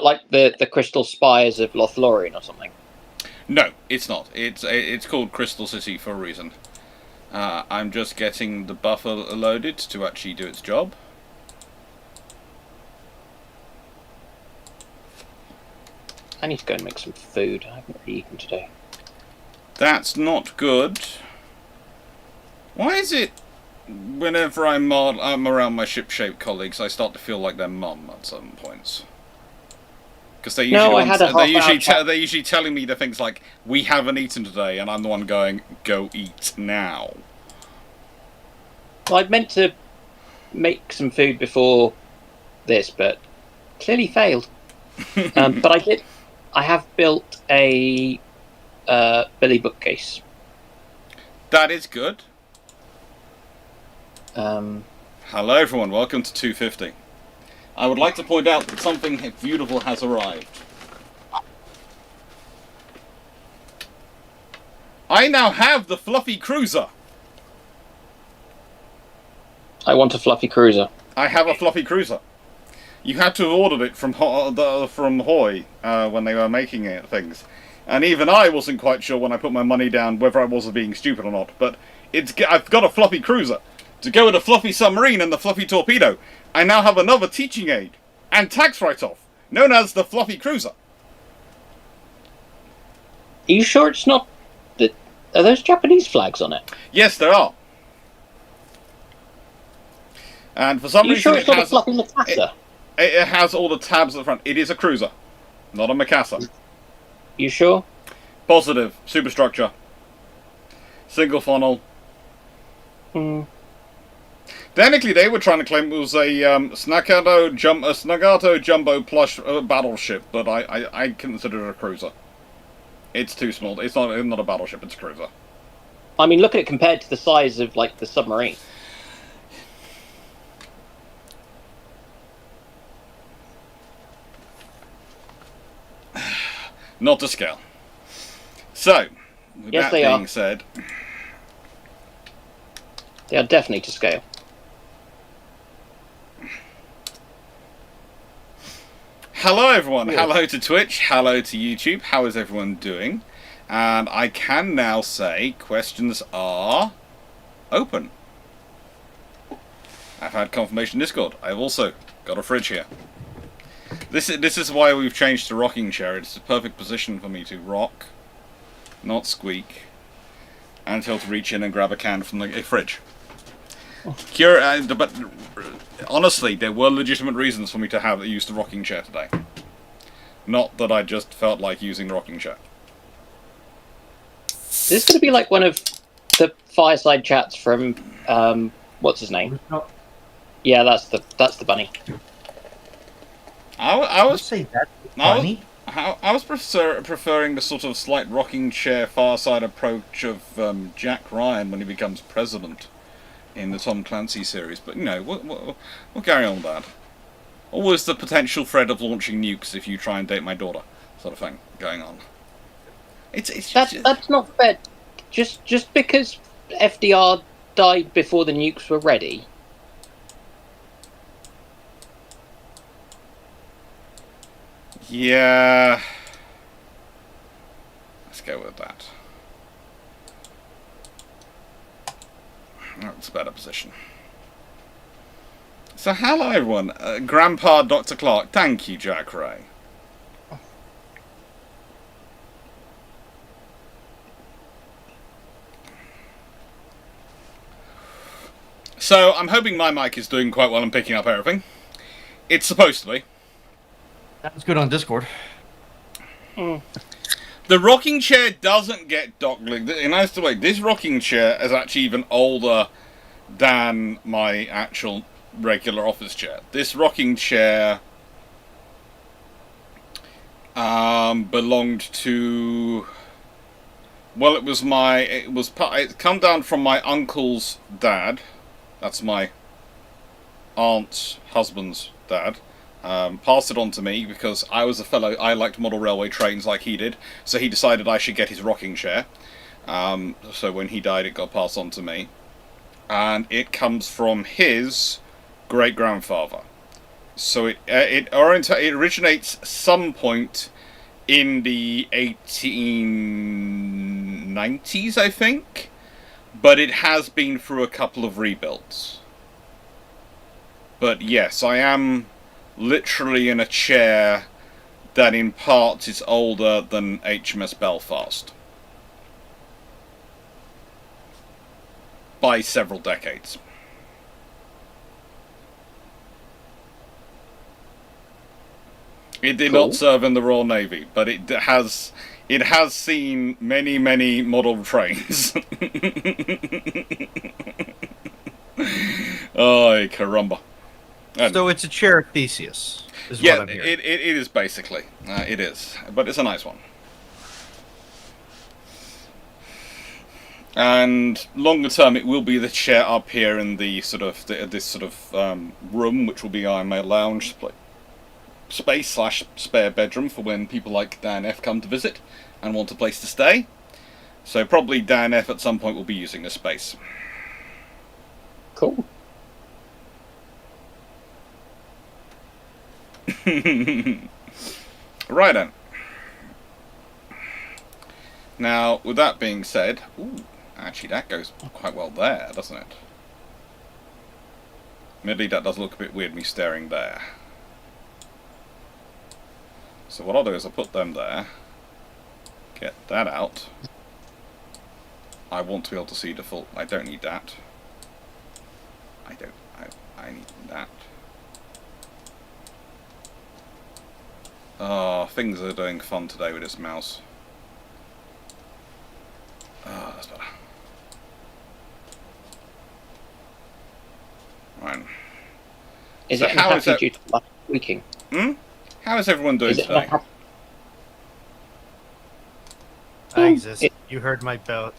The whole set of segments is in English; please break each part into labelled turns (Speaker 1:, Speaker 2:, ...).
Speaker 1: Like the crystal spires of Lothlorien or something?
Speaker 2: No, it's not. It's called Crystal City for a reason. I'm just getting the buffer loaded to actually do its job.
Speaker 1: I need to go and make some food. I haven't really eaten today.
Speaker 2: That's not good. Why is it whenever I'm around my ship-shaped colleagues, I start to feel like their mum at certain points? Because they're usually telling me the things like, "We haven't eaten today," and I'm the one going, "Go eat now."
Speaker 1: Well, I meant to make some food before this, but clearly failed. But I did. I have built a Billy bookcase.
Speaker 2: That is good.
Speaker 1: Hello
Speaker 2: everyone, welcome to 250. I would like to point out that something beautiful has arrived. I now have the fluffy cruiser.
Speaker 1: I want a fluffy cruiser.
Speaker 2: I have a fluffy cruiser. You had to have ordered it from Hoy when they were making it things. And even I wasn't quite sure when I put my money down whether I was being stupid or not. But I've got a fluffy cruiser. To go with a fluffy submarine and the fluffy torpedo, I now have another teaching aid and tax write-off, known as the fluffy cruiser.
Speaker 1: Are you sure it's not... Are those Japanese flags on it?
Speaker 2: Yes, there are. And for some reason,
Speaker 1: it has a fluffy Mikasa?
Speaker 2: It has all the tabs at the front. It is a cruiser, not a Mikasa.
Speaker 1: You sure?
Speaker 2: Positive. Superstructure. Single funnel. Technically, they were trying to claim it was a Snagato Jumbo plush battleship, but I consider it a cruiser. It's too small. It's not a battleship. It's a cruiser.
Speaker 1: I mean, look at it compared to the size of like the submarine.
Speaker 2: Not to scale. So, with that being said...
Speaker 1: They are definitely to scale.
Speaker 2: Hello everyone, hello to Twitch, hello to YouTube, how is everyone doing? And I can now say questions are open. I've had confirmation Discord. I've also got a fridge here. This is why we've changed to rocking chair. It's the perfect position for me to rock, not squeak, until to reach in and grab a can from the fridge. But honestly, there were legitimate reasons for me to use the rocking chair today. Not that I just felt like using the rocking chair.
Speaker 1: This is going to be like one of the fireside chats from what's his name? Yeah, that's the bunny.
Speaker 2: I was
Speaker 3: say that bunny.
Speaker 2: I was preferring the sort of slight rocking chair fireside approach of Jack Ryan when he becomes president in the Tom Clancy series, but you know, we'll carry on with that. Always the potential threat of launching nukes if you try and date my daughter, sort of thing going on.
Speaker 1: That's not fair. Just because FDR died before the nukes were ready.
Speaker 2: Yeah. Let's go with that. That's a better position. So hello everyone, Grandpa Dr. Clarke. Thank you, Jack Ray. So I'm hoping my mic is doing quite well and picking up everything. It's supposed to be.
Speaker 3: That's good on Discord.
Speaker 2: The rocking chair doesn't get docked. And as the way, this rocking chair is actually even older than my actual regular office chair. This rocking chair belonged to... Well, it come down from my uncle's dad. That's my aunt's husband's dad. Passed it on to me because I was a fellow. I liked model railway trains like he did, so he decided I should get his rocking chair. So when he died, it got passed on to me, and it comes from his great-grandfather, So it originates some point in the 1890s, I think, but it has been through a couple of rebuilds. But yes, I am literally in a chair that in parts is older than HMS Belfast. By several decades. It did not serve in the Royal Navy, but it has seen many, many model trains. Oh, caramba.
Speaker 3: So it's a chair of Theseus, is
Speaker 2: Yeah,
Speaker 3: what I'm hearing.
Speaker 2: it is basically. It is, but it's a nice one. And longer term, it will be the chair up here in the this room, which will be my lounge space / spare bedroom for when people like Dan F come to visit and want a place to stay. So probably Dan F at some point will be using this space.
Speaker 1: Cool.
Speaker 2: Right then. Now, with that being said, ooh, actually that goes quite well there, doesn't it? Admittedly, that does look a bit weird, me staring there. So what I'll do is I'll put them there, get that out. I want to be able to see the full. I don't need that. I need that. Oh, things are doing fun today with this mouse. Oh, that's better. Right.
Speaker 1: Is
Speaker 2: So
Speaker 1: it
Speaker 2: how is
Speaker 1: unhappy
Speaker 2: that-
Speaker 1: due to my squeaking?
Speaker 2: How is everyone doing
Speaker 1: Is it
Speaker 2: today?
Speaker 1: unhappy?
Speaker 3: I exist. You heard my belly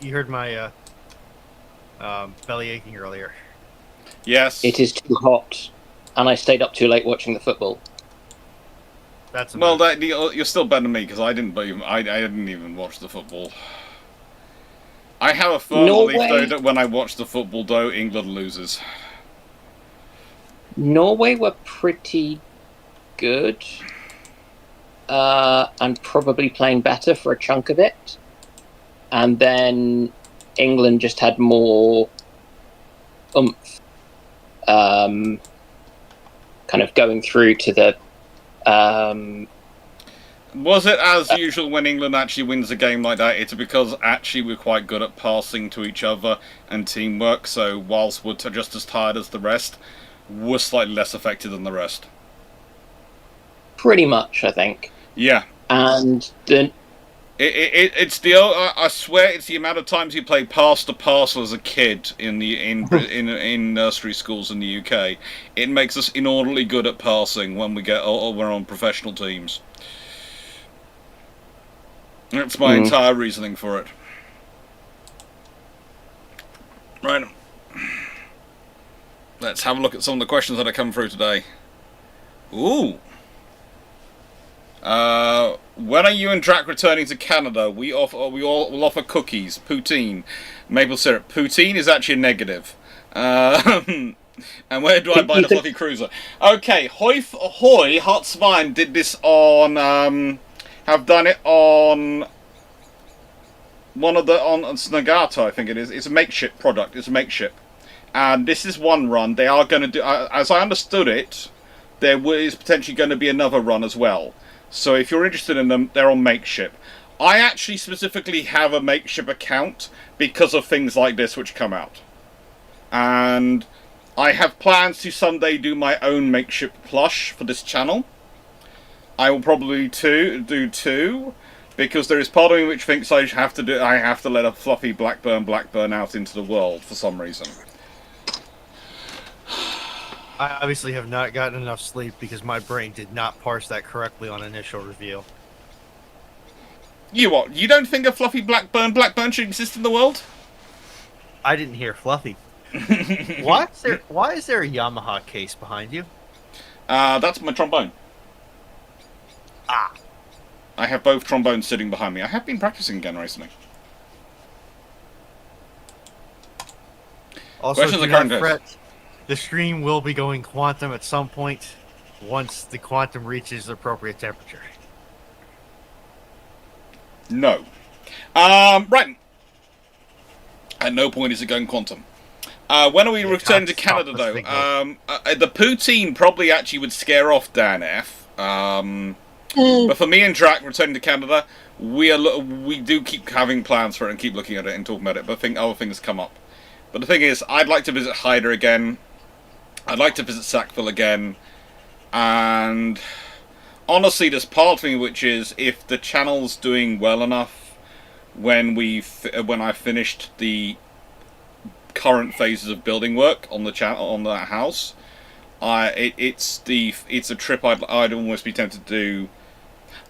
Speaker 3: aching earlier.
Speaker 2: Yes.
Speaker 1: It is too hot, and I stayed up too late watching the football.
Speaker 3: That's a
Speaker 2: Well,
Speaker 3: move.
Speaker 2: you're still better than me because I didn't even watch the football. I have a firm belief though that when I watch the football, though, England loses.
Speaker 1: Norway were pretty good, and probably playing better for a chunk of it. And then England just had more oomph, kind of going through to the.
Speaker 2: Was it as usual when England actually wins a game like that? It's because actually we're quite good at passing to each other and teamwork, so whilst we're just as tired as the rest, we're slightly less affected than the rest.
Speaker 1: Pretty much, I think.
Speaker 2: Yeah.
Speaker 1: And the
Speaker 2: It's the I swear it's the amount of times you play pass to parcel as a kid in nursery schools in the UK. It makes us inordinately good at passing when we're on professional teams. That's my entire reasoning for it. Right. Let's have a look at some of the questions that have come through today. Ooh. When are you and Drac returning to Canada? We'll offer cookies, poutine, maple syrup. Poutine is actually a negative. And where do I buy the fluffy cruiser? Okay, Hoy Hotsvine did this on have done it on one of the on Snagato, I think it is. It's a makeshift product. It's a makeshift, and this is one run. They are going to do, as I understood it, there is potentially going to be another run as well. So if you're interested in them, they're on makeshift. I actually specifically have a makeshift account because of things like this which come out, and I have plans to someday do my own makeshift plush for this channel. I will probably do two, because there is part of me which thinks I have to let a fluffy Blackburn out into the world for some reason.
Speaker 3: I obviously have not gotten enough sleep because my brain did not parse that correctly on initial reveal.
Speaker 2: You what? You don't think a fluffy Blackburn should exist in the world?
Speaker 3: I didn't hear fluffy. Why is there a Yamaha case behind you?
Speaker 2: That's my trombone.
Speaker 3: Ah.
Speaker 2: I have both trombones sitting behind me. I have been practicing again recently.
Speaker 3: Also,
Speaker 2: Questions
Speaker 3: do
Speaker 2: or
Speaker 3: not
Speaker 2: current
Speaker 3: fret. The stream will be going quantum at some point. once the quantum reaches the appropriate temperature.
Speaker 2: No. Right. At no point is it going quantum. When are we returning to Canada, though? The poutine probably actually would scare off Dan F. But for me and Drac returning to Canada, we do keep having plans for it and keep looking at it and talking about it, but I think other things come up. But the thing is, I'd like to visit Hyder again. I'd like to visit Sackville again. And honestly, there's part of me which is, if the channel's doing well enough, when I finished the current phases of building work on the that house, it's a trip I'd almost be tempted to do.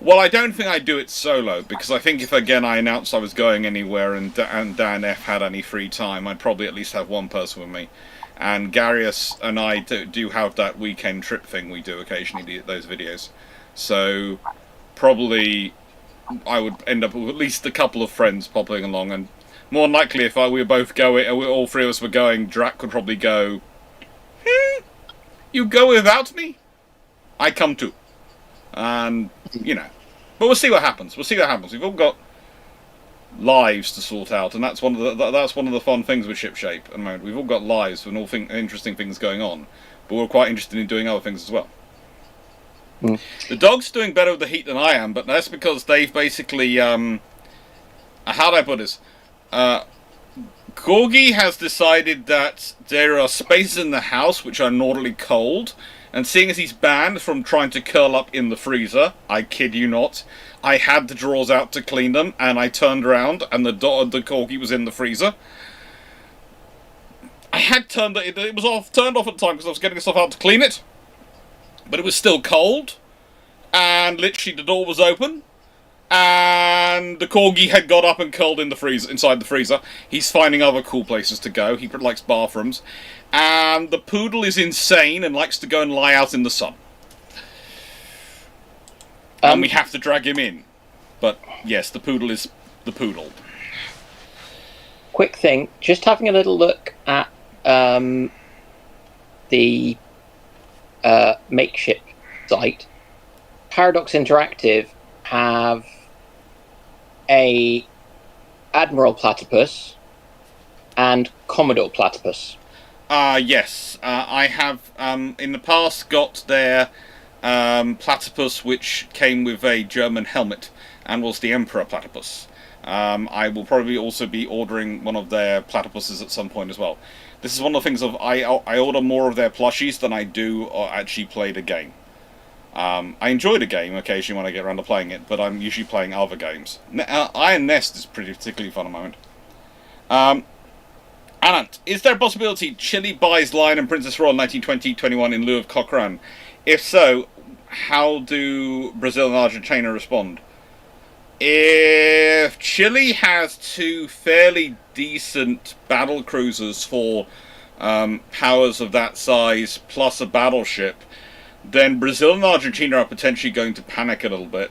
Speaker 2: Well, I don't think I'd do it solo, because I think if again I announced I was going anywhere and Dan F had any free time, I'd probably at least have one person with me. And Garius and I do have that weekend trip thing we do occasionally, those videos. So probably I would end up with at least a couple of friends popping along, and more than likely if we were both going, all three of us were going, Drac could probably go, you go without me? I come too. And, you know. But we'll see what happens. We've all got lives to sort out, and that's one of the fun things with Shipshape at the moment. We've all got lives and all interesting things going on, but we're quite interested in doing other things as well. The dog's doing better with the heat than I am, but that's because they've basically how do I put this? Corgi has decided that there are spaces in the house which are normally cold, and seeing as he's banned from trying to curl up in the freezer, I kid you not, I had the drawers out to clean them, and I turned around, and the Corgi was in the freezer. I had turned it was turned off at the time because I was getting stuff out to clean it, but it was still cold, and literally the door was open, and the Corgi had got up and curled in the freezer, inside the freezer. He's finding other cool places to go. He likes bathrooms, and the poodle is insane and likes to go and lie out in the sun. And we have to drag him in. But yes, the poodle is the poodle.
Speaker 1: Quick thing, just having a little look at the makeshift site. Paradox Interactive have a Admiral Platypus and Commodore Platypus.
Speaker 2: Yes. I have in the past got their platypus, which came with a German helmet and was the Emperor Platypus. I will probably also be ordering one of their platypuses at some point as well. This is one of the things of I order more of their plushies than I do actually play the game. I enjoy the game occasionally when I get around to playing it, but I'm usually playing other games. Iron Nest is particularly fun at the moment. Anant, is there a possibility Chile buys Lion and Princess Royal 1920-21 in lieu of Cochrane? If so, how do Brazil and Argentina respond? If Chile has two fairly decent battle cruisers for powers of that size, plus a battleship, then Brazil and Argentina are potentially going to panic a little bit.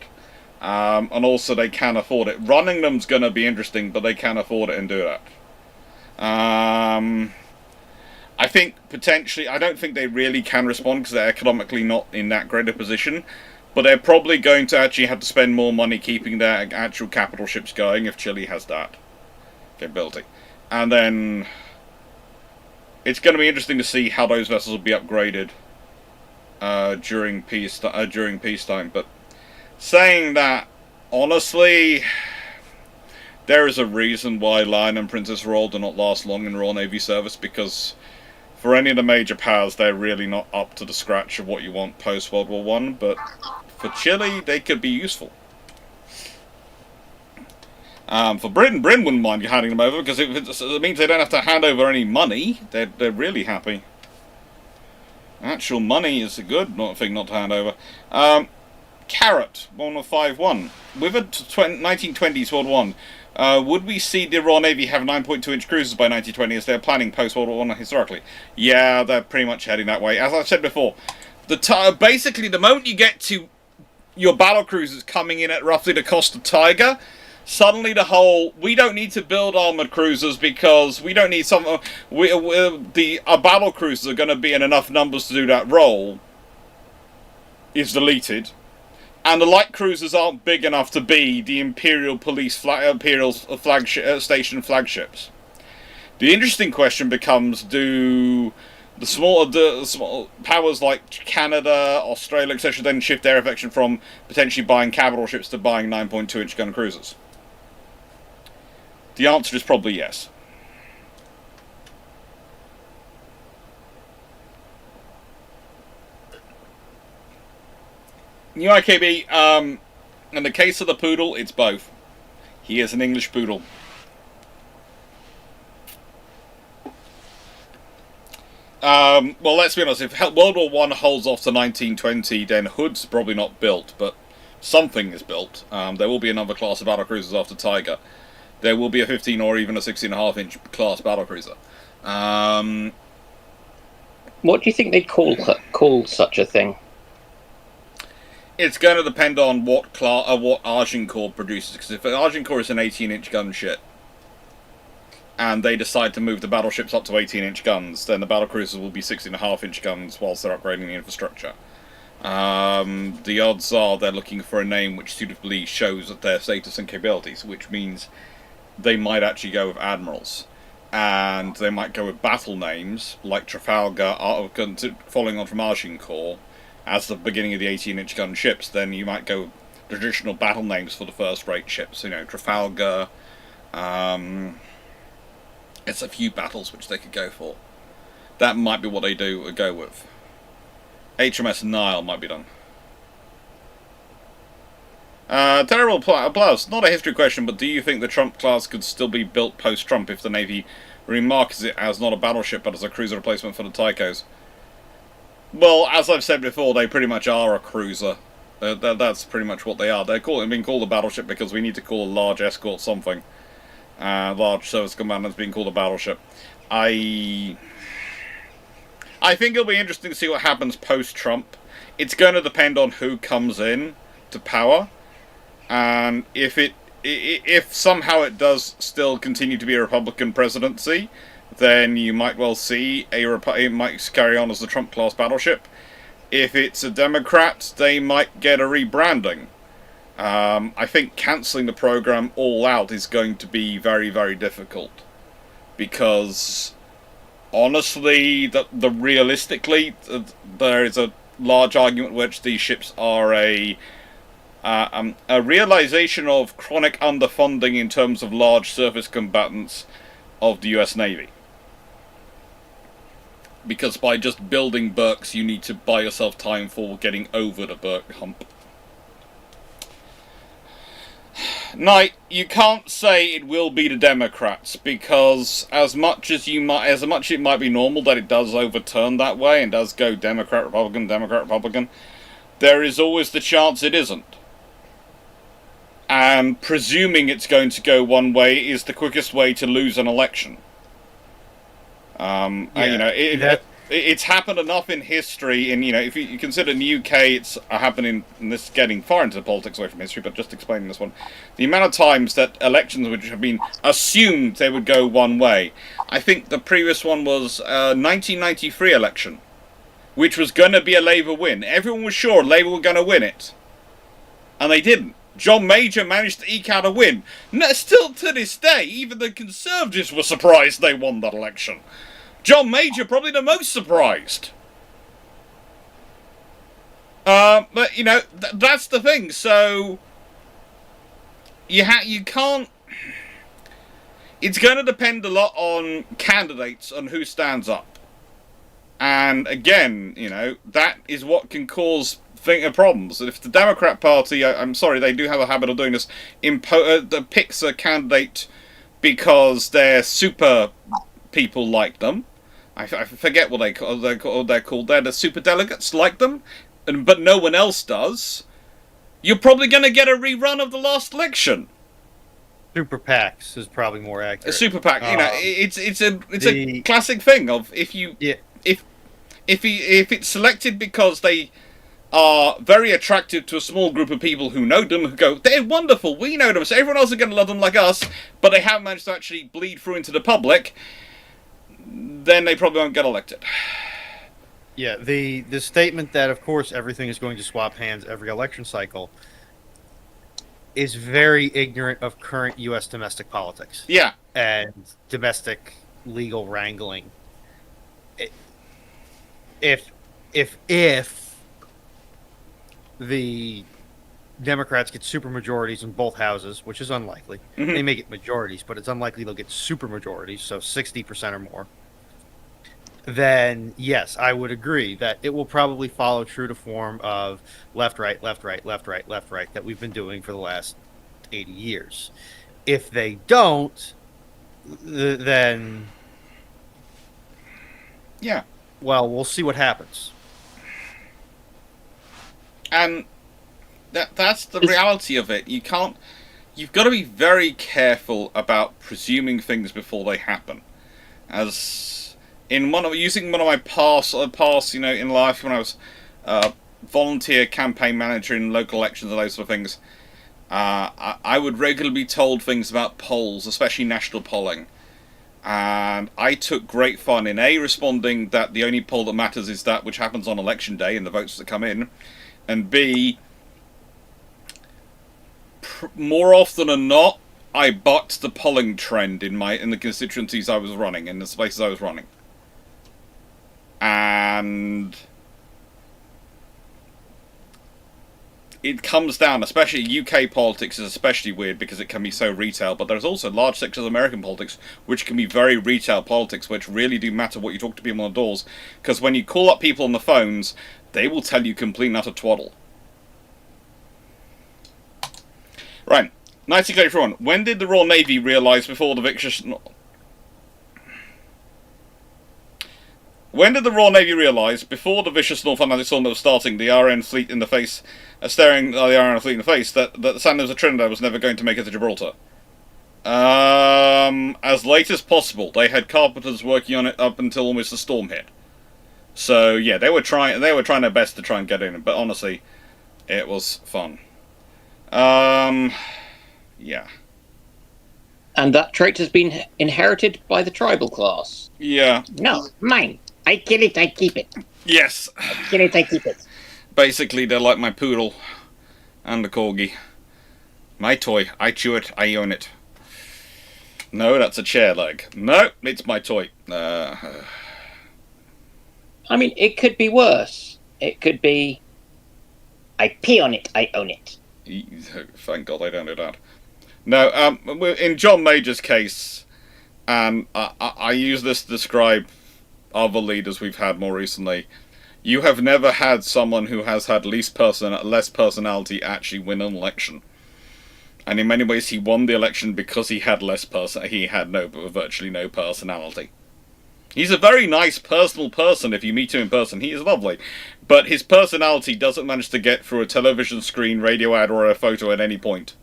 Speaker 2: And also they can afford it. Running them's going to be interesting, but they can afford it and do that. I think potentially, I don't think they really can respond because they're economically not in that great a position, but they're probably going to actually have to spend more money keeping their actual capital ships going if Chile has that capability. And then it's going to be interesting to see how those vessels will be upgraded during peacetime. But saying that, honestly, there is a reason why Lion and Princess Royal do not last long in Royal Navy service, because for any of the major powers, they're really not up to the scratch of what you want post-World War One. But for Chile, they could be useful. For Britain wouldn't mind you handing them over, because it means they don't have to hand over any money. They're really happy. Actual money is a good thing not to hand over. Carrot 151 with a 1920s World War One. Would we see the Royal Navy have 9.2-inch cruisers by 1920 as they're planning post-World War One historically? Yeah, they're pretty much heading that way. As I've said before, basically the moment you get to your battle cruisers coming in at roughly the cost of Tiger, suddenly the whole, we don't need to build armoured cruisers because we don't need some, our battle cruisers are going to be in enough numbers to do that role. is deleted, and the light cruisers aren't big enough to be the Imperial flagship station flagships. The interesting question becomes: do the small powers like Canada, Australia, etc., then shift their affection from potentially buying capital ships to buying 9.2-inch gun cruisers? The answer is probably yes. New IKB, in the case of the poodle, it's both. He is an English poodle. Well, let's be honest, if World War I holds off to 1920, then Hood's probably not built, but something is built. There will be another class of battlecruisers after Tiger. There will be a 15 or even a 16.5-inch class battlecruiser.
Speaker 1: What do you think they'd call such a thing?
Speaker 2: It's going to depend on what Agincourt produces, because if Agincourt is an 18-inch gunship, and they decide to move the battleships up to 18-inch guns, then the battlecruisers will be 16.5-inch guns whilst they're upgrading the infrastructure. The odds are they're looking for a name which suitably shows their status and capabilities, which means they might actually go with admirals. And they might go with battle names, like Trafalgar, following on from Agincourt, as the beginning of the 18-inch gun ships. Then you might go with traditional battle names for the first-rate ships, Trafalgar. It's a few battles which they could go for. That might be what they go with. HMS Nile might be done. Terrible applause. Not a history question, but do you think the Trump class could still be built post-Trump if the Navy remarkets it as not a battleship but as a cruiser replacement for the Tychos? Well, as I've said before, they pretty much are a cruiser. That's pretty much what they are. They're being called a battleship because we need to call a large escort something. Large service commanders being called a battleship. I think it'll be interesting to see what happens post-Trump. It's going to depend on who comes in to power, and if somehow it does still continue to be a Republican presidency, then you might well see it might carry on as the Trump-class battleship. If it's a Democrat, they might get a rebranding. I think cancelling the program all out is going to be very, very difficult, because honestly, realistically, there is a large argument which these ships are a realization of chronic underfunding in terms of large surface combatants of the US Navy. Because by just building Burkes, you need to buy yourself time for getting over the Burke hump. No, you can't say it will be the Democrats, because as much it might be normal that it does overturn that way and does go Democrat, Republican, there is always the chance it isn't. And presuming it's going to go one way is the quickest way to lose an election. It's happened enough in history, and if you consider in the UK, it's happening. And this is getting far into the politics away from history, but just explaining this one, the amount of times that elections which have been assumed they would go one way. I think the previous one was 1993 election, which was going to be a Labour win. Everyone was sure Labour were going to win it, and they didn't. John Major managed to eke out a win. Still to this day, even the Conservatives were surprised they won that election. John Major probably the most surprised. But that's the thing. So you can't. It's going to depend a lot on candidates, on who stands up, and again, that is what can cause problems. If the Democrat Party, I'm sorry, they do have a habit of doing this, that picks a candidate because they're super people like them. I forget what they're called. They're the super delegates like them, but no one else does. You're probably going to get a rerun of the last election.
Speaker 3: Super PACs is probably more accurate.
Speaker 2: A super PAC, it's a classic thing of if it's selected because they are very attractive to a small group of people who know them, who go, they're wonderful, we know them, so everyone else is going to love them like us, but they haven't managed to actually bleed through into the public, then they probably won't get elected.
Speaker 3: Yeah, the statement that, of course, everything is going to swap hands every election cycle is very ignorant of current U.S. domestic politics
Speaker 2: Yeah.
Speaker 3: and domestic legal wrangling. If if the Democrats get super majorities in both houses, which is unlikely,
Speaker 2: Mm-hmm.
Speaker 3: they may get majorities, but it's unlikely they'll get super majorities, so 60% or more. Then yes, I would agree that it will probably follow true to form of left, right, left, right, left, right, left, right that we've been doing for the last 80 years. If they don't, then,
Speaker 2: Yeah.
Speaker 3: well, we'll see what happens.
Speaker 2: And that's the reality of it. You've got to be very careful about presuming things before they happen. As in using one of my past, in life when I was volunteer campaign manager in local elections and those sort of things, I would regularly be told things about polls, especially national polling. And I took great fun in responding that the only poll that matters is that which happens on election day and the votes that come in, and B, more often than not, I bucked the polling trend in the constituencies I was running, in the spaces I was running. And it comes down, especially UK politics is especially weird because it can be so retail, but there's also large sections of American politics which can be very retail politics, which really do matter what you talk to people on the doors, because when you call up people on the phones, they will tell you complete and utter twaddle. Right, 1984. When did the Royal Navy realise before the vicious... When did the Royal Navy realise, before the vicious North Atlantic storm that was starting, the RN fleet in the face, staring the RN fleet in the face, that the Sanders of Trinidad was never going to make it to Gibraltar? As late as possible. They had carpenters working on it up until almost the storm hit. So yeah, they were trying their best to try and get in, but honestly, it was fun. Yeah.
Speaker 1: And that trait has been inherited by the tribal class.
Speaker 2: Yeah.
Speaker 1: No, mine. I kill it, I keep it.
Speaker 2: Yes.
Speaker 1: I kill it, I keep it.
Speaker 2: Basically, they're like my poodle and the corgi. My toy. I chew it, I own it. No, that's a chair leg. No, it's my toy.
Speaker 1: I mean, it could be worse. It could be, I pee on it, I own it.
Speaker 2: Thank God I don't do that. No, in John Major's case, and I use this to describe other leaders we've had more recently, you have never had someone who has had less personality actually win an election. And in many ways, he won the election because he had virtually no personality. He's a very nice, personal person if you meet him in person. He is lovely. But his personality doesn't manage to get through a television screen, radio ad, or a photo at any point.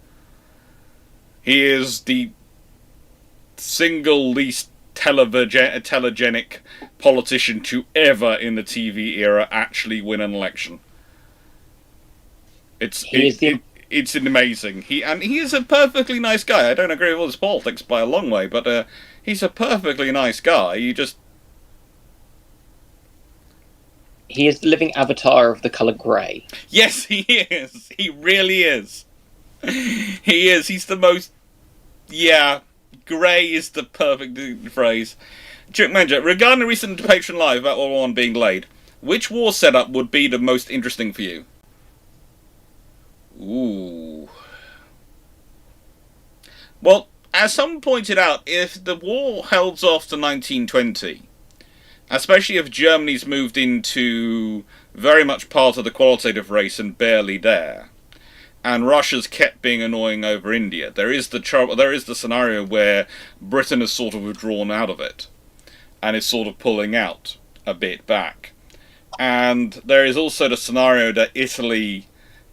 Speaker 2: He is the single least telegenic politician to ever, in the TV era, actually win an election. It's amazing. He is a perfectly nice guy. I don't agree with all his politics by a long way, but he's a perfectly nice guy.
Speaker 1: He is the living avatar of the colour grey.
Speaker 2: Yes, he is. He really is. He is. He's the most... Yeah, grey is the perfect phrase. Chuck Manager, regarding the recent debate live about World War I being delayed, which war setup would be the most interesting for you? Ooh. Well, as someone pointed out, if the war holds off to 1920, especially if Germany's moved into very much part of the qualitative race and barely there, and Russia's kept being annoying over India, there is the scenario where Britain has sort of withdrawn out of it, and is sort of pulling out a bit back. And there is also the scenario that Italy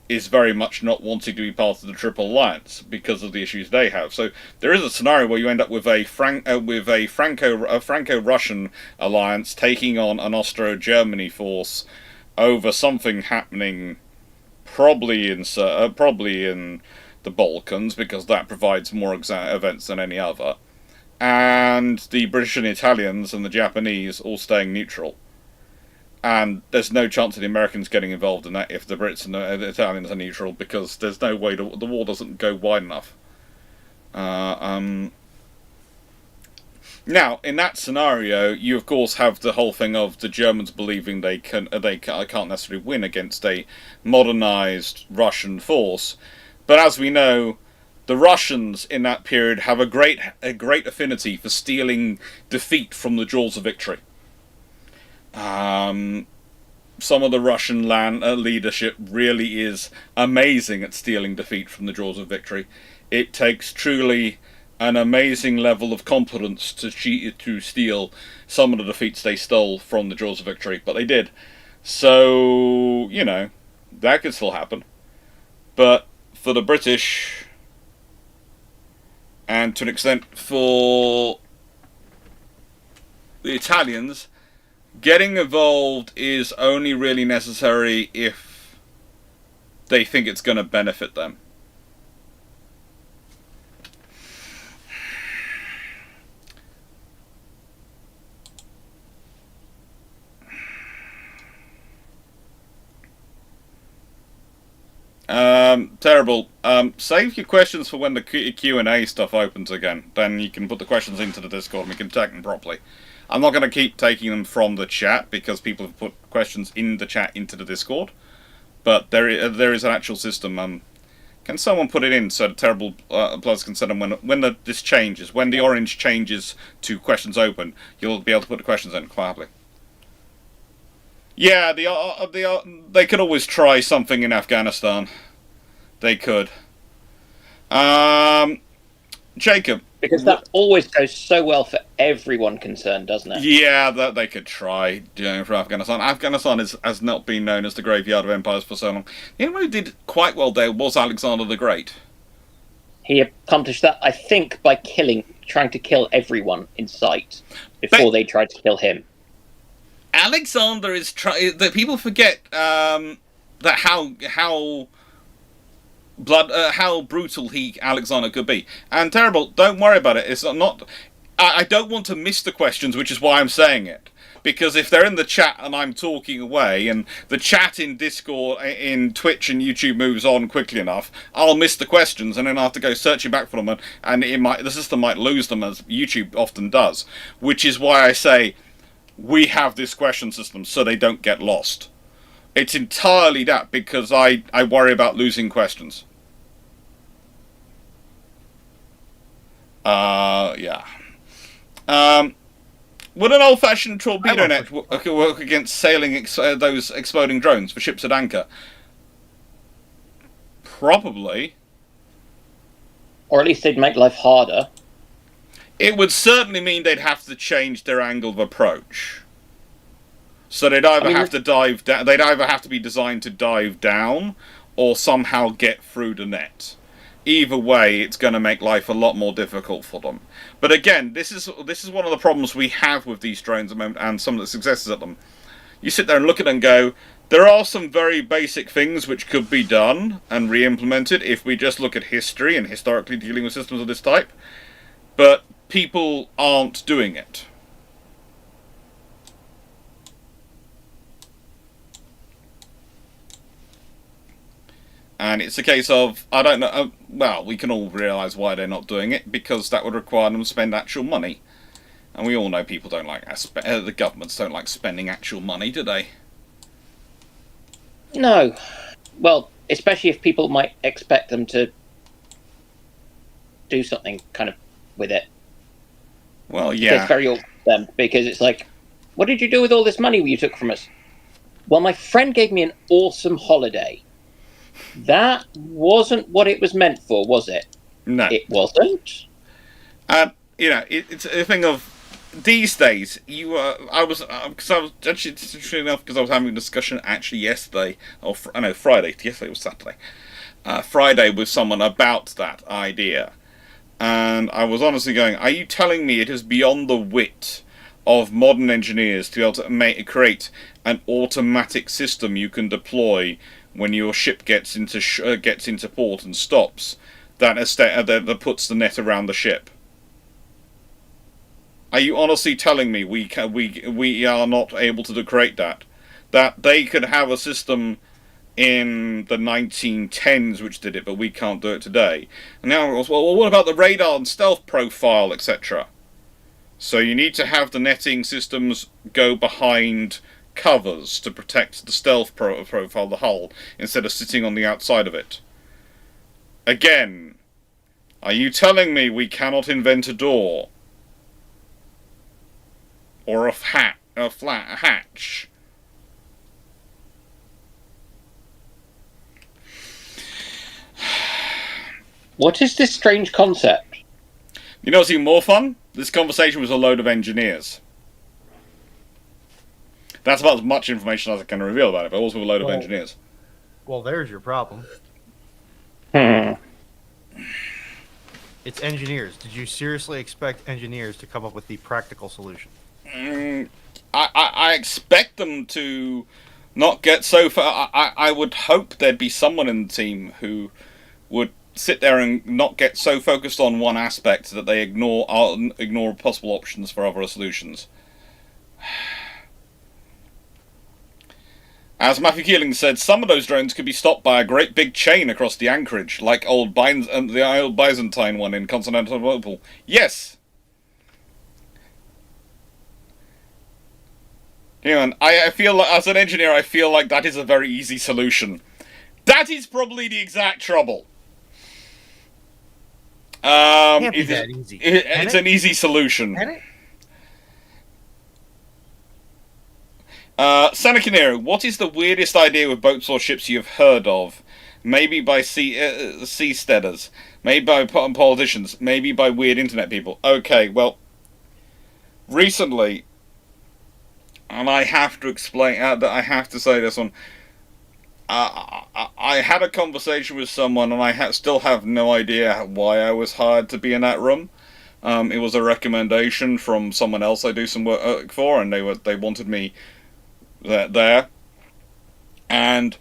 Speaker 2: is very much not wanting to be part of the Triple Alliance because of the issues they have. So there is a scenario where you end up with a Franco-Russian alliance taking on an Austro-Germany force over something happening probably in the Balkans, because that provides more events than any other, and the British and Italians and the Japanese all staying neutral. And there's no chance of the Americans getting involved in that if the Brits and the Italians are neutral, because there's no way the war doesn't go wide enough. Now, in that scenario, you of course have the whole thing of the Germans believing they can't necessarily win against a modernized Russian force, but as we know, the Russians in that period have a great affinity for stealing defeat from the jaws of victory. Some of the Russian leadership really is amazing at stealing defeat from the jaws of victory. It takes truly an amazing level of competence to steal some of the defeats they stole from the jaws of victory, but they did. So, that could still happen. But for the British, and to an extent for the Italians, getting involved is only really necessary if they think it's going to benefit them. Terrible. Save your questions for when the Q&A stuff opens again. Then you can put the questions into the Discord and we can take them properly. I'm not going to keep taking them from the chat because people have put questions in the chat into the Discord. But there is an actual system. Can someone put it in so the Terrible Plus can send them when this changes, when the orange changes to questions open, you'll be able to put the questions in quietly. Yeah, they could always try something in Afghanistan. They could. Jacob.
Speaker 1: Because that always goes so well for everyone concerned, doesn't it?
Speaker 2: Yeah, that they could try doing for Afghanistan. Afghanistan has not been known as the graveyard of empires for so long. The only one who did quite well there was Alexander the Great.
Speaker 1: He accomplished that, I think, by trying to kill everyone in sight before they tried to kill him.
Speaker 2: Alexander is that people forget that how brutal Alexander could be. And Terrible, don't worry about it. It's not. I don't want to miss the questions, which is why I'm saying it. Because if they're in the chat and I'm talking away, and the chat in Discord, in Twitch and YouTube moves on quickly enough, I'll miss the questions, and then I'll have to go searching back for them, and the system might lose them, as YouTube often does. Which is why I say we have this question system so they don't get lost. It's entirely that, because I worry about losing questions. Yeah. Would an old-fashioned torpedo net work against sailing those exploding drones for ships at anchor? Probably.
Speaker 1: Or at least they'd make life harder.
Speaker 2: It would certainly mean they'd have to change their angle of approach. So they'd either have to dive down. They'd either have to be designed to dive down, or somehow get through the net. Either way, it's going to make life a lot more difficult for them. But again, this is one of the problems we have with these drones at the moment, and some of the successes at them. You sit there and look at them and go, there are some very basic things which could be done and re-implemented if we just look at history and historically dealing with systems of this type. But people aren't doing it. And it's a case of, I don't know, well, we can all realise why they're not doing it, because that would require them to spend actual money. And we all know people don't like, the governments don't like spending actual money, do they?
Speaker 1: No. Well, especially if people might expect them to do something kind of with it.
Speaker 2: Well, yeah.
Speaker 1: It's very awkward for them, because it's like, what did you do with all this money you took from us? Well, my friend gave me an awesome holiday. That wasn't what it was meant for, was it?
Speaker 2: No.
Speaker 1: It wasn't.
Speaker 2: It's a thing of, these days, I was actually, interesting enough, because I was having a discussion actually yesterday, Friday, yesterday was Saturday, Friday with someone about that idea. And I was honestly going, are you telling me it is beyond the wit of modern engineers to be able to create an automatic system you can deploy when your ship gets into port and stops, that puts the net around the ship? Are you honestly telling me we are not able to create that? that they could have a system in the 1910s which did it, but we can't do it today. And now it was, well, what about the radar and stealth profile, etc.? So you need to have the netting systems go behind covers to protect the stealth profile of the hull, instead of sitting on the outside of it. Again, are you telling me we cannot invent a door? Or a flat hatch?
Speaker 1: What is this strange concept?
Speaker 2: You know what's even more fun? This conversation was a load of engineers. That's about as much information as I can reveal about it, but also a load of engineers.
Speaker 3: Well, there's your problem. It's engineers. Did you seriously expect engineers to come up with the practical solution?
Speaker 2: I expect them to not get so far. I would hope there'd be someone in the team who would sit there and not get so focused on one aspect that they ignore possible options for other solutions. As Matthew Keeling said, some of those drones could be stopped by a great big chain across the anchorage, like the old Byzantine one in Constantinople. Yes! You know, and I feel like, as an engineer, I feel like that is a very easy solution. That is probably the exact trouble.
Speaker 3: Can't be that easy.
Speaker 2: It's an easy solution.
Speaker 3: Can it?
Speaker 2: Seneca Nero, what is the weirdest idea with boats or ships you've heard of? Maybe by seasteaders, maybe by politicians, maybe by weird internet people. Okay, well, recently, and I have to explain, I have to say this one, I had a conversation with someone, and I still have no idea why I was hired to be in that room. It was a recommendation from someone else I do some work for, and they wanted me there. And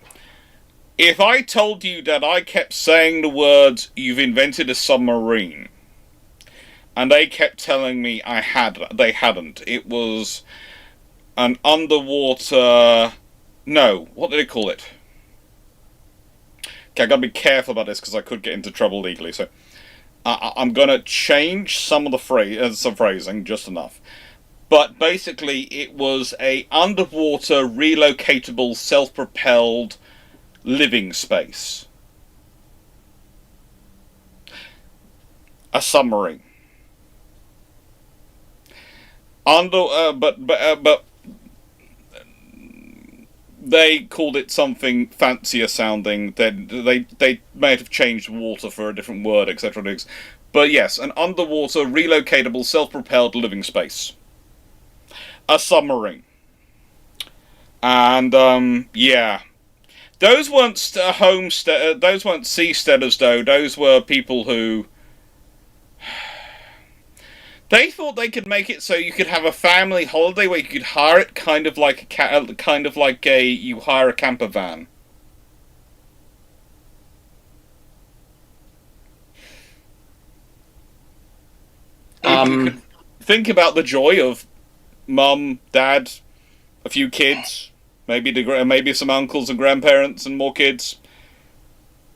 Speaker 2: if I told you that I kept saying the words, "You've invented a submarine," and they kept telling me they hadn't. It was an underwater... No, what did they call it? Okay, I gotta be careful about this because I could get into trouble legally, so I'm gonna change some of the some phrasing, just enough. But basically, it was a underwater, relocatable, self-propelled living space. A submarine. But they called it something fancier sounding. They may have changed water for a different word, etc. But yes, an underwater, relocatable, self-propelled living space. A submarine. And, yeah. Those weren't those weren't seasteaders, though. Those were people who... They thought they could make it so you could have a family holiday where you could hire it kind of like you hire a camper van. Think about the joy of mum, dad, a few kids, maybe some uncles and grandparents and more kids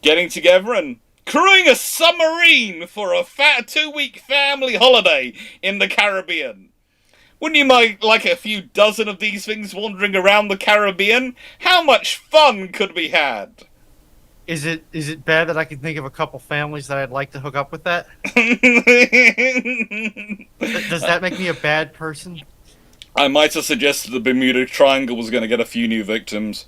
Speaker 2: getting together and crewing a submarine for a 2-week family holiday in the Caribbean. Wouldn't you like a few dozen of these things wandering around the Caribbean? How much fun could be had?
Speaker 3: Is it bad that I can think of a couple families that I'd like to hook up with that? Does that make me a bad person?
Speaker 2: I might have suggested the Bermuda Triangle was going to get a few new victims.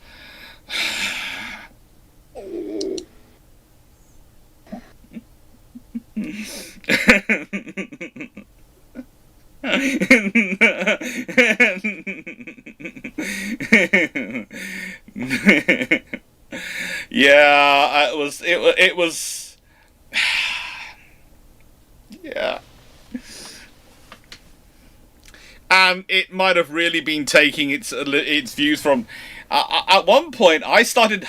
Speaker 2: Yeah, it was yeah. And it might have really been taking its views from... at one point, I started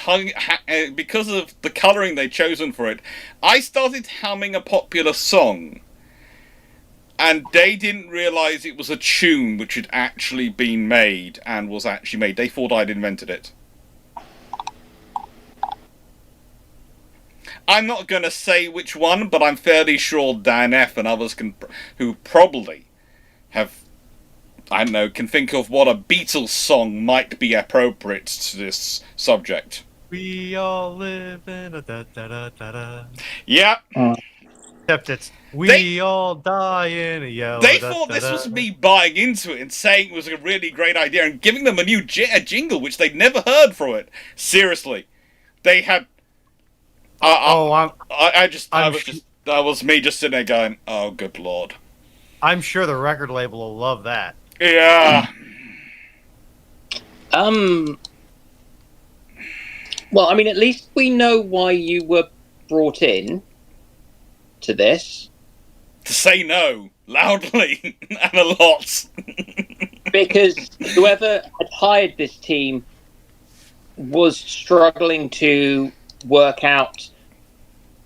Speaker 2: because of the colouring they'd chosen for it, I started humming a popular song. And they didn't realise it was a tune which had actually been made and was actually made. They thought I'd invented it. I'm not going to say which one, but I'm fairly sure Dan F. and others who probably have, I don't know, can think of what a Beatles song might be appropriate to this subject.
Speaker 3: We all live in a da-da-da-da-da.
Speaker 2: Yep.
Speaker 3: Except it's we all die in a yellow.
Speaker 2: They thought this was me buying into it and saying it was a really great idea and giving them a new jingle which they'd never heard from it. Seriously. They had... that was me just sitting there going, oh, good lord.
Speaker 3: I'm sure the record label will love that.
Speaker 2: Yeah.
Speaker 1: Well, I mean, at least we know why you were brought in to this.
Speaker 2: To say no, loudly, and a lot.
Speaker 1: Because whoever had hired this team was struggling to work out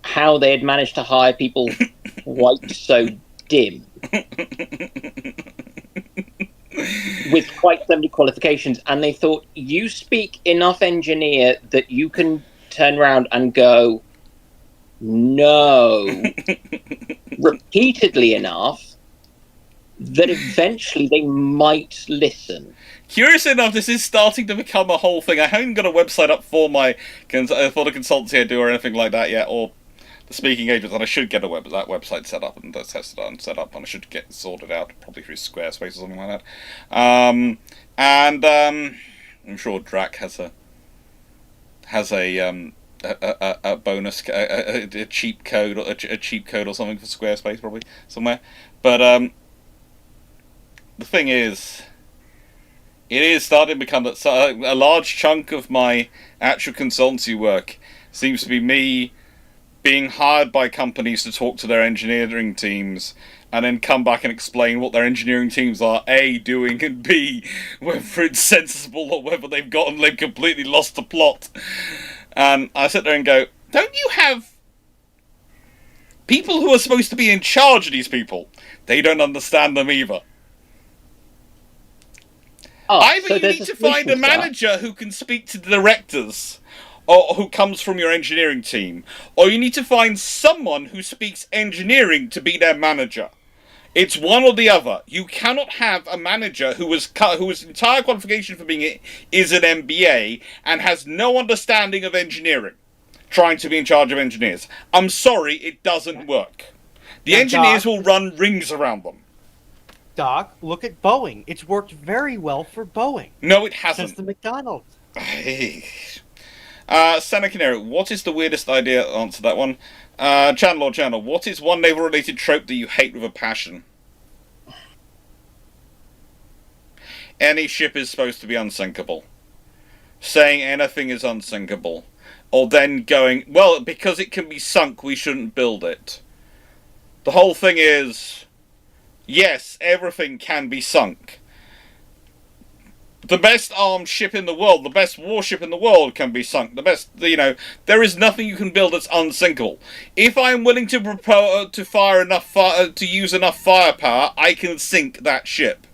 Speaker 1: how they had managed to hire people quite so dim. With quite so many qualifications, and they thought, you speak enough engineer that you can turn around and go, no, repeatedly enough that eventually they might listen.
Speaker 2: Curiously enough, this is starting to become a whole thing. I haven't got a website up for the consultancy I do or anything like that yet, or the speaking agents, and I should get that website set up and tested and set up, and I should get it sorted out, probably through Squarespace or something like that. I'm sure Drac has a bonus, a cheap code, or a cheap code or something for Squarespace, probably somewhere. But the thing is, it is starting to become that a large chunk of my actual consultancy work seems to be me being hired by companies to talk to their engineering teams and then come back and explain what their engineering teams are A, doing, and B, whether it's sensible or whether they've completely lost the plot. And I sit there and go, don't you have people who are supposed to be in charge of these people? They don't understand them either. Either you need to find a manager who can speak to the directors, or who comes from your engineering team, or you need to find someone who speaks engineering to be their manager. It's one or the other. You cannot have a manager whose entire qualification for being it is an MBA and has no understanding of engineering, trying to be in charge of engineers. I'm sorry, it doesn't work. The engineers will run rings around them.
Speaker 3: Doc, look at Boeing. It's worked very well for Boeing.
Speaker 2: No, it hasn't.
Speaker 3: Since the McDonald's.
Speaker 2: Santa Canary, what is the weirdest idea? Answer that one. Channel, what is one naval-related trope that you hate with a passion? Any ship is supposed to be unsinkable. Saying anything is unsinkable. Or then going, well, because it can be sunk, we shouldn't build it. The whole thing is, yes, everything can be sunk. The best armed ship in the world, the best warship in the world can be sunk. The best, there is nothing you can build that's unsinkable. If I'm willing to use enough firepower, I can sink that ship.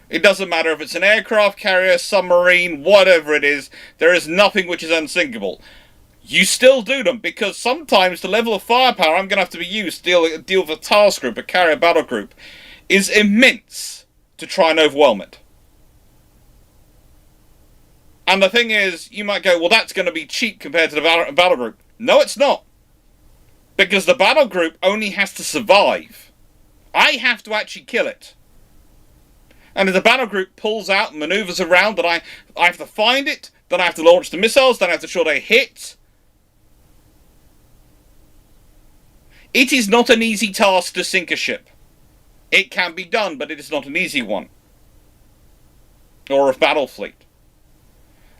Speaker 2: It doesn't matter if it's an aircraft carrier, submarine, whatever it is, there is nothing which is unsinkable. You still do them, because sometimes the level of firepower I'm going to have to be used to deal with a task group, a carrier battle group, is immense to try and overwhelm it. And the thing is, you might go, well, that's going to be cheap compared to the battle group. No, it's not. Because the battle group only has to survive. I have to actually kill it. And if the battle group pulls out and maneuvers around, then I have to find it, then I have to launch the missiles, then I have to ensure they hit. It is not an easy task to sink a ship. It can be done, but it is not an easy one. Or a battle fleet.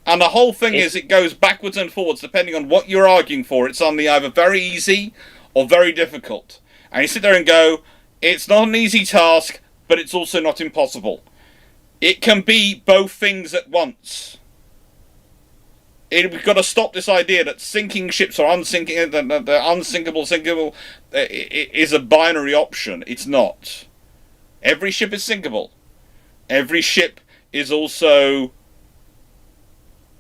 Speaker 2: And the whole thing is, it goes backwards and forwards depending on what you're arguing for. It's on the either very easy or very difficult. And you sit there and go, it's not an easy task, but it's also not impossible. It can be both things at once. We've got to stop this idea that sinking ships are unsinking, that they're unsinkable, sinkable is a binary option. It's not. Every ship is sinkable. Every ship is also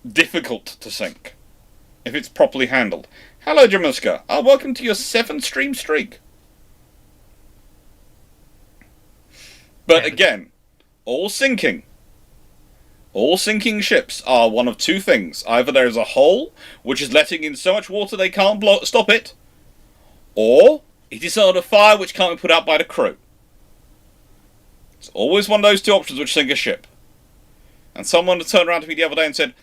Speaker 2: difficult to sink if it's properly handled. Hello, Jamuska. Welcome to your 7th stream streak. But again, all sinking ships are one of two things. Either there is a hole, which is letting in so much water they can't stop it, or it is on a fire which can't be put out by the crew. It's always one of those two options which sink a ship. And someone turned around to me the other day and said,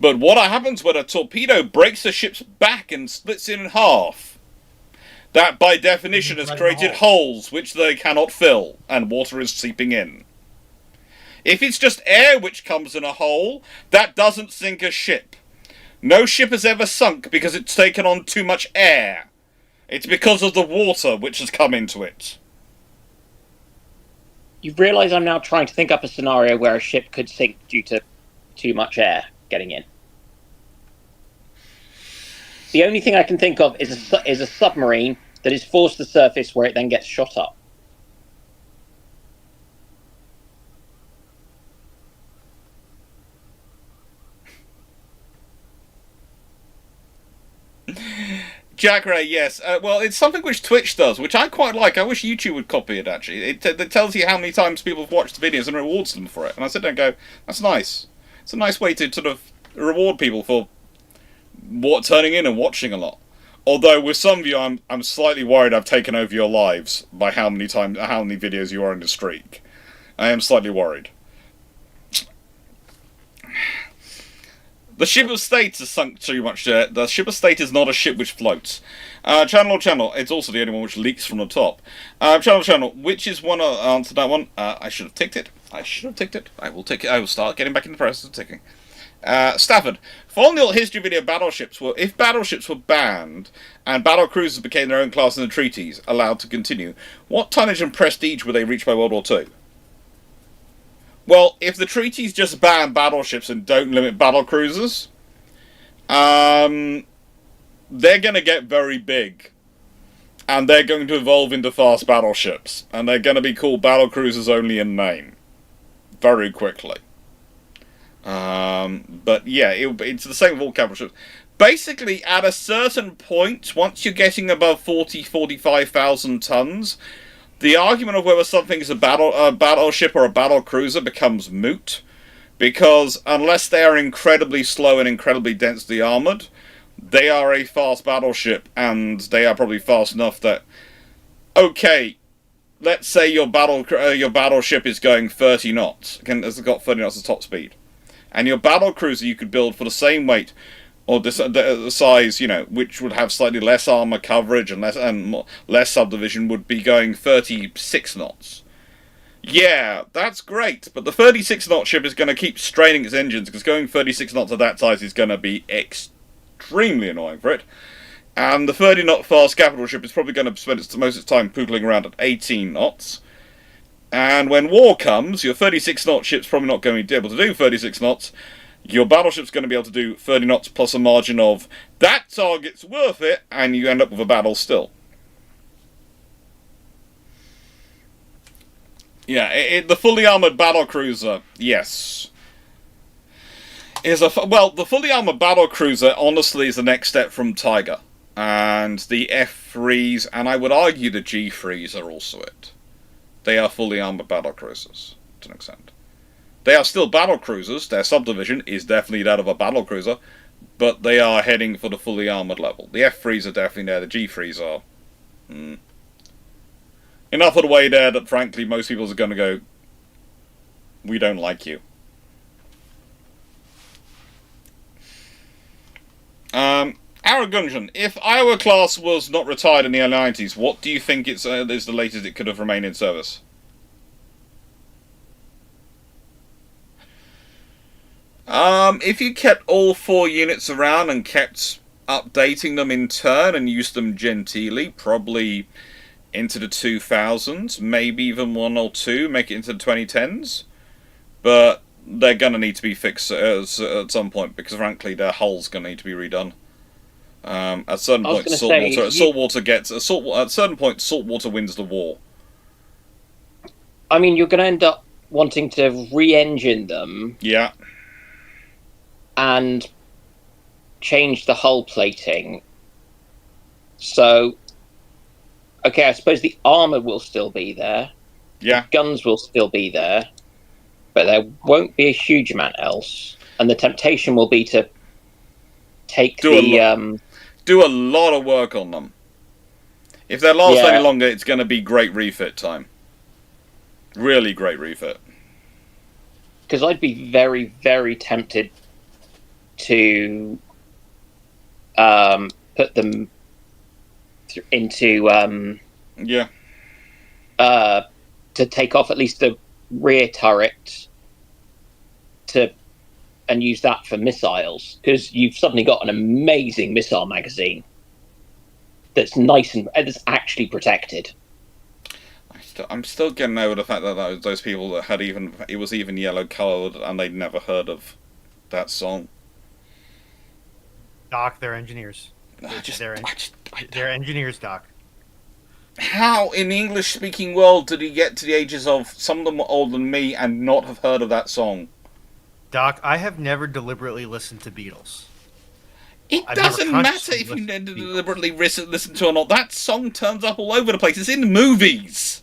Speaker 2: but what happens when a torpedo breaks the ship's back and splits it in half? That, by definition, has created holes which they cannot fill, and water is seeping in. If it's just air which comes in a hole, that doesn't sink a ship. No ship has ever sunk because it's taken on too much air. It's because of the water which has come into it.
Speaker 1: You realise I'm now trying to think up a scenario where a ship could sink due to too much air getting in. The only thing I can think of is a submarine that is forced to the surface where it then gets shot up.
Speaker 2: Jack Ray, yes. Well, it's something which Twitch does, which I quite like. I wish YouTube would copy it, actually. It tells you how many times people have watched the videos and rewards them for it. And I sit there and go, that's nice. It's a nice way to sort of reward people for turning in and watching a lot. Although with some of you, I'm slightly worried I've taken over your lives by how many videos you are in the streak. I am slightly worried. The ship of state has sunk too much. The ship of state is not a ship which floats. Channel, it's also the only one which leaks from the top. Channel, which is one, answer that one. I should have ticked it. I will tick it. I will start getting back in the process of ticking. Stafford, following the old history video, if battleships were banned and battle cruisers became their own class in the treaties, allowed to continue, what tonnage and prestige would they reach by World War II? Well, if the treaties just ban battleships and don't limit battle cruisers, they're going to get very big. And they're going to evolve into fast battleships. And they're going to be called battle cruisers only in name. Very quickly. But yeah, it's the same with all capital ships. Basically, at a certain point, once you're getting above 45,000 tons, the argument of whether something is a battleship or a battle cruiser becomes moot, because unless they are incredibly slow and incredibly densely armoured, they are a fast battleship, and they are probably fast enough that, okay, let's say your battleship is going 30 knots, has got 30 knots as top speed, and your battle cruiser you could build for the same weight, or the size, which would have slightly less armor coverage and less subdivision, would be going 36 knots. Yeah, that's great, but the 36 knot ship is going to keep straining its engines, because going 36 knots at that size is going to be extremely annoying for it. And the 30 knot fast capital ship is probably going to spend most of its time pootling around at 18 knots. And when war comes, your 36 knot ship's probably not going to be able to do 36 knots. Your battleship's going to be able to do 30 knots plus a margin of, that target's worth it, and you end up with a battle still. Yeah, the fully armoured battlecruiser, yes. The fully armoured battlecruiser, honestly, is the next step from Tiger. And the F3s, and I would argue the G3s are also it. They are fully armoured battlecruisers, to an extent. They are still battle cruisers. Their subdivision is definitely that of a battle cruiser, but they are heading for the fully armoured level. The F3s are definitely there. The G3s are enough of the way there that, frankly, most people are going to go, we don't like you. Aragunjan, if Iowa class was not retired in the early 90s, what do you think is the latest it could have remained in service? If you kept all 4 units around and kept updating them in turn and used them genteelly, probably into the 2000s, maybe even 1 or 2, make it into the 2010s. But they're going to need to be fixed at some point, because frankly their hull's going to need to be redone. At a certain point, at a certain point, saltwater wins the war.
Speaker 1: I mean, you're going to end up wanting to re-engine them.
Speaker 2: Yeah.
Speaker 1: And change the hull plating. So, okay, I suppose the armour will still be there.
Speaker 2: Yeah.
Speaker 1: The guns will still be there. But there won't be a huge amount else. And the temptation will be to take
Speaker 2: do a lot of work on them. If they last any longer, it's going to be great refit time. Really great refit.
Speaker 1: Because I'd be very, very tempted to put them into to take off at least the rear turret and use that for missiles, because you've suddenly got an amazing missile magazine that's nice and that's actually protected.
Speaker 2: I'm still getting over the fact that those people that had it was even yellow coloured and they'd never heard of that song.
Speaker 3: Doc, they're engineers. They're engineers, Doc.
Speaker 2: How in the English-speaking world did he get to the ages of some of them were older than me and not have heard of that song?
Speaker 3: Doc, I have never deliberately listened to Beatles.
Speaker 2: It doesn't matter if you deliberately listen to it or not. That song turns up all over the place. It's in the movies.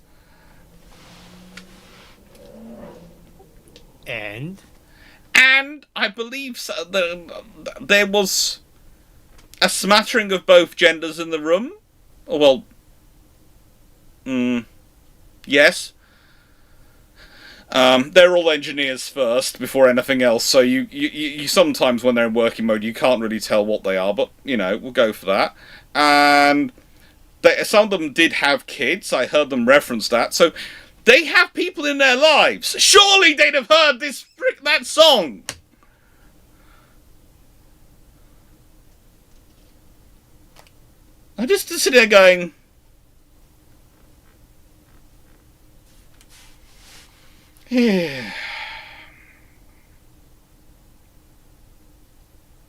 Speaker 3: And
Speaker 2: I believe there was a smattering of both genders in the room. Well, yes. They're all engineers first before anything else, so you sometimes when they're in working mode you can't really tell what they are, but we'll go for that. And some of them did have kids. I heard them reference that, so they have people in their lives. Surely they'd have heard that song. I just sit there going, yeah.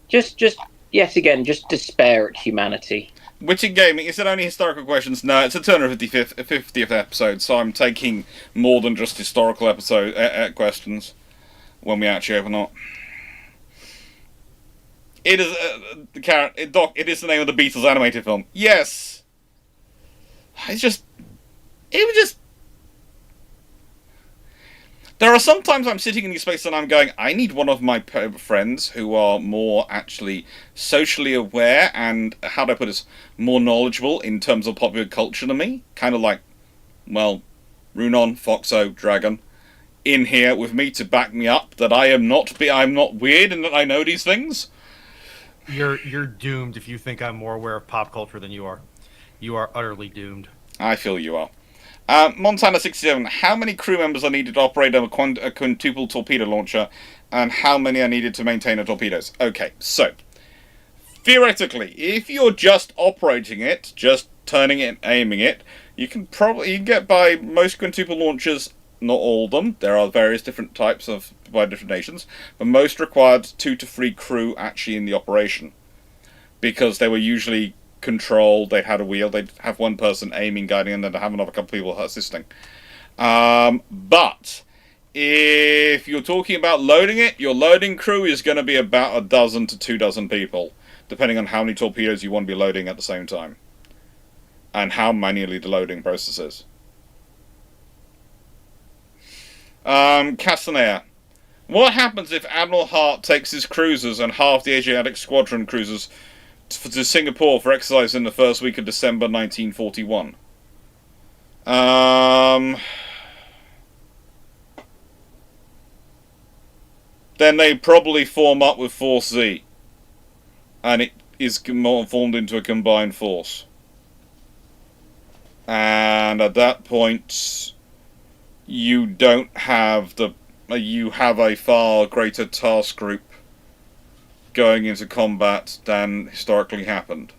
Speaker 1: Just yet again, just despair at humanity.
Speaker 2: Witching Gaming, is it only historical questions? No, it's a 250th episode, so I'm taking more than just historical questions when we actually open up. It is Doc. It is the name of the Beatles animated film. Yes. It was just. There are sometimes I'm sitting in these spaces and I'm going, I need one of my friends who are more actually socially aware and, how do I put this, more knowledgeable in terms of popular culture than me. Kind of like, well, Runon, Foxo, Dragon, in here with me to back me up that I'm not weird and that I know these things.
Speaker 3: You're doomed if you think I'm more aware of pop culture than you are. You are utterly doomed.
Speaker 2: I feel you are. Montana 67, how many crew members are needed to operate a quintuple torpedo launcher, and how many are needed to maintain the torpedoes? Okay, so, theoretically, if you're just operating it, just turning it and aiming it, you can get by most quintuple launchers, not all of them, there are various different types by different nations, but most required 2 to 3 crew actually in the operation, because they were usually control, they had a wheel, they'd have one person aiming, guiding, and then have another couple of people assisting. But if you're talking about loading it, your loading crew is going to be about 1 dozen to 2 dozen people, depending on how many torpedoes you want to be loading at the same time, and how manually the loading process is. Castanea, what happens if Admiral Hart takes his cruisers and half the Asiatic Squadron cruisers to Singapore for exercise in the first week of December 1941? Then they probably form up with Force Z, and it is formed into a combined force. And at that point, you have a far greater task group going into combat than historically happened.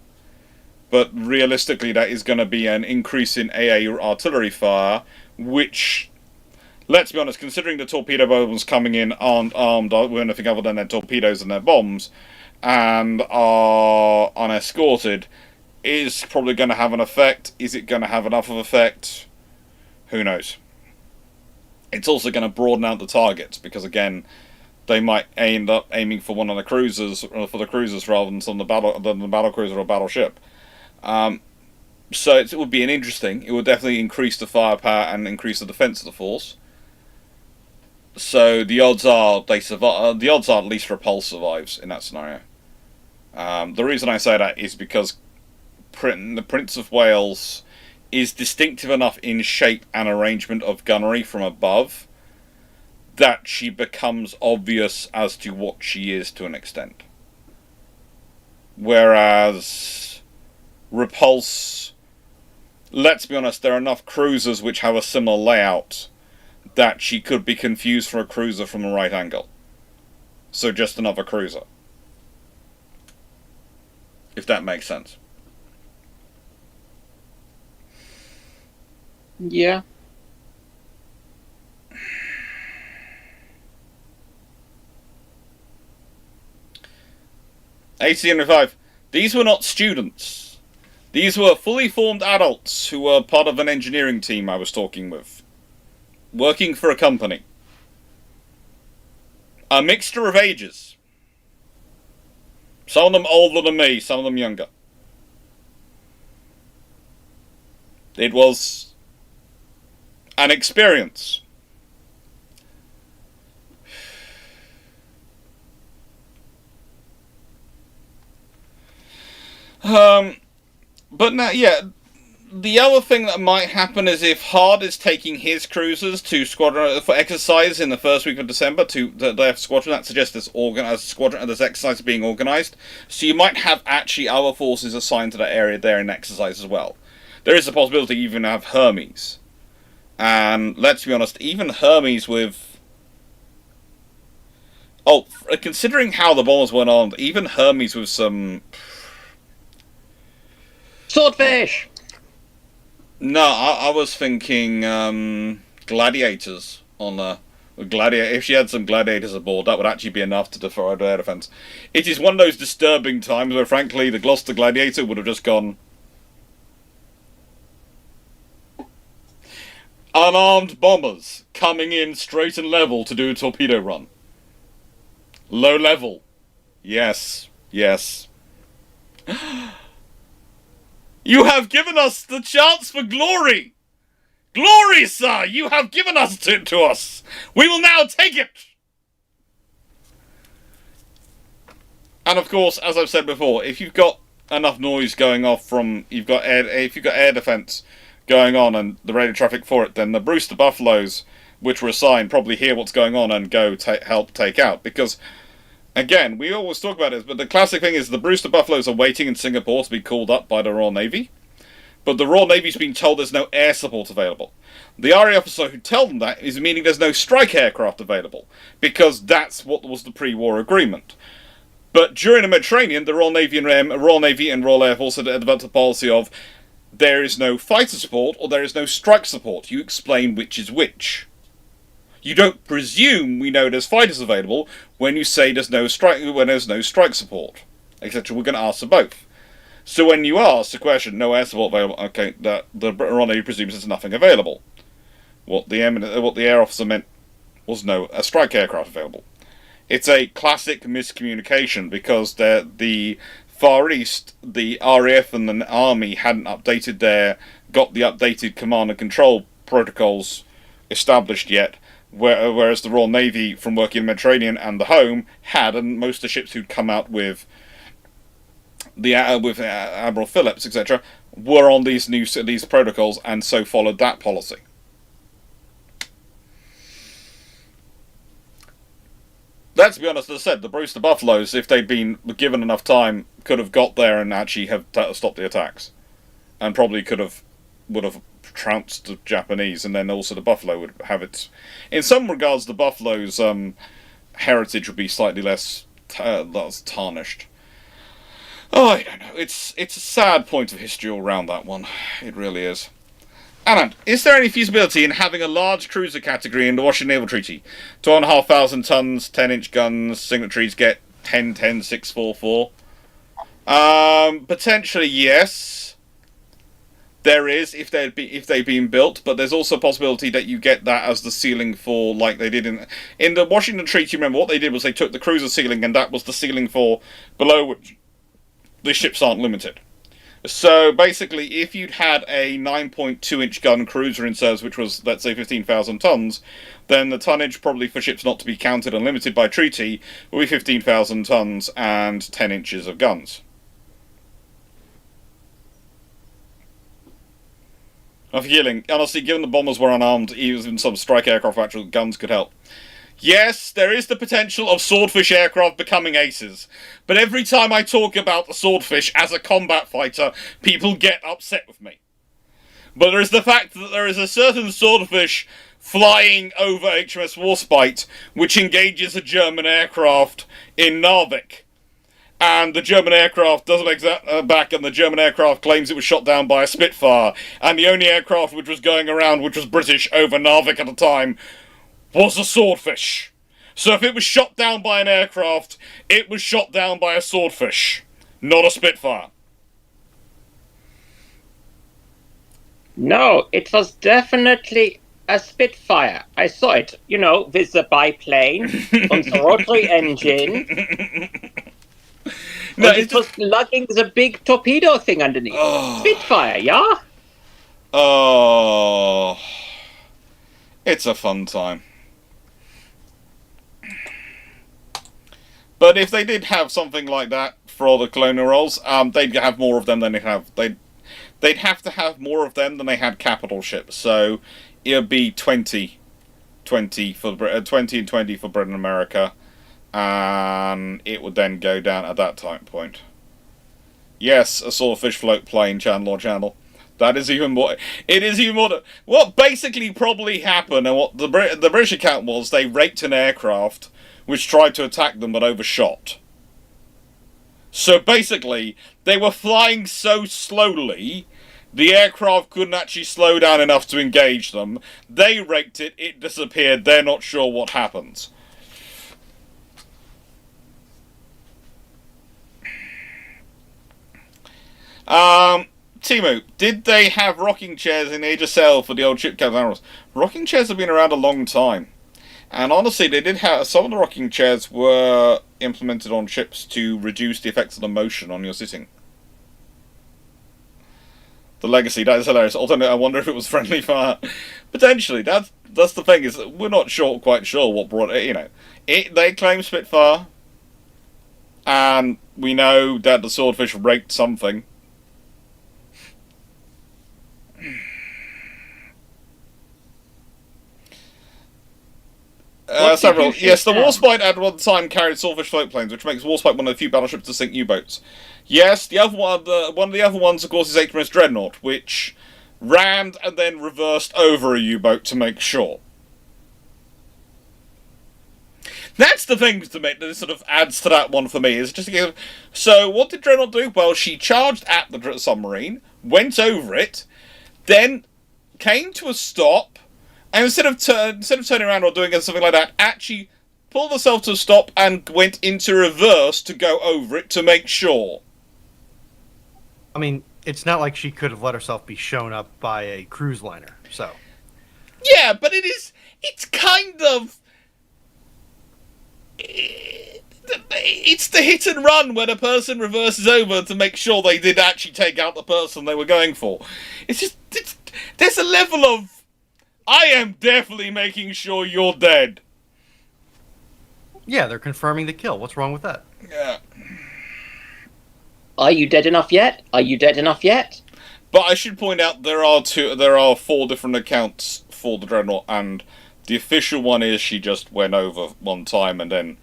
Speaker 2: But realistically, that is going to be an increase in AA artillery fire, which, let's be honest, considering the torpedo bombs coming in aren't armed with anything other than their torpedoes and their bombs, and are unescorted, is probably going to have an effect. Is it going to have enough of effect? Who knows? It's also going to broaden out the targets, because again, they might end up aiming for one of the cruisers, or for the cruisers rather than the battle cruiser or battleship. So it would be it would definitely increase the firepower and increase the defense of the force. So the odds are they survive. The odds are at least Repulse survives in that scenario. The reason I say that is because the Prince of Wales is distinctive enough in shape and arrangement of gunnery from above that she becomes obvious as to what she is to an extent. Whereas Repulse, let's be honest, there are enough cruisers which have a similar layout that she could be confused for a cruiser from a right angle. So just another cruiser. If that makes sense.
Speaker 1: Yeah.
Speaker 2: AC-105. These were not students. These were fully formed adults who were part of an engineering team I was talking with. Working for a company. A mixture of ages. Some of them older than me, some of them younger. It was an experience. But now, yeah, the other thing that might happen is if Hard is taking his cruisers to squadron for exercise in the first week of December to their squadron, that suggests this squadron, this exercise being organised. So you might have actually other forces assigned to that area there in exercise as well. There is a possibility you even have Hermes, and let's be honest, even Hermes with considering how the bombers went on, even Hermes with some
Speaker 1: Swordfish!
Speaker 2: No, I was thinking gladiators on gladiator. If she had some gladiators aboard, that would actually be enough to defer air defense. It is one of those disturbing times where, frankly, the Gloucester Gladiator would have just gone unarmed bombers coming in straight and level to do a torpedo run. Low level. Yes. Yes. You have given us the chance for glory! Glory, sir! You have given it to us! We will now take it! And of course, as I've said before, if you've got enough noise going off from... if you've got air defense going on and the radio traffic for it, then the Brewster Buffaloes, which were assigned, probably hear what's going on and go help take out. Because, again, we always talk about this, but the classic thing is the Brewster Buffaloes are waiting in Singapore to be called up by the Royal Navy. But the Royal Navy's been told there's no air support available. The RAF officer who told them that is meaning there's no strike aircraft available, because that's what was the pre-war agreement. But during the Mediterranean, the Royal Navy and Royal Air Force had developed a policy of there is no fighter support or there is no strike support. You explain which is which. You don't presume we know there's fighters available when you say there's no strike support, etc. We're going to ask for both. So when you ask the question, no air support available, okay, the Royal Navy presumes there's nothing available. What the air officer meant was a strike aircraft available. It's a classic miscommunication because the Far East, the RAF and the Army hadn't got the updated command and control protocols established yet, whereas the Royal Navy, from working in the Mediterranean and the home, had, and most of the ships who'd come out with Admiral Phillips, etc., were on these protocols and so followed that policy. Let's be honest, as I said, the Brewster Buffaloes, if they'd been given enough time, could have got there and actually have stopped the attacks. And probably would have trounced the Japanese, and then also the Buffalo would have its... In some regards, the Buffalo's heritage would be slightly less tarnished. Oh, I don't know. It's a sad point of history all round, that one. It really is. Alan, is there any feasibility in having a large cruiser category in the Washington Naval Treaty? 2,500 tons, 10-inch guns, signatories get 10-10-644. Potentially yes. There is, if they've been built, but there's also a possibility that you get that as the ceiling for, like they did in the Washington Treaty. Remember what they did was they took the cruiser ceiling, and that was the ceiling for below which the ships aren't limited. So basically, if you'd had a 9.2-inch gun cruiser in service, which was, let's say, 15,000 tons, then the tonnage probably for ships not to be counted and limited by treaty will be 15,000 tons and 10 inches of guns. I'm feeling, honestly, given the bombers were unarmed, even some strike aircraft actual guns could help. Yes, there is the potential of swordfish aircraft becoming aces, but every time I talk about the swordfish as a combat fighter, people get upset with me. But there is the fact that there is a certain swordfish flying over HMS Warspite, which engages a German aircraft in Narvik. And the German aircraft doesn't make that back, and the German aircraft claims it was shot down by a Spitfire. And the only aircraft which was going around, which was British, over Narvik at the time, was a swordfish. So if it was shot down by an aircraft, it was shot down by a swordfish, not a Spitfire.
Speaker 1: No, it was definitely a Spitfire. I saw it, with the biplane on the rotary engine. No, it was lugging the big torpedo thing underneath. Oh. Spitfire, yeah?
Speaker 2: Oh. It's a fun time. But if they did have something like that for all the colonial roles, they'd have more of them than they have. They'd have to have more of them than they had capital ships. So it would be 20 for 20 and 20 for Britain and America. And it would then go down at that time point. Yes, a swordfish float plane, channel or channel. That is even more. It is even more. What basically probably happened, and what the British account was, they raked an aircraft which tried to attack them but overshot. So basically, they were flying so slowly, the aircraft couldn't actually slow down enough to engage them. They raked it, it disappeared. They're not sure what happens. Timu, did they have rocking chairs in Age of Sail for the old ship captains? Rocking chairs have been around a long time. And honestly, they did have, some of the rocking chairs were implemented on ships to reduce the effects of the motion on your sitting. The legacy, that is hilarious. Although I wonder if it was friendly fire. Potentially, that's the thing, is that we're not quite sure what brought it, they claim Spitfire. And we know that the swordfish raked something. Several. Yes, the Warspite at one time carried swordfish float planes, which makes Warspite one of the few battleships to sink U-boats. Yes, the other one, one of the other ones, of course, is HMS Dreadnought, which rammed and then reversed over a U-boat to make sure. That's the thing to me that sort of adds to that one for me. Is just so what did Dreadnought do? Well, she charged at the submarine, went over it, then came to a stop, and instead of turning around or doing something like that, actually pulled herself to a stop and went into reverse to go over it to make sure.
Speaker 3: I mean, it's not like she could have let herself be shown up by a cruise liner, so.
Speaker 2: Yeah, but it's kind of... It's the hit and run when a person reverses over to make sure they did actually take out the person they were going for. There's a level of, I am definitely making sure you're dead.
Speaker 3: Yeah, they're confirming the kill. What's wrong with that?
Speaker 2: Yeah.
Speaker 1: Are you dead enough yet? Are you dead enough yet?
Speaker 2: But I should point out there are 4 different accounts for the Dreadnought, and the official one is she just went over one time and then,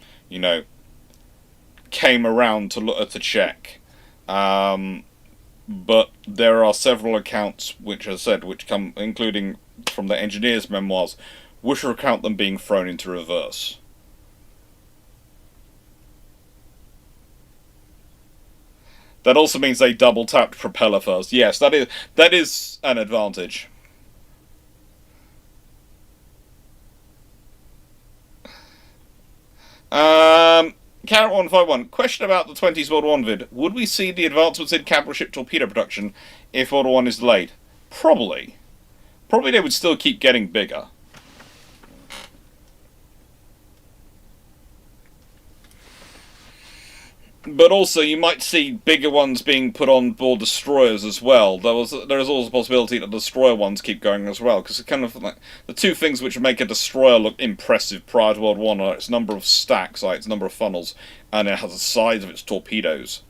Speaker 2: came around to check. But there are several accounts which are said, which come, including from the engineer's memoirs, which recount them being thrown into reverse. That also means they double tapped propeller first. Yes, that is an advantage. Carrot 151. Question about the 20s World War I vid. Would we see the advancements in capital ship torpedo production if World War I is delayed? Probably. Probably they would still keep getting bigger. But also, you might see bigger ones being put on board destroyers as well. There is also a possibility that the destroyer ones keep going as well, because it's kind of like the two things which make a destroyer look impressive prior to World War I are its number of stacks, like its number of funnels, and it has the size of its torpedoes.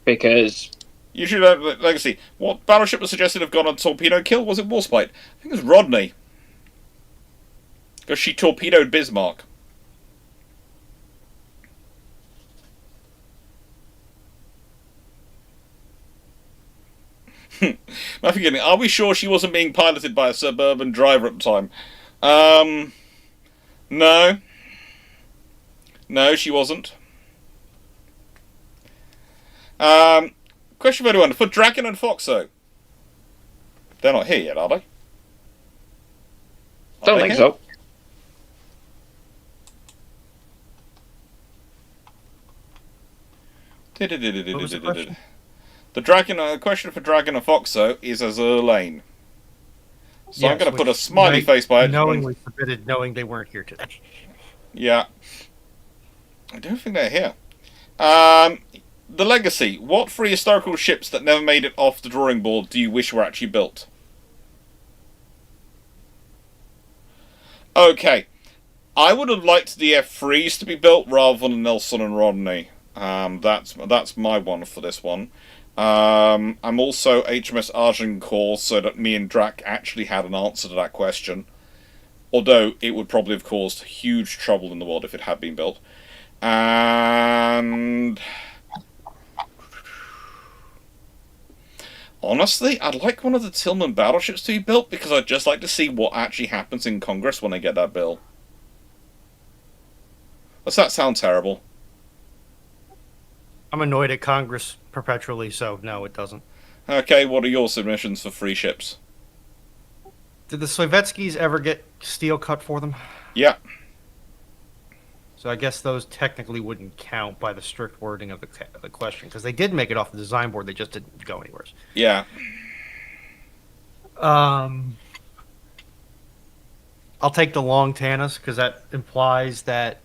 Speaker 1: Because
Speaker 2: Usually, Legacy. What battleship was suggested to have gone on torpedo kill? Was it Warspite? I think it was Rodney. Because she torpedoed Bismarck. I'm forgetting. Are we sure she wasn't being piloted by a suburban driver at the time? No. No, she wasn't. Question for anyone. For Dragon and Foxo. They're not here yet, are they?
Speaker 1: Don't think so.
Speaker 3: What was the question?
Speaker 2: The Dragon, question for Dragon and Foxo is as Elaine. So
Speaker 3: Yes,
Speaker 2: I'm going to put a
Speaker 3: which
Speaker 2: smiley face by it.
Speaker 3: Knowingly submitted, knowing they weren't here today.
Speaker 2: Yeah. I don't think they're here. The Legacy. What three historical ships that never made it off the drawing board do you wish were actually built? Okay. I would have liked the F3s to be built rather than Nelson and Rodney. That's my one for this one. I'm also HMS Agincourt, so that me and Drac actually had an answer to that question. Although it would probably have caused huge trouble in the world if it had been built. And honestly, I'd like one of the Tillman battleships to be built because I'd just like to see what actually happens in Congress when they get that bill. Does that sound terrible?
Speaker 3: I'm annoyed at Congress perpetually, so no, it doesn't.
Speaker 2: Okay, what are your submissions for free ships?
Speaker 3: Did the Sovietskis ever get steel cut for them?
Speaker 2: Yeah.
Speaker 3: So I guess those technically wouldn't count by the strict wording of the question, because they did make it off the design board, they just didn't go anywhere.
Speaker 2: Yeah.
Speaker 3: I'll take the long Tanas, because that implies that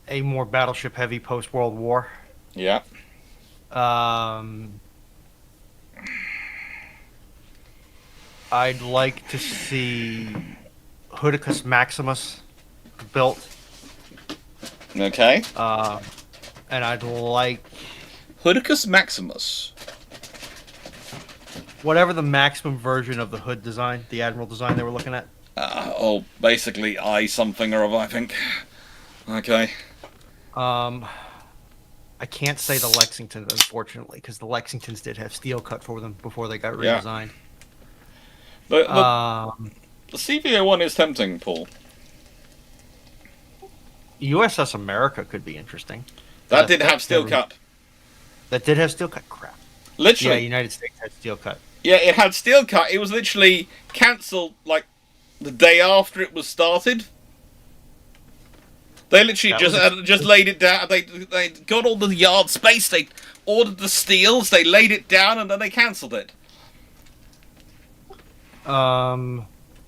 Speaker 3: a more battleship-heavy post-World War.
Speaker 2: Yeah.
Speaker 3: I'd like to see Hoodicus Maximus built.
Speaker 2: Okay.
Speaker 3: And I'd like
Speaker 2: Hoodicus Maximus.
Speaker 3: whatever the maximum version of the hood design, the Admiral design they were looking at.
Speaker 2: Basically I something or other, I think. Okay.
Speaker 3: I can't say the Lexington, unfortunately, because the Lexingtons did have steel cut for them before they got redesigned.
Speaker 2: The CVO one is tempting, Paul.
Speaker 3: USS America could be interesting.
Speaker 2: That did have steel cut.
Speaker 3: That did have steel cut? Crap.
Speaker 2: Literally.
Speaker 3: Yeah, United States had steel cut.
Speaker 2: Yeah, it had steel cut. It was literally cancelled, like, the day after it was started. They literally just laid it down. They got all the yard space. They ordered the steels. They laid it down, and then they cancelled it.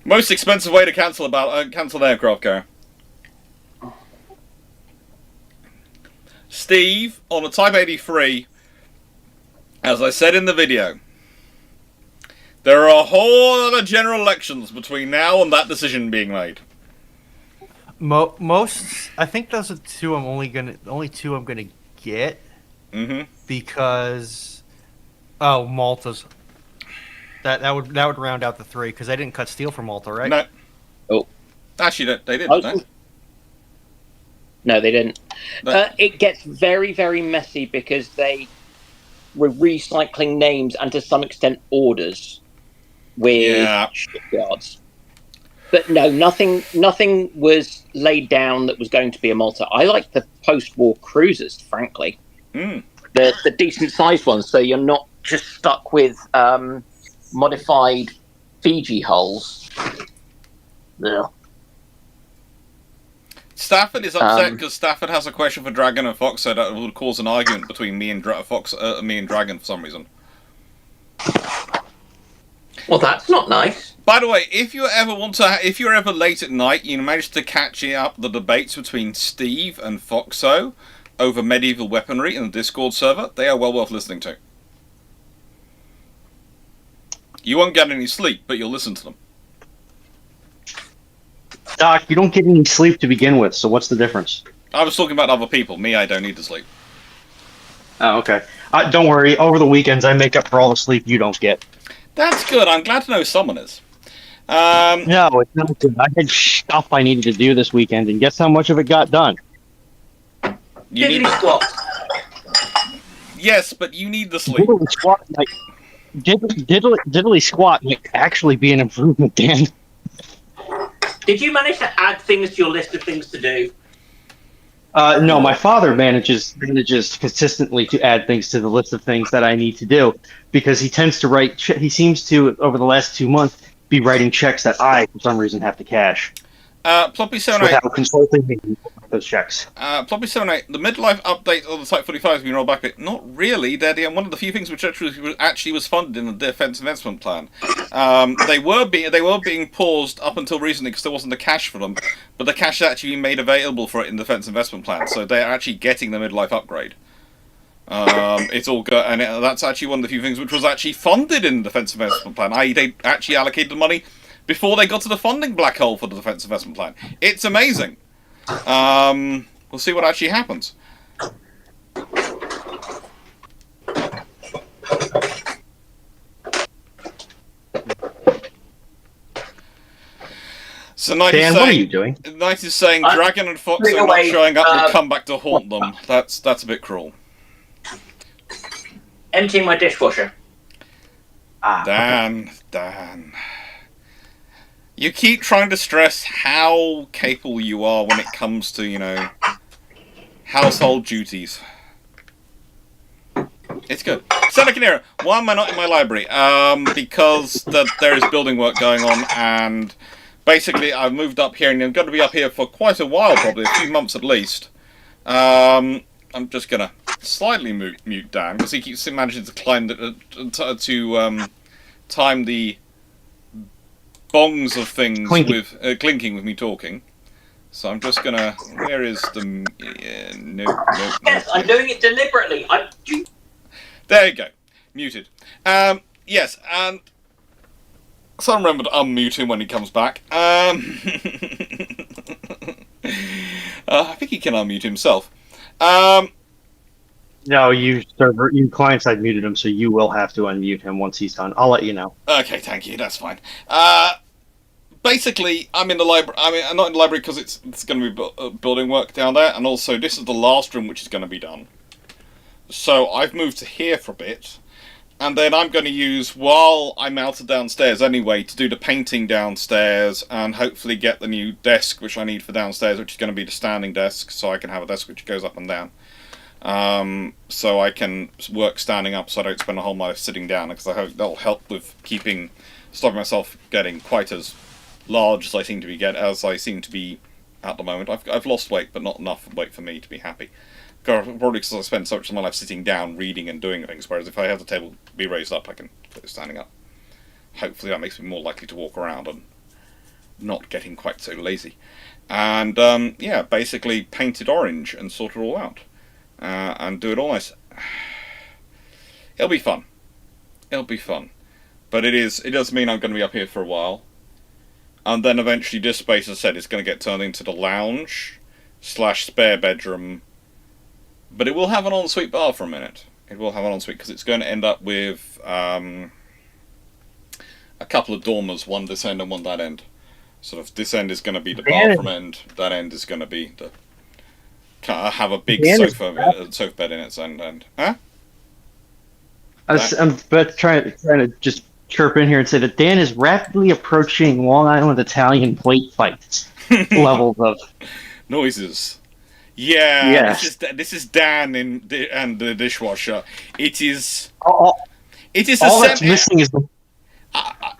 Speaker 2: Most expensive way to cancel an aircraft carrier. Steve, on a Type 83, as I said in the video, there are a whole lot of general elections between now and that decision being made.
Speaker 3: Most, I think those are only two I'm gonna get.
Speaker 2: Mm-hmm.
Speaker 3: Because, Malta's. That would round out the three, because they didn't cut steel for Malta, right?
Speaker 2: No.
Speaker 1: Oh,
Speaker 2: actually, they didn't.
Speaker 1: No, they didn't. It gets very, very messy because they were recycling names and to some extent orders with shipyards. But no, nothing was laid down that was going to be a Malta. I like the post-war cruisers, frankly.
Speaker 2: Mm.
Speaker 1: The decent-sized ones, so you're not just stuck with modified Fiji holes. Yeah.
Speaker 2: Stafford is upset because Stafford has a question for Dragon and Fox, so that would cause an argument between me and me and Dragon for some reason.
Speaker 1: Well, that's not nice.
Speaker 2: By the way, if you're ever late at night, you manage to catch up the debates between Steve and Foxo over medieval weaponry in the Discord server, they are well worth listening to. You won't get any sleep, but you'll listen to them.
Speaker 4: Doc, you don't get any sleep to begin with, so what's the difference?
Speaker 2: I was talking about other people. Me, I don't need to sleep.
Speaker 4: Oh, okay. Don't worry. Over the weekends, I make up for all the sleep you don't get.
Speaker 2: That's good. I'm glad to know someone is.
Speaker 4: No, it's not good. I had stuff I needed to do this weekend, and guess how much of it got done?
Speaker 1: Diddly squat.
Speaker 2: Yes, but you need the sleep.
Speaker 4: Diddly squat diddly squat might actually be an improvement, Dan.
Speaker 1: Did you manage to add things to your list of things to do?
Speaker 4: No, my father manages consistently to add things to the list of things that I need to do because he tends to write. He seems to, over the last 2 months, be writing checks that I, for some reason, have to cash.
Speaker 2: Ploppy78.
Speaker 4: Without consulting me with those checks.
Speaker 2: Ploppy78, the midlife update of the Type 45 has been rolled back a bit. Not really, Daddy. And one of the few things which actually was funded in the Defence Investment Plan. They were being paused up until recently because there wasn't the cash for them, but the cash has actually been made available for it in the Defence Investment Plan, so they're actually getting the midlife upgrade. It's all good, and that's actually one of the few things which was actually funded in the Defence Investment Plan, i.e. they actually allocated the money before they got to the funding black hole for the Defence Investment Plan. It's amazing. We'll see what actually happens. So Knight
Speaker 4: Dan,
Speaker 2: is saying,
Speaker 4: what are you doing?
Speaker 2: Knight is saying Dragon and Fox are not showing up will come back to haunt them. That's a bit cruel.
Speaker 1: Emptying my dishwasher.
Speaker 2: Dan. You keep trying to stress how capable you are when it comes to, household duties. It's good. Santa Canera, why am I not in my library? Because there is building work going on, and basically I've moved up here, and I'm going to be up here for quite a while, probably a few months at least. I'm just going to slightly mute Dan, because he keeps managing to climb time the bongs of things with clinking with me talking. So I'm just gonna. Where is the? Nope.
Speaker 1: Yes, I'm doing it deliberately.
Speaker 2: There you go. Muted. Yes, and so remember to unmute him when he comes back. I think he can unmute himself.
Speaker 4: No, you client-side muted him, so you will have to unmute him once he's done. I'll let you know.
Speaker 2: Okay, thank you. That's fine. Basically, I'm in the library. I'm not in the library because it's going to be building work down there, and also this is the last room which is going to be done. So I've moved to here for a bit, and then I'm going to use, while I'm out of downstairs anyway, to do the painting downstairs, and hopefully get the new desk which I need for downstairs, which is going to be the standing desk, so I can have a desk which goes up and down. So I can work standing up, so I don't spend a whole life sitting down, because I hope that'll help with stopping myself getting quite as large as I seem to be at the moment. I've lost weight, but not enough weight for me to be happy. Probably because I spend so much of my life sitting down, reading and doing things, whereas if I have the table be raised up, I can put it standing up. Hopefully that makes me more likely to walk around and not getting quite so lazy. And, yeah, basically paint it orange and sort it all out. And do it all nice. It'll be fun. But it does mean I'm going to be up here for a while. And then eventually this space, as I said, is going to get turned into the lounge / spare bedroom. But it will have an ensuite bar for a minute. It will have an ensuite because it's going to end up with a couple of dormers, one this end and one that end. Sort of this end is going to be the bathroom end, that end is going to be the... have a big sofa bed in its end. Huh?
Speaker 4: I'm trying to just chirp in here and say that Dan is rapidly approaching Long Island Italian plate fight levels of
Speaker 2: noises. Yeah,
Speaker 4: yes.
Speaker 2: This is Dan and the dishwasher. It is.
Speaker 4: All that's missing is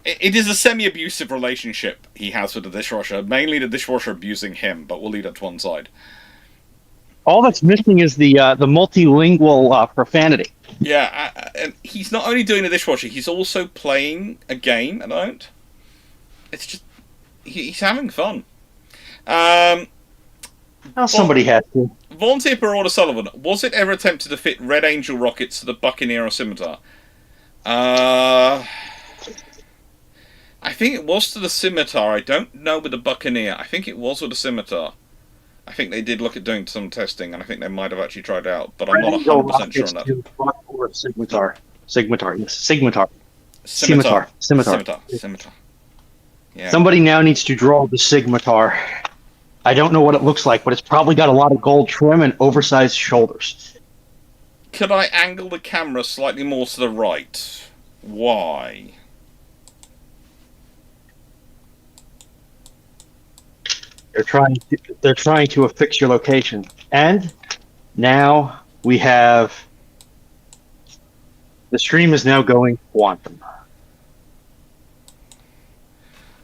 Speaker 2: It is a semi-abusive relationship he has with the dishwasher. Mainly the dishwasher abusing him, but we'll leave that to one side.
Speaker 4: All that's missing is the multilingual profanity.
Speaker 2: Yeah, and he's not only doing the dishwasher, he's also playing a game at the moment. It's just... he's having fun.
Speaker 4: Well, somebody has to.
Speaker 2: Volunteer per order Sullivan, was it ever attempted to fit Red Angel rockets to the Buccaneer or Scimitar? I think it was to the Scimitar. I don't know with the Buccaneer. I think it was with the Scimitar. I think they did look at doing some testing, and I think they might have actually tried it out, but I'm not 100% sure on that.
Speaker 4: Or Scimitar. Scimitar, yes. Scimitar.
Speaker 2: Scimitar.
Speaker 4: Scimitar.
Speaker 2: Scimitar. Yeah.
Speaker 4: Somebody now needs to draw the Scimitar. I don't know what it looks like, but it's probably got a lot of gold trim and oversized shoulders.
Speaker 2: Could I angle the camera slightly more to the right? Why?
Speaker 4: They're trying to affix your location. And now we have the stream is now going quantum.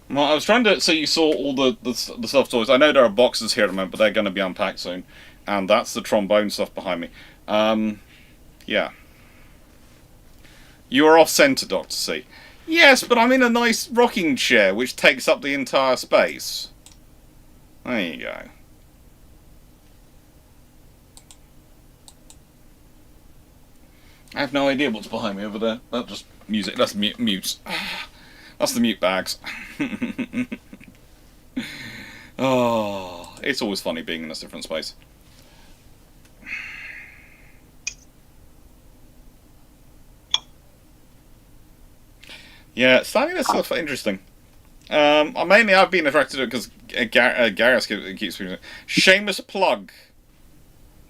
Speaker 2: Well, I was trying to... So you saw all the stuffed toys. I know there are boxes here at the moment, but they're going to be unpacked soon. And that's the trombone stuff behind me. Yeah. You are off-centre, Dr. C. Yes, but I'm in a nice rocking chair, which takes up the entire space. There you go. I have no idea what's behind me over there. That's just music. That's mute. That's the mute bags. Oh, it's always funny being in this different space. Yeah, starting this stuff interesting. Mainly I've been attracted to it because Gareth keeps speaking. Shameless plug.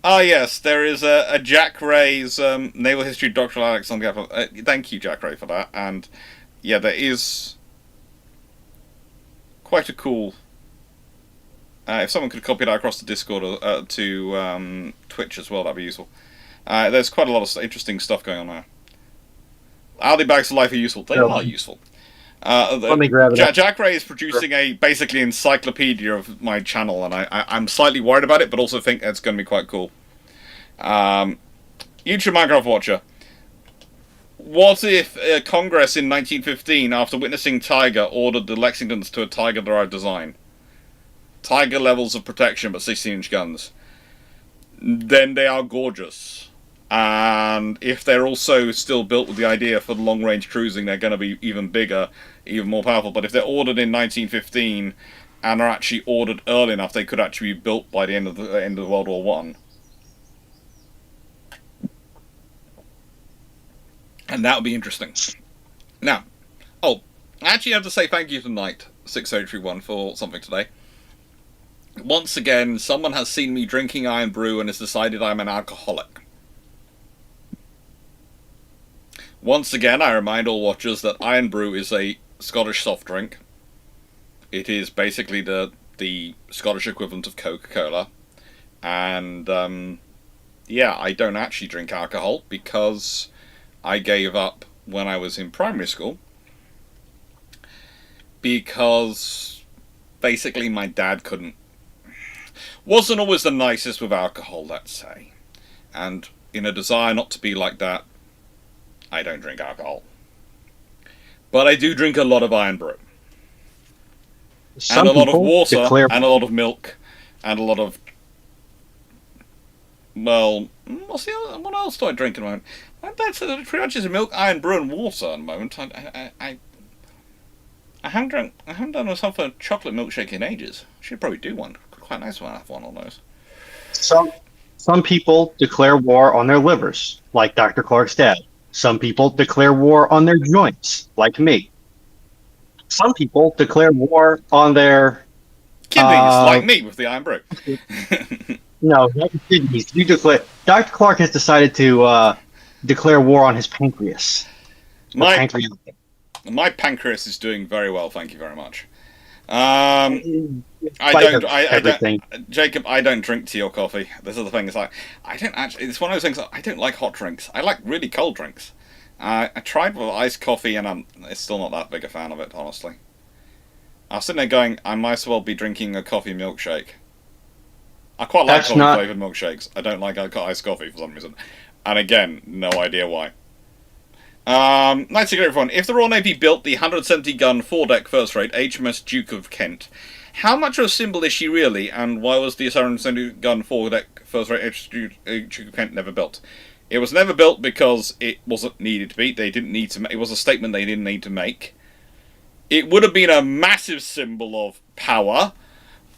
Speaker 2: Ah, yes, there is a Jack Ray's Naval History Doctoral Alex on the thank you, Jack Ray, for that. And yeah, there is quite a cool... if someone could copy that across the Discord or to Twitch as well, that'd be useful. There's quite a lot of interesting stuff going on there. Aldi bags of life are useful. They are useful.
Speaker 4: Let me grab it.
Speaker 2: Jack Ray is producing a basically encyclopedia of my channel, and I'm slightly worried about it, but also think it's going to be quite cool. YouTube Minecraft Watcher. What if Congress in 1915, after witnessing Tiger, ordered the Lexingtons to a Tiger-derived design? Tiger levels of protection, but 16-inch guns. Then they are gorgeous. And if they're also still built with the idea for long-range cruising, they're going to be even bigger, even more powerful. But if they're ordered in 1915 and are actually ordered early enough, they could actually be built by the end of World War One. And that would be interesting. Now, I actually have to say thank you to Knight 6031 for something today. Once again, someone has seen me drinking Iron Brew and has decided I'm an alcoholic. Once again, I remind all watchers that Iron Brew is a Scottish soft drink. It is basically the Scottish equivalent of Coca-Cola. And, yeah, I don't actually drink alcohol because I gave up when I was in primary school. Because, basically, my dad wasn't always the nicest with alcohol, let's say. And in a desire not to be like that, I don't drink alcohol. But I do drink a lot of Iron Brew. And a lot of water, and a lot of milk, and a lot of... Well, what else do I drink at the moment? That's pretty much is milk, Iron Brew, and water at the moment. I haven't done myself a chocolate milkshake in ages. Should probably do one. Quite nice when I have one on those.
Speaker 4: Some people declare war on their livers, like Dr. Clarke's dad. Some people declare war on their joints, like me. Some people declare war on their...
Speaker 2: Kidneys, like me with the Iron Brew.
Speaker 4: No, not the kidneys. Dr. Clarke has decided to declare war on his pancreas.
Speaker 2: My pancreas is doing very well, thank you very much. Jacob, I don't drink tea or coffee. This is the thing. It's one of those things. I don't like hot drinks. I like really cold drinks. I tried with iced coffee, and I'm still not that big a fan of it, honestly. I was sitting there going, I might as well be drinking a coffee milkshake. I quite like coffee-flavoured milkshakes. I don't like iced coffee for some reason. And again, no idea why. Nice to get everyone. If the Royal Navy built the 170-gun 4-deck first-rate HMS Duke of Kent, how much of a symbol is she really, and why was the 170-gun 4-deck first-rate HMS Duke of Kent never built? It was never built because it wasn't needed to be. They didn't need to. It was a statement they didn't need to make. It would have been a massive symbol of power,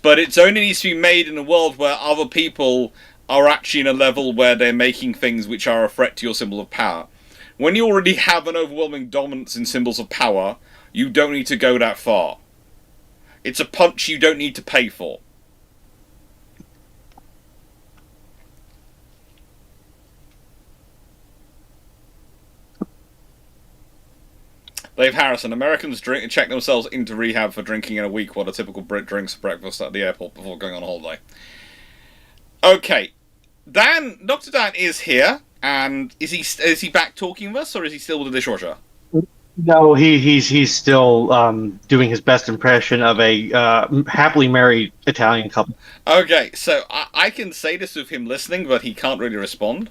Speaker 2: but it only needs to be made in a world where other people are actually in a level where they're making things which are a threat to your symbol of power. When you already have an overwhelming dominance in symbols of power, you don't need to go that far. It's a punch you don't need to pay for. Dave Harrison, Americans check themselves into rehab for drinking in a week what a typical Brit drinks for breakfast at the airport before going on holiday. Okay, Dr. Dan is here, and is he back talking with us, or is he still with the dishwasher?
Speaker 4: No, he's still doing his best impression of a happily married Italian couple.
Speaker 2: Okay, so I can say this with him listening, but he can't really respond.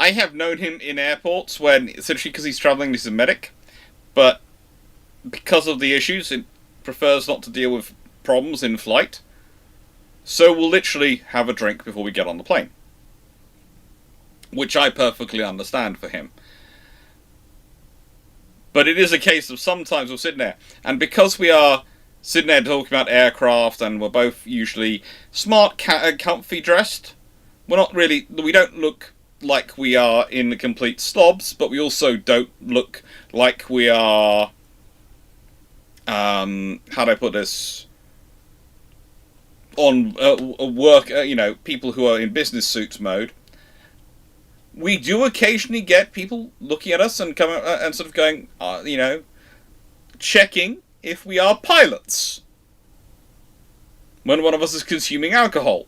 Speaker 2: I have known him in airports when, essentially because he's travelling, he's a medic, but because of the issues, it prefers not to deal with problems in flight, so we'll literally have a drink before we get on the plane. Which I perfectly understand for him. But it is a case of sometimes we're sitting there, and because we are sitting there talking about aircraft, and we're both usually smart, comfy dressed, we don't look like we are in the complete slobs, but we also don't look like we are, how do I put this, on work, people who are in business suits mode. We do occasionally get people looking at us and coming and sort of going, checking if we are pilots when one of us is consuming alcohol.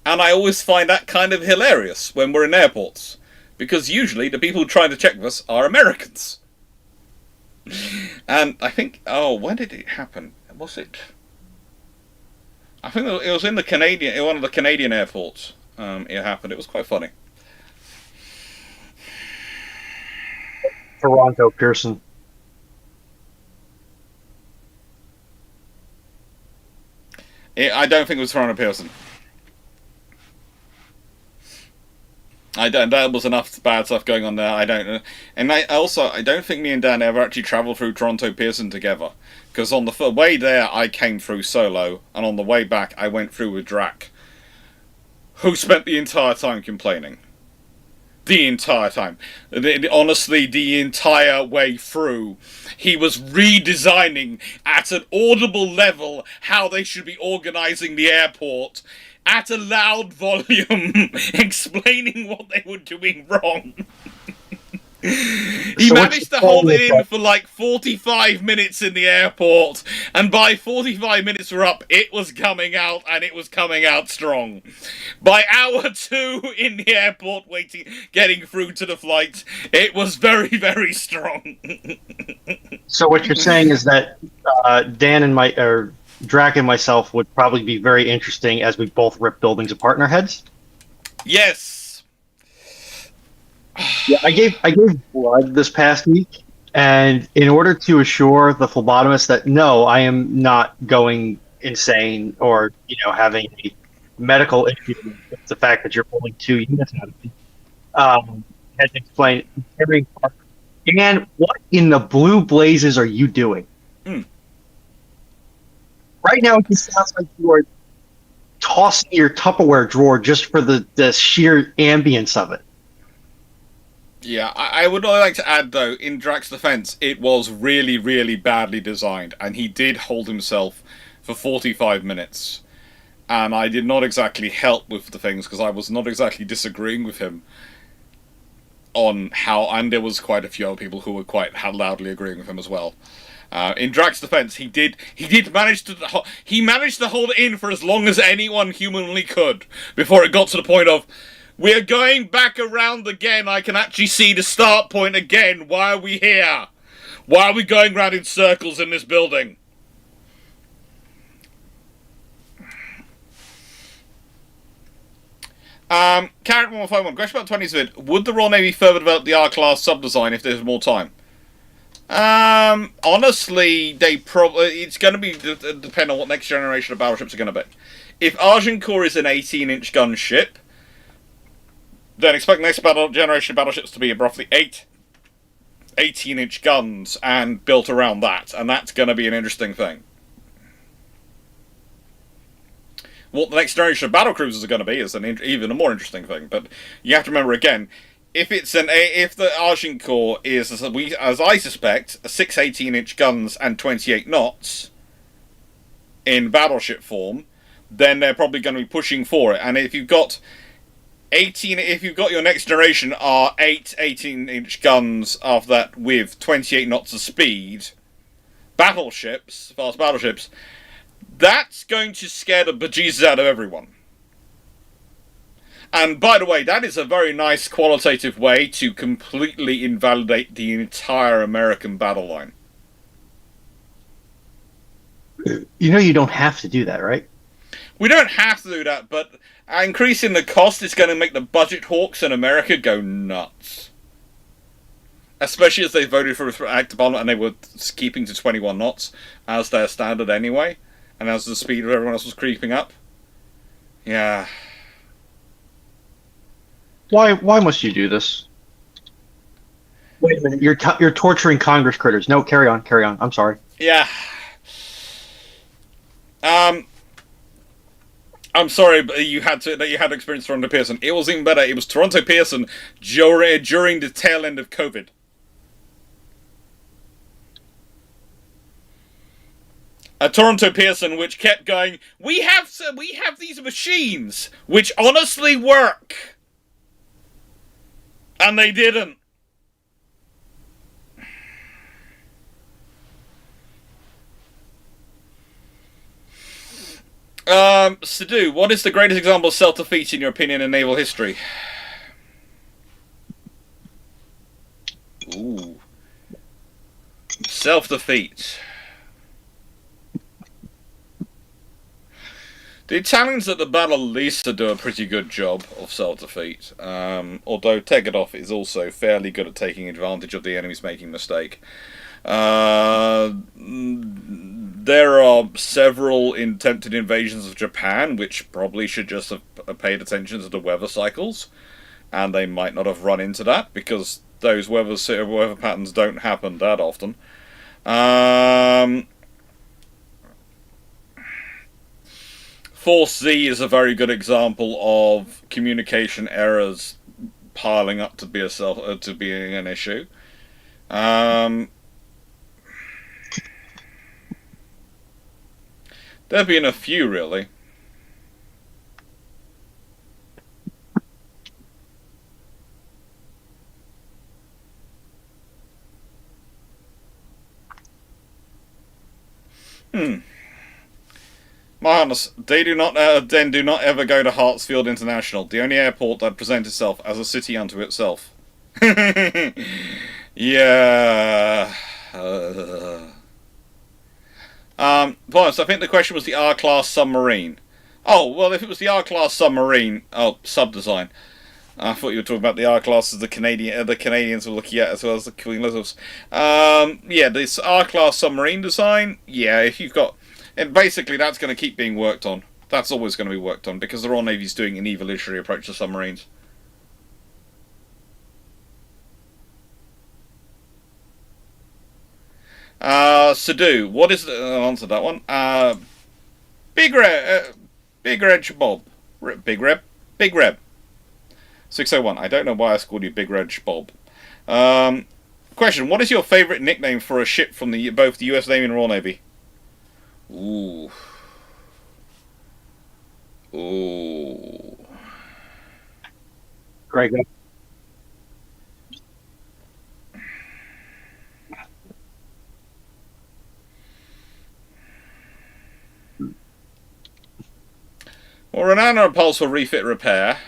Speaker 2: And I always find that kind of hilarious when we're in airports, because usually the people trying to check us are Americans. And I think, when did it happen? Was it? I think it was in one of the Canadian airports. It happened. It was quite funny.
Speaker 4: Toronto, Pearson.
Speaker 2: I don't think it was Toronto Pearson. That was enough bad stuff going on there. I don't know. And I don't think me and Dan ever actually travelled through Toronto Pearson together. Because on the way there, I came through solo, and on the way back, I went through with Drac, who spent the entire time complaining. The entire time. Honestly, the entire way through. He was redesigning at an audible level how they should be organising the airport at a loud volume, explaining what they were doing wrong. He managed to hold it in for like 45 minutes in the airport, and by 45 minutes were up, it was coming out, and it was coming out strong. By hour 2 in the airport, getting through to the flight, it was very, very strong.
Speaker 4: So what you're saying is that Dan and Drac and myself would probably be very interesting as we both rip buildings apart in our heads?
Speaker 2: Yes.
Speaker 4: Yeah, I gave blood this past week, and in order to assure the phlebotomist that no, I am not going insane or having a medical issue with the fact that you're pulling 2 units out of me, had to explain, Dan, what in the blue blazes are you doing? Right now, it just sounds like you are tossing your Tupperware drawer just for the sheer ambience of it.
Speaker 2: Yeah, I would like to add, though, in Drac's defense, it was really, really badly designed, and he did hold himself for 45 minutes. And I did not exactly help with the things, because I was not exactly disagreeing with him on how, and there was quite a few other people who were quite loudly agreeing with him as well. In Drac's defense, he managed to hold it in for as long as anyone humanly could before it got to the point of, We're going back around again. I can actually see the start point again. Why are we here? Why are we going round in circles in this building? Carrot 151. Question about 20 vid. Would the Royal Navy further develop the R-class sub-design if there's more time? Honestly, it's going to be depend on what next generation of battleships are going to be. If Agincourt is an 18-inch gun ship, then expect next generation of battleships to be roughly 18-inch guns and built around that, and that's going to be an interesting thing. What the next generation of battlecruisers are going to be is even a more interesting thing. But you have to remember again, if the Agincourt is, as I suspect, 6 18-inch guns and 28 knots in battleship form, then they're probably going to be pushing for it. And if you've got your next generation are 8 18-inch guns after that with 28 knots of speed, fast battleships, that's going to scare the bejesus out of everyone. And by the way, that is a very nice qualitative way to completely invalidate the entire American battle line.
Speaker 4: You know you don't have to do that, right?
Speaker 2: We don't have to do that, but increasing the cost is going to make the budget hawks in America go nuts. Especially as they voted for Act of Parliament and they were keeping to 21 knots as their standard anyway, and as the speed of everyone else was creeping up. Yeah.
Speaker 4: Why must you do this? Wait a minute. You're torturing Congress critters. No, carry on. I'm sorry.
Speaker 2: Yeah. I'm sorry, but you had experience Toronto Pearson. It was even better. It was Toronto Pearson during the tail end of COVID. A Toronto Pearson which kept going, we have these machines which honestly work. And they didn't. Sidhu, what is the greatest example of self-defeat in your opinion in naval history? Ooh. Self-defeat. The Italians at the Battle of Lisa do a pretty good job of self-defeat, although Tegetthoff is also fairly good at taking advantage of the enemy's making a mistake. There are several attempted invasions of Japan which probably should just have paid attention to the weather cycles, and they might not have run into that because those weather patterns don't happen that often. Force Z is a very good example of communication errors piling up to be being an issue. There've been a few, really. Mahanus, do not ever go to Hartsfield International, the only airport that presents itself as a city unto itself. Yeah. Bonus, I think the question was the R-class submarine. Oh, well, if it was the R-class submarine, sub-design. I thought you were talking about the R-class as the Canadians were looking at, as well as the Queen Elizabeths. Yeah, this R-class submarine design, yeah, if you've got... And basically, that's going to keep being worked on. That's always going to be worked on, because the Royal Navy's doing an evolutionary approach to submarines. Sidhu, what is the... I'll answer that one. Big Reg Bob. Big Reb. 601. I don't know why I called you Big Reg Bob. Question, what is your favourite nickname for a ship from both the US Navy and Royal Navy? Ooh.
Speaker 4: Greg.
Speaker 2: Well, Renana Pulse for refit repair.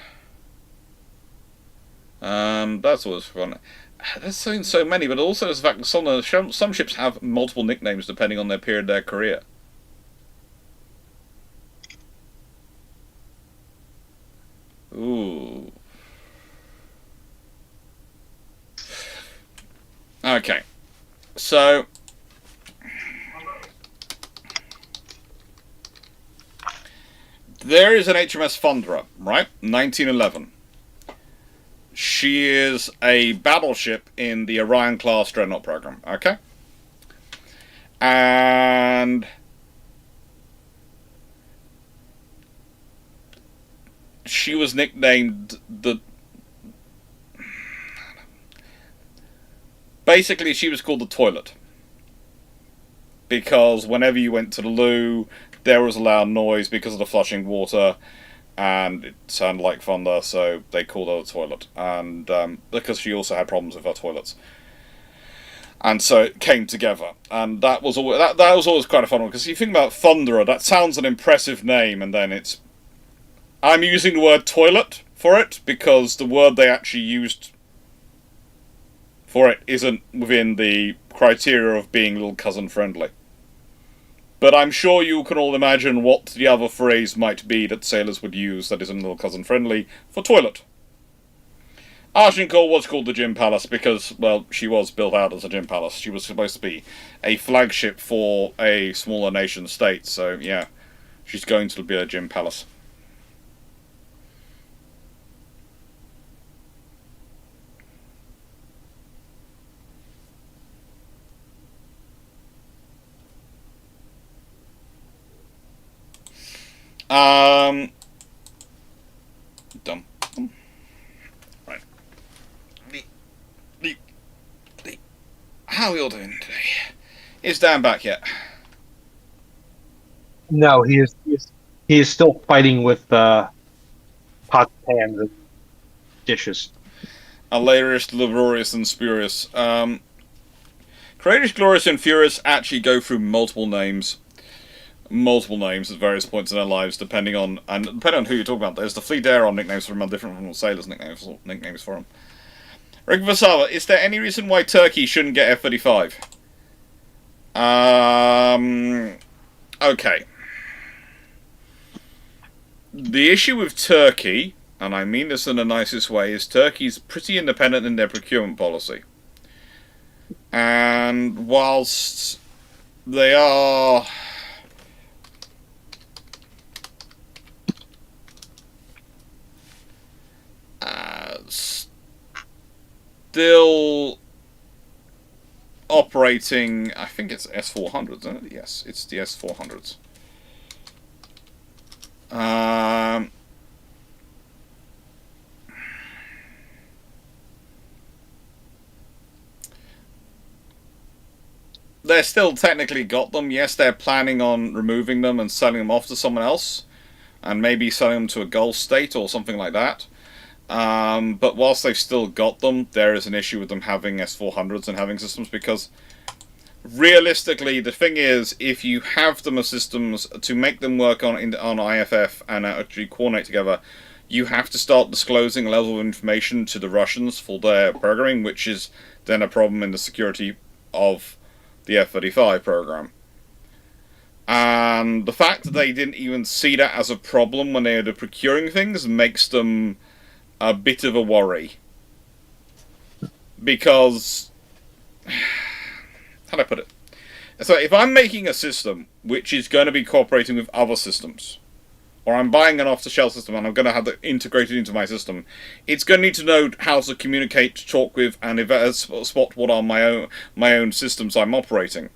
Speaker 2: That's always fun. There's so many, but also there's the fact that some ships have multiple nicknames depending on their period of their career. Ooh. Okay. So there is an HMS Thunderer, right? 1911. She is a battleship in the Orion class dreadnought program, okay? And she was nicknamed the... Basically, she was called the toilet. Because whenever you went to the loo, there was a loud noise because of the flushing water, and it sounded like thunder, so they called her the toilet. And because she also had problems with her toilets. And so it came together. And that was always quite a fun one, because you think about Thunderer, that sounds an impressive name, and then it's... I'm using the word toilet for it, because the word they actually used for it isn't within the criteria of being little cousin friendly. But I'm sure you can all imagine what the other phrase might be that sailors would use that isn't little cousin friendly for toilet. Agincourt was called the Gym Palace because, well, she was built out as a gym palace. She was supposed to be a flagship for a smaller nation state, so yeah, she's going to be a gym palace. Dumb. Right. How are we all doing today? Is Dan back yet?
Speaker 4: No, he is still fighting with pots, pans, and dishes.
Speaker 2: Hilarious, laborious, and spurious. Courageous, Glorious, and Furious actually go through multiple names at various points in their lives, depending on who you're talking about. There's the Fleet Aeron nicknames for them are different from the sailors' nicknames for them. Rick Vasava, is there any reason why Turkey shouldn't get F-35? Okay. The issue with Turkey, and I mean this in the nicest way, is Turkey's pretty independent in their procurement policy. And whilst they are... still operating, I think it's S400s, isn't it? Yes, it's the S400s. They're still technically got them. Yes, they're planning on removing them and selling them off to someone else, and maybe selling them to a Gulf state or something like that. But whilst they've still got them, there is an issue with them having S400s and having systems, because realistically, the thing is, if you have them as systems, to make them work on IFF and actually coordinate together, you have to start disclosing a level of information to the Russians for their programming, which is then a problem in the security of the F-35 program. And the fact that they didn't even see that as a problem when they were procuring things makes them a bit of a worry. Because... how do I put it? So if I'm making a system which is going to be cooperating with other systems, or I'm buying an off-the-shelf system and I'm going to have it integrated into my system, it's going to need to know how to communicate, talk with, and spot what are my own systems I'm operating.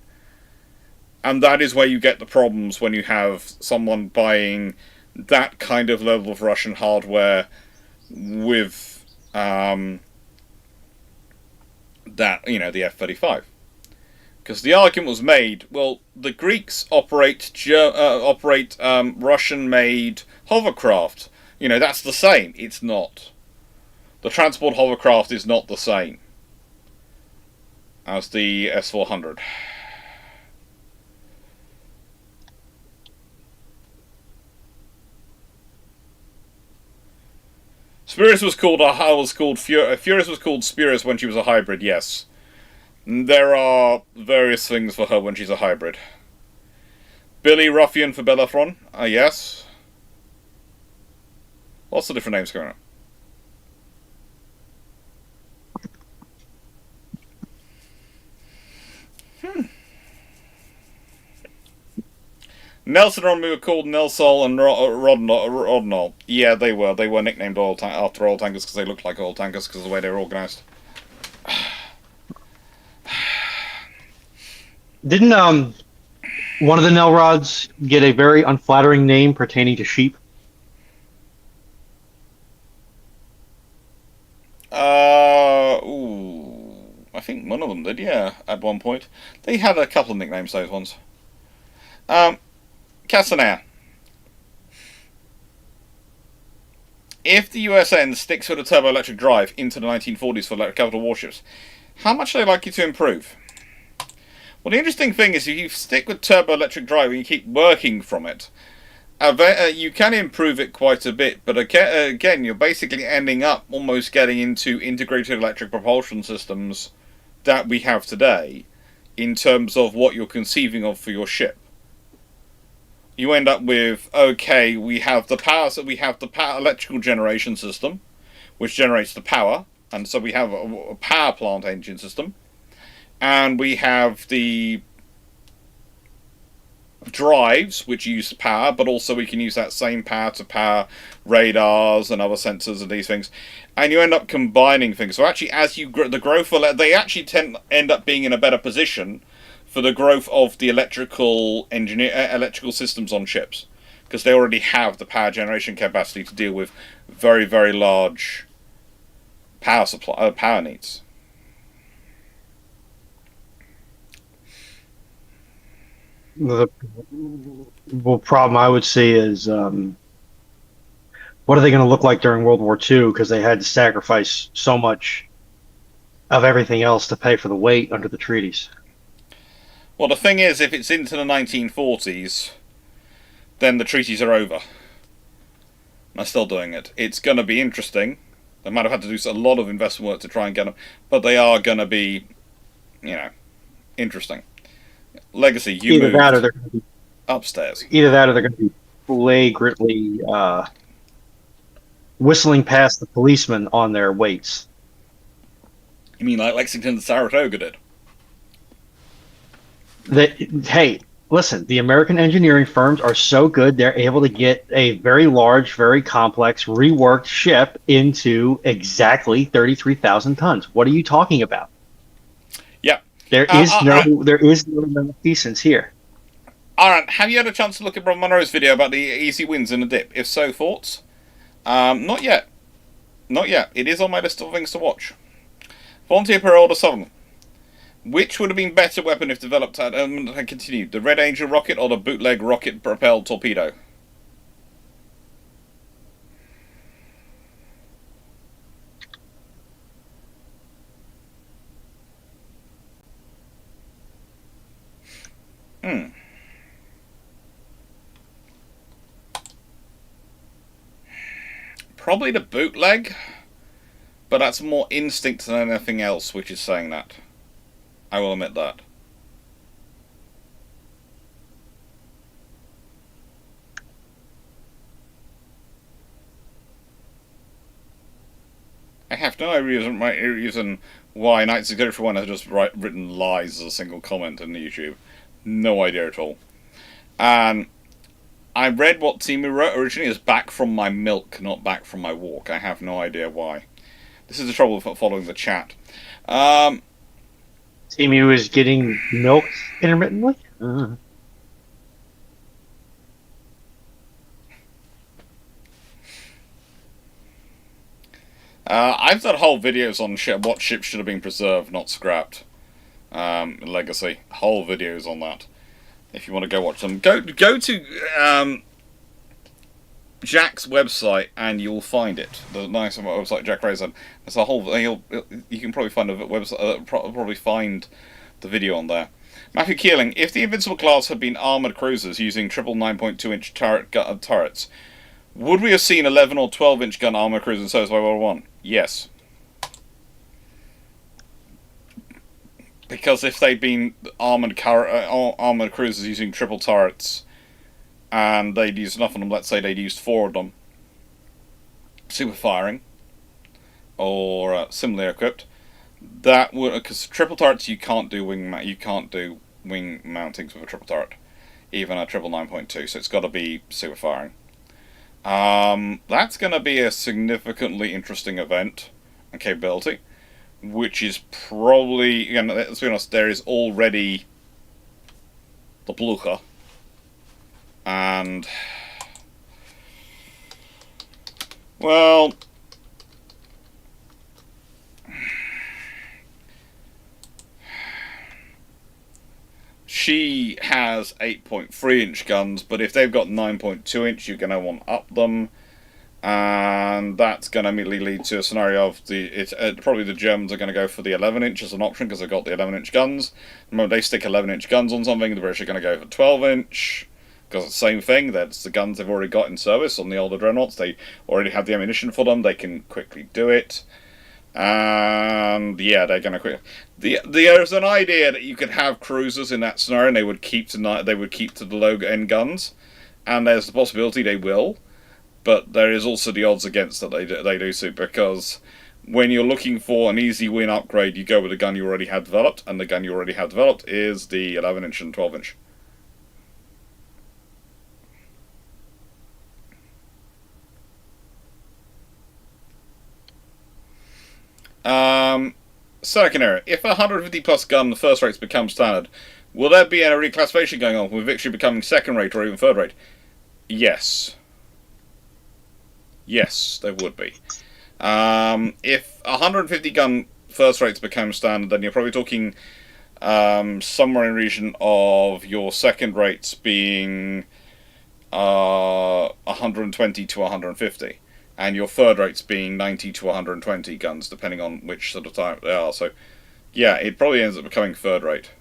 Speaker 2: And that is where you get the problems when you have someone buying that kind of level of Russian hardware with the F-35. Because the argument was made, well, the Greeks operate Russian-made hovercraft. That's the same. It's not. The transport hovercraft is not the same as the S-400. Spurious was called Furious was called Spurious when she was a hybrid. Yes, there are various things for her when she's a hybrid. Billy Ruffian for Bellerophon. Yes. Lots of different names going on. Nelson and Romney were called Nelsol and Rodnall. Yeah, they were. They were nicknamed after oil tankers because they looked like oil tankers because of the way they were organised.
Speaker 4: Didn't one of the Nelrods get a very unflattering name pertaining to sheep?
Speaker 2: I think one of them did, yeah, at one point. They had a couple of nicknames, those ones. Castaner. If the USN sticks with a turbo-electric drive into the 1940s for capital warships, how much are they likely to improve? Well, the interesting thing is if you stick with turbo-electric drive and you keep working from it, you can improve it quite a bit, but again, you're basically ending up almost getting into integrated electric propulsion systems that we have today in terms of what you're conceiving of for your ship. You end up with, okay, we have the power, so we have the electrical generation system, which generates the power, and so we have a power plant engine system, and we have the drives, which use power, but also we can use that same power to power radars and other sensors and these things, and you end up combining things. So actually, as you grow, the growth, they actually end up being in a better position for the growth of the electrical systems on ships, because they already have the power generation capacity to deal with very, very large power needs.
Speaker 4: The problem I would see is what are they going to look like during World War II, because they had to sacrifice so much of everything else to pay for the weight under the treaties.
Speaker 2: Well, the thing is, if it's into the 1940s, then the treaties are over. They're still doing it. It's going to be interesting. They might have had to do a lot of investment work to try and get them, but they are going to be, interesting. Legacy, you moved
Speaker 4: that or they're going to be
Speaker 2: upstairs.
Speaker 4: Either that or they're going to be flagrantly whistling past the policemen on their weights.
Speaker 2: You mean like Lexington and Saratoga did?
Speaker 4: Hey, listen, the American engineering firms are so good, they're able to get a very large, very complex, reworked ship into exactly 33,000 tons. What are you talking about?
Speaker 2: Yeah.
Speaker 4: There is no malfeasance here.
Speaker 2: Alright, have you had a chance to look at Rob Monroe's video about the easy wins in a dip? If so, thoughts? Not yet. Not yet. It is on my list of things to watch. Volunteer per Order Southern. Which would have been better weapon if developed had continued? The Red Angel rocket or the bootleg rocket-propelled torpedo? Probably the bootleg, but that's more instinct than anything else, which is saying that. I will admit that. I have no reason why Knights of One has just written lies as a single comment on YouTube. No idea at all. And I read what Timu wrote originally as back from my milk, not back from my walk. I have no idea why. This is the trouble with following the chat.
Speaker 4: Timu is getting milked intermittently?
Speaker 2: I've done whole videos on what ships should have been preserved, not scrapped. Legacy. Whole videos on that. If you want to go watch them. Go to Jack's website and you'll find it. The nice website Jack Razor. There's a whole. You can probably find a website. Probably find the video on there. Matthew Keeling. If the Invincible class had been armored cruisers using triple 9.2-inch turrets, Would we have seen 11 or 12-inch gun armor cruisers in service by World War One? Yes. Because if they'd been armored cruisers using triple turrets, and they'd used enough of them, let's say they'd used 4 of them, super firing, or similarly equipped, that would, because triple turrets you can't do wing mountings with a triple turret, even a triple 9.2. So it's got to be super firing. That's going to be a significantly interesting event and capability, which is probably, again, let's be honest, there is already the Blucher, and well, she has 8.3-inch guns, but if they've got 9.2-inch, you're going to want to up them, and that's going to immediately lead to a scenario of probably the Germans are going to go for the 11-inch as an option because they've got the 11-inch guns. Remember, they stick 11-inch guns on something, the British are going to go for 12-inch because it's the same thing. That's the guns they've already got in service on the older dreadnoughts. They already have the ammunition for them. They can quickly do it. And yeah, they're going to quick. There's an idea that you could have cruisers in that scenario, and they would keep to the low end guns, and there's the possibility they will, but there is also the odds against that they do so, because when you're looking for an easy win upgrade, you go with the gun you already had developed, and the gun you already had developed is the 11-inch and 12-inch. Second area. If a 150 plus gun, the first rates become standard, will there be a reclassification going on with victory becoming second rate or even third rate? Yes. Yes, there would be. If 150 gun first rates become standard, then you're probably talking somewhere in the region of your second rates being 120 to 150. And your third rates being 90 to 120 guns, depending on which sort of type they are. So, yeah, it probably ends up becoming third rate.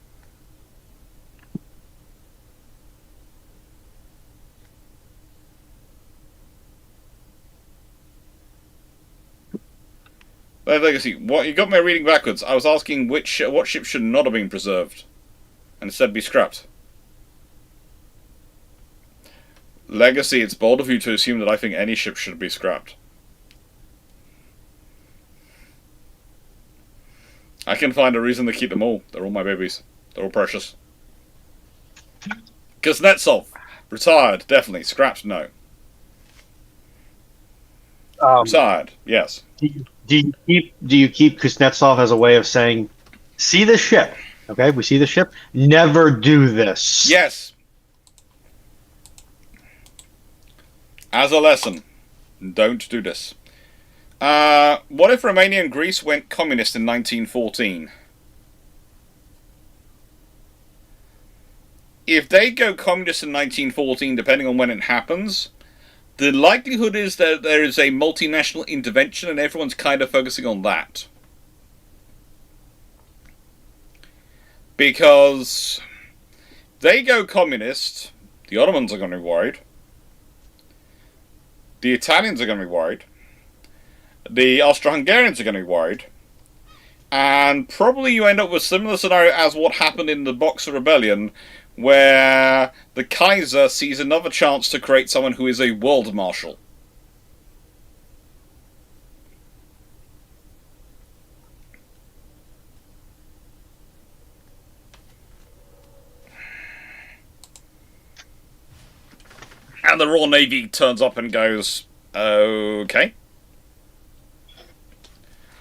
Speaker 2: Legacy, what you got me reading backwards. I was asking what ship should not have been preserved, and instead be scrapped. Legacy, it's bold of you to assume that I think any ship should be scrapped. I can find a reason to keep them all. They're all my babies. They're all precious. Kuznetsov, retired, definitely. Scrapped, no. Retired, yes.
Speaker 4: Do you keep Kuznetsov as a way of saying, see the ship, okay? We see the ship. Never do this.
Speaker 2: Yes. As a lesson, don't do this. What if Romania and Greece went communist in 1914? If they go communist in 1914, depending on when it happens, the likelihood is that there is a multinational intervention and everyone's kind of focusing on that. Because they go communist, the Ottomans are going to be worried. The Italians are going to be worried. The Austro-Hungarians are going to be worried. And probably you end up with a similar scenario as what happened in the Boxer Rebellion, where the Kaiser sees another chance to create someone who is a world marshal. And the Royal Navy turns up and goes, okay.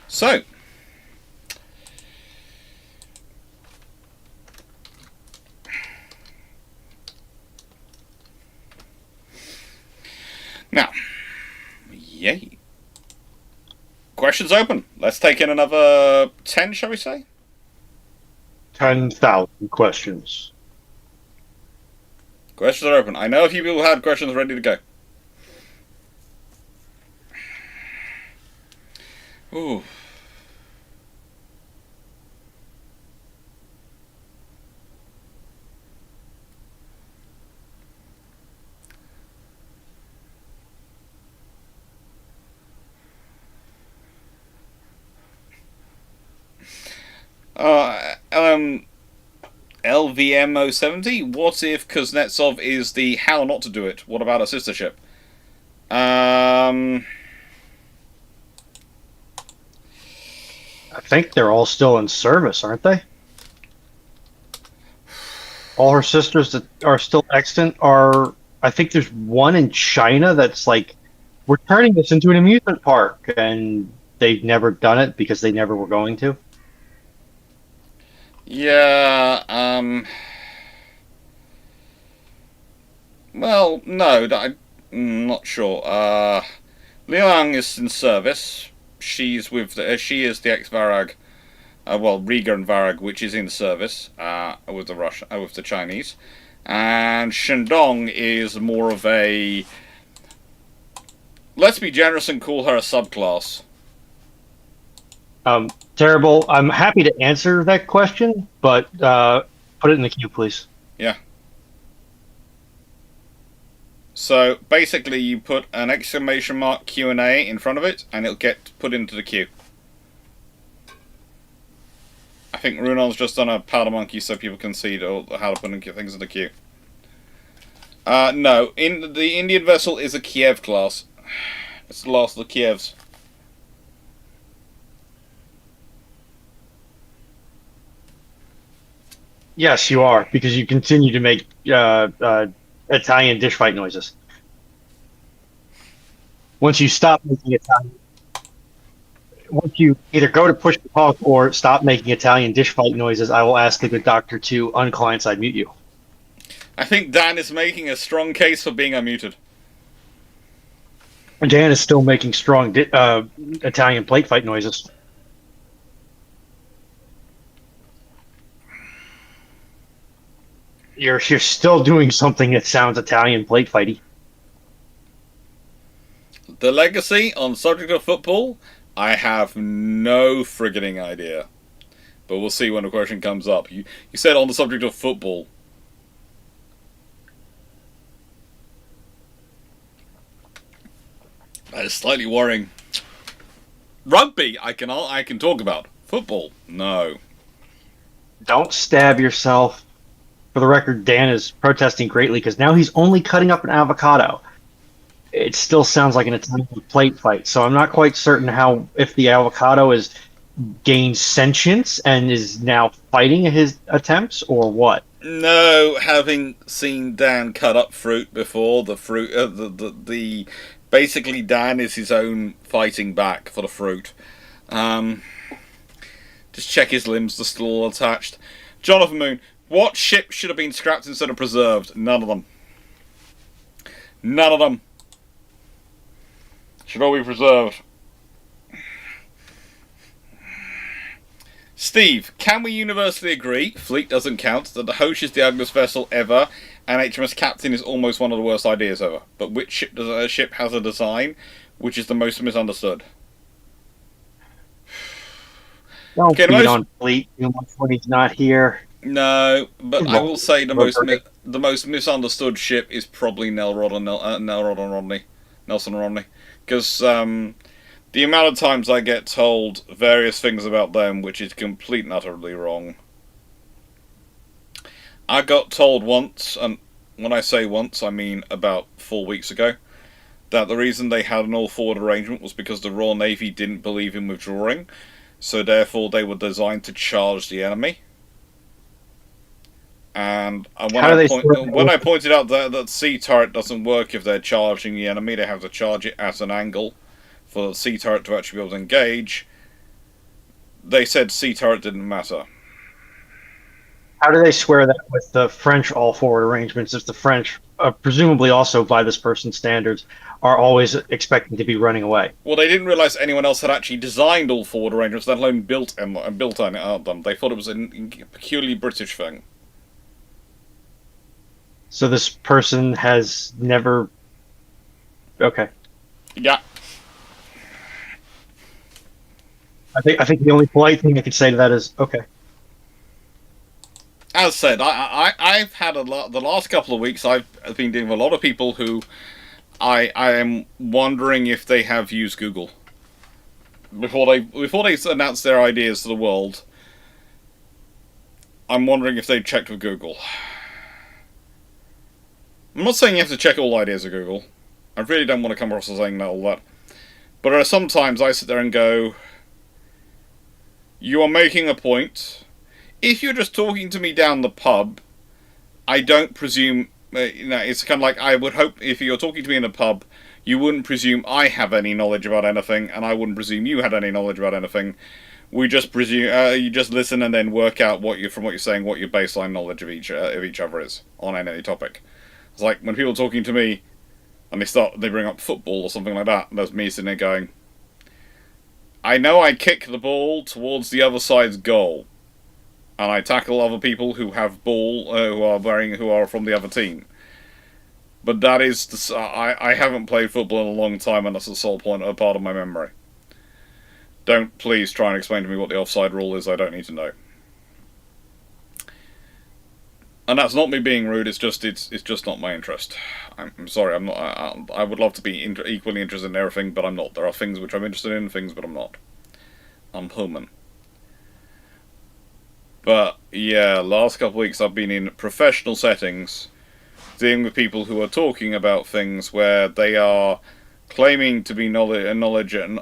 Speaker 2: So, now, yay. Questions open. Let's take in another 10, shall we say?
Speaker 4: 10,000 questions.
Speaker 2: Questions are open. I know a few people had questions ready to go. Ooh. LVMO70. What if Kuznetsov is the how not to do it? What about a sister ship?
Speaker 4: I think they're all still in service, aren't they? All her sisters that are still extant are. I think there's one in China that's like, we're turning this into an amusement park, and they've never done it because they never were going to.
Speaker 2: Yeah. Well, no, I'm not sure. Liang is in service. She's with she is the ex-Varag. Well, Riga and Varag, which is in service with the Chinese, and Shandong is more of a. Let's be generous and call her a subclass.
Speaker 4: Terrible. I'm happy to answer that question, but put it in the queue, please.
Speaker 2: Yeah. So basically, you put an exclamation mark Q&A in front of it, and it'll get put into the queue. I think Runon's just done a powder monkey so people can see how to put things in the queue. No, the Indian vessel is a Kiev class. It's the last of the Kievs.
Speaker 4: Yes, you are, because you continue to make Italian dish fight noises. Once you stop making Italian, once you either go to push the talk or stop making Italian dish fight noises, I will ask the good doctor to unclient side mute you.
Speaker 2: I think Dan is making a strong case for being unmuted.
Speaker 4: Dan is still making strong Italian plate fight noises. You're still doing something that sounds Italian plate fighty.
Speaker 2: The legacy on the subject of football, I have no frigging idea. But we'll see when the question comes up. You said on the subject of football. That is slightly worrying. Rugby, I can talk about. Football, no.
Speaker 4: Don't stab yourself. For the record, Dan is protesting greatly because now he's only cutting up an avocado. It still sounds like an Italian plate fight, so I'm not quite certain if the avocado is gained sentience and is now fighting his attempts or what.
Speaker 2: No, having seen Dan cut up fruit before, the basically Dan is his own fighting back for the fruit. Just check his limbs, they're still all attached. Jonathan Moon, what ship should have been scrapped instead of preserved? None of them. None of them. Should all be preserved. Steve, can we universally agree, fleet doesn't count, that the Hoche is the ugliest vessel ever, and HMS Captain is almost one of the worst ideas ever? But which ship has a design which is the most misunderstood?
Speaker 4: Don't beat on fleet too much when he's not here.
Speaker 2: No, but I will say the most misunderstood ship is probably Nelson and Rodney, because the amount of times I get told various things about them, which is complete and utterly wrong. I got told once, and when I say once, I mean about 4 weeks ago, that the reason they had an all-forward arrangement was because the Royal Navy didn't believe in withdrawing, so therefore they were designed to charge the enemy. And when I pointed out that sea turret doesn't work if they're charging the enemy, they have to charge it at an angle for the sea turret to actually be able to engage, they said sea turret didn't matter.
Speaker 4: How do they square that with the French all-forward arrangements if the French, presumably also by this person's standards, are always expecting to be running away?
Speaker 2: Well, they didn't realise anyone else had actually designed all-forward arrangements, let alone built on them. They thought it was a peculiarly British thing.
Speaker 4: So this person has never... Okay.
Speaker 2: Yeah.
Speaker 4: I think the only polite thing I could say to that is, okay.
Speaker 2: As said, I've had the last couple of weeks, I've been dealing with a lot of people who I am wondering if they have used Google. Before they announce their ideas to the world, I'm wondering if they checked with Google. I'm not saying you have to check all ideas of Google. I really don't want to come across as saying all that. But there are sometimes I sit there and go, you are making a point. If you're just talking to me down the pub, I don't presume... it's kind of like, I would hope if you're talking to me in a pub, you wouldn't presume I have any knowledge about anything, and I wouldn't presume you had any knowledge about anything. We just presume... you just listen and then work out from what you're saying, what your baseline knowledge of each other is on any topic. It's like when people are talking to me and they bring up football or something like that, and there's me sitting there going, I know I kick the ball towards the other side's goal, and I tackle other people who have ball who are from the other team. But that is I haven't played football in a long time, and that's the sole part of my memory. Don't please try and explain to me what the offside rule is. I don't need to know. And that's not me being rude. It's just not my interest. I'm sorry. I'm not. I would love to be equally interested in everything, but I'm not. There are things which I'm interested in, things but I'm not. I'm human. But yeah, last couple of weeks I've been in professional settings, dealing with people who are talking about things where they are claiming to be knowledge and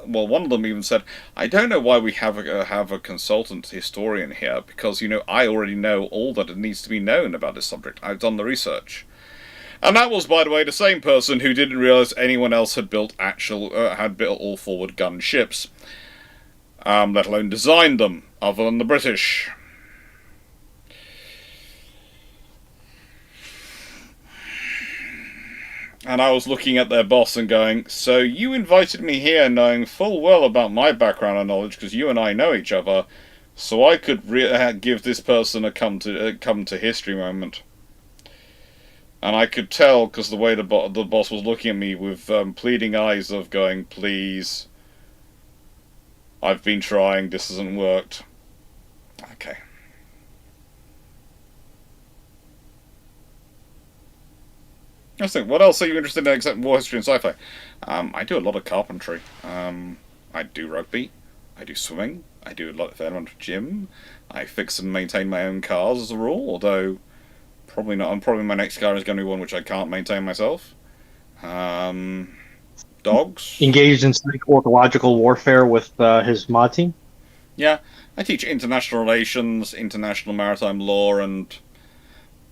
Speaker 2: well, one of them even said, I don't know why we have a consultant historian here, because, I already know all that it needs to be known about this subject. I've done the research. And that was, by the way, the same person who didn't realise anyone else had built all forward gun ships, let alone designed them, other than the British. And I was looking at their boss and going, so you invited me here knowing full well about my background and knowledge, because you and I know each other, so I could give this person a come to history moment. And I could tell, because the way the boss was looking at me with pleading eyes of going, please, I've been trying, this hasn't worked. Okay. Let's think, what else are you interested in except war history and sci-fi? I do a lot of carpentry. I do rugby. I do swimming. I do a fair amount of gym. I fix and maintain my own cars as a rule, although probably not. Probably my next car is going to be one which I can't maintain myself. Dogs.
Speaker 4: Engaged in psychological warfare with his mod team.
Speaker 2: Yeah, I teach international relations, international maritime law, and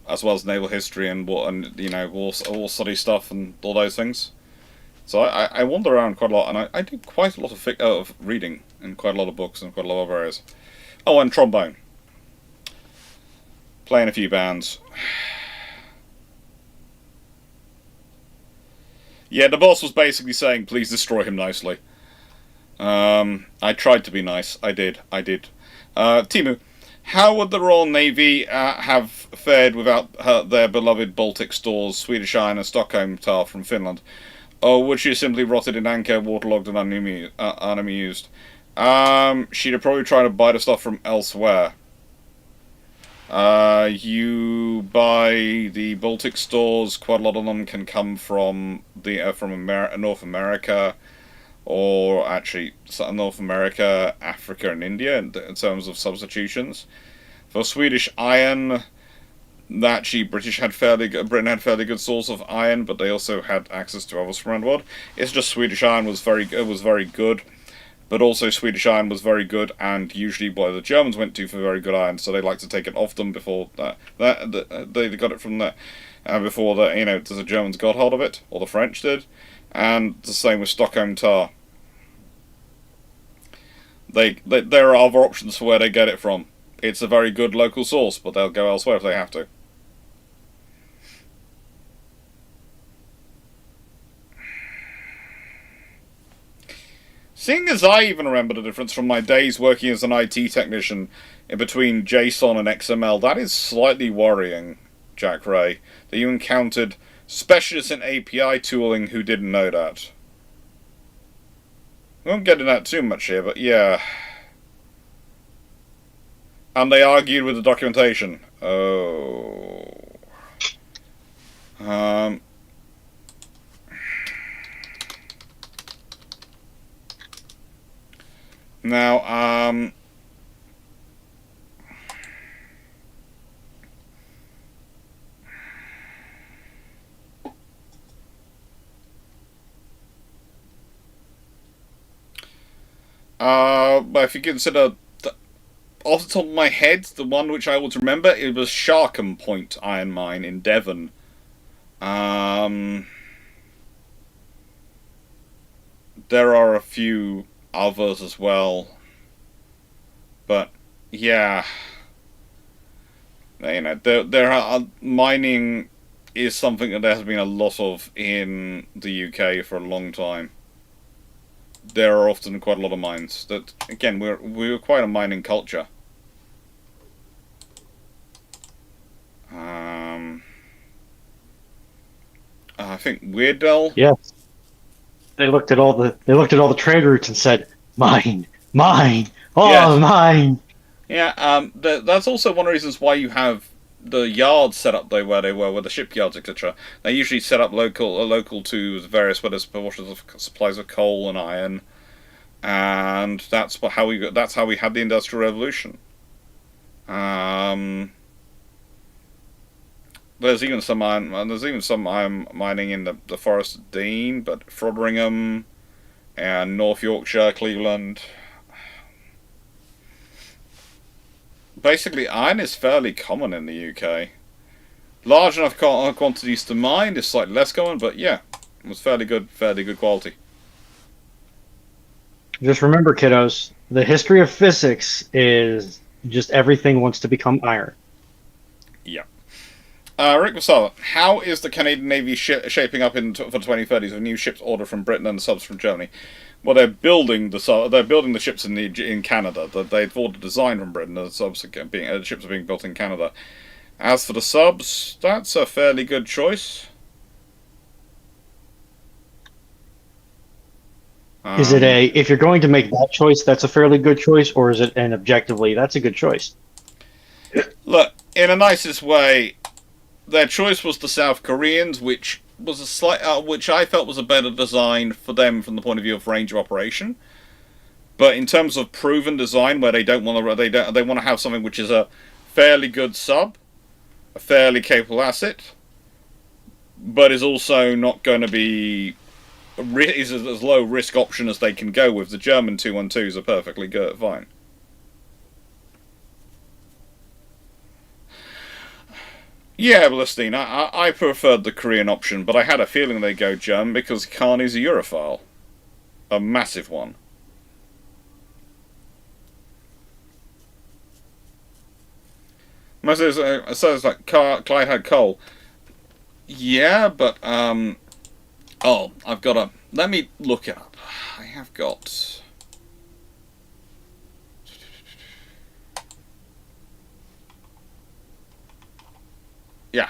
Speaker 2: as well as naval history and war study stuff and all those things. So I wander around quite a lot, and I do quite a lot of reading and quite a lot of books and quite a lot of areas. Oh, and trombone. Playing a few bands. Yeah, the boss was basically saying, please destroy him nicely. I tried to be nice. I did. Timu, how would the Royal Navy have fared without their beloved Baltic stores, Swedish iron and Stockholm tar from Finland? Or would she have simply rotted in anchor, waterlogged and unamused? She'd have probably tried to buy the stuff from elsewhere. You buy the Baltic stores, quite a lot of them can come from North America, or actually North America, Africa and India in terms of substitutions. For Swedish iron, actually Britain had fairly good source of iron, but they also had access to others from around the world. It's just Swedish iron was very good, but also Swedish iron was very good, and usually what the Germans went to for very good iron, so they like to take it off them before they got it from there, before the Germans got hold of it, or the French did, and the same with Stockholm tar. There are other options for where they get it from. It's a very good local source, but they'll go elsewhere if they have to. Seeing as I even remember the difference from my days working as an IT technician in between JSON and XML, that is slightly worrying, Jack Ray, that you encountered specialists in API tooling who didn't know that. We won't get into that too much here, but yeah. And they argued with the documentation. Oh. Now, But if you consider, off the top of my head, the one which I always remember, it was Sharkham Point Iron Mine in Devon. There are a few others as well. But, yeah. You know, there are, mining is something that there has been a lot of in the UK for a long time. There are often quite a lot of mines. That, again, we're quite a mining culture. I think Weirdell.
Speaker 4: Yes. They looked at all the trade routes and said, "Mine, mine, all
Speaker 2: Yes.
Speaker 4: mine."
Speaker 2: Yeah, that's also one of the reasons why you have the yards set up where they were, with the shipyards, etc. They usually set up local to various proportions of supplies of coal and iron, and that's how we had the Industrial Revolution. There's even some iron mining in the Forest of Dean, but Frotheringham and North Yorkshire, Cleveland. Basically, iron is fairly common in the UK. Large enough quantities to mine is slightly less common, but yeah, it was fairly good quality.
Speaker 4: Just remember, kiddos, the history of physics is just everything wants to become iron.
Speaker 2: Yeah. Rick Masala, how is the Canadian Navy shaping up for the 2030s with new ships ordered from Britain and the subs from Germany? Well, they're building the ships in Canada. They've ordered design from Britain, and the ships are being built in Canada. As for the subs, that's a fairly good choice.
Speaker 4: Is it if you're going to make that choice, that's a fairly good choice, or is it an objectively that's a good choice?
Speaker 2: Look, in the nicest way, their choice was the South Koreans, which was which I felt was a better design for them from the point of view of range of operation. But in terms of proven design, where they want to have something which is a fairly good sub, a fairly capable asset, but is also not going to be is as low risk option as they can go with. The German 212s are perfectly good, fine. Yeah, Balestine, I preferred the Korean option, but I had a feeling they'd go German because Khan is a Europhile. A massive one. Most it says like Clyde had coal. Yeah, but oh, I've got a. Let me look it up. I have got. Yeah.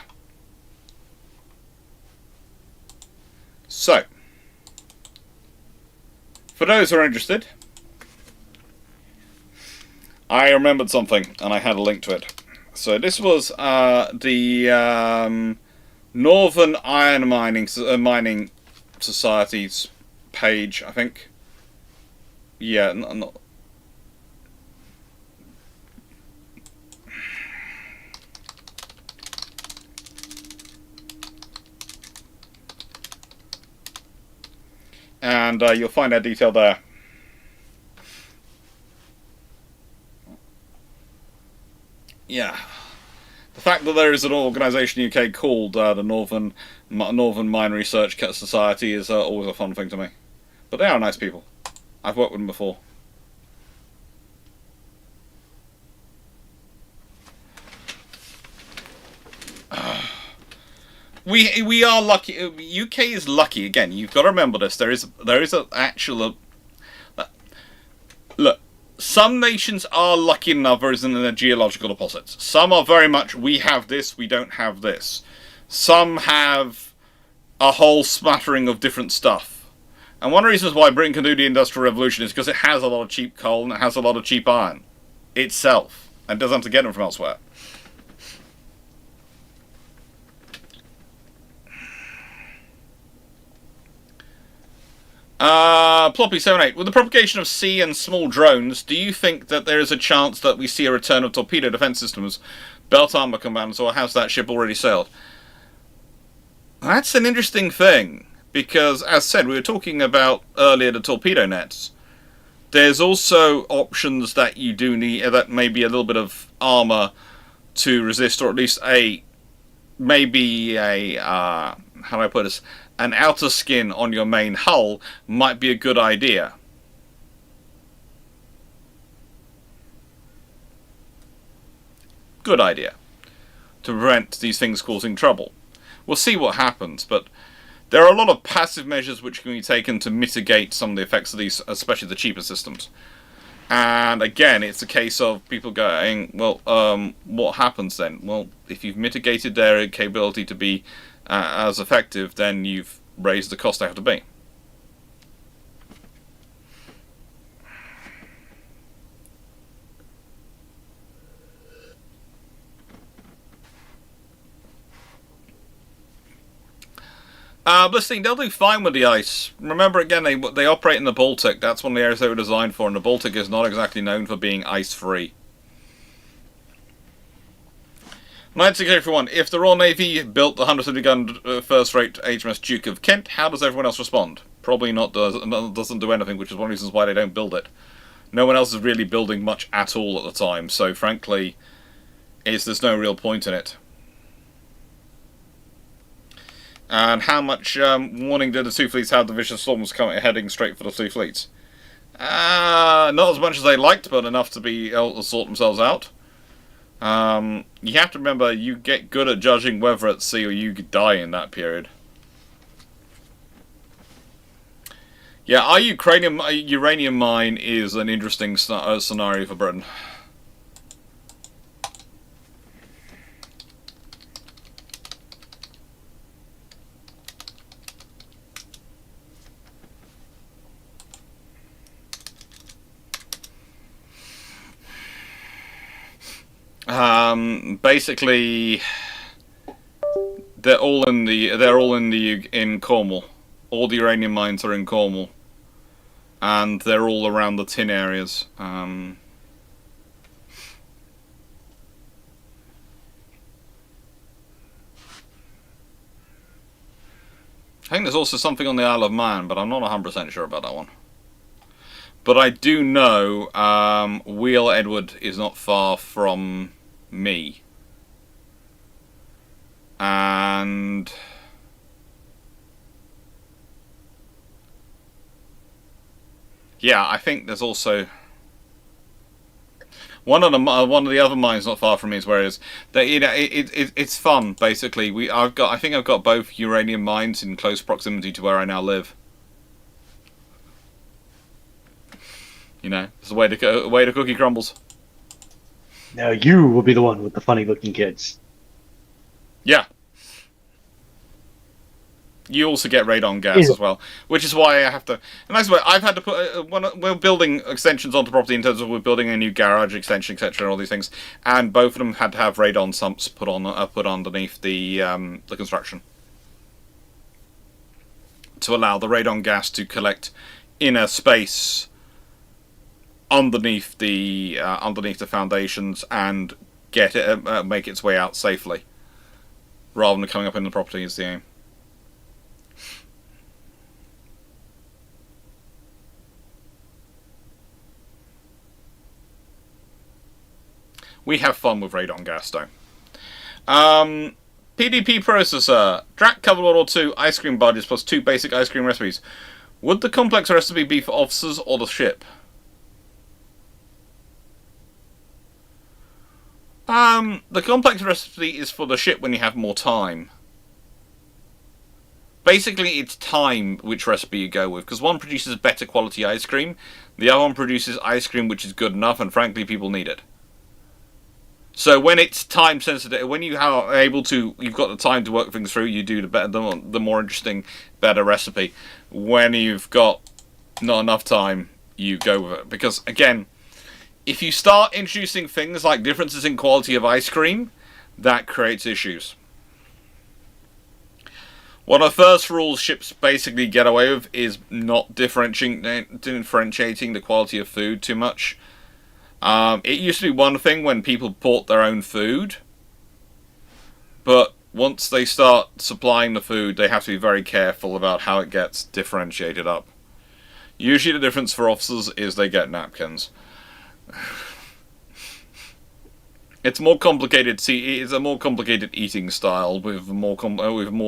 Speaker 2: So, for those who are interested, I remembered something and I had a link to it. So this was the Northern Iron Mining Society's page, I think. Yeah, not. And you'll find that detail there. Yeah. The fact that there is an organisation in the UK called the Northern Mine Research Society is always a fun thing to me. But they are nice people. I've worked with them before. We are lucky. UK is lucky again. You've got to remember this. There is an actual. Look, some nations are lucky than others in their geological deposits. Some are very much, we have this, we don't have this. Some have a whole smattering of different stuff. And one of the reasons why Britain can do the Industrial Revolution is because it has a lot of cheap coal and it has a lot of cheap iron itself, and doesn't have to get them from elsewhere. Ploppy78, with the propagation of sea and small drones, do you think that there is a chance that we see a return of torpedo defense systems, belt armor commands, or has that ship already sailed? That's an interesting thing, because, as said, we were talking about earlier the torpedo nets. There's also options that you do need, that maybe a little bit of armor to resist, or at least maybe how do I put this? An outer skin on your main hull might be a good idea. Good idea. To prevent these things causing trouble. We'll see what happens, but there are a lot of passive measures which can be taken to mitigate some of the effects of these, especially the cheaper systems. And again, it's a case of people going, well, what happens then? Well, if you've mitigated their capability to be as effective, then you've raised the cost they have to be. Listening, they'll do fine with the ice. Remember, again, they operate in the Baltic. That's one of the areas they were designed for, and the Baltic is not exactly known for being ice-free. 961. If the Royal Navy built the 150-gun first-rate HMS Duke of Kent, how does everyone else respond? Probably not. Doesn't do anything, which is one of the reasons why they don't build it. No one else is really building much at all at the time, so frankly, there's no real point in it. And how much warning did the two fleets have the vicious storms heading straight for the two fleets? Not as much as they liked, but enough to be able to sort themselves out. You have to remember, you get good at judging weather at sea or you die in that period. Yeah, our uranium mine is an interesting scenario for Britain. Basically, they're all in Cornwall. All the uranium mines are in Cornwall, and they're all around the tin areas. I think there's also something on the Isle of Man, but I'm not 100% sure about that one. But I do know Wheel Edward is not far from me. And yeah, I think there's also one of the other mines not far from me is where it is. It's fun basically. I think I've got both uranium mines in close proximity to where I now live. You know, it's the way the cookie crumbles.
Speaker 4: Now you will be the one with the funny-looking kids.
Speaker 2: Yeah. You also get radon gas as well, which is why I have to. And that's why I've had to put. We're building extensions onto property in terms of we're building a new garage extension, etc., and all these things, and both of them had to have radon sumps put underneath the construction to allow the radon gas to collect in a space underneath the foundations and get it make its way out safely, rather than coming up in the property is the aim. We have fun with radon gas, though. PDP processor. Drac covered World War 2 ice cream budgets plus 2 basic ice cream recipes. Would the complex recipe be for officers or the ship? The complex recipe is for the ship when you have more time. Basically, it's time which recipe you go with, because one produces better quality ice cream, the other one produces ice cream which is good enough, and frankly, people need it. So when it's time sensitive, when you are able to, you've got the time to work things through, you do the more interesting, better recipe. When you've got not enough time, you go with it. Because again, if you start introducing things like differences in quality of ice cream, that creates issues. One of the first rules ships basically get away with is not differentiating the quality of food too much. It used to be one thing when people bought their own food, but once they start supplying the food, they have to be very careful about how it gets differentiated up. Usually the difference for officers is they get napkins. It's more complicated. See, it's a more complicated eating style with more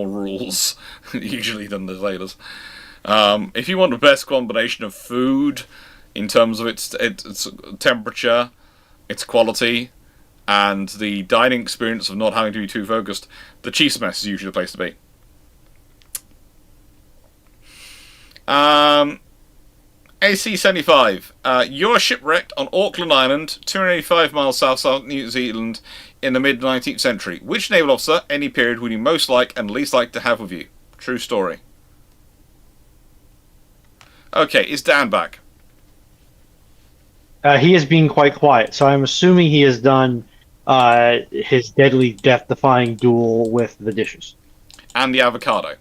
Speaker 2: rules usually than the sailors. If you want the best combination of food in terms of its temperature, its quality, and the dining experience of not having to be too focused, the chief's mess is usually the place to be. AC-75. You're shipwrecked on Auckland Island, 285 miles south New Zealand, in the mid-19th century. Which naval officer, any period, would you most like and least like to have with you? True story. Okay, is Dan back?
Speaker 4: He is being quite quiet, so I'm assuming he has done his deadly death-defying duel with the dishes.
Speaker 2: And the avocado.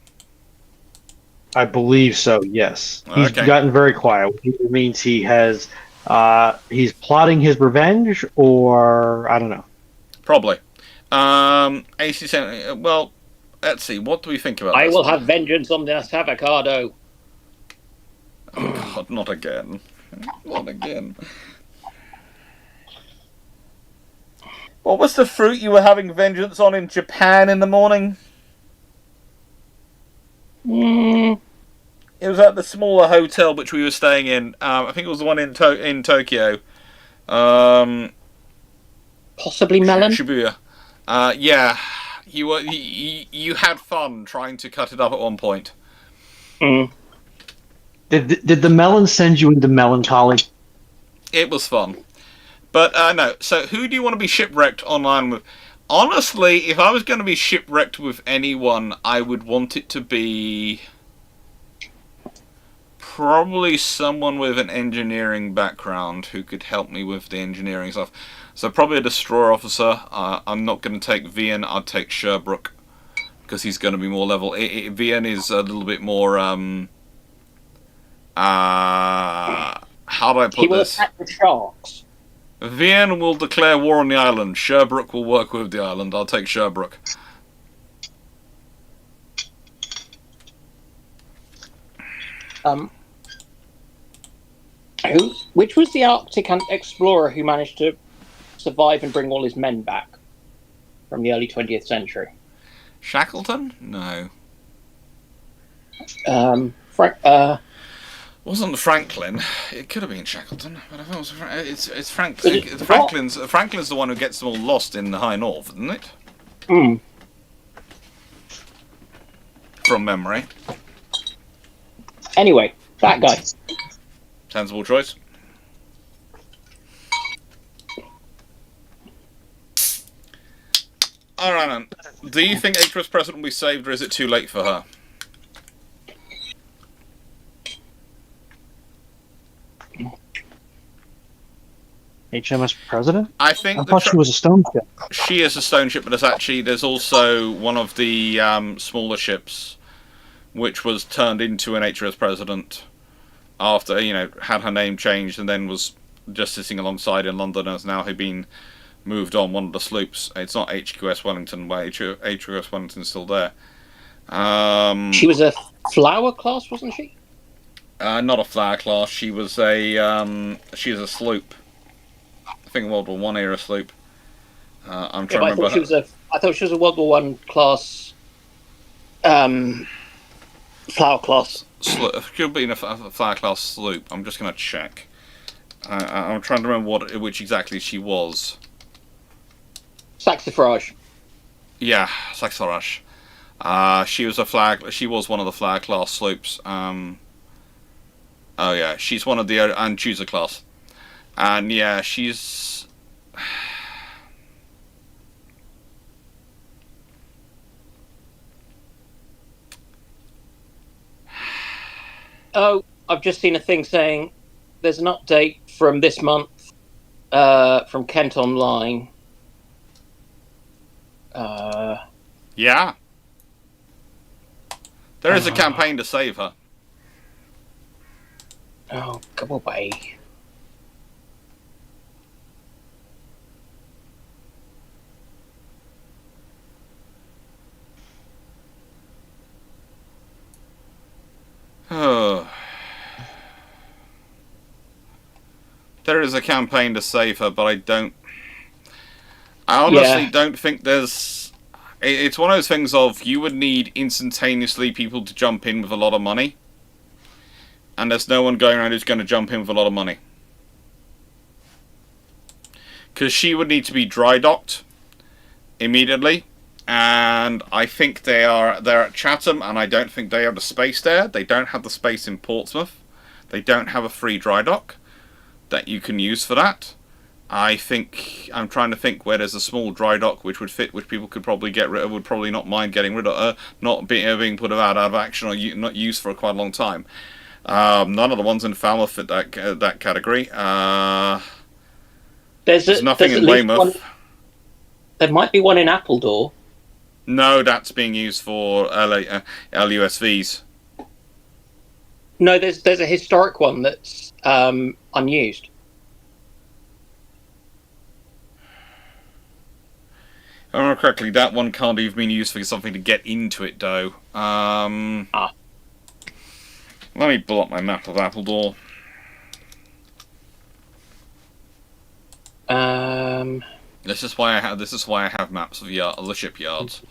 Speaker 4: I believe so, yes. He's
Speaker 2: Okay.
Speaker 4: gotten very quiet, which either means he has he's plotting his revenge, or I don't know.
Speaker 2: Probably. AC, well, let's see. What do we think about
Speaker 1: I
Speaker 2: this?
Speaker 1: will have vengeance on this avocado.
Speaker 2: Oh God, not again. Not again. What was the fruit you were having vengeance on in Japan in the morning? It was at the smaller hotel which we were staying in. I think it was the one in Tokyo.
Speaker 1: Possibly melon.
Speaker 2: Shibuya. Yeah, you had fun trying to cut it up at one point.
Speaker 1: Mm.
Speaker 4: Did the melon send you into melancholy?
Speaker 2: It was fun. But no, so who do you want to be shipwrecked online with? Honestly, if I was going to be shipwrecked with anyone, I would want it to be probably someone with an engineering background who could help me with the engineering stuff. So probably a destroyer officer. I'm not going to take Vian, I'd take Sherbrooke, because he's going to be more level. Vian is a little bit more... how do I put
Speaker 1: He will
Speaker 2: this?
Speaker 1: attack the sharks.
Speaker 2: Vian will declare war on the island. Sherbrooke will work with the island. I'll take Sherbrooke.
Speaker 1: Which was the Arctic explorer who managed to survive and bring all his men back from the early 20th century?
Speaker 2: Shackleton? No. Wasn't Franklin? It could have been Shackleton, but I thought it's Franklin's the one who gets them all lost in the high north, isn't it? From memory.
Speaker 1: Anyway, that guy.
Speaker 2: Sensible choice. Alright, then. Do you think HMS President will be saved, or is it too late for her?
Speaker 4: HMS President?
Speaker 2: I think
Speaker 4: I thought she was a stone ship.
Speaker 2: She is a stone ship, but there's also one of the smaller ships, which was turned into an HMS President after, had her name changed and then was just sitting alongside in London and has now been moved on, one of the sloops. It's not HQS Wellington, but HQS Wellington's still there.
Speaker 1: She was a flower class, wasn't she?
Speaker 2: Not a flower class. She was she's a sloop. I think World War One era sloop. I'm trying to remember.
Speaker 1: I thought she was a World War One class. Flower class.
Speaker 2: Could be in a flower class sloop. I'm just going to check. I'm trying to remember which exactly she was.
Speaker 1: Saxifrage.
Speaker 2: Yeah, Saxifrage. She was one of the flower class sloops. Oh yeah, she's one of the and Chooser class. And yeah, she's.
Speaker 1: Oh, I've just seen a thing saying there's an update from this month from Kent Online.
Speaker 2: Yeah. There is a campaign to save her.
Speaker 1: Oh, go away.
Speaker 2: there is a campaign to save her, but I honestly don't think there's... It's one of those things of, you would need instantaneously people to jump in with a lot of money. And there's no one going around who's going to jump in with a lot of money. Because she would need to be dry docked immediately. And I think they're at Chatham, and I don't think they have the space there. They don't have the space in Portsmouth. They don't have a free dry dock that you can use for that. I'm trying to think where there's a small dry dock which would fit, which people could probably get rid of, would probably not mind getting rid of, not being put out of action or not used for quite a long time. None of the ones in Falmouth fit that category. There's nothing in Weymouth.
Speaker 1: There might be one in Appledore.
Speaker 2: No, that's being used for LUSVs.
Speaker 1: No, there's a historic one that's unused.
Speaker 2: If I remember correctly, that one can't even be used for something to get into it, though. Let me pull up my map of Appledore. This is why I have maps of the shipyards.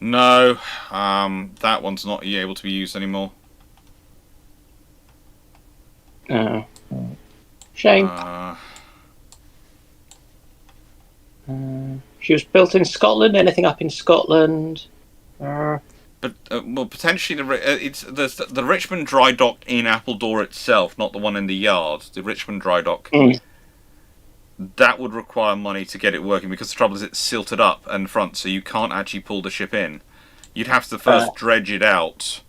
Speaker 2: No, that one's not able to be used anymore.
Speaker 1: Oh, shame. She was built in Scotland. Anything up in Scotland?
Speaker 2: But well, potentially it's the Richmond dry dock in Appledore itself, not the one in the yard. The Richmond dry dock. That would require money to get it working, because the trouble is it's silted up in front, so you can't actually pull the ship in. You'd have to first dredge it out,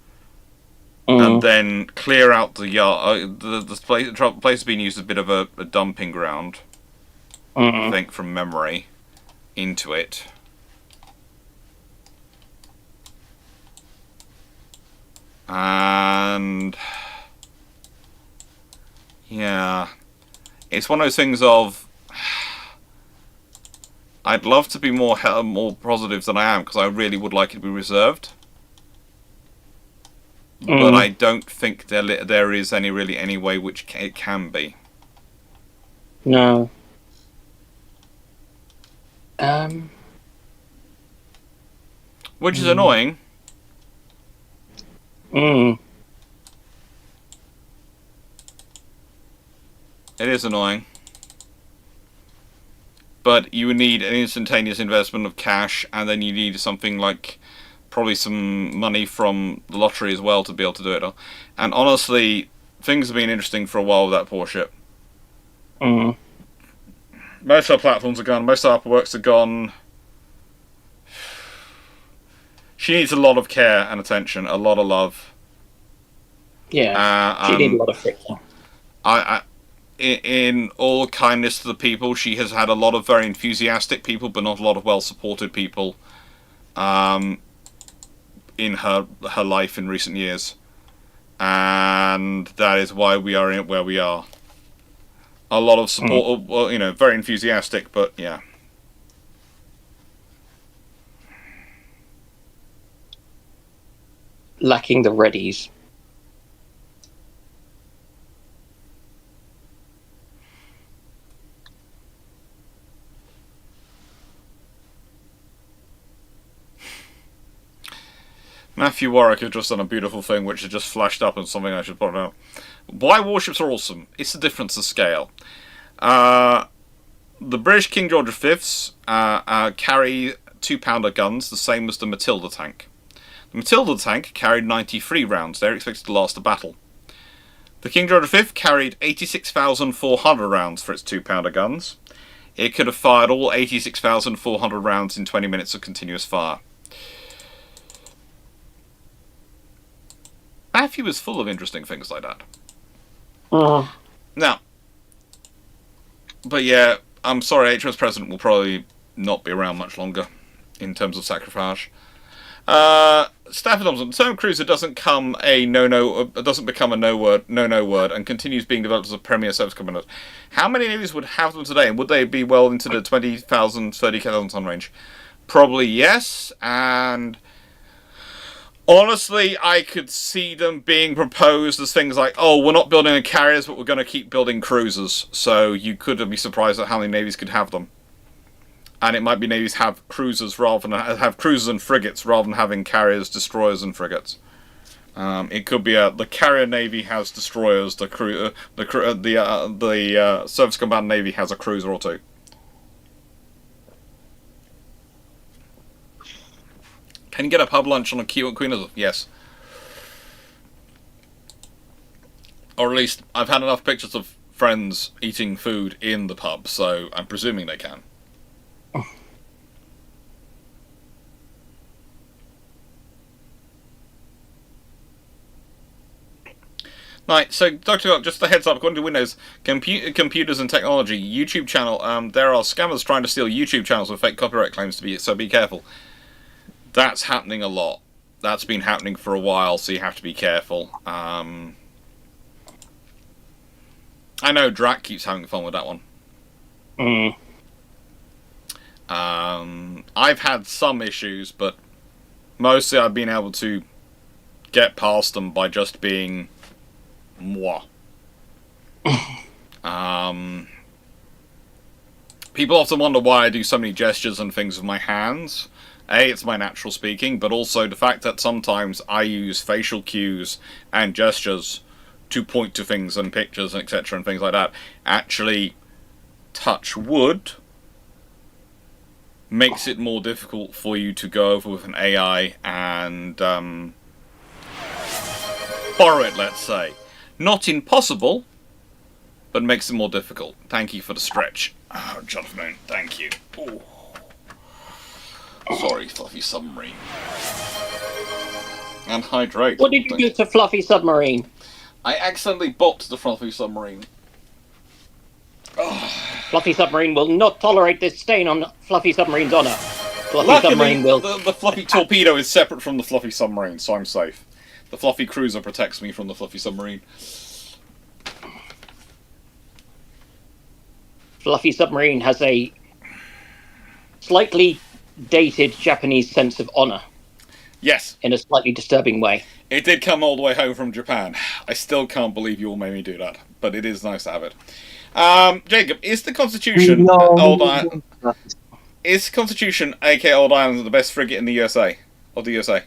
Speaker 2: and then clear out the yard. The place has been used as a bit of a dumping ground, I think, from memory, into it. And yeah, it's one of those things of, I'd love to be more positive than I am, because I really would like it to be reserved. But I don't think there is any way which it can be.
Speaker 1: No.
Speaker 2: Which is annoying.
Speaker 1: It
Speaker 2: is annoying. But you would need an instantaneous investment of cash, and then you need something like probably some money from the lottery as well to be able to do it. And honestly, things have been interesting for a while with that poor ship. Most of our platforms are gone. Most of our works are gone. She needs a lot of care and attention, a lot of love.
Speaker 1: Yeah, she needs a lot of fixing.
Speaker 2: In all kindness to the people, she has had a lot of very enthusiastic people, but not a lot of well-supported people in her life in recent years. And that is why we are where we are. A lot of support, well, very enthusiastic, but yeah.
Speaker 1: Lacking the readies.
Speaker 2: Matthew Warwick has just done a beautiful thing which has just flashed up and something I should point out. Why warships are awesome? It's the difference of scale. The British King George V's carry 2-pounder guns, the same as the Matilda tank. The Matilda tank carried 93 rounds. They're expected to last a battle. The King George V carried 86,400 rounds for its 2-pounder guns. It could have fired all 86,400 rounds in 20 minutes of continuous fire. Matthew is full of interesting things like that. Now, but yeah, I'm sorry, HMS President will probably not be around much longer in terms of sacrifice. Stafford Thompson, the term cruiser doesn't become a no word and continues being developed as a premier service component. How many navies would have them today, and would they be well into the 20,000, 30,000 ton range? Probably yes, and honestly, I could see them being proposed as things like, oh, we're not building carriers, but we're going to keep building cruisers. So you could be surprised at how many navies could have them. And it might be navies have cruisers rather than have cruisers and frigates rather than having carriers, destroyers, and frigates. It could be the carrier navy has destroyers, the surface combatant navy has a cruiser or two. Can you get a pub lunch on a Queen Elizabeth? Yes. Or at least I've had enough pictures of friends eating food in the pub, so I'm presuming they can. Right, so Dr. Clarke, just a heads up, according to Windows, computers and technology, YouTube channel, there are scammers trying to steal YouTube channels with fake copyright claims, so be careful. That's happening a lot. That's been happening for a while, so you have to be careful. I know Drac keeps having fun with that one. I've had some issues, but mostly I've been able to get past them by just being moi. People often wonder why I do so many gestures and things with my hands. A, it's my natural speaking, but also the fact that sometimes I use facial cues and gestures to point to things and pictures and etc. and things like that. Actually, touch wood makes it more difficult for you to go over with an AI and borrow it, let's say. Not impossible, but makes it more difficult. Thank you for the stretch. Oh, Jonathan, thank you. Ooh. Sorry, Fluffy Submarine. And hydrate.
Speaker 1: What did you do to Fluffy Submarine?
Speaker 2: I accidentally bopped the Fluffy Submarine. Oh.
Speaker 1: Fluffy Submarine will not tolerate this stain on Fluffy Submarine's honor. Fluffy
Speaker 2: Luckily,
Speaker 1: Submarine will...
Speaker 2: the Fluffy Torpedo is separate from the Fluffy Submarine, so I'm safe. The Fluffy Cruiser protects me from the Fluffy Submarine.
Speaker 1: Fluffy Submarine has a slightly dated Japanese sense of honor.
Speaker 2: Yes.
Speaker 1: In a slightly disturbing way.
Speaker 2: It did come all the way home from Japan. I still can't believe you all made me do that, but it is nice to have it. Jacob, is the Constitution Old Ireland? Is Constitution, aka Old Ireland, the best frigate in the USA? Of the USA?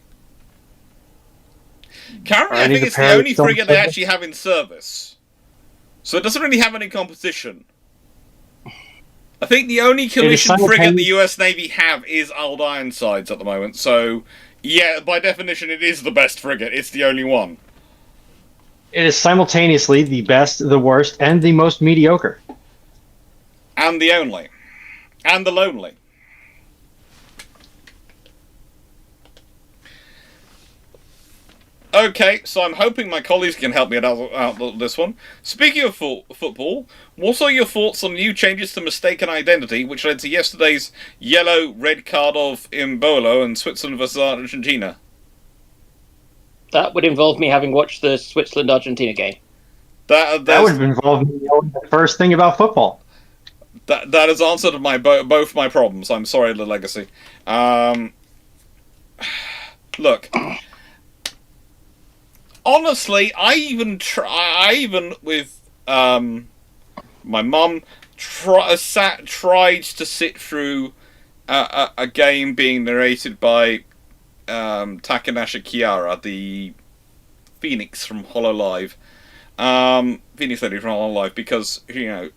Speaker 2: Currently, I think it's the only frigate they actually have in service. So it doesn't really have any competition. I think the only commissioned frigate the US Navy have is Old Ironsides at the moment. So, yeah, by definition, it is the best frigate. It's the only one.
Speaker 4: It is simultaneously the best, the worst, and the most mediocre.
Speaker 2: And the only. And the lonely. Okay, so I'm hoping my colleagues can help me out with this one. Speaking of football, what are your thoughts on new changes to mistaken identity, which led to yesterday's yellow-red card of Imbolo and Switzerland versus Argentina?
Speaker 1: That would involve me having watched the Switzerland-Argentina game.
Speaker 4: That would involve me knowing the first thing about football.
Speaker 2: That has answered both my problems. I'm sorry, the legacy. Look... Honestly, I even with my mum tried to sit through a game being narrated by Takanasha Kiara, the Phoenix from HoloLive, Phoenix lady from HoloLive, because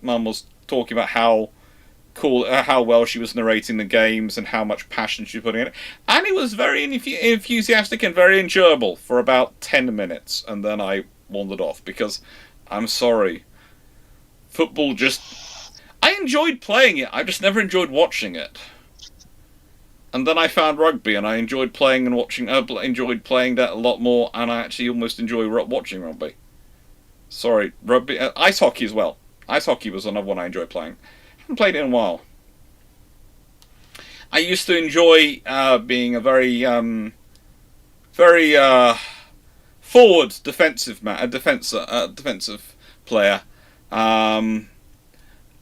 Speaker 2: mum was talking about how cool, how well she was narrating the games and how much passion she was putting in it. And it was very enthusiastic and very enjoyable for about 10 minutes. And then I wandered off because, I'm sorry, football just... I enjoyed playing it, I just never enjoyed watching it. And then I found rugby and I enjoyed playing and watching, enjoyed playing that a lot more, and I actually almost enjoy watching rugby. Sorry, rugby, ice hockey as well. Ice hockey was another one I enjoyed playing. Haven't played it in a while. I used to enjoy being a very very forward defensive defensive player. I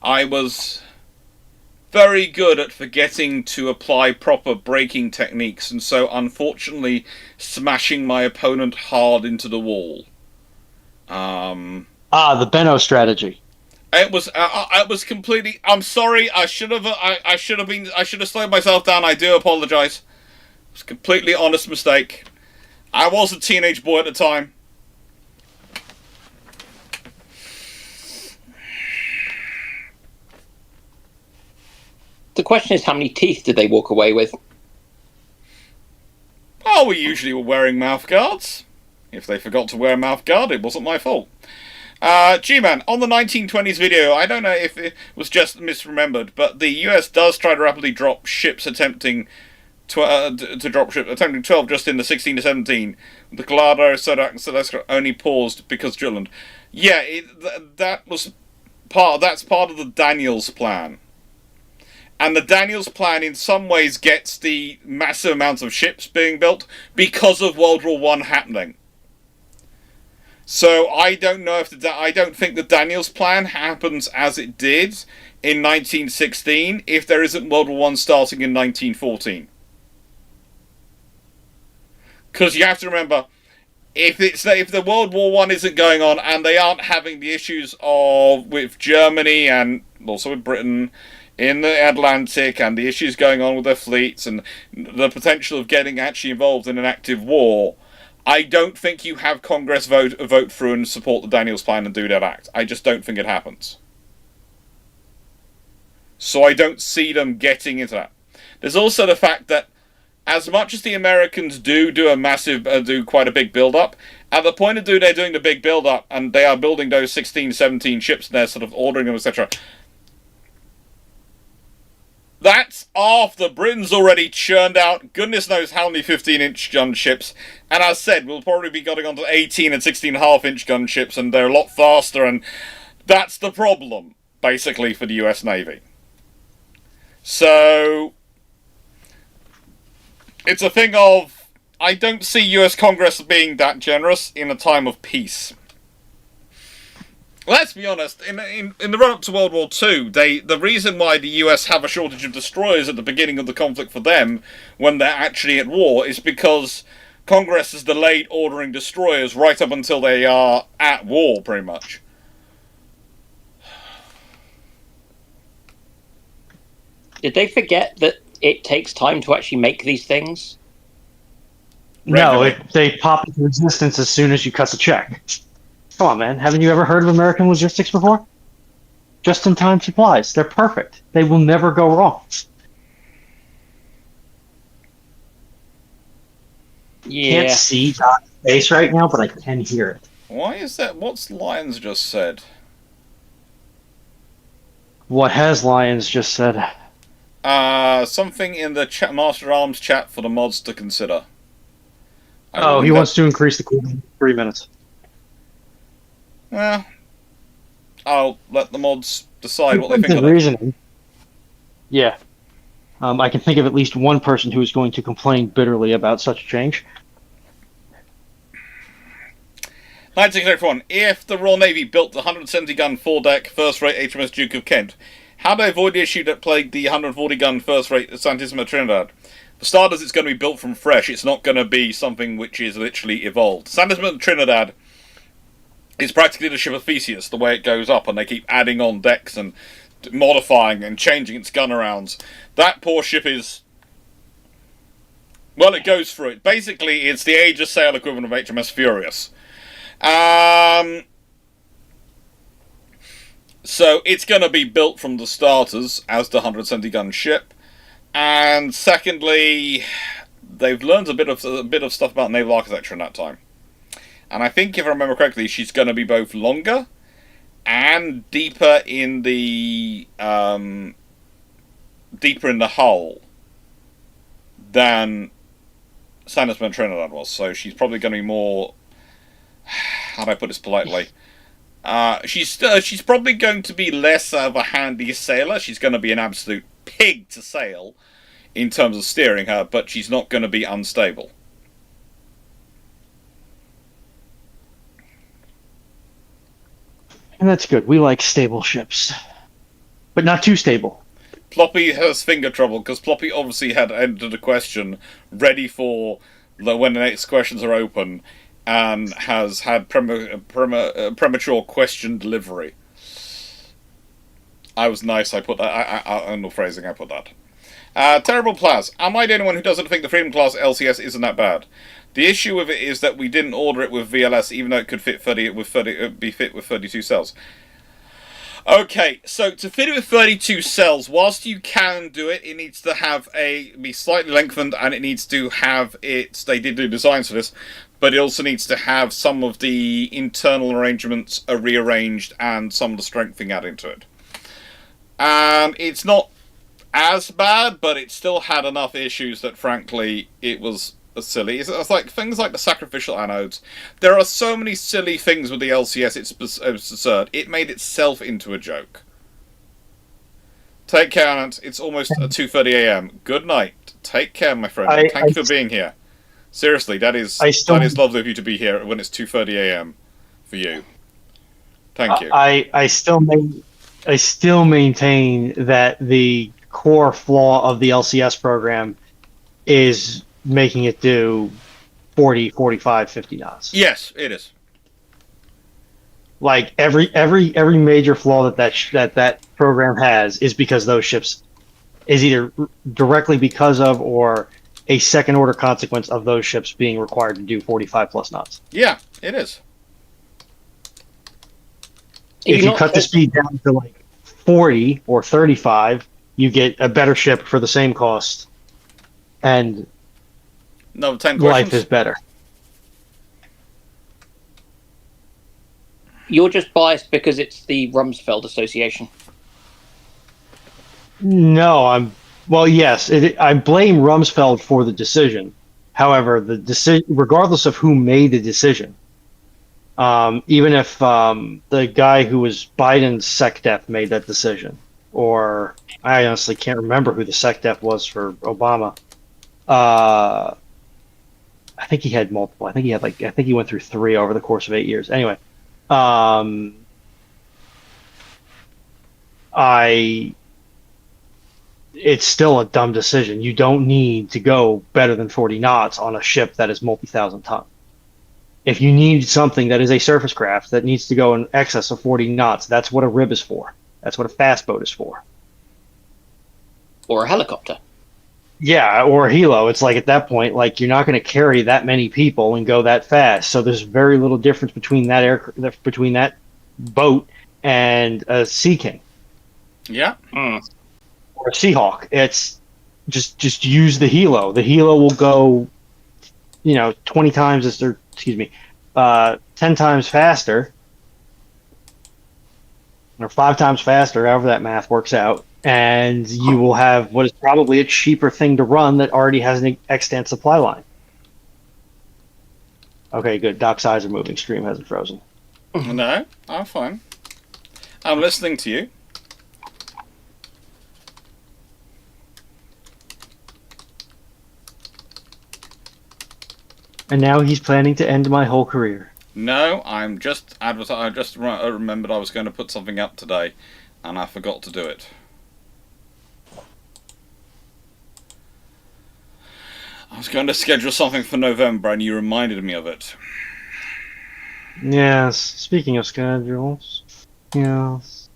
Speaker 2: was very good at forgetting to apply proper braking techniques, and so unfortunately smashing my opponent hard into the wall.
Speaker 4: The Benno strategy.
Speaker 2: It was completely. I'm sorry. I should have slowed myself down. I do apologize. It was a completely honest mistake. I was a teenage boy at the time.
Speaker 1: The question is, how many teeth did they walk away with?
Speaker 2: Oh, we usually were wearing mouth guards. If they forgot to wear a mouth guard, it wasn't my fault. G-Man, on the 1920s video, I don't know if it was just misremembered, but the US does try to rapidly drop ships attempting 12 just in the 16 to 17. The Colaborative only paused because Jutland. Yeah, that's part of the Daniels Plan. And the Daniels Plan in some ways gets the massive amounts of ships being built because of World War I happening. So I don't know if I don't think the Daniels Plan happens as it did in 1916 if there isn't World War I starting in 1914. Because you have to remember, if the World War I isn't going on and they aren't having the issues with Germany and also with Britain in the Atlantic and the issues going on with their fleets and the potential of getting actually involved in an active war, I don't think you have Congress vote through and support the Daniels Plan and do that act. I just don't think it happens. So I don't see them getting into that. There's also the fact that as much as the Americans do quite a big build-up, at the point of they're doing the big build-up and they are building those 16, 17 ships and they're sort of ordering them, etc., that's after Britain's already churned out goodness knows how many 15-inch gun ships. And as said, we'll probably be going on to 18 and 16.5-inch gun ships, and they're a lot faster, and that's the problem, basically, for the US Navy. So it's a thing of, I don't see US Congress being that generous in a time of peace. Let's be honest, in the run-up to World War II, the reason why the US have a shortage of destroyers at the beginning of the conflict for them, when they're actually at war, is because Congress has delayed ordering destroyers right up until they are at war, pretty much.
Speaker 1: Did they forget that it takes time to actually make these things?
Speaker 4: No, they pop into existence as soon as you cut the check. Come on, man. Haven't you ever heard of American logistics before? Just-in-time supplies. They're perfect. They will never go wrong.
Speaker 1: Yeah.
Speaker 4: Can't see Doc's face right now, but I can hear it.
Speaker 2: Why is that? What's Lyons just said?
Speaker 4: What has Lyons just said?
Speaker 2: Something in the Master Arms chat for the mods to consider.
Speaker 4: He wants to increase the cooldown to 3 minutes.
Speaker 2: Well, I'll let the mods decide what they think of
Speaker 4: reasoning. Yeah. I can think of at least one person who is going to complain bitterly about such a change.
Speaker 2: 1981. If the Royal Navy built the 170-gun 4-deck first-rate HMS Duke of Kent, how do they avoid the issue that plagued the 140-gun first-rate Santissima Trinidad? For starters, it's going to be built from fresh. It's not going to be something which is literally evolved. Santissima Trinidad is practically the ship of Theseus, the way it goes up, and they keep adding on decks and modifying and changing its gun arounds. That poor ship is... well, it goes through it. Basically, it's the Aegis sail equivalent of HMS Furious. So it's going to be built from the starters as the 170-gun ship. And secondly, they've learned a bit of stuff about naval architecture in that time. And I think, if I remember correctly, she's going to be both longer and deeper in the hull than Santissima Trinidad was. So she's probably going to be more... how do I put this politely? She's probably going to be less of a handy sailor. She's going to be an absolute pig to sail in terms of steering her, but she's not going to be unstable.
Speaker 4: And that's good. We like stable ships, but not too stable.
Speaker 2: Ploppy has finger trouble because Ploppy obviously had entered a question ready for when the next questions are open, and has had premature question delivery. I was nice. I put that. On the phrasing, I put that. Terrible Plaz. Am I the only one who doesn't think the Freedom Class LCS isn't that bad? The issue with it is that we didn't order it with VLS, even though it could fit be fit with 32 cells. Okay, so to fit it with 32 cells, whilst you can do it, it needs to be slightly lengthened, and it needs to have its. They did do designs for this, but it also needs to have some of the internal arrangements rearranged and some of the strengthening added into it. And it's not as bad, but it still had enough issues that, frankly, it was silly. It's like things like the sacrificial anodes. There are so many silly things with the LCS, it's absurd. It made itself into a joke. Take care, Anant. It's almost 2:30 a.m. Good night. Take care, my friend. Thank you for being here. Seriously, that is lovely of you to be here when it's 2:30 a.m. for you. Thank you.
Speaker 4: I still maintain that the core flaw of the LCS program is making it do 40, 45, 50 knots.
Speaker 2: Yes, it is.
Speaker 4: Like every major flaw that program has is because those ships is either directly because of or a second order consequence of those ships being required to do 45 plus knots.
Speaker 2: Yeah, it is.
Speaker 4: If you cut the speed down to like 40 or 35, you get a better ship for the same cost, and
Speaker 2: 10 questions.
Speaker 4: Life is better.
Speaker 1: You're just biased because it's the Rumsfeld Association.
Speaker 4: No, yes, I blame Rumsfeld for the decision. However, the decision, regardless of who made the decision, even if the guy who was Biden's SecDef made that decision, or I honestly can't remember who the SecDef was for Obama. I think he had multiple. I think he went through 3 over the course of 8 years. Anyway, it's still a dumb decision. You don't need to go better than 40 knots on a ship that is multi-thousand ton. If you need something that is a surface craft that needs to go in excess of 40 knots, that's what a rib is for. That's what a fast boat is for.
Speaker 1: Or a helicopter.
Speaker 4: Yeah, or a helo. It's like at that point, like you're not going to carry that many people and go that fast. So there's very little difference between that boat and a Sea King.
Speaker 2: Yeah.
Speaker 4: Or a Seahawk. It's just use the helo. The helo will go, 20 times 10 times faster, or 5 times faster, however that math works out. And you will have what is probably a cheaper thing to run that already has an extant supply line. Okay, good. Doc's eyes are moving. Stream hasn't frozen.
Speaker 2: No, I'm fine. I'm listening to you.
Speaker 4: And now he's planning to end my whole career.
Speaker 2: No, I just remembered I was going to put something up today, and I forgot to do it. I was going to schedule something for November, and you reminded me of it.
Speaker 4: Yes. Speaking of schedules, yes.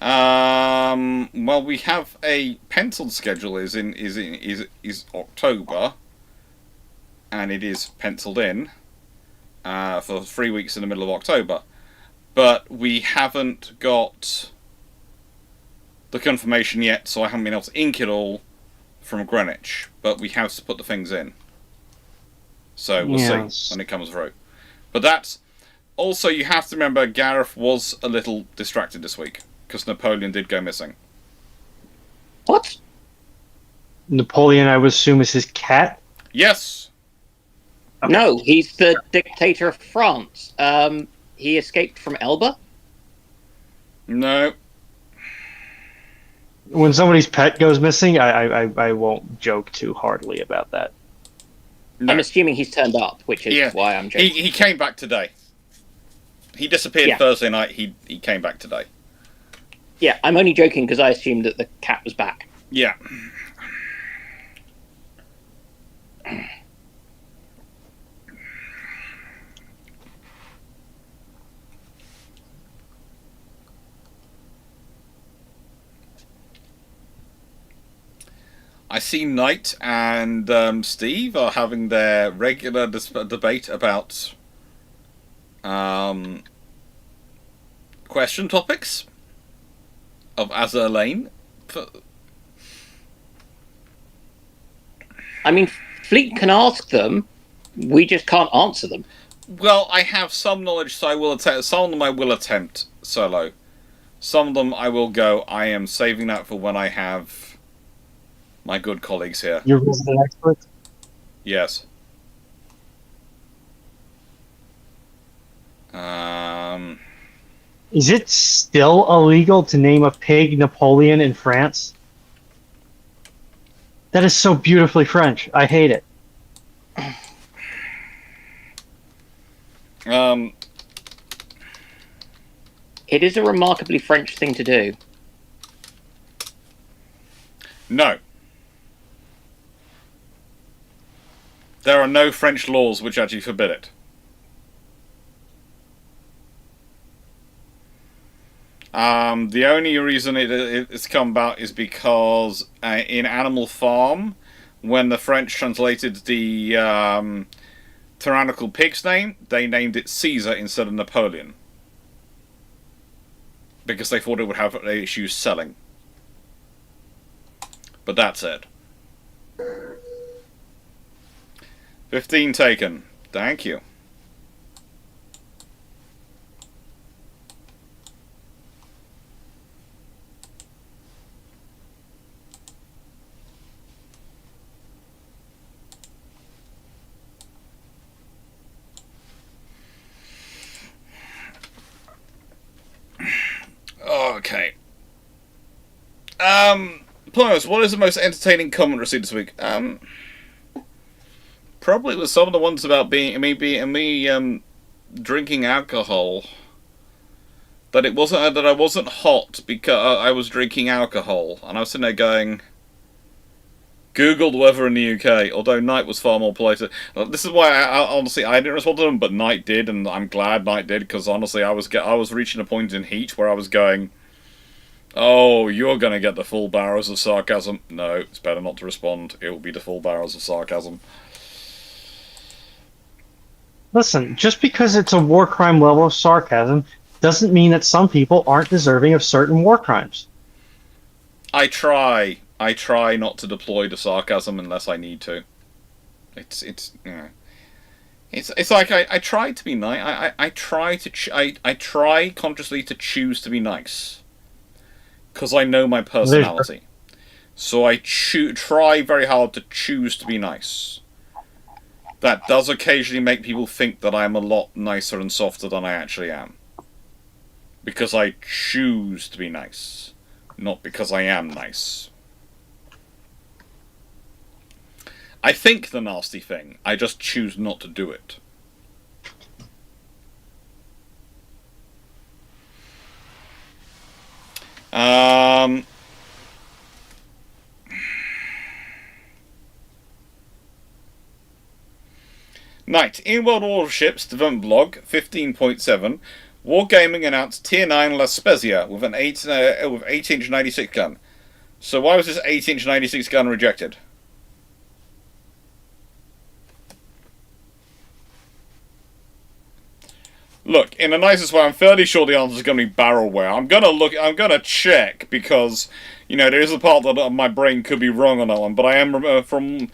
Speaker 2: Well, we have a penciled schedule. Is October, and it is penciled in for 3 weeks in the middle of October, but we haven't got the confirmation yet, so I haven't been able to ink it all from Greenwich, but we have to put the things in. So we'll see when it comes through. But that's also, you have to remember, Gareth was a little distracted this week because Napoleon did go missing.
Speaker 1: What?
Speaker 4: Napoleon, I would assume, is his cat?
Speaker 2: Yes.
Speaker 1: Okay. No, he's the dictator of France. He escaped from Elba?
Speaker 2: No.
Speaker 4: When somebody's pet goes missing, I won't joke too hardly about that.
Speaker 2: No.
Speaker 1: I'm assuming he's turned up, which is why I'm joking.
Speaker 2: He came back today. He disappeared
Speaker 1: Yeah.
Speaker 2: Thursday night. He came back today.
Speaker 1: Yeah, I'm only joking because I assumed that the cat was back.
Speaker 2: Yeah. I see Knight and Steve are having their regular debate about question topics of Azure Lane.
Speaker 1: I mean, Fleet can ask them. We just can't answer them.
Speaker 2: Well, I have some knowledge, so I will attempt. Some of them I will attempt solo. Some of them I will go. I am saving that for when I have my good colleagues here.
Speaker 4: You're resident expert.
Speaker 2: Yes.
Speaker 4: Is it still illegal to name a pig Napoleon in France? That is so beautifully French. I hate it.
Speaker 1: It is a remarkably French thing to do.
Speaker 2: No. There are no French laws which actually forbid it. The only reason it's come about is because in Animal Farm, when the French translated the tyrannical pig's name, they named it Caesar instead of Napoleon. Because they thought it would have issues selling. But that's it. 15 taken. Thank you. Okay. Plus, what is the most entertaining comment received this week? Probably was some of the ones about me drinking alcohol. That it wasn't that I wasn't hot because I was drinking alcohol, and I was sitting there going, Googled weather in the UK. Although Knight was far more polite. This is why I honestly I didn't respond to them, but Knight did, and I'm glad Knight did because honestly I was reaching a point in heat where I was going, oh, you're going to get the full barrels of sarcasm. No, it's better not to respond. It will be the full barrels of sarcasm.
Speaker 4: Listen, just because it's a war crime level of sarcasm doesn't mean that some people aren't deserving of certain war crimes.
Speaker 2: I try not to deploy the sarcasm unless I need to. It's like I try to be nice. I try consciously to choose to be nice. Because I know my personality. So I try very hard to choose to be nice. That does occasionally make people think that I'm a lot nicer and softer than I actually am. Because I choose to be nice. Not because I am nice. I think the nasty thing. I just choose not to do it. Knight, in World Warships Development Blog 15.7, Wargaming announced Tier 9 La Spezia with an 8-inch 96 gun. So why was this 8-inch 96 gun rejected? Look, in the nicest way, I'm fairly sure the answer is going to be barrel wear. I'm going to check, because, you know, there is a part that my brain could be wrong on that one, but I am, from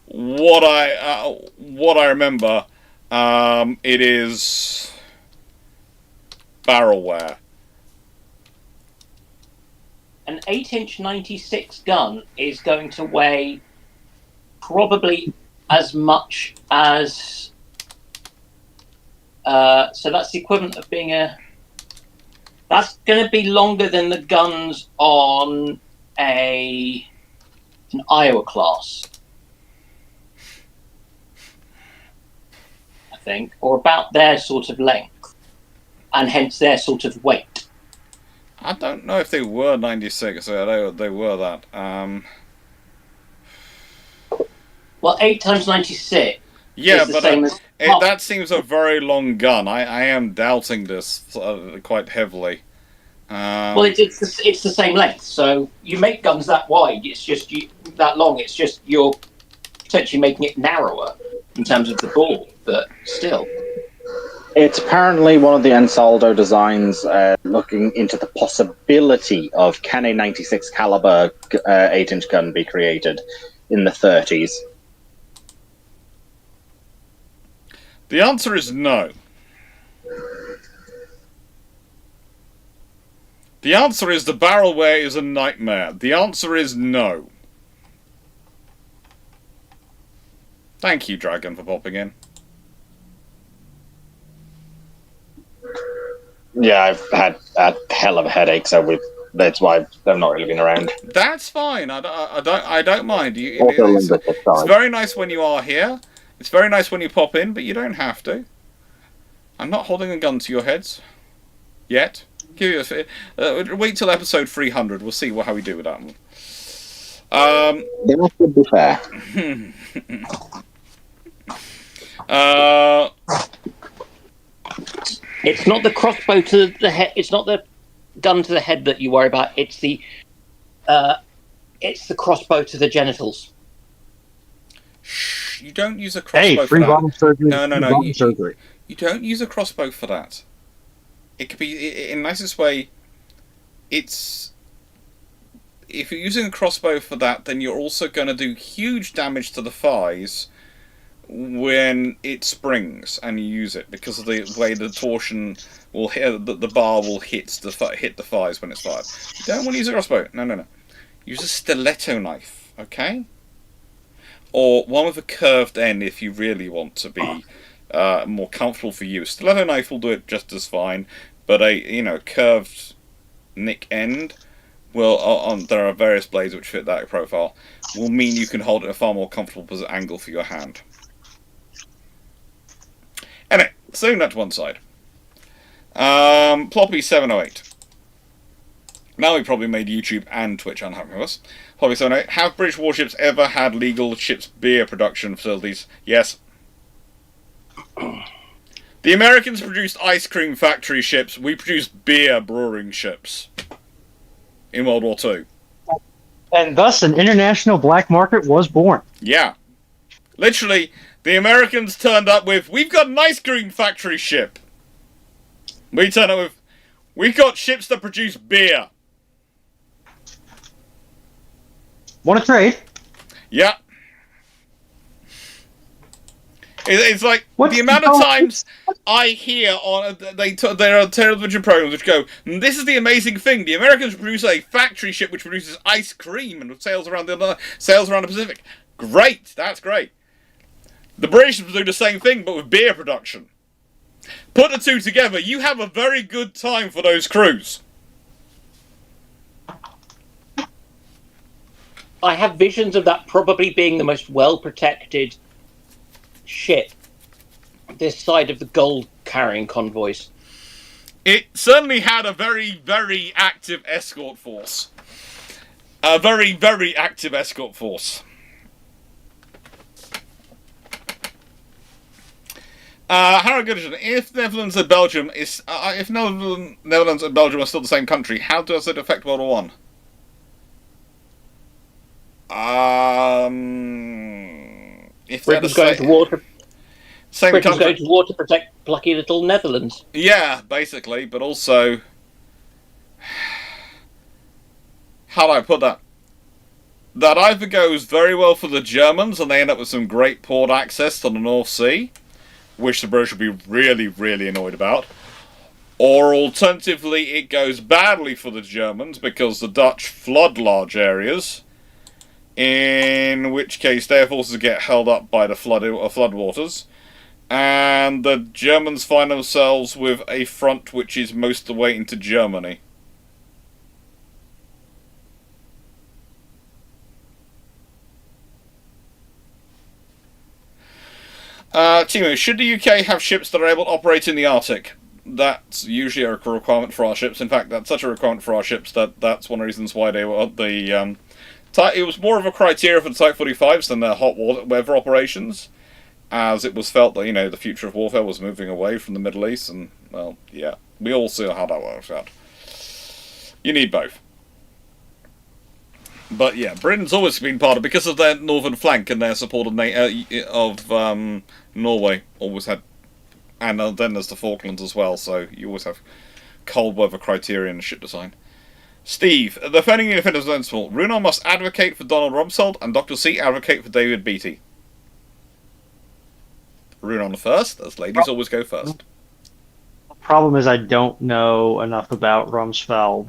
Speaker 2: what I remember, it is barrel wear.
Speaker 1: An 8-inch 96 gun is going to weigh probably as much as... so that's the equivalent of being a... That's going to be longer than the guns on an Iowa class, I think, or about their sort of length. and hence their sort of weight.
Speaker 2: I don't know if they were 96. They were that.
Speaker 1: Well, 8 times 96
Speaker 2: Yeah,
Speaker 1: is the
Speaker 2: but
Speaker 1: same as...
Speaker 2: that seems a very long gun. I am doubting this quite heavily.
Speaker 1: Well, it's the same length. So you make guns that wide. It's just that long. It's just you're potentially making it narrower in terms of the bore, but still.
Speaker 5: It's apparently one of the Ansaldo designs looking into the possibility of can a 96 caliber 8-inch gun be created in the 30s.
Speaker 2: The answer is no. The answer is the barrel wear is a nightmare. The answer is no. Thank you, Dragon, for popping in.
Speaker 5: Yeah, I've had a hell of a headache, so that's why I've not really been around.
Speaker 2: That's fine. I don't mind.
Speaker 5: It's
Speaker 2: very nice when you are here. It's very nice when you pop in, but you don't have to. I'm not holding a gun to your heads yet. Wait till episode 300. We'll see how we do with that one.
Speaker 5: That would be fair.
Speaker 1: It's not the crossbow to the head. It's not the gun to the head that you worry about. It's the crossbow to the genitals.
Speaker 2: Shh! You don't use a crossbow.
Speaker 4: Hey, free
Speaker 2: for
Speaker 4: bottom
Speaker 2: that.
Speaker 4: surgery.
Speaker 2: No.
Speaker 4: Surgery.
Speaker 2: You don't use a crossbow for that. It could be in the nicest way. If you're using a crossbow for that, then you're also going to do huge damage to the thighs when it springs and you use it, because of the way the torsion will hit, the bar will hit the thighs when it's fired. You don't want to use a crossbow. No. Use a stiletto knife, okay? Or one with a curved end if you really want to be more comfortable for you. A stiletto knife will do it just as fine, but a curved nick end there are various blades which fit that profile, will mean you can hold it in a far more comfortable angle for your hand. Anyway, setting that to one side. Ploppy708. Now we probably made YouTube and Twitch unhappy with us. Ploppy708. Have British warships ever had legal ships beer production facilities? Yes. The Americans produced ice cream factory ships. We produced beer brewing ships. In World War II.
Speaker 4: And thus an international black market was born.
Speaker 2: Yeah. Literally, the Americans turned up with, we've got an ice cream factory ship. We turned up with, we've got ships that produce beer.
Speaker 4: Want to trade?
Speaker 2: Yeah. It's like
Speaker 4: What's
Speaker 2: the amount of times I hear on there are television programs which go, "This is the amazing thing: the Americans produce a factory ship which produces ice cream and sails around the Pacific." Great, that's great. The British do the same thing, but with beer production. Put the two together, you have a very good time for those crews.
Speaker 1: I have visions of that probably being the most well-protected ship this side of the gold-carrying convoys.
Speaker 2: It certainly had a very, very active escort force. A very, very active escort force. Harold Goodison, if Netherlands and Belgium are still the same country, how does it affect World War One? If
Speaker 1: Britain's going to war to protect plucky little Netherlands.
Speaker 2: Yeah, basically, but also, how do I put that? That either goes very well for the Germans and they end up with some great port access to the North Sea, which the British would be really, really annoyed about. Or alternatively, it goes badly for the Germans because the Dutch flood large areas, in which case their forces get held up by the floodwaters, and the Germans find themselves with a front which is most of the way into Germany. Timo, should the UK have ships that are able to operate in the Arctic? that's usually a requirement for our ships. In fact, that's such a requirement for our ships that's one of the reasons why they were it was more of a criteria for the Type 45s than their hot weather operations, as it was felt that, the future of warfare was moving away from the Middle East, and, well, yeah, we all see how that works out. You need both. But yeah, Britain's always been part of, because of their northern flank and their support of Norway, always had, and then there's the Falklands as well, so you always have cold weather criteria in ship design. Steve, the defending independence is small. Runar must advocate for Donald Rumsfeld, and Dr. C advocate for David Beattie. Runar first, as ladies always go first.
Speaker 4: The problem is I don't know enough about Rumsfeld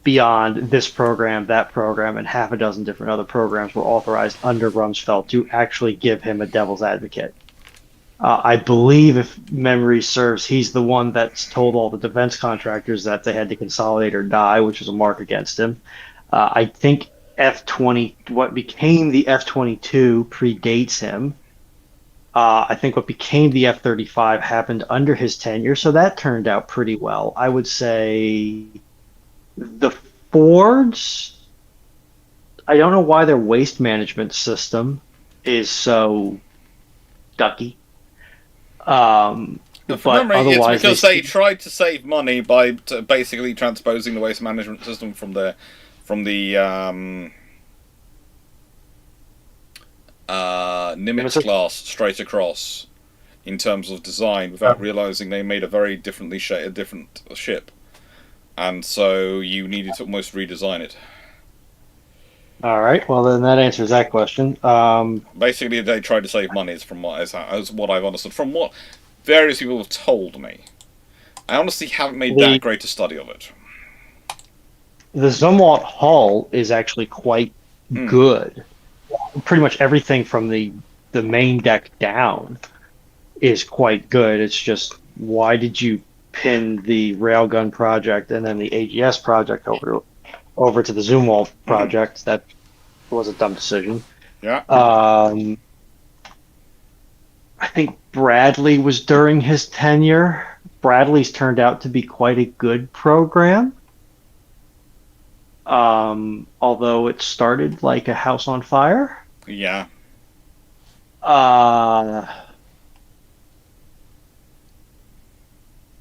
Speaker 4: beyond this program, that program, and half a dozen different other programs were authorized under Rumsfeld to actually give him a devil's advocate. I believe, if memory serves, he's the one that's told all the defense contractors that they had to consolidate or die, which was a mark against him. I think what became the F-22 predates him. I think what became the F-35 happened under his tenure, so that turned out pretty well. I would say the Fords, I don't know why their waste management system is so ducky.
Speaker 2: From
Speaker 4: But
Speaker 2: memory, it's
Speaker 4: otherwise,
Speaker 2: because they tried to save money by basically transposing the waste management system from the Nimitz class straight across in terms of design, without realizing they made a very different ship, and so you needed to almost redesign it.
Speaker 4: All right. Well, then that answers that question.
Speaker 2: Basically, they tried to save money, from as what I've understood, from what various people have told me. I honestly haven't made that great a study of it.
Speaker 4: The Zumwalt hull is actually quite good. Pretty much everything from the main deck down is quite good. It's just, why did you pin the railgun project and then the AGS project over to the Zumwalt project? That was a dumb decision.
Speaker 2: Yeah.
Speaker 4: I think Bradley was during his tenure. Bradley's turned out to be quite a good program. Although it started like a house on fire.
Speaker 2: Yeah.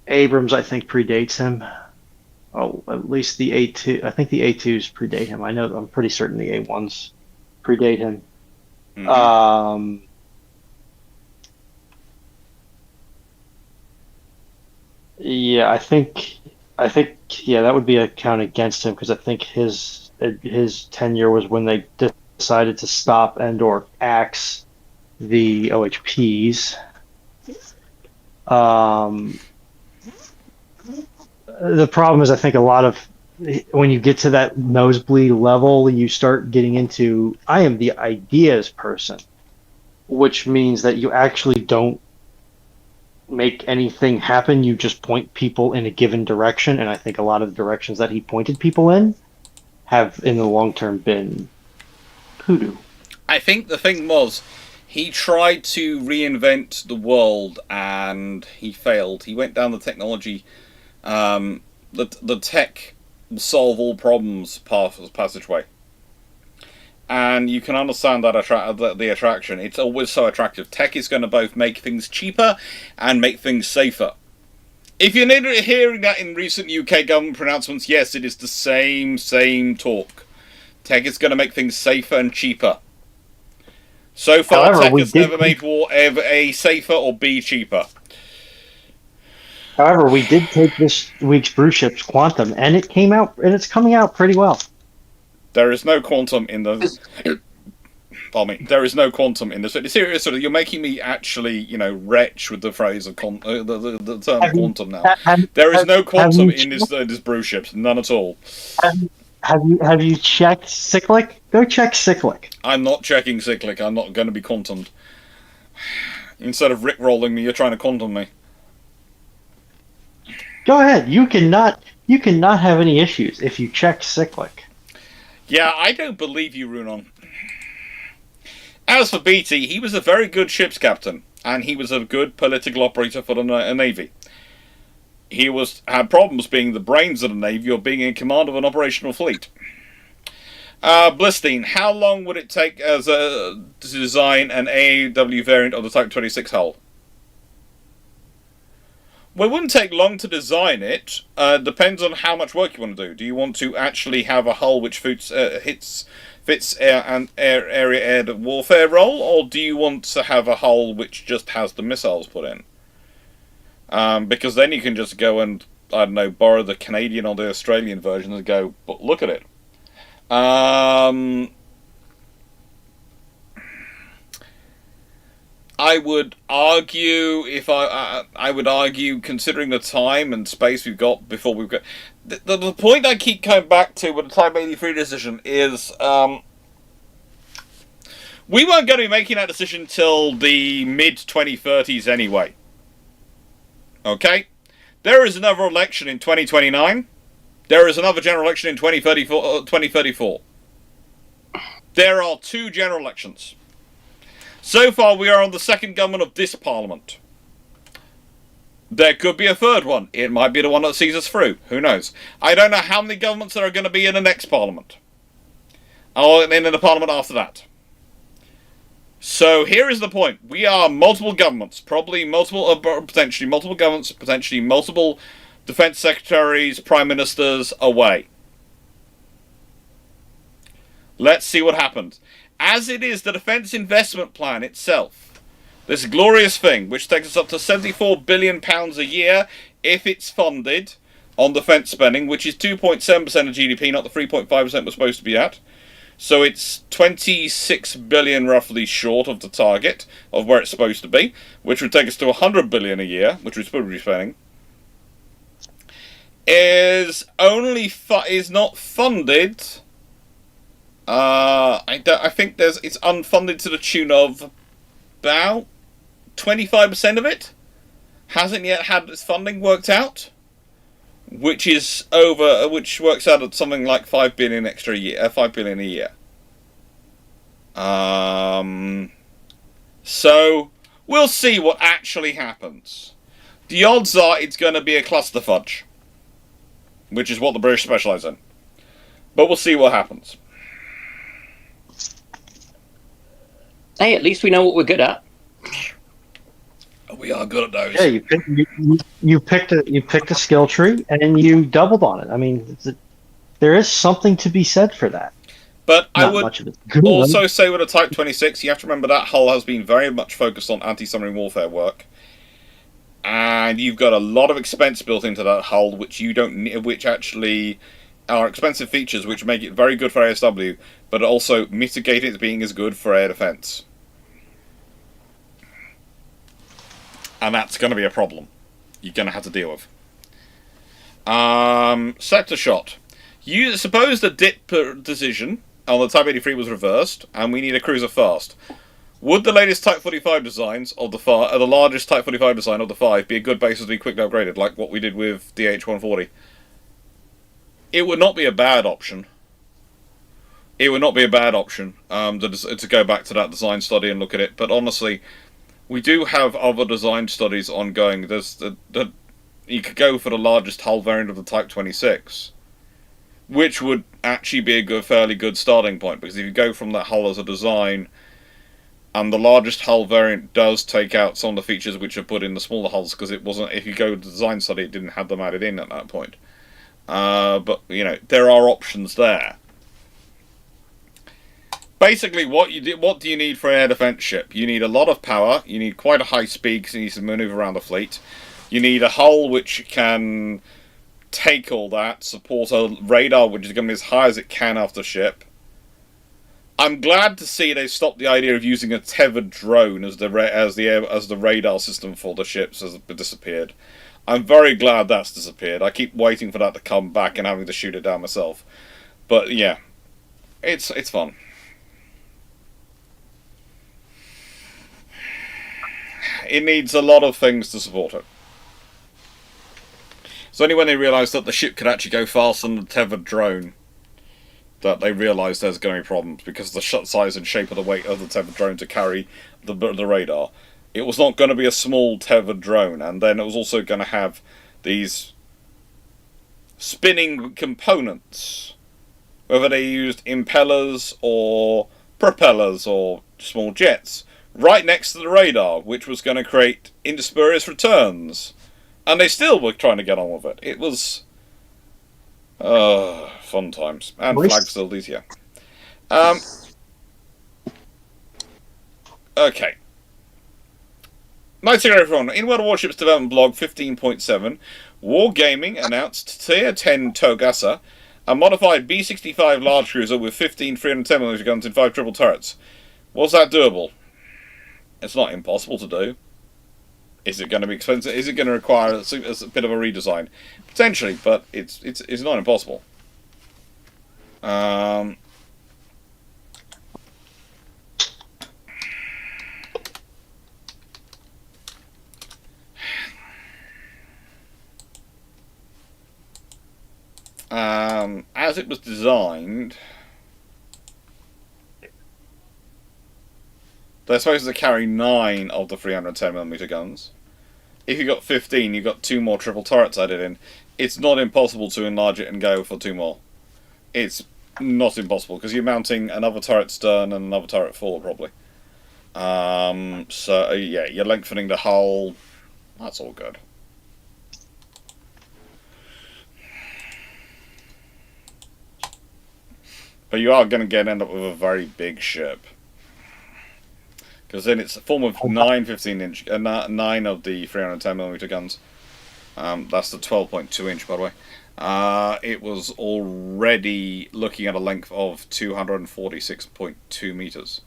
Speaker 4: Abrams, I think, predates him. Oh, at least the A2. I think the A2s predate him. I'm pretty certain the A1s predate him.
Speaker 2: Mm-hmm.
Speaker 4: Yeah, I think, yeah, that would be a count against him, because I think his tenure was when they decided to stop and/or axe the OHPs. The problem is, I think a lot of, when you get to that nosebleed level, you start getting into, I am the ideas person, which means that you actually don't make anything happen. You just point people in a given direction, and I think a lot of the directions that he pointed people in have, in the long term, been hoodoo.
Speaker 2: I think the thing was, he tried to reinvent the world and he failed. He went down the technology, the tech will solve all problems passageway. And you can understand that the attraction. It's always so attractive. Tech is going to both make things cheaper and make things safer. If you're hearing that in recent UK government pronouncements, yes, it is the same talk. Tech is going to make things safer and cheaper. So far,
Speaker 4: However,
Speaker 2: tech has never made war A safer or B cheaper.
Speaker 4: However, we did take this week's Bruships Quantum, and it's coming out pretty well.
Speaker 2: There is no quantum in the. Pardon me. There is no quantum in this. Seriously, you're making me actually, retch with the phrase of the term quantum now. There is no quantum in this Bruships, none at all.
Speaker 4: Have you checked Cyclic? Go check Cyclic.
Speaker 2: I'm not checking Cyclic. I'm not going to be quantumed. Instead of rickrolling me, you're trying to quantum me.
Speaker 4: Go ahead. You cannot have any issues if you check Cyclic.
Speaker 2: Yeah, I don't believe you, Runon. As for Beattie, he was a very good ship's captain, and he was a good political operator for the Navy. He had problems being the brains of the Navy or being in command of an operational fleet. Blistine, how long would it take to design an AAW variant of the Type 26 hull? Well, it wouldn't take long to design it. Depends on how much work you want to do. Do you want to actually have a hull which fits air and area warfare role, or do you want to have a hull which just has the missiles put in? Because then you can just go and, I don't know, borrow the Canadian or the Australian version and go, but look at it. I would argue, I would argue, considering the time and space we've got before we've got... The point I keep coming back to with the Type 83 decision is... we weren't going to be making that decision till the mid-2030s anyway. Okay? There is another election in 2029. There is another general election in 2034. There are 2 general elections. So far, we are on the second government of this parliament. There could be a third one. It might be the one that sees us through. Who knows? I don't know how many governments there are going to be in the next parliament. Or in the parliament after that. So here is the point. We are multiple governments. Probably multiple, potentially multiple governments, potentially multiple defense secretaries, prime ministers away. Let's see what happens. As it is, the Defence Investment Plan itself, this glorious thing, which takes us up to £74 billion a year if it's funded on defence spending, which is 2.7% of GDP, not the 3.5% we're supposed to be at. So it's 26 billion roughly short of the target of where it's supposed to be, which would take us to 100 billion a year, which we're supposed to be spending. Is not funded. I think it's unfunded to the tune of about 25% of it. Hasn't yet had its funding worked out, which works out at something like 5 billion extra a year, 5 billion a year. So we'll see what actually happens. The odds are it's going to be a cluster fudge, which is what the British specialise in. But we'll see what happens.
Speaker 1: Hey, at least we know what we're good at.
Speaker 2: We are good at those.
Speaker 4: Yeah, you picked a skill tree and you doubled on it. I mean, there is something to be said for that.
Speaker 2: But
Speaker 4: Not
Speaker 2: I would
Speaker 4: much of it's good.
Speaker 2: also say with a Type 26, you have to remember that hull has been very much focused on anti-submarine warfare work, and you've got a lot of expense built into that hull, which you don't need, which actually are expensive features, which make it very good for ASW, but also mitigate it being as good for air defence. And that's going to be a problem you're going to have to deal with. Sector shot. You suppose the DIP decision on the Type 83 was reversed, and we need a cruiser fast. Would the latest Type 45 designs of the largest Type 45 design of the 5 be a good basis to be quickly upgraded, like what we did with the H140? It would not be a bad option. It would not be a bad option to go back to that design study and look at it. But honestly, we do have other design studies ongoing. You could go for the largest hull variant of the Type 26, which would actually be a fairly good starting point, because if you go from that hull as a design, and the largest hull variant does take out some of the features which are put in the smaller hulls, because it wasn't. If you go to the design study, it didn't have them added in at that point. But there are options there. Basically, what do you need for an air defense ship? You need a lot of power. You need quite a high speed because you need to maneuver around the fleet. You need a hull which can take all that, support a radar which is going to be as high as it can off the ship. I'm glad to see they stopped the idea of using a tethered drone as the radar system for the ships has disappeared. I'm very glad that's disappeared. I keep waiting for that to come back and having to shoot it down myself. But yeah, it's fun. It needs a lot of things to support it. It's only when they realised that the ship could actually go faster than the tethered drone that they realised there's going to be problems, because the size and shape of the weight of the tethered drone to carry the radar. It was not going to be a small tethered drone, and then it was also going to have these spinning components, whether they used impellers or propellers or small jets, right next to the radar, which was going to create interspurious returns. And they still were trying to get on with it. It was fun times. And flag facilities, yeah. Okay. Nice to hear everyone. In World of Warships Development Blog 15.7, Wargaming announced Tier 10 Togasa, a modified B-65 large cruiser with 15 310mm guns and 5 triple turrets. Was that doable? It's not impossible to do. Is it going to be expensive? Is it going to require a bit of a redesign? Potentially, but it's not impossible. As it was designed, they're supposed to carry 9 of the 310mm guns. If you got 15, you got 2 more triple turrets added in. It's not impossible to enlarge it and go for 2 more. It's not impossible, because you're mounting another turret stern and another turret forward, probably. So, yeah, you're lengthening the hull. That's all good. But you are going to end up with a very big ship. Because then it's a form of 9 15-inch, 9 of the 310mm guns. That's the 12.2-inch, by the way. It was already looking at a length of 246.2 meters.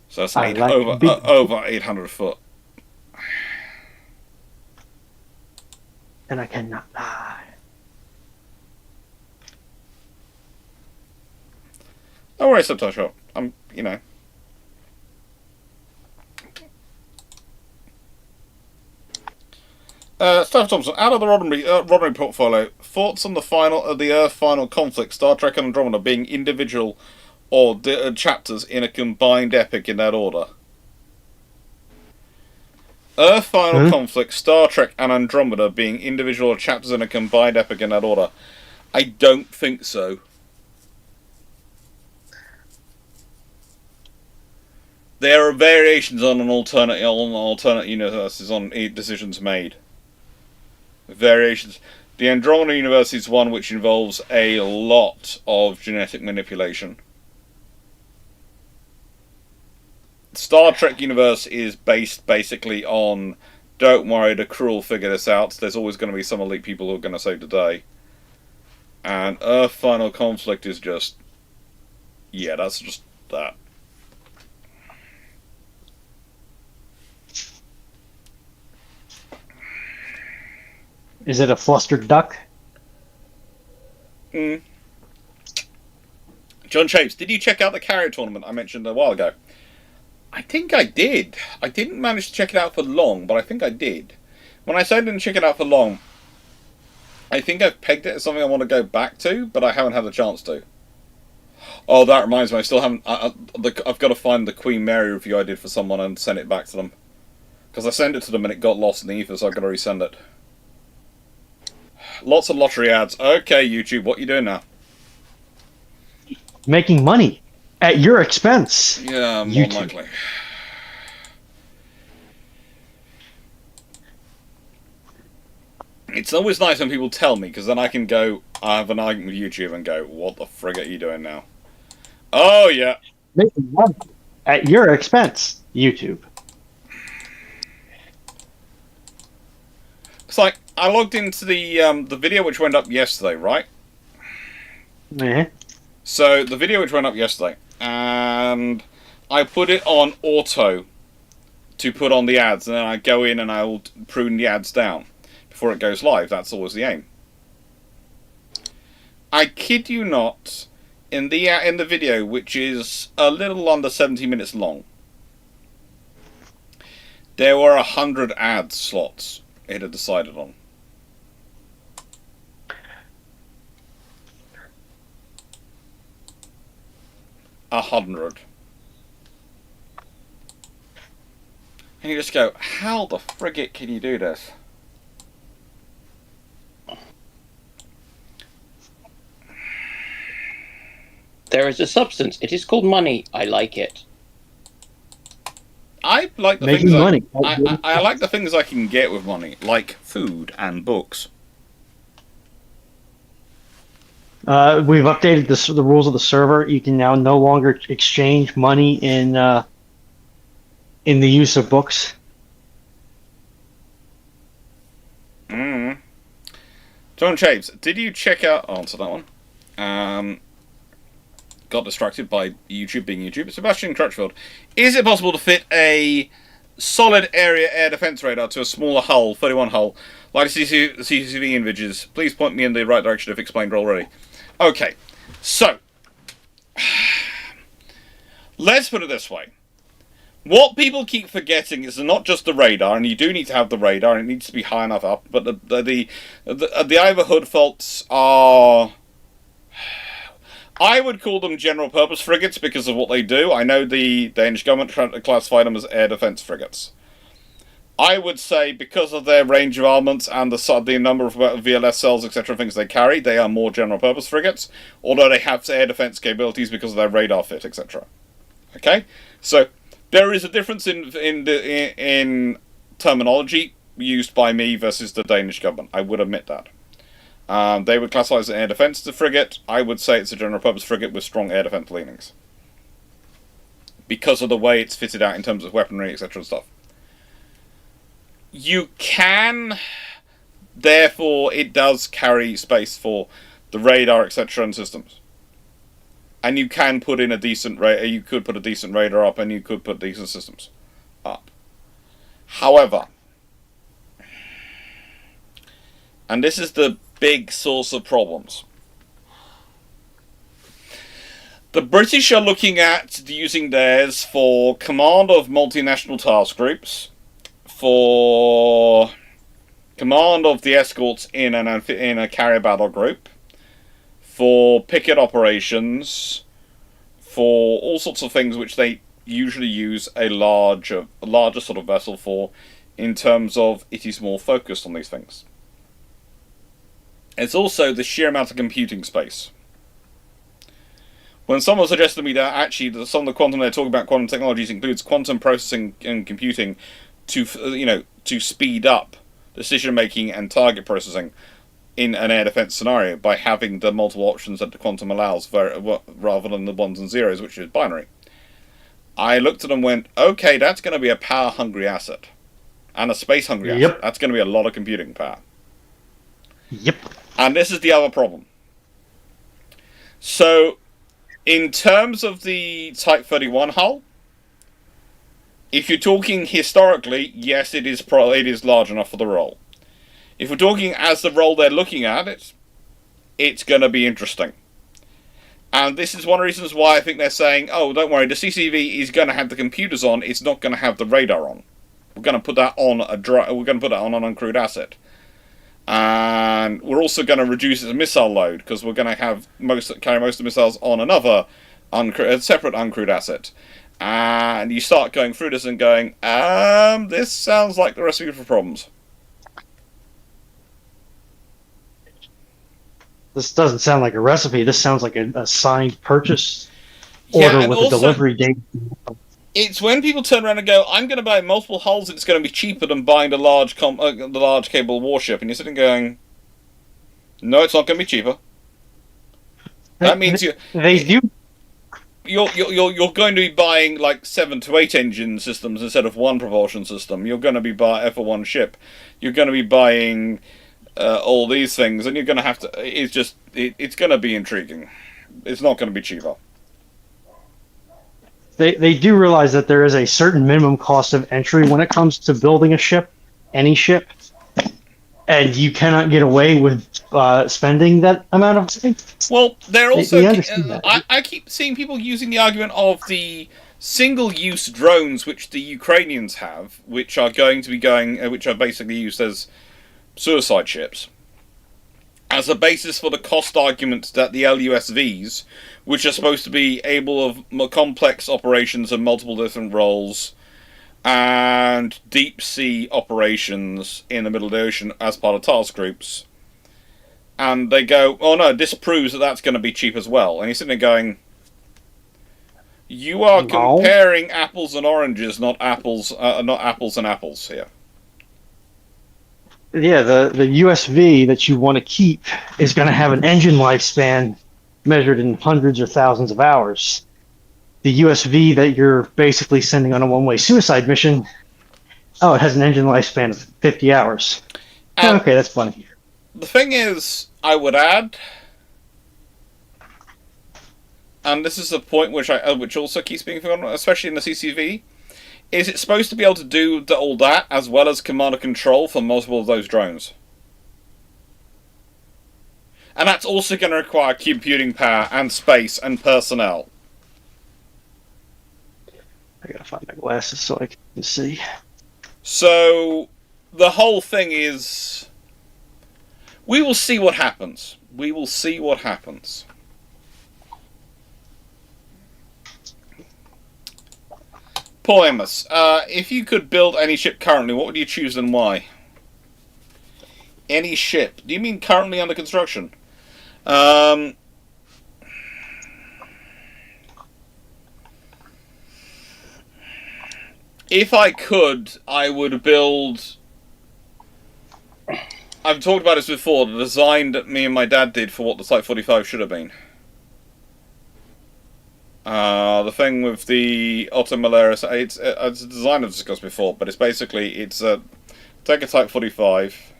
Speaker 2: So that's over 800 foot.
Speaker 4: And I cannot lie.
Speaker 2: Don't worry, Subtitle Shop. you know. Steph Thompson, out of the Roddenberry portfolio, thoughts on the Earth final conflict, Star Trek and Andromeda being individual or chapters in a combined epic in that order? Earth final conflict, Star Trek and Andromeda being individual chapters in a combined epic in that order? I don't think so. There are variations on alternate universes on decisions made. Variations. The Andromeda universe is one which involves a lot of genetic manipulation. Star Trek universe is based basically on, don't worry, the crew will figure this out. There's always going to be some elite people who are going to save the day. And Earth Final Conflict is just, yeah, that's just that.
Speaker 4: Is it a flustered duck?
Speaker 2: John Shapes, did you check out the carrier tournament I mentioned a while ago? I think I did. I didn't manage to check it out for long, but I think I did. When I say I didn't check it out for long, I think I've pegged it as something I want to go back to, but I haven't had the chance to. Oh, that reminds me, I still haven't... I've got to find the Queen Mary review I did for someone and send it back to them. Because I sent it to them and it got lost in the ether, so I've got to resend it. Lots of lottery ads. Okay, YouTube, what are you doing now?
Speaker 4: Making money at your expense.
Speaker 2: Yeah, more likely. It's always nice when people tell me, because then I can go, I have an argument with YouTube and go, what the frig are you doing now? Oh, yeah.
Speaker 4: Making money at your expense, YouTube.
Speaker 2: It's like, I logged into the video which went up yesterday, right?
Speaker 4: Yeah.
Speaker 2: So, the video which went up yesterday, and I put it on auto to put on the ads, and then I go in and I'll prune the ads down before it goes live. That's always the aim. I kid you not, in the video, which is a little under 70 minutes long, there were 100 ad slots it had decided on. 100. And you just go, how the frigate can you do this?
Speaker 1: There is a substance. It is called money. I like it.
Speaker 2: I like the
Speaker 4: Making
Speaker 2: things
Speaker 4: money.
Speaker 2: I like the things I can get with money, like food and books.
Speaker 4: We've updated the rules of the server. You can now no longer exchange money in the use of books.
Speaker 2: John Chaves, did you check out... I'll answer that one. Got distracted by YouTube being YouTube. Sebastian Crutchfield, is it possible to fit a solid area air defense radar to a smaller hull, 31 hull, like CCV images? Please point me in the right direction if explained already. Okay, so let's put it this way. What people keep forgetting is not just the radar, and you do need to have the radar, and it needs to be high enough up, but the overhood faults are... I would call them general purpose frigates because of what they do. I know the Danish government classified them as air defense frigates. I would say because of their range of armaments and the number of VLS cells, etc., things they carry, they are more general purpose frigates, although they have air defense capabilities because of their radar fit, etc. Okay? So there is a difference in terminology used by me versus the Danish government. I would admit that. They would classify as an air defense frigate. I would say it's a general purpose frigate with strong air defense leanings. Because of the way it's fitted out in terms of weaponry, etc. and stuff. You can... Therefore, it does carry space for the radar, etc. and systems. And you can put in a decent radar. You could put a decent radar up, and you could put decent systems up. However, and this is the big source of problems. The British are looking at using theirs for command of multinational task groups, for command of the escorts in a carrier battle group, for picket operations, for all sorts of things which they usually use a larger sort of vessel for, in terms of it is more focused on these things. It's also the sheer amount of computing space. When someone suggested to me that actually some of the quantum they're talking about, quantum technologies, includes quantum processing and computing to speed up decision making and target processing in an air defense scenario by having the multiple options that the quantum allows, rather than the ones and zeros, which is binary. I looked at them and went, okay, that's going to be a power hungry asset and a space hungry asset. That's going to be a lot of computing power.
Speaker 4: Yep.
Speaker 2: And this is the other problem. So, in terms of the Type 31 hull, if you're talking historically, yes, it is large enough for the role. If we're talking as the role they're looking at it, it's going to be interesting. And this is one of the reasons why I think they're saying, oh, don't worry, the CCV is going to have the computers on, it's not going to have the radar on. We're going to put that on an uncrewed asset. And we're also going to reduce its missile load because we're going to have carry most of the missiles on another separate uncrewed asset. And you start going through this and going, this sounds like the recipe for problems.
Speaker 4: This doesn't sound like a recipe. This sounds like a signed purchase order with a delivery date.
Speaker 2: It's when people turn around and go, I'm going to buy multiple hulls, it's going to be cheaper than buying the large capable warship. And you're sitting going, no, it's not going to be cheaper. That means you're going to be buying like 7 to 8 engine systems instead of one propulsion system. You're going to be buying for one ship. You're going to be buying all these things, and you're going to have to. It's going to be intriguing. It's not going to be cheaper.
Speaker 4: They do realize that there is a certain minimum cost of entry when it comes to building a ship, any ship, and you cannot get away with spending that amount of money.
Speaker 2: Well, they're also.
Speaker 4: They understand that.
Speaker 2: I keep seeing people using the argument of the single-use drones which the Ukrainians have, which are which are basically used as suicide ships, as a basis for the cost argument that the LUSVs, which are supposed to be able of more complex operations and multiple different roles, and deep sea operations in the middle of the ocean as part of task groups, and they go, oh no, this proves that that's going to be cheap as well. And you're sitting there going, You are
Speaker 4: No.
Speaker 2: comparing apples and oranges, not apples and apples here.
Speaker 4: Yeah, the USV that you want to keep is going to have an engine lifespan measured in hundreds or thousands of hours. The USV that you're basically sending on a one-way suicide mission, oh, it has an engine lifespan of 50 hours.
Speaker 2: And
Speaker 4: Okay, that's funny.
Speaker 2: the thing is, I would add, and this is a point which also keeps being forgotten, especially in the CCV, is it supposed to be able to do all that as well as command and control for multiple of those drones? And that's also going to require computing power and space and personnel.
Speaker 4: I gotta find my glasses so I can see.
Speaker 2: So the whole thing is, we will see what happens. We will see what happens. Paul Amos, if you could build any ship currently, what would you choose and why? Any ship? Do you mean currently under construction? If I could, I would build... I've talked about this before, the design that me and my dad did for what the Type 45 should have been. The thing with the Ottomalaris, it's a design I've discussed before, but it's basically, take a Type 45,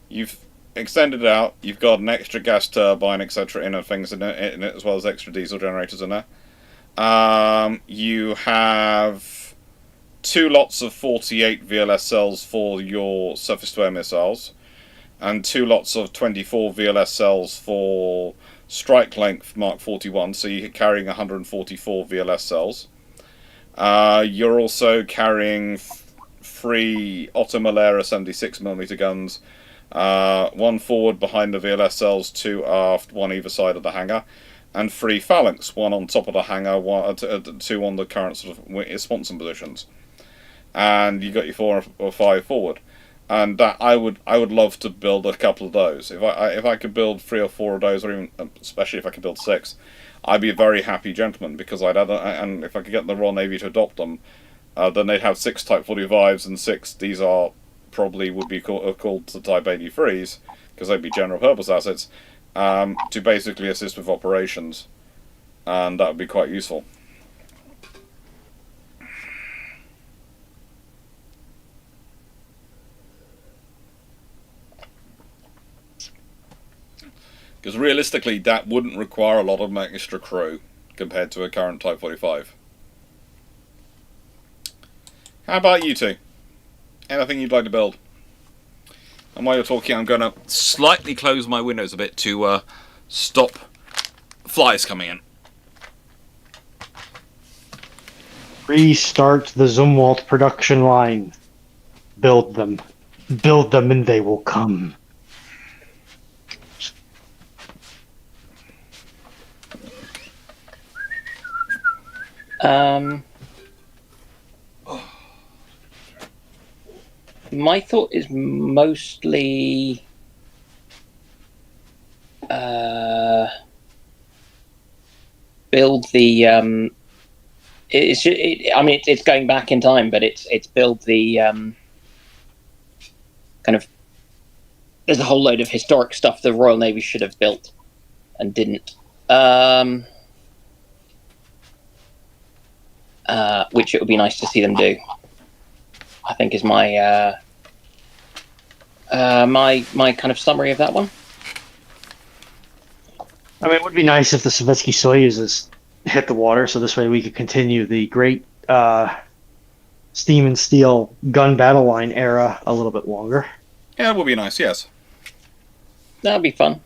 Speaker 2: you've extended it out, you've got an extra gas turbine, etc. in it, things in it, as well as extra diesel generators in there. You have 2 lots of 48 VLS cells for your surface-to-air missiles, and 2 lots of 24 VLS cells for strike length Mark 41, so you're carrying 144 VLS cells. You're also carrying 3 Ottomalera 76mm guns, 1 forward behind the VLS cells, 2 aft, 1 either side of the hangar, and 3 phalanx, 1 on top of the hangar, 2 on the current sort of sponson positions. And you got your 4 or 5 forward. And that I would love to build a couple of those. If I could build 3 or 4 of those, or even especially if I could build 6, I'd be a very happy gentleman, because and if I could get the Royal Navy to adopt them, then they'd have 6 Type 45s and 6. These are probably would be called the Type 83s, because they'd be general purpose assets, to basically assist with operations, and that would be quite useful. Because realistically, that wouldn't require a lot of extra crew compared to a current Type 45. How about you two? Anything you'd like to build? And while you're talking, I'm going to slightly close my windows a bit to stop flies coming in.
Speaker 4: Restart the Zumwalt production line. Build them. Build them and they will come.
Speaker 1: My thought is mostly build the it's going back in time, but it's build the kind of, there's a whole load of historic stuff the Royal Navy should have built and didn't, which it would be nice to see them do, I think, is my my kind of summary of that one.
Speaker 4: I mean, it would be nice if the Sovietsky Soyuzes hit the water, so this way we could continue the great steam and steel gun battle line era a little bit longer.
Speaker 2: Yeah, that would be nice, yes.
Speaker 1: That'd be fun.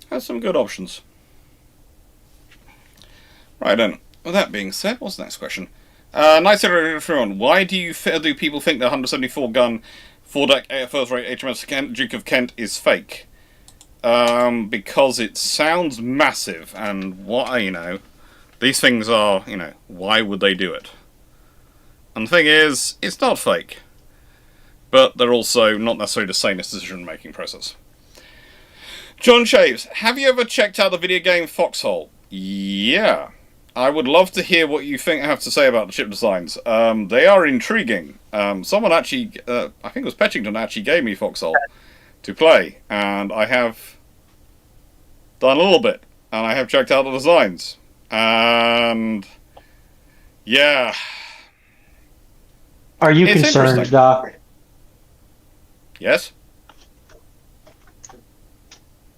Speaker 2: Has some good options. Right then. With that being said, what's the next question? Nice everyone. Why do people think the 174 gun 4-deck first rate HMS Duke of Kent is fake? Because it sounds massive, and these things are, why would they do it? And the thing is, it's not fake, but they're also not necessarily the sanest decision-making process. John Shaves, have you ever checked out the video game Foxhole? Yeah. I would love to hear what you have to say about the ship designs. They are intriguing. Someone actually, I think it was Petchington, actually gave me Foxhole to play, and I have done a little bit, and I have checked out the designs. And yeah.
Speaker 4: Are you
Speaker 2: It's
Speaker 4: concerned,
Speaker 2: interesting.
Speaker 4: Doc?
Speaker 2: Yes?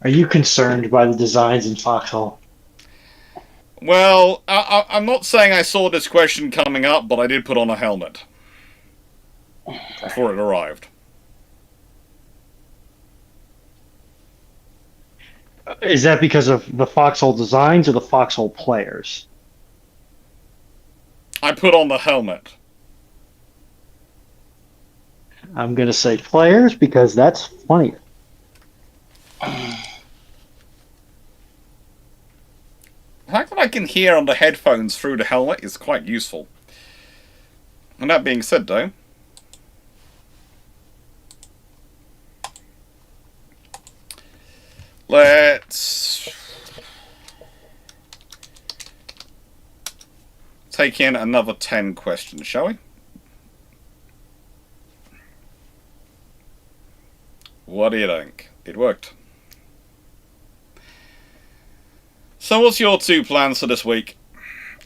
Speaker 4: Are you concerned by the designs in Foxhole?
Speaker 2: Well, I'm not saying I saw this question coming up, but I did put on a helmet before it arrived.
Speaker 4: Is that because of the Foxhole designs or the Foxhole players?
Speaker 2: I put on the helmet.
Speaker 4: I'm going to say players because that's funnier.
Speaker 2: The fact that I can hear on the headphones through the helmet is quite useful. And that being said, though, let's take in another 10 questions, shall we? What do you think? It worked. So what's your two plans for this week?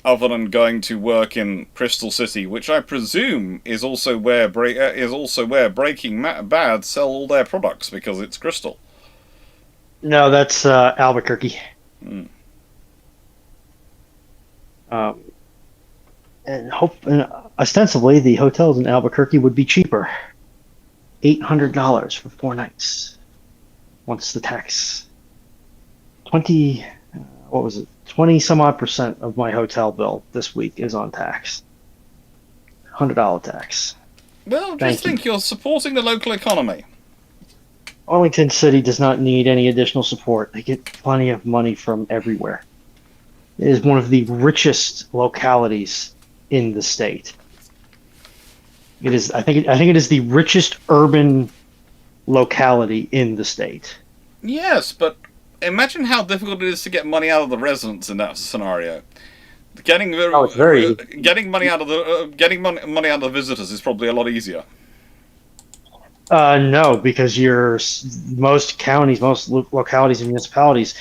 Speaker 2: Other than going to work in Crystal City, which I presume is also where Breaking Bad sell all their products because it's Crystal.
Speaker 4: No, that's Albuquerque.
Speaker 2: Hmm.
Speaker 4: And ostensibly, the hotels in Albuquerque would be cheaper. $800 for 4 nights. Once the tax. 20 some odd percent of my hotel bill this week is on tax. $100 tax.
Speaker 2: Well, just think you're supporting the local economy.
Speaker 4: Arlington City does not need any additional support. They get plenty of money from everywhere. It is one of the richest localities in the state. It is. I think it is the richest urban locality in the state.
Speaker 2: Yes, but imagine how difficult it is to get money out of the residents in that scenario.
Speaker 4: It's very
Speaker 2: getting money out of the visitors is probably a lot easier.
Speaker 4: No, because most counties, most localities and municipalities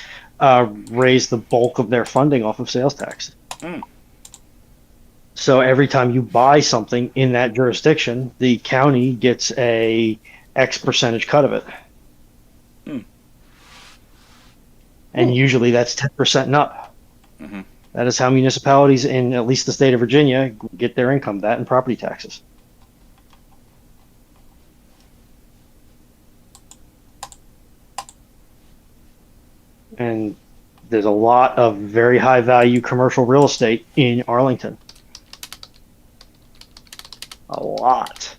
Speaker 4: raise the bulk of their funding off of sales tax.
Speaker 2: Mm.
Speaker 4: So every time you buy something in that jurisdiction, the county gets a X percentage cut of it.
Speaker 2: Mm.
Speaker 4: And usually that's 10% and up.
Speaker 2: Mm-hmm.
Speaker 4: That is how municipalities in at least the state of Virginia get their income, that and property taxes. And there's a lot of very high value commercial real estate in Arlington. A lot.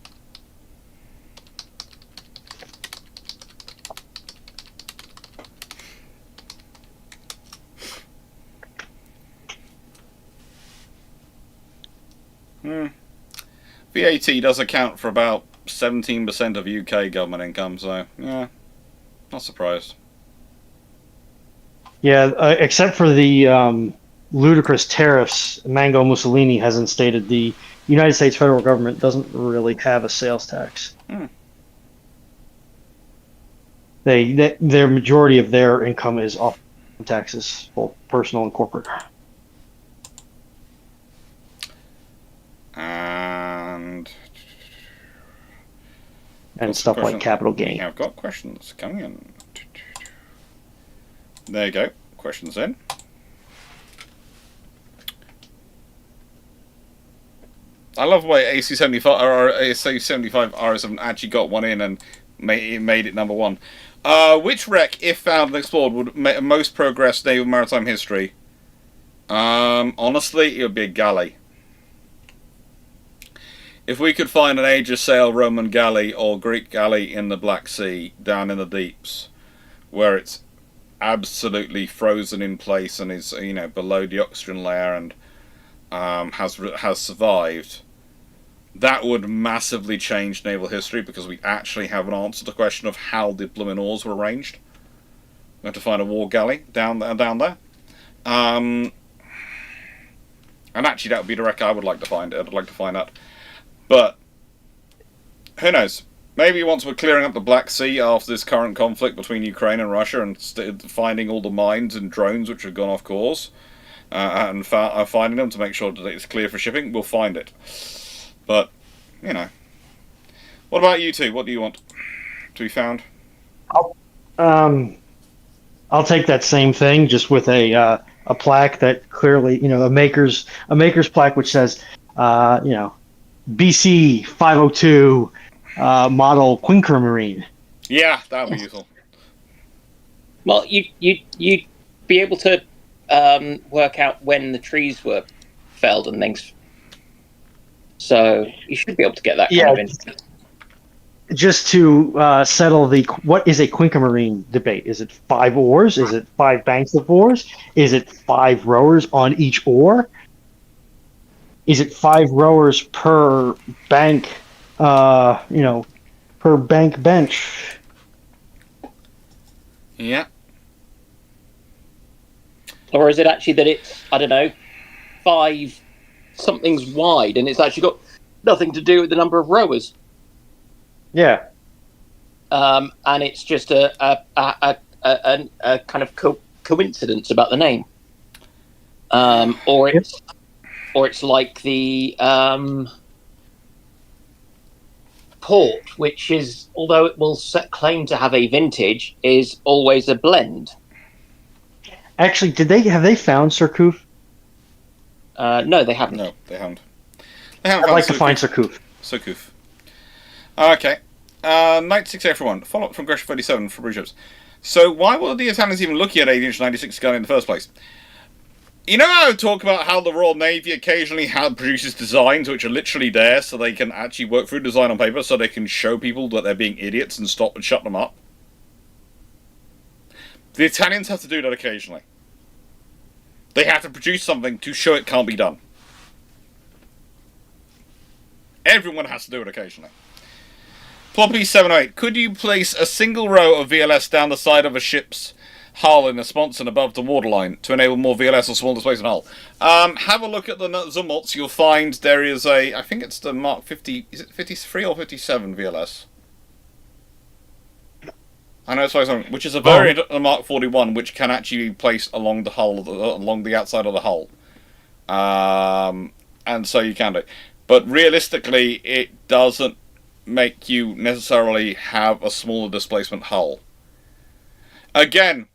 Speaker 2: VAT does account for about 17% of UK government income, so yeah, not surprised.
Speaker 4: Yeah, except for the ludicrous tariffs, Mango Mussolini hasn't stated the United States federal government doesn't really have a sales tax. Their majority of their income is off taxes, both personal and corporate. And stuff like capital gain.
Speaker 2: I've got questions coming in. There you go. Questions in. I love the way AC75 or AC75 RS7 actually got one in and made it number one. Which wreck, if found and explored, would most progress naval maritime history? Honestly, it would be a galley. If we could find an Age of Sail Roman galley or Greek galley in the Black Sea, down in the deeps, where it's absolutely frozen in place and is, below the oxygen layer and has survived, that would massively change naval history because we actually have an answer to the question of how the blooming oars were arranged. We have to find a war galley down there. And actually, that would be the wreck I would like to find. I'd like to find that. But who knows? Maybe once we're clearing up the Black Sea after this current conflict between Ukraine and Russia, and finding all the mines and drones which have gone off course, and finding them to make sure that it's clear for shipping, we'll find it. But you know, what about you two? What do you want to be found?
Speaker 4: I'll take that same thing, just with a plaque that clearly, a maker's plaque which says, BC 502 model Quinker.
Speaker 2: Yeah, that would be useful.
Speaker 1: Well, you'd be able to work out when the trees were felled and things. So you should be able to get that kind of info.
Speaker 4: Just to settle what is a Quinker debate? Is it 5 oars? Is it 5 banks of oars? Is it 5 rowers on each oar? Is it 5 rowers per bank? Per bank bench.
Speaker 2: Yeah.
Speaker 1: Or is it actually that it's, I don't know, 5 something's wide and it's actually got nothing to do with the number of rowers?
Speaker 4: Yeah.
Speaker 1: And it's just a kind of coincidence about the name. Or it's like the port, which is, although it will claim to have a vintage, is always a blend.
Speaker 4: Actually, have they found Surcouf?
Speaker 1: No, they haven't.
Speaker 2: No, they haven't.
Speaker 4: I'd like to find Surcouf.
Speaker 2: Surcouf. Okay. 96 everyone. Follow up from Gresham 37 for Bruships. So why were the Italians even looking at 8-inch 96 gun in the first place? You know how I talk about how the Royal Navy occasionally produces designs which are literally there so they can actually work through design on paper so they can show people that they're being idiots and stop and shut them up? The Italians have to do that occasionally. They have to produce something to show it can't be done. Everyone has to do it occasionally. Ploppy 708, could you place a single row of VLS down the side of a ship's hull in a sponson above the waterline to enable more VLS or small displacement hull? Have a look at the Zumwaltz. You'll find there is I think it's the Mark 50, is it 53 or 57 VLS? I know it's 57, which is a variant of the Mark 41, which can actually be placed along the hull, along the outside of the hull. And so you can do it. But realistically, it doesn't make you necessarily have a smaller displacement hull. Again,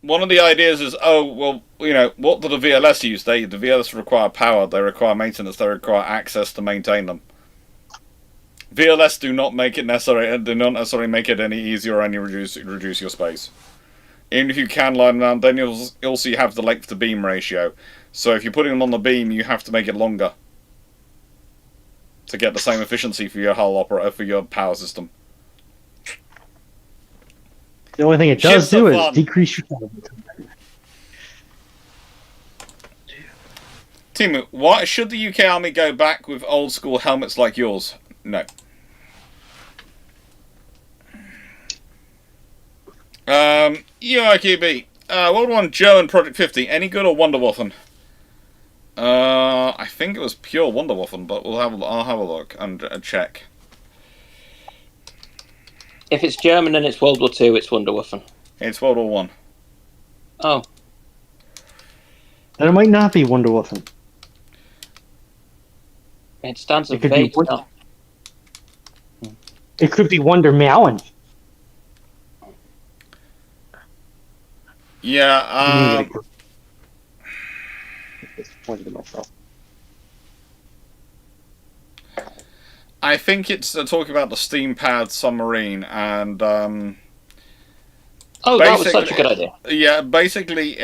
Speaker 2: one of the ideas is, what do the VLS use? The VLS require power, they require maintenance, they require access to maintain them. VLS do not necessarily make it any easier or any reduce your space. Even if you can line them down, then you'll also have the length to beam ratio. So if you're putting them on the beam, you have to make it longer to get the same efficiency for your hull for your power system.
Speaker 4: The only thing it does do is decrease your time.
Speaker 2: Timu, why should the UK Army go back with old school helmets like yours? No. UIQB. World 1 German Project 50. Any good or Wunderwaffen? I think it was pure Wunderwaffen, but I'll have a look and check.
Speaker 1: If it's German and it's World War II, it's Wunderwaffen.
Speaker 2: It's World War 1.
Speaker 1: Oh.
Speaker 4: Then it might not be Wunderwaffen.
Speaker 1: It stands a vague stuff.
Speaker 4: It could be Wonder Malin.
Speaker 2: Yeah, I think it's talking about the steam-powered submarine, and
Speaker 1: that was such a good idea.
Speaker 2: Yeah, basically,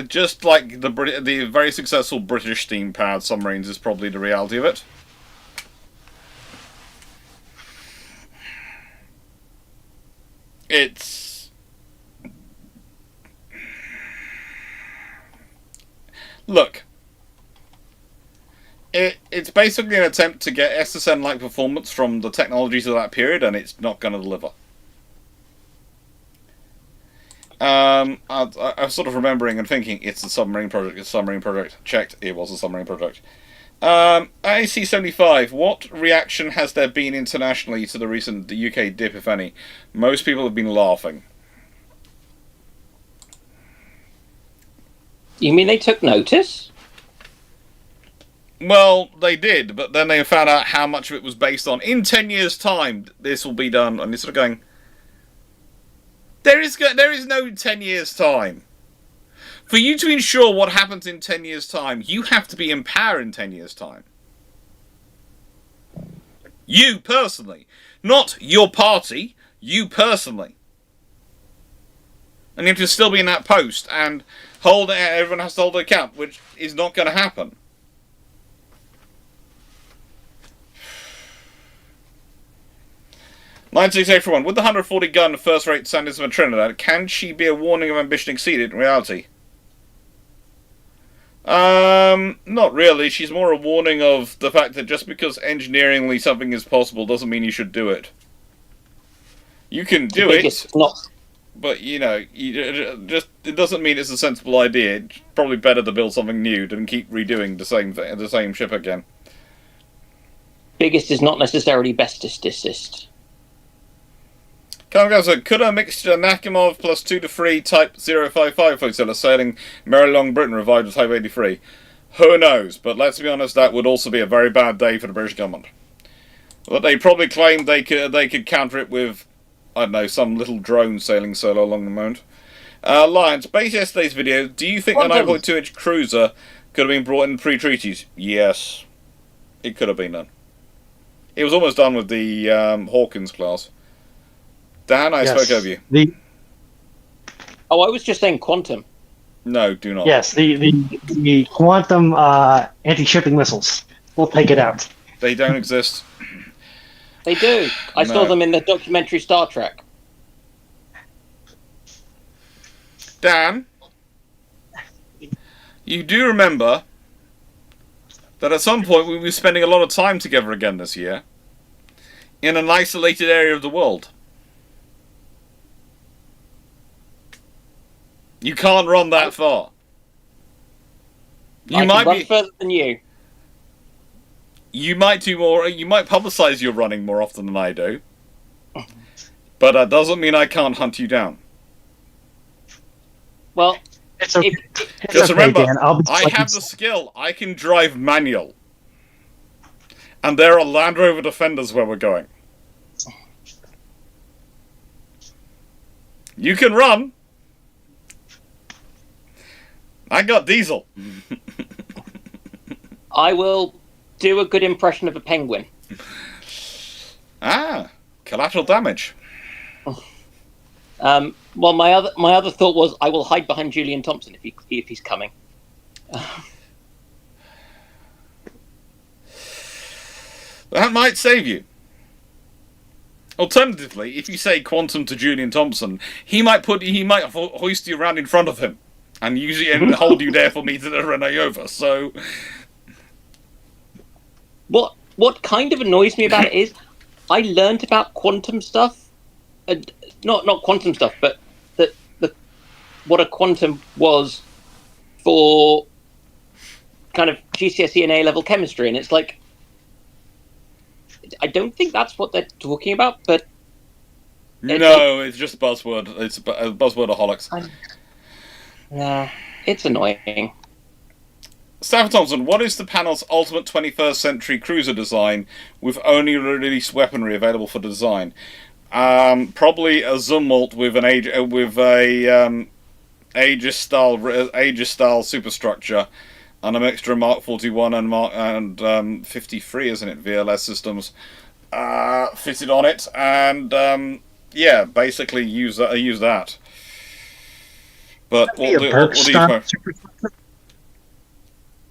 Speaker 2: just like the very successful British steam-powered submarines is probably the reality of it. Look, it's basically an attempt to get SSN-like performance from the technologies of that period, and it's not going to deliver. I was sort of remembering and thinking, it's a submarine project, it's a submarine project. Checked, it was a submarine project. AC-75, what reaction has there been internationally to the recent UK dip, if any? Most people have been laughing.
Speaker 1: You mean they took notice?
Speaker 2: Well, they did, but then they found out how much of it was based on. In 10 years' time, this will be done, and you're sort of going, there is no 10 years' time. For you to ensure what happens in 10 years' time, you have to be in power in 10 years' time. You personally. Not your party, you personally. And you have to still be in that post, and everyone has to hold an account, which is not going to happen. Everyone, with the 140 gun first-rate Sanderson and Trinidad, can she be a warning of ambition exceeded in reality? Not really. She's more a warning of the fact that just because engineeringly something is possible doesn't mean you should do it. You can do it, but it doesn't mean it's a sensible idea. It's probably better to build something new than keep redoing the same ship again.
Speaker 1: Biggest is not necessarily bestest.
Speaker 2: Could a mixture Nakhimov plus 2 to 3 Type 055 flotilla sailing Merry Long Britain revive the Type 83? Who knows, but let's be honest, that would also be a very bad day for the British government. But they probably claimed they could counter it with, I don't know, some little drone sailing solo along the mound. Lions, based on yesterday's video, do you think the 9.2-inch cruiser could have been brought in pre-treaties? Yes. It could have been done. It was almost done with the Hawkins class. Dan, I spoke over you.
Speaker 1: I was just saying quantum.
Speaker 2: No, do not.
Speaker 4: Yes, the quantum anti-shipping missiles. We'll take it out.
Speaker 2: They don't exist.
Speaker 1: They do. I saw them in the documentary Star Trek.
Speaker 2: Dan, you do remember that at some point we'll be spending a lot of time together again this year in an isolated area of the world. You can't run that far.
Speaker 1: I can run further than you.
Speaker 2: You might do more. You might publicise your running more often than I do, but that doesn't mean I can't hunt you down.
Speaker 1: Well,
Speaker 4: it's okay.
Speaker 2: Just remember, Dan, I have the skill. I can drive manual, and there are Land Rover Defenders where we're going. You can run. I got diesel.
Speaker 1: I will do a good impression of a penguin.
Speaker 2: Collateral damage.
Speaker 1: Well, my other thought was I will hide behind Julian Thompson if he's coming.
Speaker 2: That might save you. Alternatively, if you say quantum to Julian Thompson, he might hoist you around in front of him. And use it and hold you there for me to run over. So,
Speaker 1: what kind of annoys me about it is, I learned about quantum stuff, and not quantum stuff, but what a quantum was for kind of GCSE and A-level chemistry, and it's like, I don't think that's what they're talking about, but
Speaker 2: it's just a buzzword. It's a buzzwordaholics.
Speaker 1: Yeah, it's annoying.
Speaker 2: Stafford Thompson, what is the panel's ultimate 21st century cruiser design with only released weaponry available for design? Probably a Zumwalt with a Aegis style superstructure and a mixture of Mark 41 and 53, isn't it? VLS systems fitted on it, and basically use that. But what do you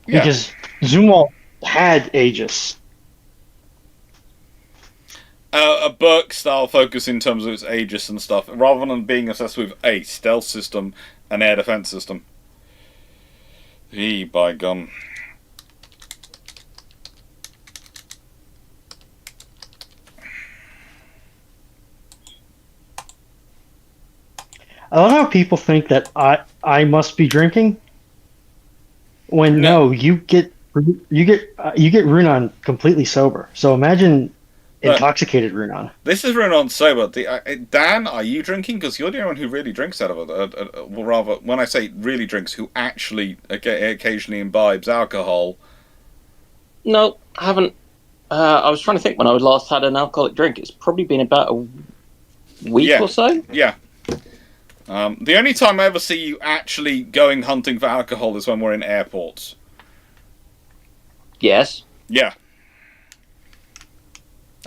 Speaker 4: Because Zumwalt had Aegis.
Speaker 2: A Burke style focus in terms of its Aegis and stuff, rather than being obsessed with a stealth system and air defense system. By gum.
Speaker 4: I love how people think that I must be drinking when
Speaker 2: No.
Speaker 4: no, you get Runon completely sober. So imagine
Speaker 2: Look,
Speaker 4: intoxicated Runon.
Speaker 2: this is run on sober. Dan, are you drinking? Because you're the only one who really drinks out of it. Well, rather, when I say really drinks, who actually occasionally imbibes alcohol.
Speaker 1: No, I haven't. I was trying to think when I last had an alcoholic drink. It's probably been about a week
Speaker 2: Yeah.
Speaker 1: or so.
Speaker 2: Yeah. The only time I ever see you actually going hunting for alcohol is when we're in airports.
Speaker 1: Yes.
Speaker 2: Yeah.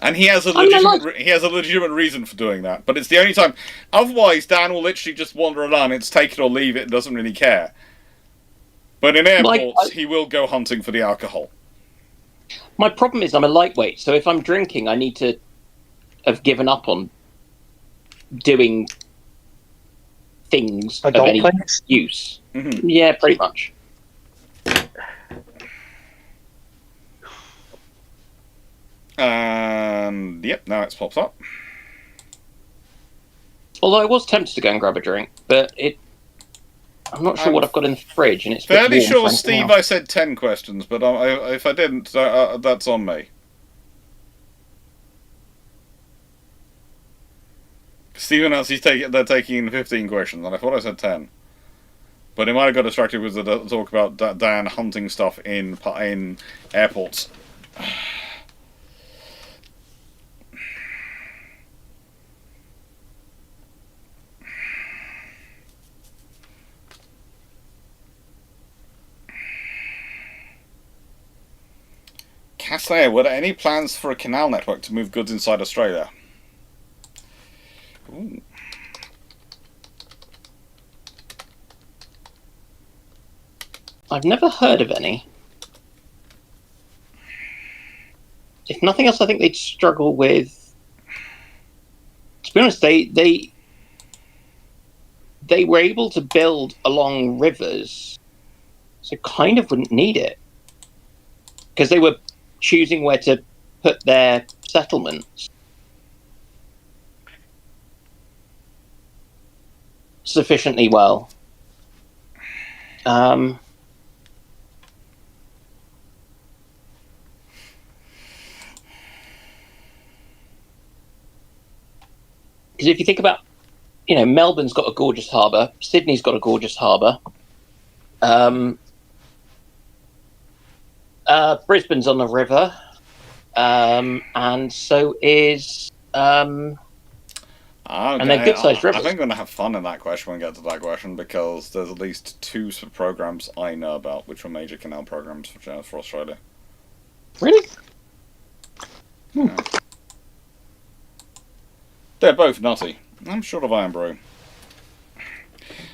Speaker 2: And he has a legitimate reason for doing that, but it's the only time. Otherwise, Dan will literally just wander along. It's take it or leave it. Doesn't really care. But in airports, he will go hunting for the alcohol.
Speaker 1: My problem is I'm a lightweight, so if I'm drinking, I need to have given up on doing things
Speaker 4: Adult
Speaker 1: of any
Speaker 4: things?
Speaker 1: use.
Speaker 2: Mm-hmm.
Speaker 1: Yeah, pretty much.
Speaker 2: And yep, now it pops up.
Speaker 1: Although I was tempted to go and grab a drink, but I'm not sure what I've got in the fridge, and it's a bit
Speaker 2: Fairly
Speaker 1: warm
Speaker 2: sure,
Speaker 1: for
Speaker 2: Steve,
Speaker 1: anything else.
Speaker 2: I said 10 questions, but if I didn't, that's on me. Stephen else, they're taking 15 questions, and I thought I said 10. But he might have got distracted with the talk about Dan hunting stuff in airports. Cassia, were there any plans for a canal network to move goods inside Australia? Ooh.
Speaker 1: I've never heard of any. If nothing else, I think they'd struggle with. To be honest, they were able to build along rivers, so kind of wouldn't need it because they were choosing where to put their settlements sufficiently well. Because if you think about, Melbourne's got a gorgeous harbour, Sydney's got a gorgeous harbour, Brisbane's on the river, and so is, and they're good-sized rivers.
Speaker 2: I think I'm going to have fun in that question when we get to that question, because there's at least 2 programs I know about which are major canal programs for Australia.
Speaker 1: Really?
Speaker 2: Yeah. They're both nutty. I'm short of iron brew.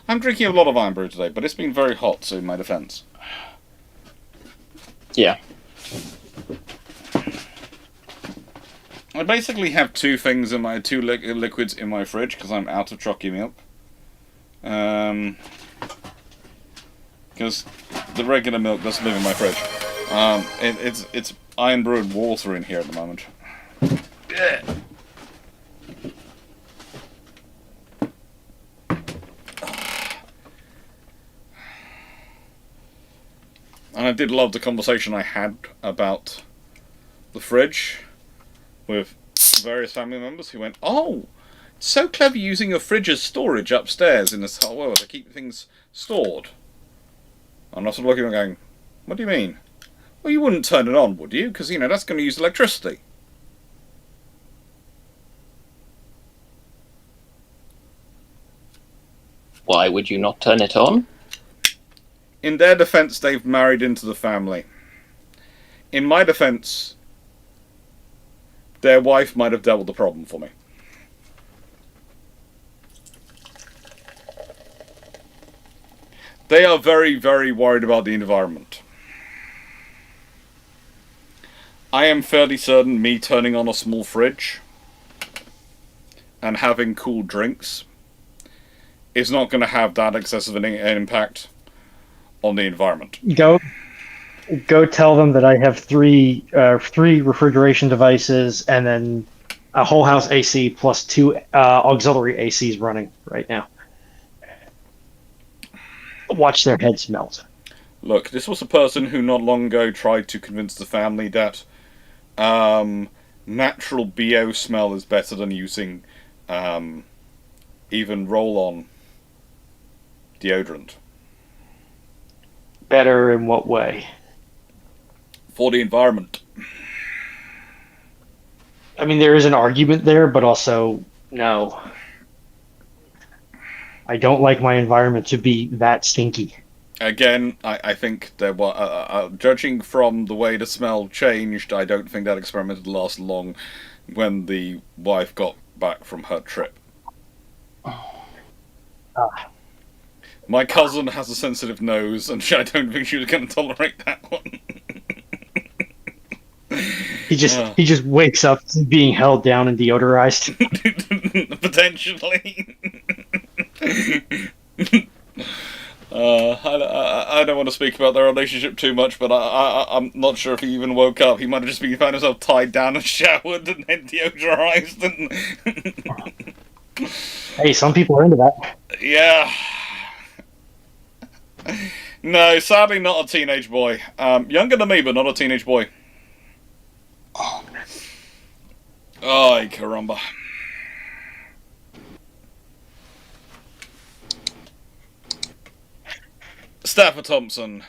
Speaker 2: I'm drinking a lot of iron brew today, but it's been very hot, so in my defence.
Speaker 1: Yeah.
Speaker 2: I basically have 2 things in my liquids in my fridge because I'm out of chalky milk. Because the regular milk doesn't live in my fridge. It's iron brewed water in here at the moment. And I did love the conversation I had about the fridge with various family members who went, "Oh, it's so clever using your fridge as storage upstairs in this whole world to keep things stored." I'm not sort of looking and going, "What do you mean?" "Well, you wouldn't turn it on, would you? Because, that's going to use electricity."
Speaker 1: Why would you not turn it on?
Speaker 2: In their defence, they've married into the family. In my defence, their wife might have dealt with the problem for me. They are very, very worried about the environment. I am fairly certain me turning on a small fridge and having cool drinks is not going to have that excessive an impact on the environment.
Speaker 4: Go tell them that I have three refrigeration devices and then a whole house AC plus 2 auxiliary ACs running right now. watch their heads melt.
Speaker 2: Look, this was a person who not long ago tried to convince the family that natural BO smell is better than using even roll-on deodorant.
Speaker 4: Better in what way?
Speaker 2: For the environment.
Speaker 4: I mean, there is an argument there, but also, no. I don't like my environment to be that stinky.
Speaker 2: Again, I think there were, judging from the way the smell changed, I don't think that experiment would last long when the wife got back from her trip. My cousin has a sensitive nose, and I don't think she was going to tolerate that one.
Speaker 4: He just wakes up being held down and deodorized.
Speaker 2: Potentially. I don't want to speak about their relationship too much, but I'm not sure if he even woke up. He might have just found himself tied down and showered and then deodorized. And
Speaker 4: Hey, some people are into that.
Speaker 2: yeah. No, sadly not a teenage boy. Younger than me, but not a teenage boy. Ay, caramba. Stafford Thompson.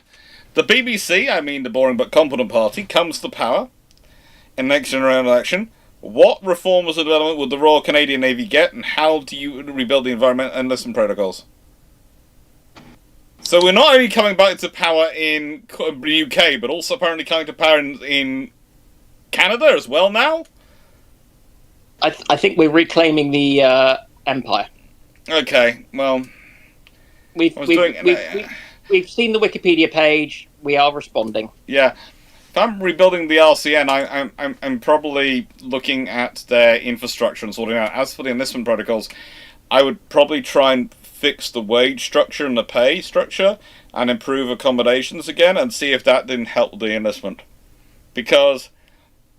Speaker 2: The BBC, I mean the boring but competent party, comes to power in next general election. What reforms or development would the Royal Canadian Navy get, and how do you rebuild the environment and enlistment protocols? So we're not only coming back to power in the UK, but also apparently coming to power in Canada as well now?
Speaker 1: I think we're reclaiming the empire.
Speaker 2: Okay, well...
Speaker 1: We've seen the Wikipedia page. We are responding.
Speaker 2: Yeah. If I'm rebuilding the RCN, I'm probably looking at their infrastructure and sorting out. As for the enlistment protocols, I would probably try and fix the wage structure and the pay structure and improve accommodations again and see if that didn't help the enlistment. Because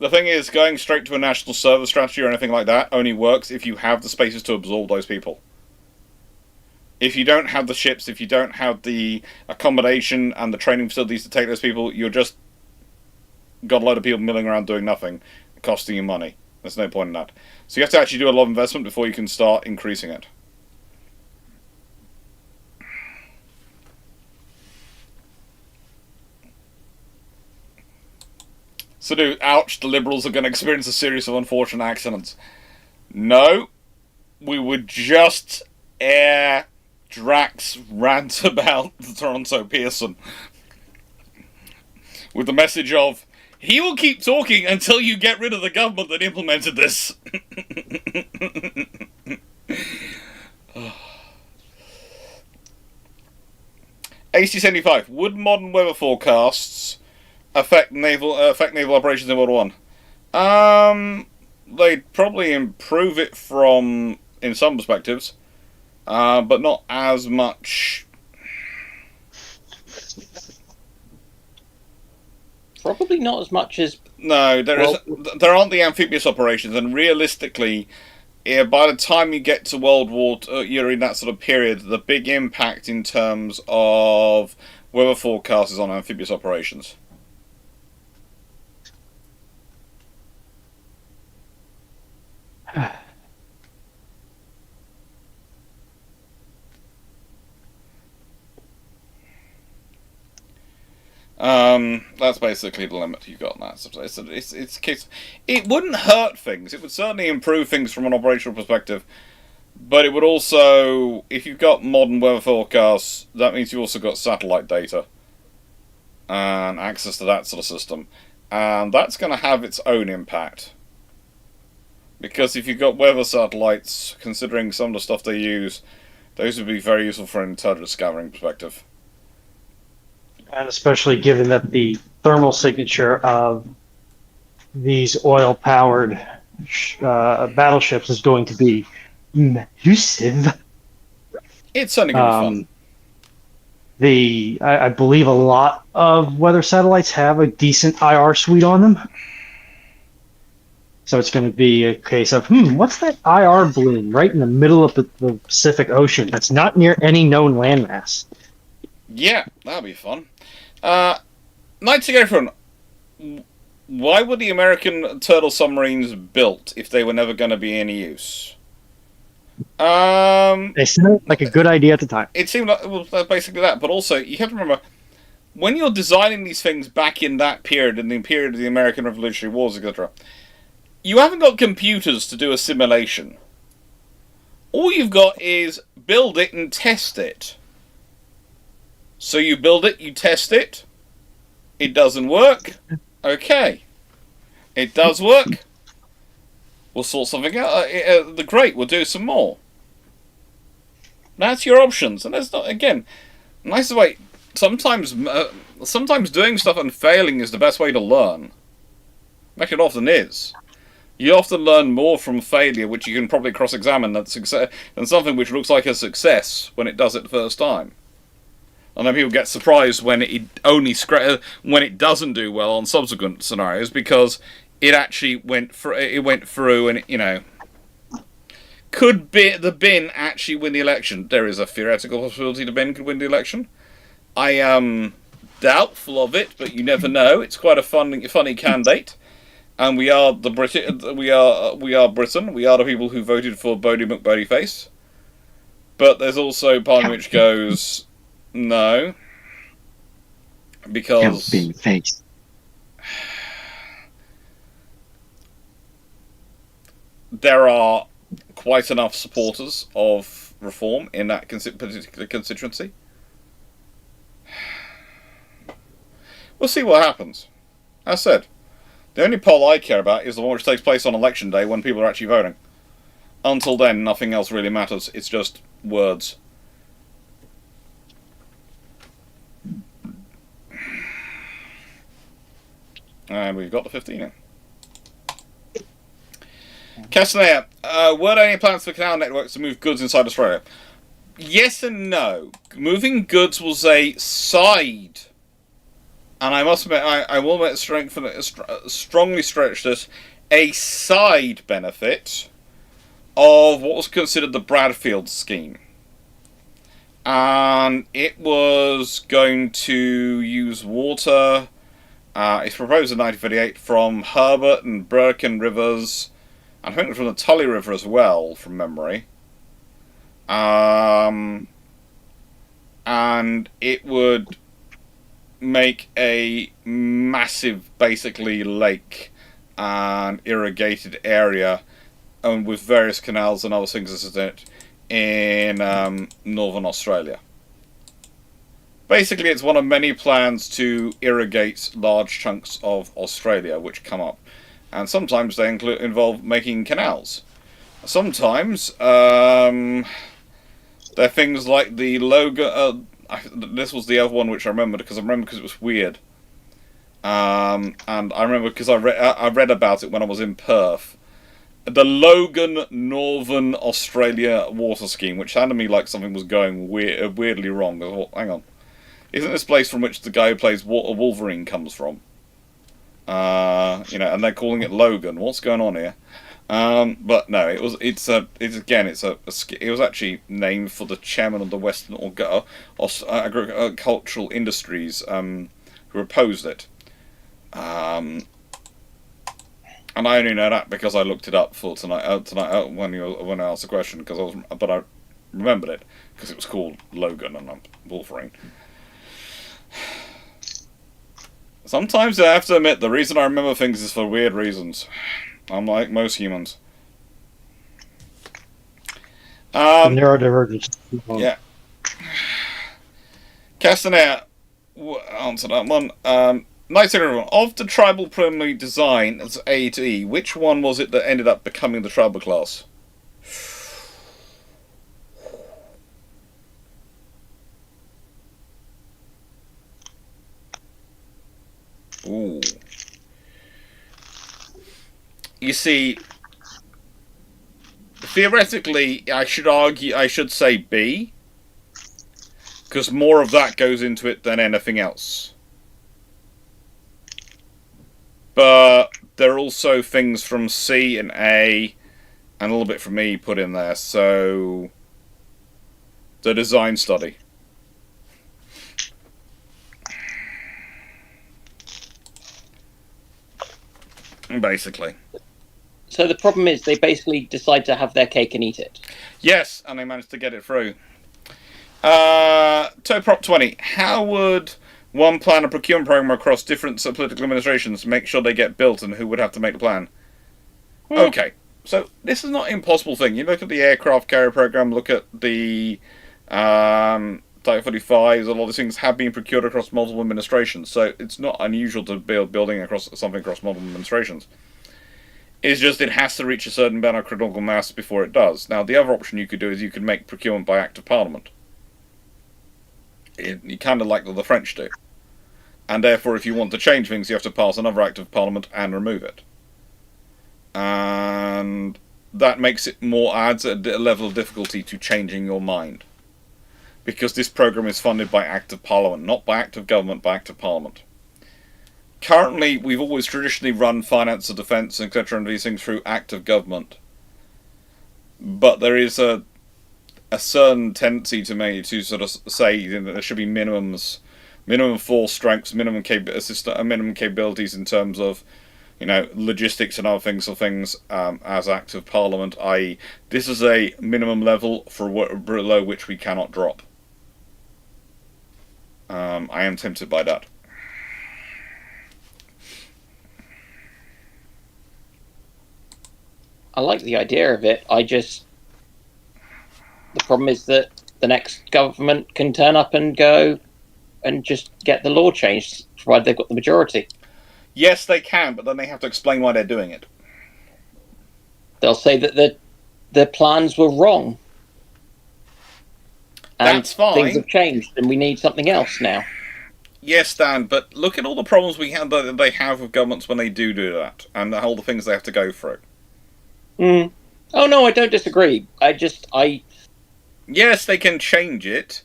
Speaker 2: the thing is, going straight to a national service strategy or anything like that only works if you have the spaces to absorb those people. If you don't have the ships, if you don't have the accommodation and the training facilities to take those people, you're just got a load of people milling around doing nothing, costing you money. There's no point in that. So you have to actually do a lot of investment before you can start increasing it. So ouch, the Liberals are going to experience a series of unfortunate accidents. No, we would just air Drax rant about the Toronto Pearson with the message of, he will keep talking until you get rid of the government that implemented this. AC-75, would modern weather forecasts affect naval operations in World War One? They'd probably improve it in some perspectives. But not as much.
Speaker 1: Probably not as much as...
Speaker 2: No, there aren't the amphibious operations, and realistically, by the time you get to World War you're in that sort of period, the big impact in terms of weather forecasts is on amphibious operations. That's basically the limit you've got in that. It's a case. It wouldn't hurt things. It would certainly improve things from an operational perspective. But it would also, if you've got modern weather forecasts, that means you've also got satellite data and access to that sort of system. And that's going to have its own impact. Because if you've got weather satellites, considering some of the stuff they use, those would be very useful from an intelligence gathering perspective.
Speaker 4: And especially given that the thermal signature of these oil-powered battleships is going to be massive.
Speaker 2: It's certainly going to be fun.
Speaker 4: I believe a lot of weather satellites have a decent IR suite on them. So it's going to be a case of, what's that IR balloon right in the middle of the Pacific Ocean that's not near any known landmass?
Speaker 2: Yeah, that'll be fun. Knights of Front. Why were the American turtle submarines built if they were never going to be any use?
Speaker 4: They sounded like a good idea at the time.
Speaker 2: It seemed like it was basically that, but also you have to remember when you're designing these things back in that period, in the period of the American Revolutionary Wars, etc. You haven't got computers to do a simulation. All you've got is build it and test it. So you build it, you test it. It doesn't work. Okay. It does work. We'll sort something out. Great, we'll do some more. That's your options, and that's not, again, nice way. Sometimes doing stuff and failing is the best way to learn. Actually, it often is. You often learn more from failure, which you can probably cross-examine, than something which looks like a success when it does it the first time. And then people get surprised when it doesn't do well on subsequent scenarios because it actually went through, and could the bin actually win the election? There is a theoretical possibility the bin could win the election. I am doubtful of it, but you never know. It's quite a funny candidate, and we are the we are Britain. We are the people who voted for Bodie McBodyface. But there's also part of which goes no, because
Speaker 4: face.
Speaker 2: There are quite enough supporters of reform in that particular constituency. We'll see what happens. As I said, the only poll I care about is the one which takes place on election day when people are actually voting. Until then, nothing else really matters. It's just words. And we've got the 15 in. Castanea, were there any plans for canal networks to move goods inside Australia? Yes and no. Moving goods was a side, and I must admit, I will strongly stretch this, a side benefit of what was considered the Bradfield scheme. And it was going to use water, it's proposed in 1938, from Herbert and Birken rivers, and I think from the Tully River as well, from memory. And it would make a massive, basically, lake and irrigated area, and with various canals and other things in it, in northern Australia. Basically, it's one of many plans to irrigate large chunks of Australia which come up. And sometimes they involve making canals. Sometimes they're things like the Logan. This was the other one which I remembered because it was weird. And I remember because I read about it when I was in Perth. The Logan Northern Australia Water Scheme, which sounded to me like something was going weirdly wrong. I thought, hang on, isn't this place from which the guy who plays Wolverine comes from? And they're calling it Logan. What's going on here? But no, it was actually named for the chairman of the Western Agricultural Industries, who opposed it. And I only know that because I looked it up for tonight when I asked the question, but I remembered it because it was called Logan and I'm Wolverine. Sometimes I have to admit the reason I remember things is for weird reasons. I'm like most humans.
Speaker 4: And there are divergences.
Speaker 2: Yeah. Castanea, answer that one. Nice everyone. Of the tribal preliminary design as A to E, which one was it that ended up becoming the tribal class? Ooh. You see, theoretically, I should say B, because more of that goes into it than anything else. But there are also things from C and A, and a little bit from E put in there, so the design study. Basically.
Speaker 1: So the problem is they basically decide to have their cake and eat it.
Speaker 2: Yes, and they managed to get it through. To Prop 20. How would one plan a procurement program across different political administrations to make sure they get built, and who would have to make the plan? Okay, so this is not an impossible thing. You look at the aircraft carrier program, look at the Type 45s, a lot of these things have been procured across multiple administrations, so it's not unusual to build something across multiple administrations. It's just it has to reach a certain amount of critical mass before it does. Now, the other option you could do is you could make procurement by Act of Parliament. You kind of like the French do. And therefore, if you want to change things, you have to pass another Act of Parliament and remove it. And that makes it adds a level of difficulty to changing your mind. Because this program is funded by Act of Parliament, not by Act of Government, by Act of Parliament. Currently, we've always traditionally run finance of defence, etc., and these things through Act of Government. But there is a certain tendency to sort of say that there should be minimum force strengths, minimum capabilities in terms of, logistics and other things as Act of Parliament, i.e. this is a minimum level below which we cannot drop. I am tempted by that.
Speaker 1: I like the idea of it. The problem is that the next government can turn up and go and just get the law changed, provided they've got the majority.
Speaker 2: Yes, they can, but then they have to explain why they're doing it.
Speaker 1: They'll say that the plans were wrong. And
Speaker 2: that's fine.
Speaker 1: Things have changed, and we need something else now.
Speaker 2: Yes, Dan, but look at all the problems that they have with governments when they do that, and all the things they have to go through.
Speaker 1: Oh no, I don't disagree.
Speaker 2: Yes, they can change it,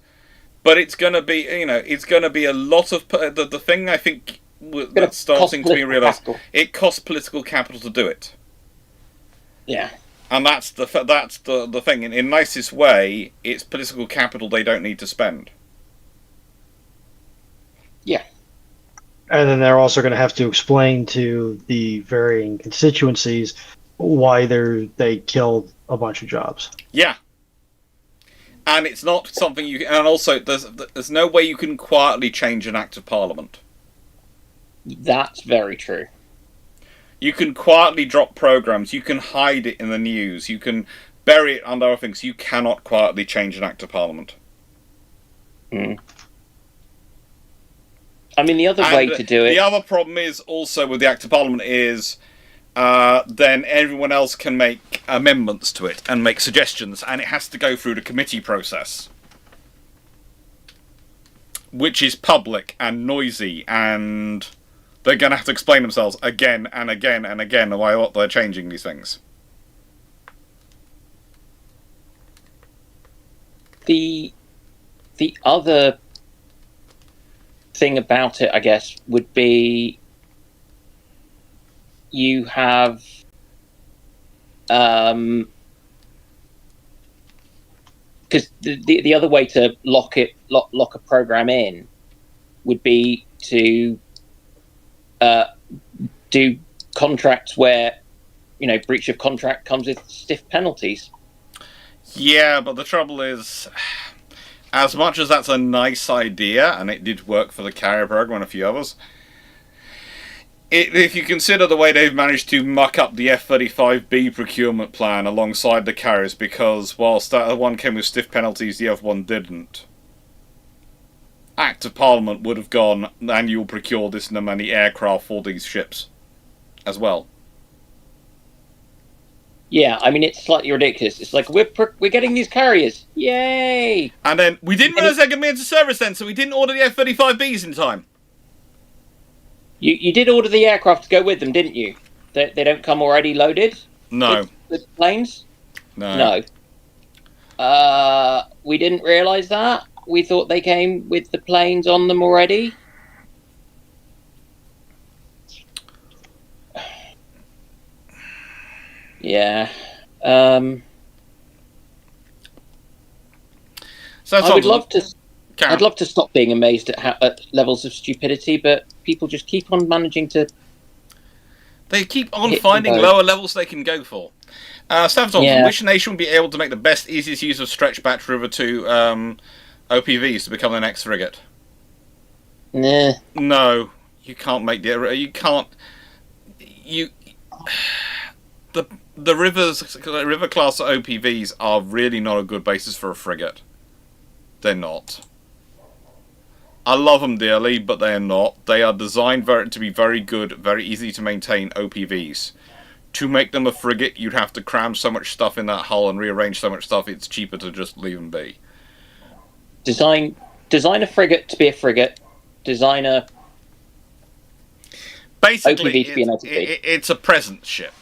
Speaker 2: but it's going to be, it's going to be a lot of the thing. I think that's starting to be realised. It costs political capital to do it.
Speaker 1: Yeah,
Speaker 2: and that's the thing. In nicest way, it's political capital they don't need to spend.
Speaker 1: Yeah.
Speaker 4: And then they're also going to have to explain to the varying constituencies why they killed a bunch of jobs.
Speaker 2: Yeah. And it's not something you... And also, there's no way you can quietly change an Act of Parliament.
Speaker 1: That's very true.
Speaker 2: You can quietly drop programs. You can hide it in the news. You can bury it under other things. You cannot quietly change an Act of Parliament.
Speaker 1: I mean, the other way to do it...
Speaker 2: The other problem is also with the Act of Parliament is... then everyone else can make amendments to it and make suggestions, and it has to go through the committee process, which is public and noisy, and they're going to have to explain themselves again and again and again why what they're changing these things.
Speaker 1: The other thing about it, I guess, would be you have because the other way to lock a program in would be to do contracts where breach of contract comes with stiff penalties.
Speaker 2: Yeah, but the trouble is, as much as that's a nice idea, and it did work for the carrier program and a few others, if you consider the way they've managed to muck up the F-35B procurement plan alongside the carriers, because whilst that one came with stiff penalties, the other one didn't. Act of Parliament would have gone, and you'll procure this many aircraft for these ships as well.
Speaker 1: Yeah, I mean, it's slightly ridiculous. It's like, we're getting these carriers. Yay!
Speaker 2: And then, we didn't realise they're going to be into service then, so we didn't order the F-35Bs in time.
Speaker 1: You did order the aircraft to go with them, didn't you? They don't come already loaded?
Speaker 2: No.
Speaker 1: With planes?
Speaker 2: No.
Speaker 1: No. We didn't realise that? We thought they came with the planes on them already? Yeah. I'd love to stop being amazed at levels of stupidity, but people just keep on managing to
Speaker 2: They keep on
Speaker 1: hit
Speaker 2: finding
Speaker 1: the
Speaker 2: lower levels they can go for. Stafford,
Speaker 1: Yeah.
Speaker 2: which nation would be able to make the best, easiest use of stretch batch River 2 OPVs to become the next frigate?
Speaker 1: Nah.
Speaker 2: No, you can't make the. You can't. You. The river class OPVs are really not a good basis for a frigate. They're not. I love them dearly, but they are not. They are designed to be very good, very easy to maintain OPVs. To make them a frigate, you'd have to cram so much stuff in that hull and rearrange so much stuff, it's cheaper to just leave them be.
Speaker 1: Design a frigate to be a frigate. Design a
Speaker 2: Basically,
Speaker 1: OPV to be an OPV.
Speaker 2: it's a presence ship.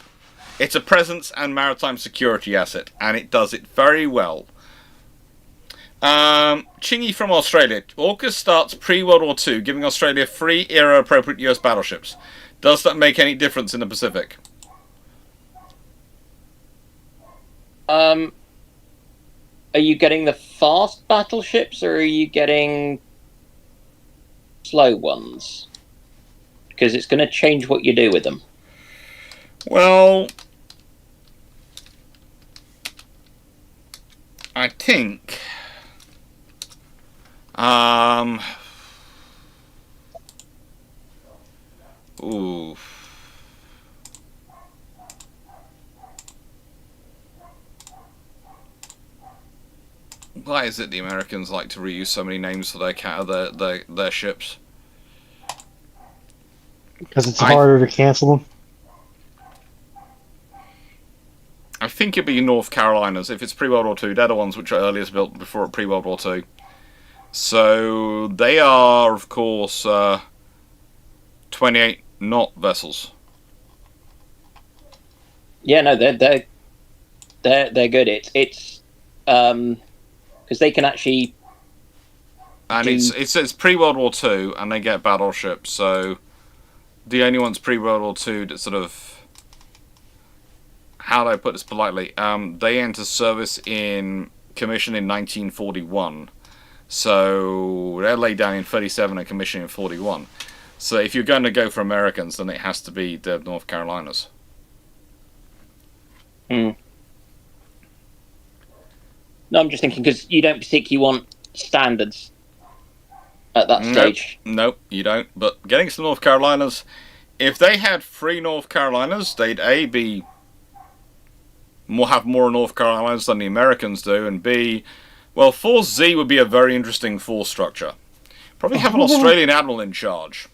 Speaker 2: It's a presence and maritime security asset, and it does it very well. Chingy from Australia. AUKUS starts pre-World War II, giving Australia free era-appropriate US battleships. Does that make any difference in the Pacific?
Speaker 1: Are you getting the fast battleships, or are you getting slow ones? Because it's going to change what you do with them.
Speaker 2: Well, I think... Ooh. Why is it the Americans like to reuse so many names for their ships?
Speaker 4: Because it's harder to cancel them.
Speaker 2: I think it'd be North Carolinas. If it's pre-World War II, they're the ones which are earliest built before pre-World War II. So they are, of course, 28 knot vessels.
Speaker 1: Yeah, no, they're good. It's because they can actually.
Speaker 2: And it's pre-World War II, and they get battleships. So the only ones pre-World War II that sort of, how do I put this politely? They enter service in commission in 1941. So they're laid down in 37 and commissioned in 41. So if you're going to go for Americans, then it has to be the North Carolinas.
Speaker 1: No, I'm just thinking because you don't particularly want standards at that stage.
Speaker 2: Nope, you don't. But getting to North Carolinas, if they had 3 North Carolinas, they'd have more North Carolinas than the Americans do, and B, well, Force Z would be a very interesting force structure. Probably have an Australian admiral in charge.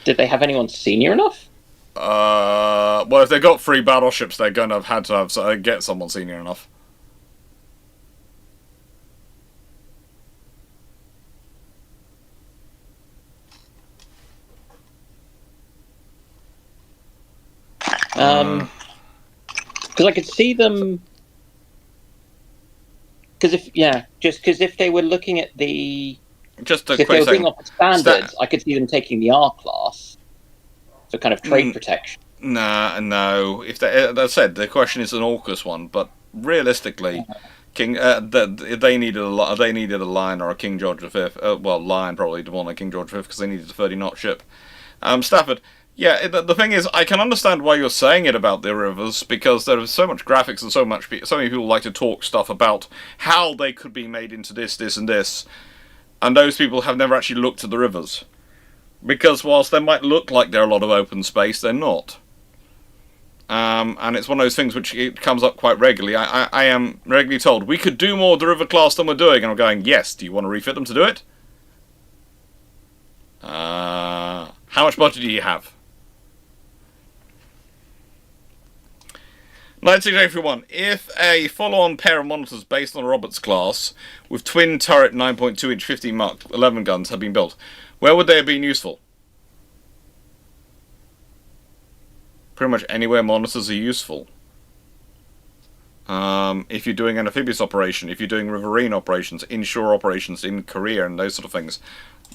Speaker 1: Did they have anyone senior enough?
Speaker 2: Well, if they got 3 battleships, they're going to have had to get someone senior enough.
Speaker 1: Because I could see them. Because if they were looking at the,
Speaker 2: Just a
Speaker 1: if they
Speaker 2: quick
Speaker 1: were bringing
Speaker 2: second.
Speaker 1: up the standards, I could see them taking the R class for kind of trade protection.
Speaker 2: No. If they, as I said, the question is an AUKUS one, but realistically, they needed a Lion or a King George V. Lion probably more than a King George V because they needed a 30-knot ship. Stafford. Yeah, the thing is, I can understand why you're saying it about the rivers, because there is so much graphics and so many people like to talk stuff about how they could be made into this, this, and this, and those people have never actually looked at the rivers. Because whilst they might look like they're a lot of open space, they're not. And it's one of those things which it comes up quite regularly. I am regularly told, we could do more with the river class than we're doing, and I'm going, yes, do you want to refit them to do it? How much budget do you have? 9681. If a follow-on pair of monitors based on a Roberts class with twin turret 9.2-inch 15 Mark 11 guns had been built, where would they have been useful? Pretty much anywhere monitors are useful. If you're doing an amphibious operation, if you're doing riverine operations, inshore operations in Korea and those sort of things,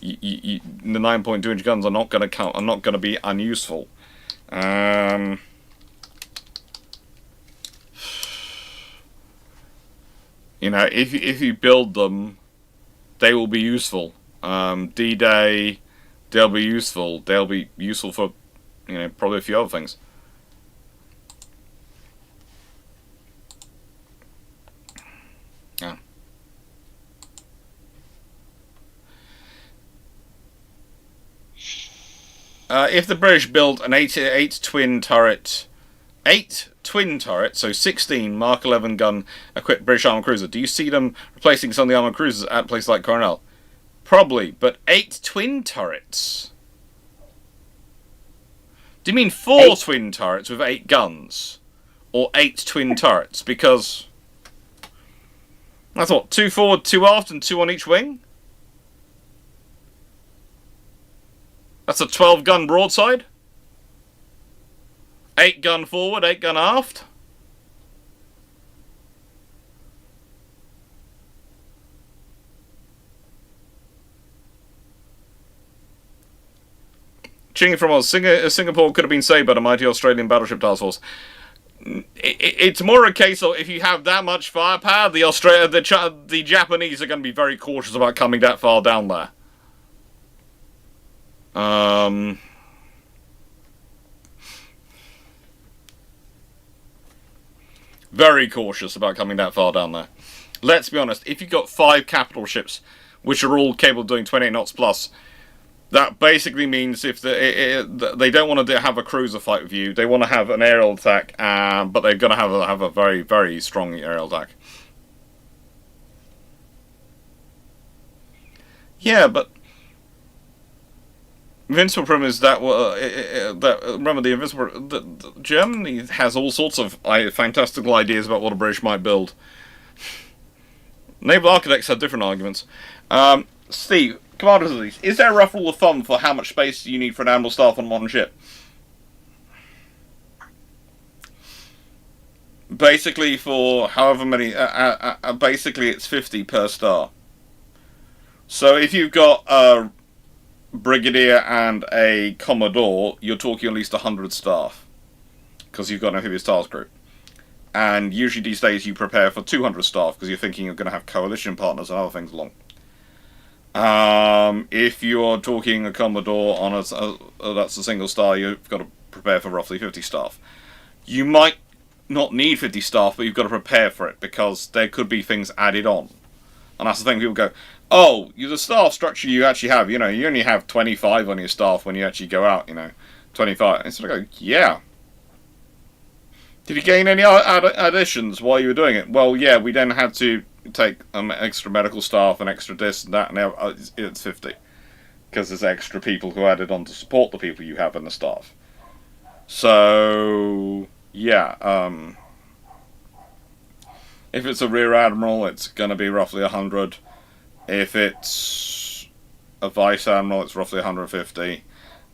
Speaker 2: the 9.2-inch guns are not going to be unuseful. You know, if you build them, they will be useful. D-Day, they'll be useful. They'll be useful for probably a few other things. Yeah. If the British built an 8 twin turret, so 16 Mark 11 gun equipped British armored cruiser, do you see them replacing some of the armored cruisers at places like Cornell? Probably, but 8 twin turrets? Do you mean 4 twin turrets with 8 guns? Or 8 twin turrets? Because that's what, 2 forward, 2 aft, and 2 on each wing? That's a 12 gun broadside? 8 gun forward, 8 gun aft? Ching from us, Singapore could have been saved by the mighty Australian battleship task force. It's more a case of if you have that much firepower, the Japanese are going to be very cautious about coming that far down there. Very cautious about coming that far down there. Let's be honest, if you've got 5 capital ships, which are all capable of doing 28 knots plus, that basically means if they don't want to have a cruiser fight with you, they want to have an aerial attack, but they're going to have a very, very strong aerial attack. Yeah, but Invincible Prim is that remember the Invincible. Germany has all sorts of fantastical ideas about what a British might build. Naval architects have different arguments. Steve, Commander of these, is there a rough rule of thumb for how much space you need for an admiral staff on a modern ship? Basically, for however many, basically it's 50 per star. So if you've got a brigadier and a commodore, you're talking at least 100 staff, because you've got an amphibious task group. And usually these days you prepare for 200 staff, because you're thinking you're going to have coalition partners and other things along. If you're talking a commodore on that's a single star, you've got to prepare for roughly 50 staff. You might not need 50 staff, but you've got to prepare for it, because there could be things added on. And that's the thing, people go, oh, the staff structure you actually have, you only have 25 on your staff when you actually go out, 25. And so I go, yeah. Did you gain any additions while you were doing it? Well, yeah, we then had to take extra medical staff and extra this and that, and now it's 50. Because there's extra people who added on to support the people you have in the staff. So, yeah, if it's a rear admiral, it's going to be roughly 100. If it's a vice admiral, it's roughly 150.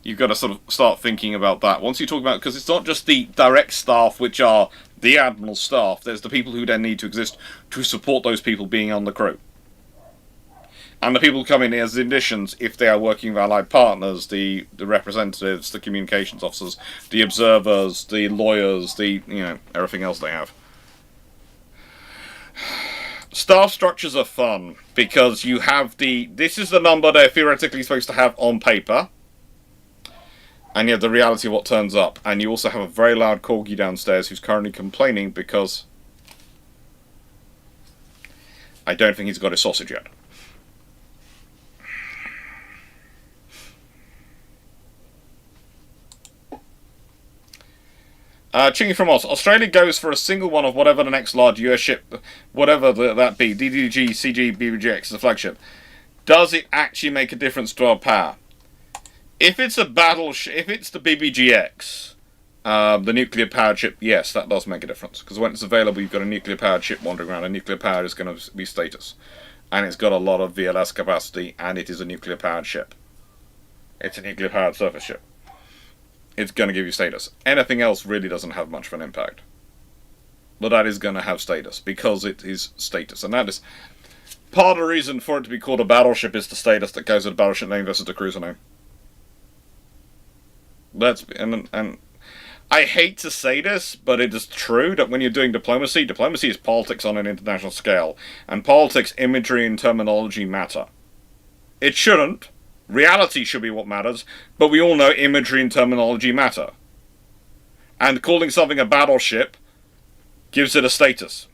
Speaker 2: You've got to sort of start thinking about that. Once you talk about, because it's not just the direct staff, which are the admiral's staff, there's the people who then need to exist to support those people being on the crew. And the people who come in as additions, if they are working with allied partners, the representatives, the communications officers, the observers, the lawyers, everything else they have. Staff structures are fun, because you have this is the number they're theoretically supposed to have on paper, and you have the reality of what turns up, and you also have a very loud corgi downstairs who's currently complaining because I don't think he's got his sausage yet. Chingy from Oz. Australia goes for a single one of whatever the next large US ship, whatever that be, DDG, CG, BBGX, the flagship. Does it actually make a difference to our power? If it's a if it's the BBGX, the nuclear-powered ship, yes, that does make a difference. Because when it's available, you've got a nuclear-powered ship wandering around. A nuclear-powered is going to be status. And it's got a lot of VLS capacity, and it is a nuclear-powered ship. It's a nuclear-powered surface ship. It's going to give you status. Anything else really doesn't have much of an impact. But that is going to have status, because it is status. And that is part of the reason for it to be called a battleship is the status that goes with a battleship name versus the cruiser name. And I hate to say this, but it is true that when you're doing diplomacy is politics on an international scale. And politics, imagery, and terminology matter. It shouldn't, Reality should be what matters, but we all know imagery and terminology matter. And calling something a battleship gives it a status.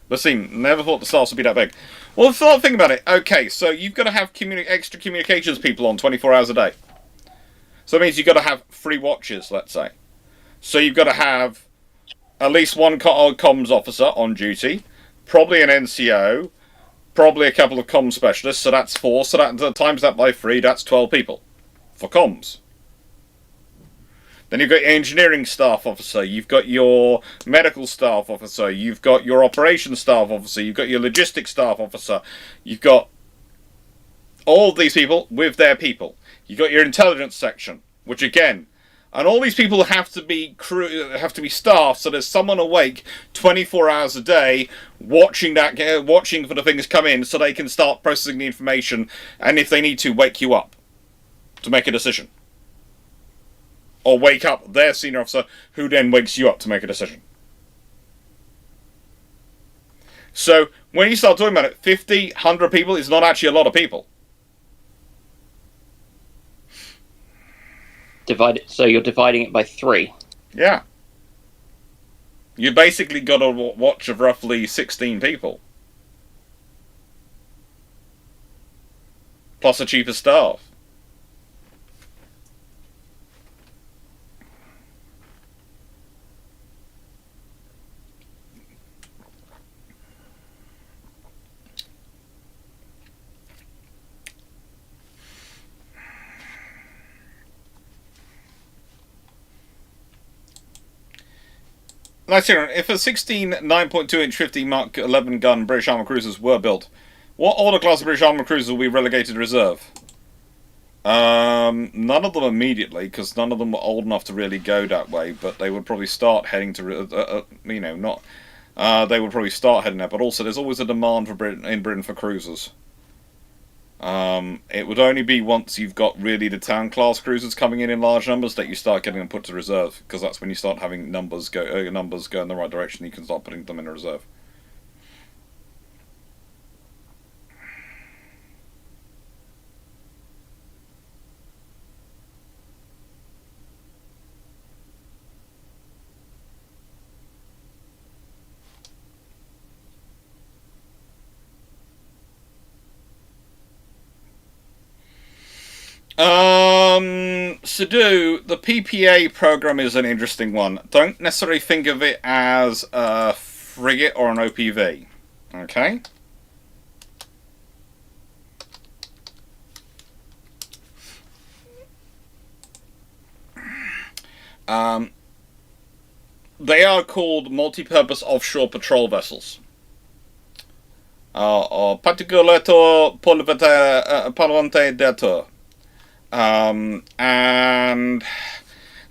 Speaker 2: But see, never thought the stars would be that big. Well, think about it. Okay, so you've got to have extra communications people on 24 hours a day. So that means you've got to have 3 watches, let's say. So you've got to have at least one comms officer on duty, probably an NCO, probably a couple of comms specialists, so that's 4. So that times that by 3, that's 12 people for comms. Then you've got your engineering staff officer, you've got your medical staff officer, you've got your operations staff officer, you've got your logistics staff officer, you've got all of these people with their people. You've got your intelligence section, which again, and all these people have to be staff, so there's someone awake 24 hours a day watching for the things come in, so they can start processing the information, and if they need to, wake you up to make a decision. Or wake up their senior officer, who then wakes you up to make a decision. So, when you start talking about it, 50, 100 people is not actually a lot of people.
Speaker 1: So you're dividing it by 3.
Speaker 2: Yeah. You basically got a watch of roughly 16 people. Plus a cheaper staff. Nice here. If a 16 9.2-inch 50 Mark 11 gun British armour cruisers were built, what older class of British armour cruisers will be relegated to reserve? None of them immediately, because none of them were old enough to really go that way. But they would probably start heading to, they would probably start heading there. But also, there's always a demand for in Britain for cruisers. It would only be once you've got really the town class cruisers coming in large numbers that you start getting them put to reserve, because that's when you start having numbers go in the right direction. You can start putting them in a reserve. Sadu, the PPA program is an interesting one. Don't necessarily think of it as a frigate or an OPV. Okay? They are called multi-purpose offshore patrol vessels. Or particulator polvante dator. And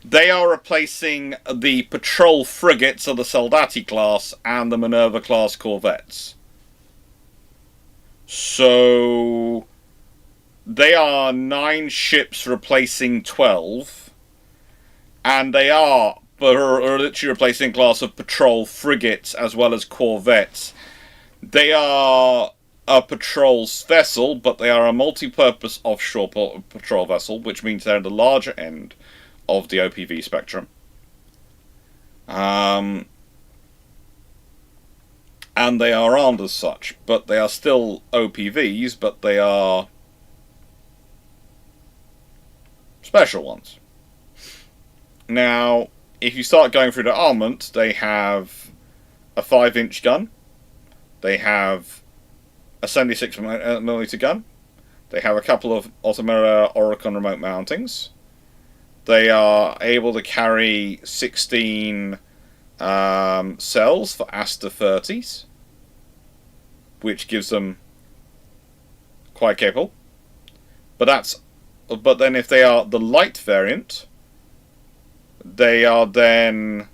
Speaker 2: they are replacing the patrol frigates of the Soldati class and the Minerva class corvettes. So they are 9 ships replacing 12, and they are literally replacing a class of patrol frigates as well as corvettes. They are a patrol vessel, but they are a multi-purpose offshore patrol vessel, which means they're at the larger end of the OPV spectrum. And they are armed as such, but they are still OPVs, but they are special ones. Now, if you start going through the armament, they have a 5-inch gun, they have a 76mm gun. They have a couple of Automera Oricon remote mountings. They are able to carry 16 cells for Aster 30s, which gives them quite capable. But then if they are the light variant, they are then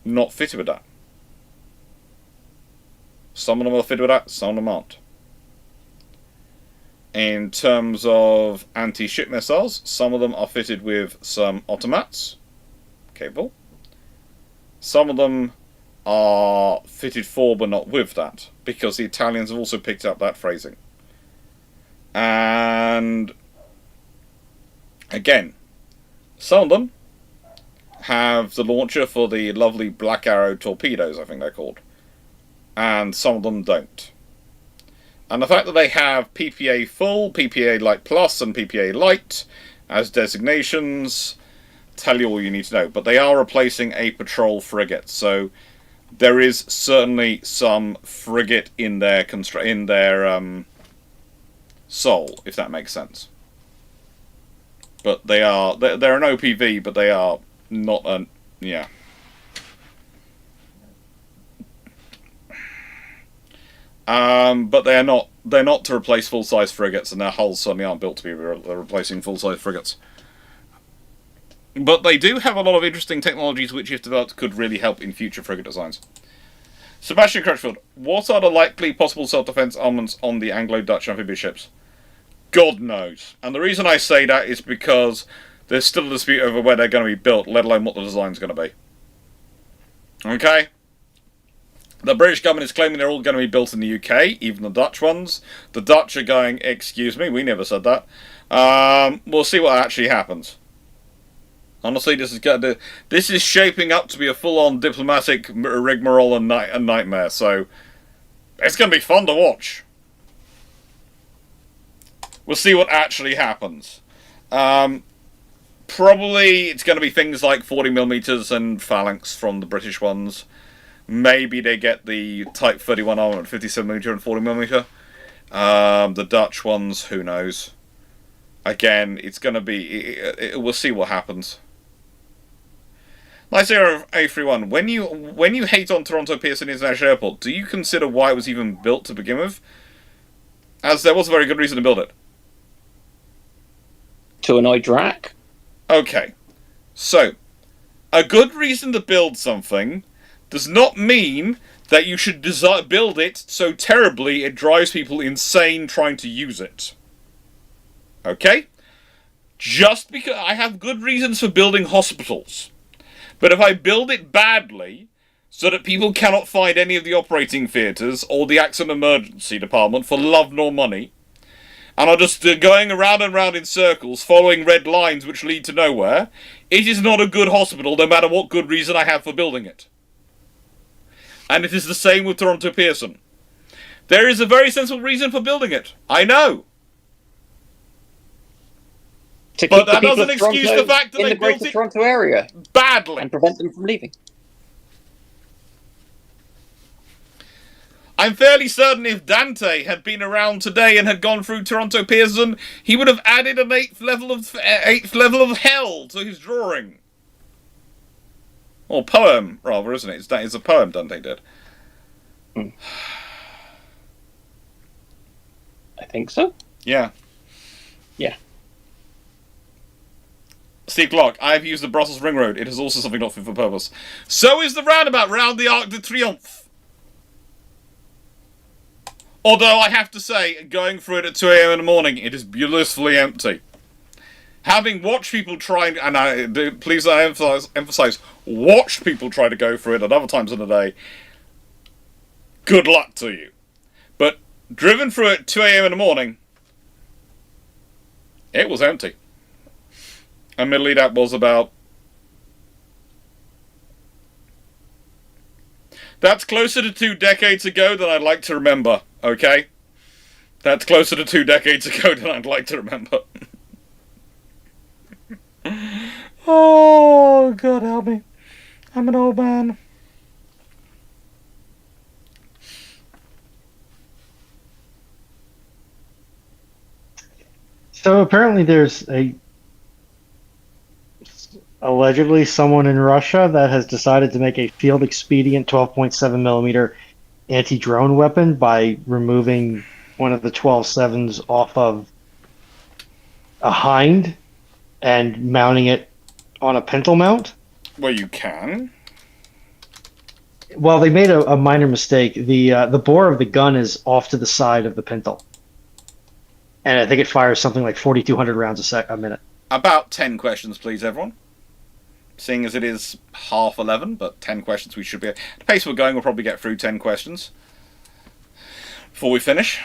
Speaker 2: not fitted with that. Some of them are fitted with that, some of them aren't. In terms of anti-ship missiles, some of them are fitted with some automats, capable. Some of them are fitted for but not with that, because the Italians have also picked up that phrasing. And again, some of them have the launcher for the lovely Black Arrow torpedoes, I think they're called, and some of them don't. And the fact that they have PPA Full, PPA Light Plus, and PPA Light as designations tell you all you need to know. But they are replacing a patrol frigate, so there is certainly some frigate in their soul, if that makes sense. But they're an OPV, but they are not an yeah. But they're not to replace full-size frigates, and their hulls certainly aren't built to be replacing full-size frigates. But they do have a lot of interesting technologies which, if developed, could really help in future frigate designs. Sebastian Crutchfield, what are the likely possible self-defense armaments on the Anglo-Dutch amphibious ships? God knows. And the reason I say that is because there's still a dispute over where they're going to be built, let alone what the design's going to be. Okay? The British government is claiming they're all going to be built in the UK, even the Dutch ones. The Dutch are going, excuse me, we never said that. We'll see what actually happens. Honestly, this is shaping up to be a full-on diplomatic rigmarole and nightmare, so it's going to be fun to watch. We'll see what actually happens. Probably it's going to be things like 40mm and phalanx from the British ones. Maybe they get the Type 31 armament, 57mm and 40mm. The Dutch ones, who knows? Again, it's going to be... we'll see what happens. Nice A31. When you hate on Toronto Pearson International Airport, do you consider why it was even built to begin with? As there was a very good reason to build it.
Speaker 1: To annoy Drac?
Speaker 2: Okay. So, a good reason to build something does not mean that you should build it so terribly it drives people insane trying to use it. Okay? Just because I have good reasons for building hospitals. But if I build it badly, so that people cannot find any of the operating theatres or the accident emergency department for love nor money, and are just going around and round in circles, following red lines which lead to nowhere, it is not a good hospital, no matter what good reason I have for building it. And it is the same with Toronto Pearson. There is a very sensible reason for building it. I know. But that doesn't excuse the fact that they built it
Speaker 1: Toronto area
Speaker 2: badly
Speaker 1: and prevent them from leaving.
Speaker 2: I'm fairly certain if Dante had been around today and had gone through Toronto Pearson, he would have added an eighth level of hell to his drawing. Or poem, rather, isn't it? It's a poem Dante did.
Speaker 1: I think so.
Speaker 2: Yeah.
Speaker 1: Yeah.
Speaker 2: Steve Clarke, I have used the Brussels Ring Road. It is also something not fit for purpose. So is the roundabout round the Arc de Triomphe. Although I have to say, going through it at 2 AM in the morning, it is blissfully empty. Having watched people try, and please I emphasize, watched people try to go through it at other times of the day, good luck to you. But driven through it at 2 AM in the morning, it was empty. Admittedly, that was about... That's closer to 2 decades ago than I'd like to remember, okay? That's closer to 2 decades ago than I'd like to remember. Oh, God help me. I'm an old man.
Speaker 4: So apparently there's allegedly someone in Russia that has decided to make a field expedient 12.7mm anti-drone weapon by removing one of the 12.7s off of a hind and mounting it on a pintle mount.
Speaker 2: Well, you can.
Speaker 4: Well, they made a minor mistake. The bore of the gun is off to the side of the pintle, and I think it fires something like 4,200 rounds a minute.
Speaker 2: About 10 questions, please, everyone. seeing as it is 11:30, but 10 questions we should be... The pace we're going, we'll probably get through 10 questions before we finish.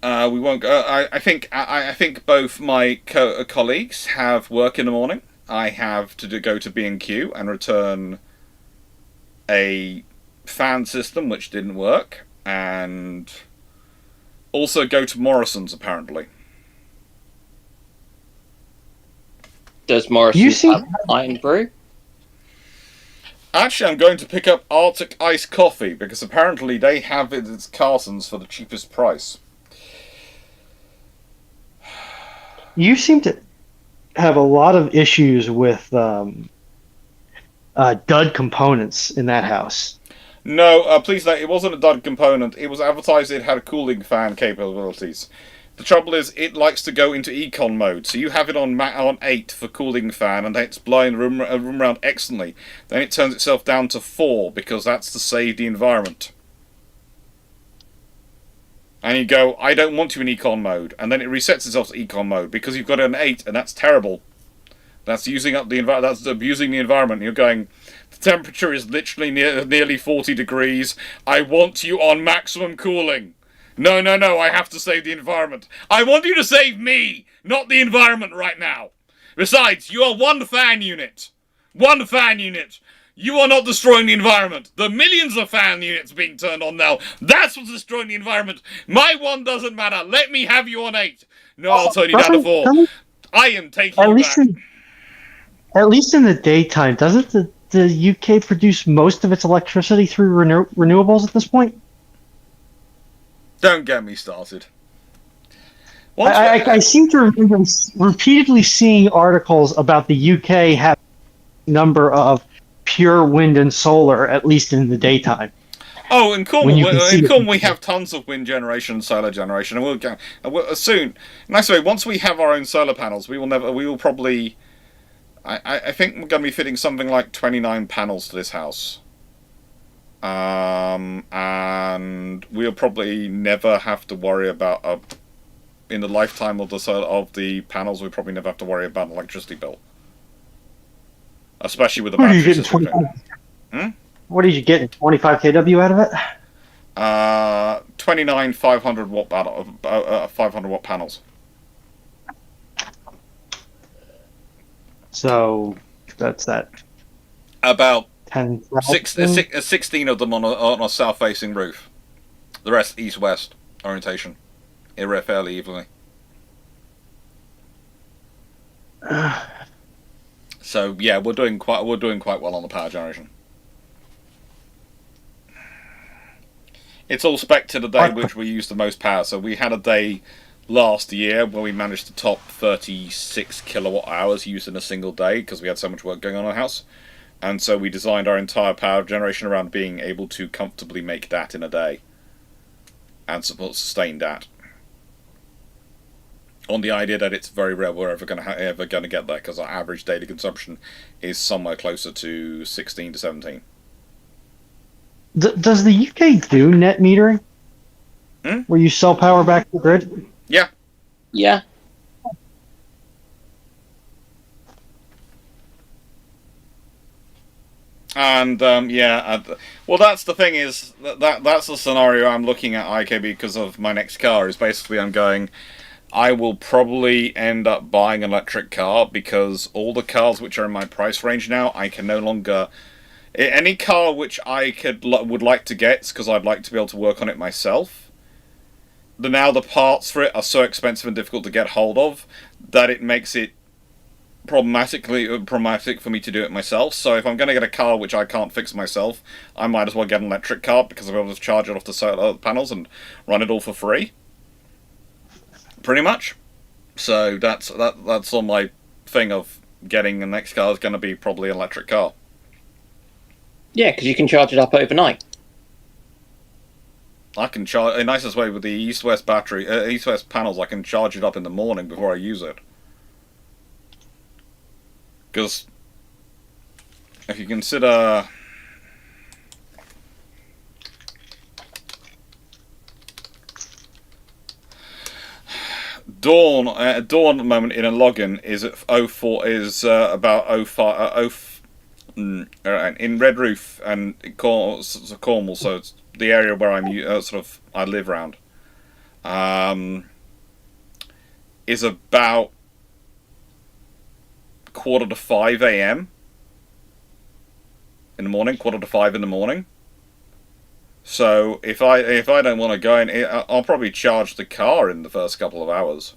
Speaker 2: We won't go... I think both my colleagues have work in the morning. I have to go to B&Q and return a fan system which didn't work, and also go to Morrison's, apparently.
Speaker 1: Does Morrison's have iron brew?
Speaker 2: Actually, I'm going to pick up Arctic Ice Coffee, because apparently they have it at Carson's for the cheapest price.
Speaker 4: You seem to have a lot of issues with dud components in that house.
Speaker 2: No, please note, it wasn't a dud component. It was advertised it had cooling fan capabilities. The trouble is, it likes to go into econ mode, so you have it on 8 for cooling fan, and it's blowing the room around excellently. Then it turns itself down to 4, because that's to save the environment. And you go, I don't want you in econ mode, and then it resets itself to econ mode, because you've got it on 8, and that's terrible. That's using up the that's abusing the environment. You're going, the temperature is literally nearly 40 degrees. I want you on maximum cooling. No, I have to save the environment. I want you to save me, not the environment right now. Besides, you are one fan unit. One fan unit. You are not destroying the environment. The millions of fan units being turned on now, that's what's destroying the environment. My one doesn't matter. Let me have you on 8. No, I'll turn you down to 4. I am taking you back.
Speaker 4: At least in the daytime, doesn't the UK produce most of its electricity through renewables at this point?
Speaker 2: Don't get me started.
Speaker 4: I seem to remember repeatedly seeing articles about the UK having a number of pure wind and solar, at least in the daytime.
Speaker 2: Oh, in Cornwall, we have tons of wind generation and solar generation, and we'll soon. Nice way. Once we have our own solar panels, we will probably. I think we're going to be fitting something like 29 panels to this house. And we'll probably never have to worry about in the lifetime of the panels. We probably never have to worry about an electricity bill, especially with the battery system.
Speaker 4: What did you get? 25 kW out of it?
Speaker 2: 29 500 watt 500 watt panels.
Speaker 4: So that's that.
Speaker 2: About
Speaker 4: 10,
Speaker 2: 16 of them on a south-facing roof. The rest east-west orientation, fairly evenly. So yeah, we're doing quite well on the power generation. It's all spec to the day which we use the most power. So we had a day last year where we managed to top 36 kilowatt hours used in a single day because we had so much work going on in the house. And so we designed our entire power generation around being able to comfortably make that in a day and sustain that. On the idea that it's very rare we're ever going to get there, because our average daily consumption is somewhere closer to 16 to 17.
Speaker 4: Does the UK do net metering? Where you sell power back to the grid?
Speaker 2: Yeah.
Speaker 1: Yeah.
Speaker 2: And well, that's the thing is that's the scenario I'm looking at, IKB, because of my next car. Is basically I'm going, I will probably end up buying an electric car because all the cars which are in my price range now, I can no longer. Any car which I would like to get, because I'd like to be able to work on it myself. The parts for it are so expensive and difficult to get hold of that it makes it problematic for me to do it myself. So if I'm going to get a car which I can't fix myself, I might as well get an electric car because I'll be able to charge it off the solar panels and run it all for free. Pretty much. So that's on my thing of getting the next car is going to be probably an electric car.
Speaker 1: Yeah, because you can charge it up overnight.
Speaker 2: I can charge the nicest way with the east-west battery, east-west panels. I can charge it up in the morning before I use it. Because if you consider dawn at the moment in a login is at 04 is about 05 in Red Roof and Cornwall, so it's the area where I live round. Is about 4:45 a.m. in the morning. 4:45 in the morning. So if I don't want to go in, I'll probably charge the car in the first couple of hours.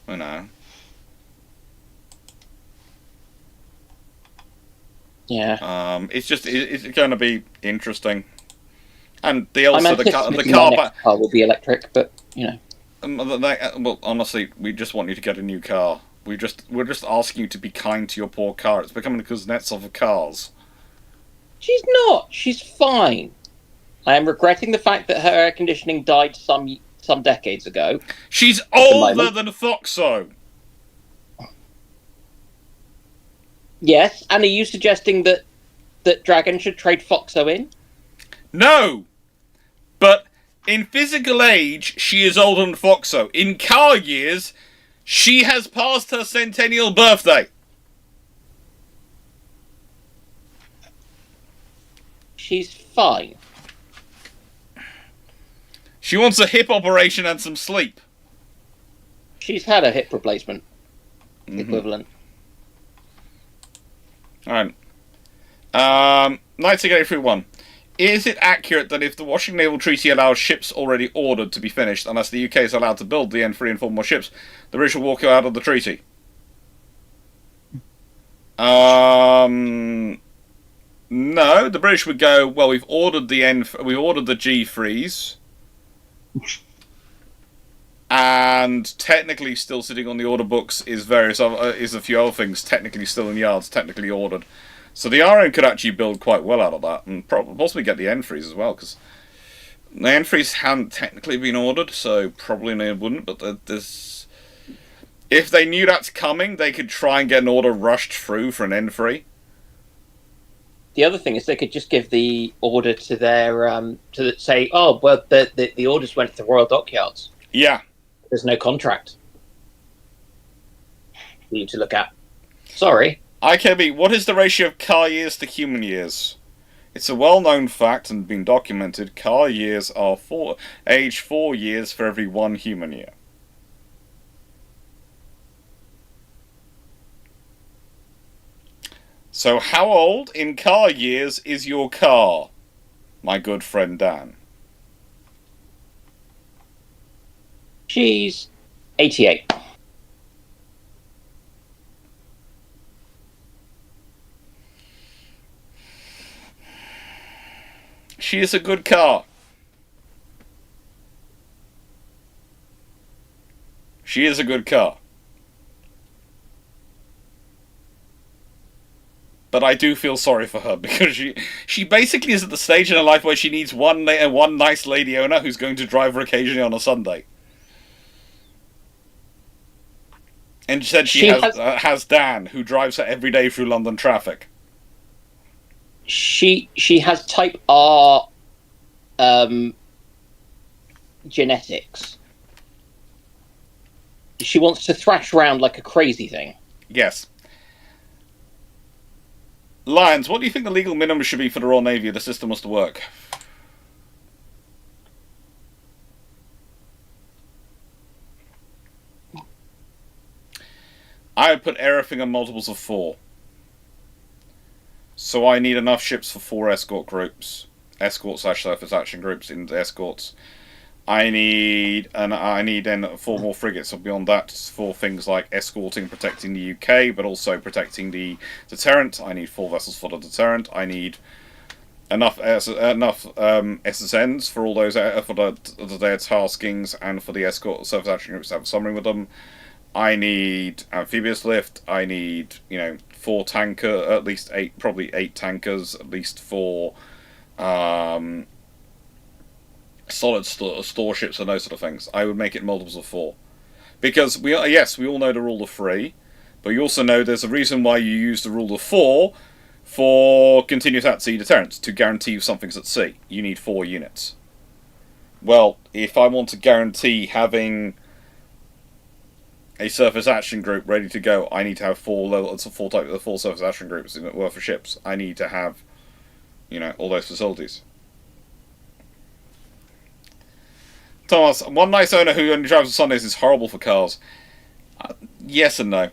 Speaker 2: I know.
Speaker 1: Yeah.
Speaker 2: It's going to be interesting, and
Speaker 1: I'm anticipating my next car will be electric, but you know.
Speaker 2: Well, honestly, we just want you to get a new car. We're just asking you to be kind to your poor car. It's becoming the Kuznetsov of cars.
Speaker 1: She's not. She's fine. I am regretting the fact that her air conditioning died some decades ago.
Speaker 2: She's older than Foxo.
Speaker 1: Yes, and are you suggesting that Dragon should trade Foxo in?
Speaker 2: No, but in physical age, she is older than Foxo. In car years, she has passed her centennial birthday.
Speaker 1: She's fine.
Speaker 2: She wants a hip operation and some sleep.
Speaker 1: She's had a hip replacement equivalent.
Speaker 2: Alright. Knights Again through 1. Is it accurate that if the Washington Naval Treaty allows ships already ordered to be finished, unless the UK is allowed to build the N3 and 4 more ships, the British will walk out of the treaty? No, the British would go, well, we've ordered the G3s, and technically still sitting on the order books is a few other things, technically still in yards, technically ordered. So the RN could actually build quite well out of that, and possibly get the N3s as well, because the N3s haven't technically been ordered, so probably they wouldn't, but if they knew that's coming, they could try and get an order rushed through for an N3.
Speaker 1: The other thing is they could just give the order to their say, oh well, the orders went to the Royal Dockyards.
Speaker 2: Yeah.
Speaker 1: There's no contract for you to look at. Sorry.
Speaker 2: IKB, what is the ratio of car years to human years? It's a well-known fact and been documented. Car years are age 4 years for every 1 human year. So how old in car years is your car, my good friend Dan?
Speaker 1: She's 88.
Speaker 2: She is a good car. She is a good car. But I do feel sorry for her, because she basically is at the stage in her life where she needs one nice lady owner who's going to drive her occasionally on a Sunday. And she said she has Dan, who drives her every day through London traffic.
Speaker 1: She has type R genetics. She wants to thrash around like a crazy thing.
Speaker 2: Yes. Lions, what do you think the legal minimum should be for the Royal Navy if the system was to work? I would put everything on multiples of 4. So I need enough ships for 4 escort groups. Escort/surface action groups in the escorts. I need then 4 more frigates. So beyond that, for things like escorting, protecting the UK, but also protecting the deterrent. I need 4 vessels for the deterrent. I need enough SSNs for all those for their taskings and for the escort surface action groups to have a submarine with them. I need amphibious lift. I need 4 tanker, at least 8, probably 8 tankers, at least 4 solid store ships and those sort of things. I would make it multiples of 4, because we all know the rule of 3, but you also know there's a reason why you use the rule of 4 for continuous at-sea deterrence, to guarantee something's at sea. You need 4 units. Well, if I want to guarantee having a surface action group ready to go, I need to have four surface action groups worth of ships. I need to have, all those facilities. Thomas, one nice owner who only drives on Sundays is horrible for cars. Yes and no.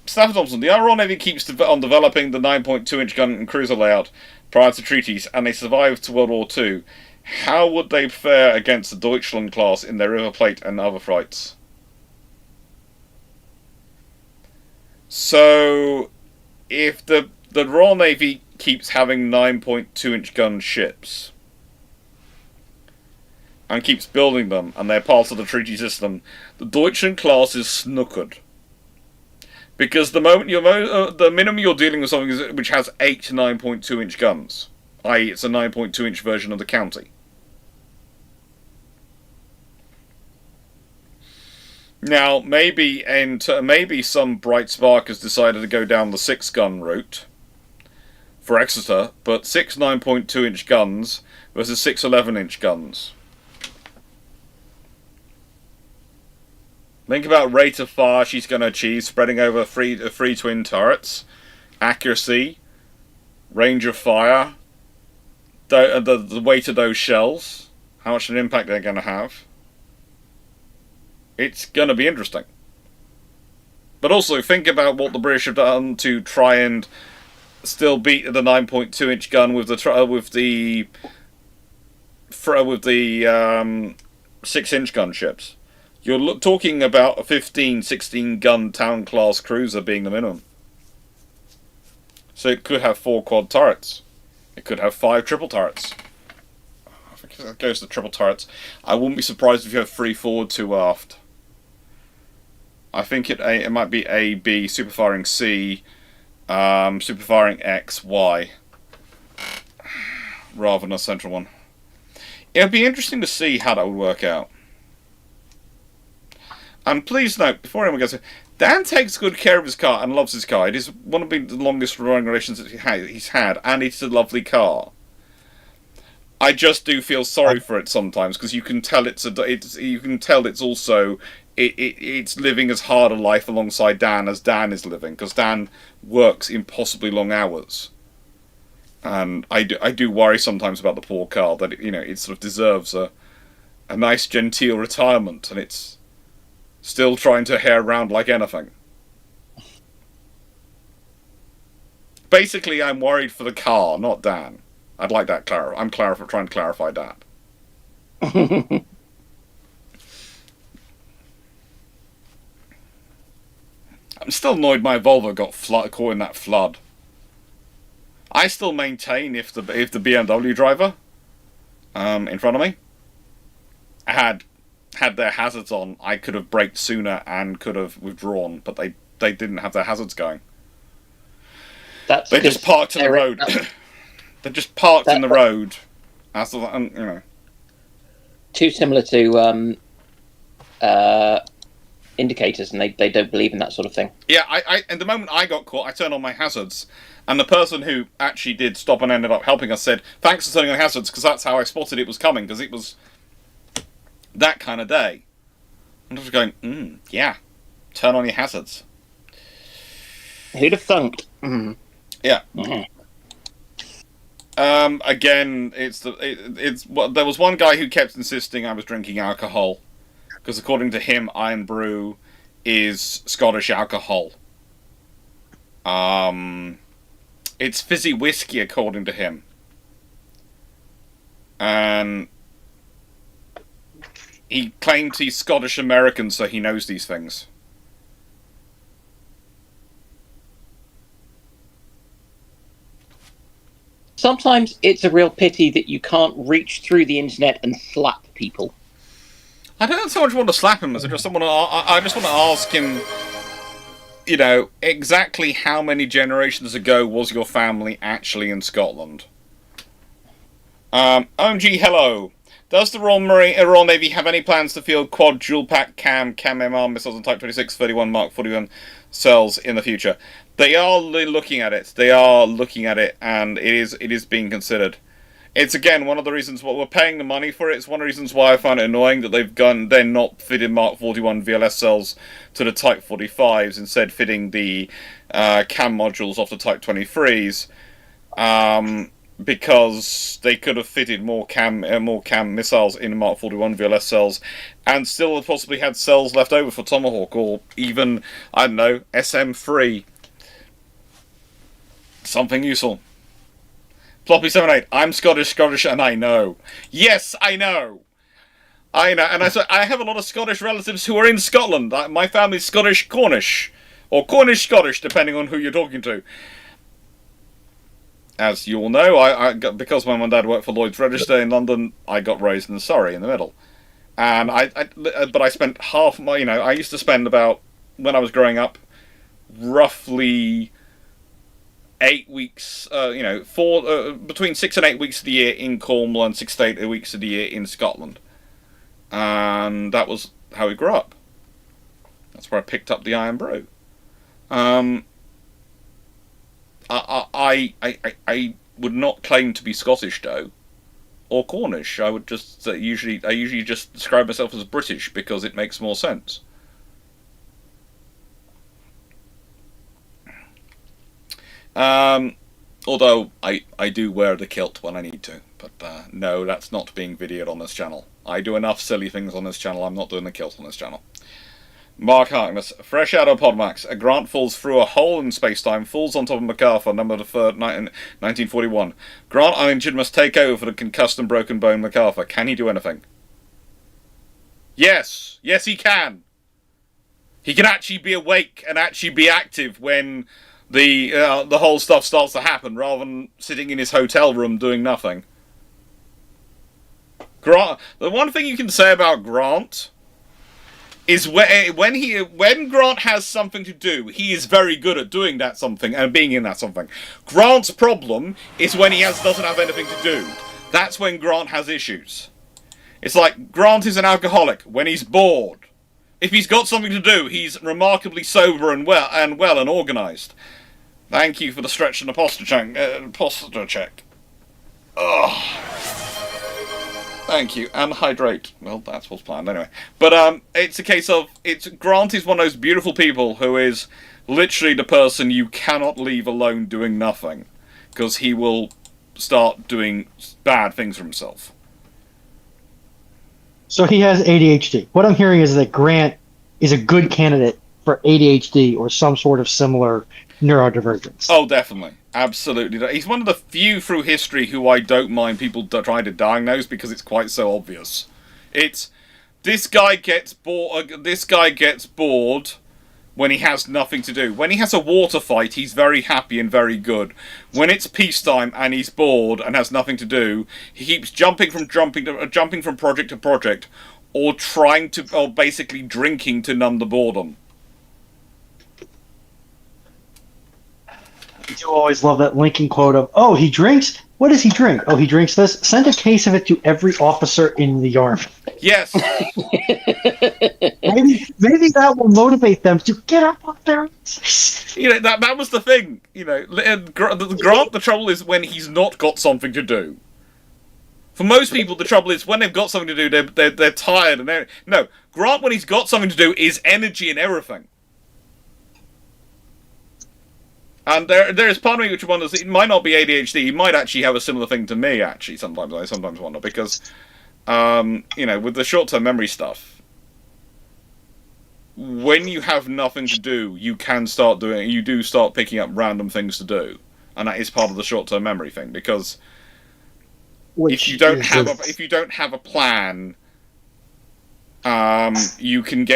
Speaker 2: Stafford Thompson, the Royal Navy keeps on developing the 9.2-inch gun and cruiser layout prior to treaties, and they survived to World War II. How would they fare against the Deutschland class in their River Plate and other fights? So, if the Royal Navy keeps having 9.2-inch gun ships and keeps building them, and they're part of the treaty system, the Deutschland class is snookered. Because the minimum you're dealing with something which has 8 to 9.2-inch guns, i.e. it's a 9.2-inch version of the County. Now, maybe some bright spark has decided to go down the 6-gun route for Exeter, but 6 9.2-inch guns versus 6 11-inch guns. Think about rate of fire she's going to achieve, spreading over three twin turrets, accuracy, range of fire, the weight of those shells, how much an impact they're going to have. It's going to be interesting. But also think about what the British have done to try and still beat the 9.2-inch gun with the 6-inch gunships. You're talking about a 15, 16-gun town-class cruiser being the minimum. So it could have 4 quad turrets. It could have 5 triple turrets. I think that goes to triple turrets. I wouldn't be surprised if you have 3 forward, 2 aft. I think it might be A, B, superfiring C, superfiring X, Y, rather than a central one. It would be interesting to see how that would work out. And please note, before anyone goes, Dan takes good care of his car and loves his car. It is one of the longest running relations that he's had, and it's a lovely car. I just do feel sorry for it sometimes, because you can tell it's also living as hard a life alongside Dan as Dan is living, because Dan works impossibly long hours. And I do worry sometimes about the poor car, that it sort of deserves a nice genteel retirement, and it's still trying to hare around like anything. Basically, I'm worried for the car, not Dan. I'd like that I'm trying to clarify that. I'm still annoyed my Volvo got caught in that flood. I still maintain if the BMW driver in front of me had their hazards on, I could have braked sooner and could have withdrawn, but they didn't have their hazards going. They just parked in the road. They just parked in the road.
Speaker 1: Too similar to indicators, and they don't believe in that sort of thing.
Speaker 2: Yeah, I at the moment I got caught, I turned on my hazards, and the person who actually did stop and ended up helping us said, "Thanks for turning on hazards, because that's how I spotted it was coming, because it was that kind of day." And I was going, yeah, turn on your hazards.
Speaker 1: Who'd have thunk? Mm-hmm.
Speaker 2: Yeah. Mm-hmm. Again, there was one guy who kept insisting I was drinking alcohol, because according to him, Iron Brew is Scottish alcohol. It's fizzy whiskey, according to him. And he claimed he's Scottish American, so he knows these things.
Speaker 1: Sometimes it's a real pity that you can't reach through the internet and slap people.
Speaker 2: I don't so much want to slap him as I just want to ask him, exactly how many generations ago was your family actually in Scotland? OMG, hello. Does the Royal Navy have any plans to field quad dual-pack CAM MR missiles on Type 26, 31, Mark 41 cells in the future? They are looking at it. And it is being considered. It's again one of the reasons why we're paying the money for it. It's one of the reasons why I find it annoying that they're not fitting Mark 41 VLS cells to the Type 45s, instead fitting the cam modules off the Type 23s, because they could have fitted more cam missiles in Mark 41 VLS cells, and still have possibly had cells left over for Tomahawk, or even, I don't know, SM3. Something useful. Floppy78, I'm Scottish, and I know. Yes, I know. And I have a lot of Scottish relatives who are in Scotland. My family's Scottish-Cornish. Or Cornish-Scottish, depending on who you're talking to. As you all know, because my mum and dad worked for Lloyd's Register in London, I got raised in Surrey, in the middle. And but I spent half my, I used to spend about, when I was growing up, roughly 8 weeks, between 6 and 8 weeks of the year in Cornwall and 6 to 8 weeks of the year in Scotland. And that was how we grew up. That's where I picked up the Iron Brew. I would not claim to be Scottish, though, or Cornish. I would just usually just describe myself as British because it makes more sense. Although I do wear the kilt when I need to, but no, that's not being videoed on this channel. I do enough silly things on this channel. I'm not doing the kilt on this channel. Mark Harkness, fresh out of Podmax. A Grant falls through a hole in space-time, falls on top of MacArthur, number the 3rd, 1941. Grant Ironton must take over for the concussed and broken bone MacArthur. Can he do anything? Yes! Yes, he can! He can actually be awake and actually be active when the whole stuff starts to happen, rather than sitting in his hotel room doing nothing. Grant, the one thing you can say about Grant is when Grant has something to do, he is very good at doing that something and being in that something. Grant's problem is when he doesn't have anything to do. That's when Grant has issues. It's like Grant is an alcoholic when he's bored. If he's got something to do, he's remarkably sober and well and organised. Thank you for the stretch and the posture check. Ugh. Thank you. And hydrate. Well, that's what's planned anyway. But it's a case of Grant is one of those beautiful people who is literally the person you cannot leave alone doing nothing, because he will start doing bad things for himself.
Speaker 4: So he has ADHD. What I'm hearing is that Grant is a good candidate for ADHD or some sort of similar neurodivergence.
Speaker 2: Oh, definitely. Absolutely. He's one of the few through history who I don't mind people trying to diagnose because it's quite so obvious. This guy gets bored when he has nothing to do. When he has a water fight, he's very happy and very good. When it's peacetime and he's bored and has nothing to do, he keeps jumping from project to project, or basically drinking to numb the boredom.
Speaker 4: I do always love that linking quote of, "Oh, he drinks? What does he drink? Oh, he drinks this? Send a case of it to every officer in the Army."
Speaker 2: Yes.
Speaker 4: maybe that will motivate them to get up on their...
Speaker 2: That was the thing. Grant, the trouble is when he's not got something to do. For most people, the trouble is when they've got something to do, they're tired. No, Grant, when he's got something to do, is energy and everything. And there is part of me which wonders, it might not be ADHD, he might actually have a similar thing to me, actually, sometimes. I sometimes wonder, because, with the short-term memory stuff, when you have nothing to do, you do start picking up random things to do. And that is part of the short-term memory thing, because if you don't have a plan, you can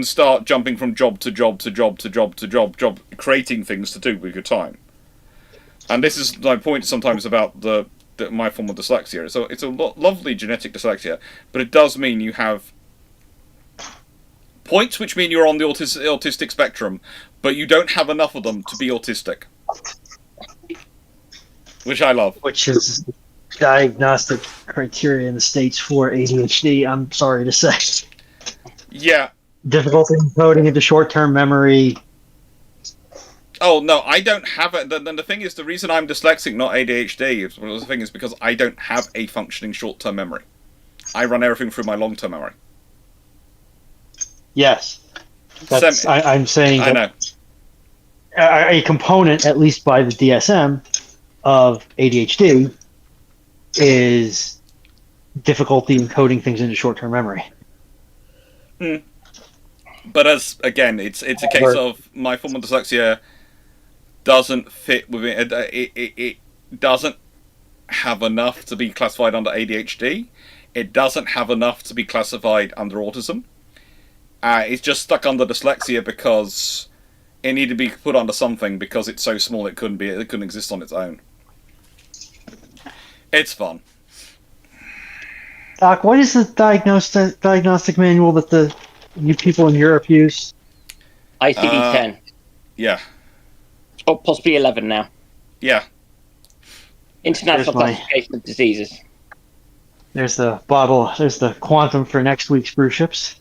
Speaker 2: start jumping from job to job to job to job to job, creating things to do with your time. And this is my point sometimes about my form of dyslexia. So it's a lovely genetic dyslexia, but it does mean you have points which mean you're on the autistic spectrum, but you don't have enough of them to be autistic, which I love.
Speaker 4: Which is diagnostic criteria in the States for ADHD, I'm sorry to say.
Speaker 2: Yeah.
Speaker 4: Difficulty encoding into short-term memory.
Speaker 2: Oh, no, I don't have it. Then the thing is, the reason I'm dyslexic, not ADHD, the thing is because I don't have a functioning short-term memory. I run everything through my long-term memory.
Speaker 4: Yes. I'm saying
Speaker 2: I know.
Speaker 4: a component, at least by the DSM, of ADHD is difficulty in coding things into short-term memory.
Speaker 2: But it's a case of my form of dyslexia doesn't fit within it doesn't have enough to be classified under ADHD. It doesn't have enough to be classified under autism. It's just stuck under dyslexia because it needed to be put under something because it's so small it couldn't exist on its own. It's fun.
Speaker 4: Doc, what is the diagnostic manual that you people in Europe use?
Speaker 1: ICD-10.
Speaker 2: Yeah.
Speaker 1: Or possibly 11 now.
Speaker 2: Yeah.
Speaker 1: International Classification of Diseases.
Speaker 4: There's the bottle. There's the quantum for next week's Bruships.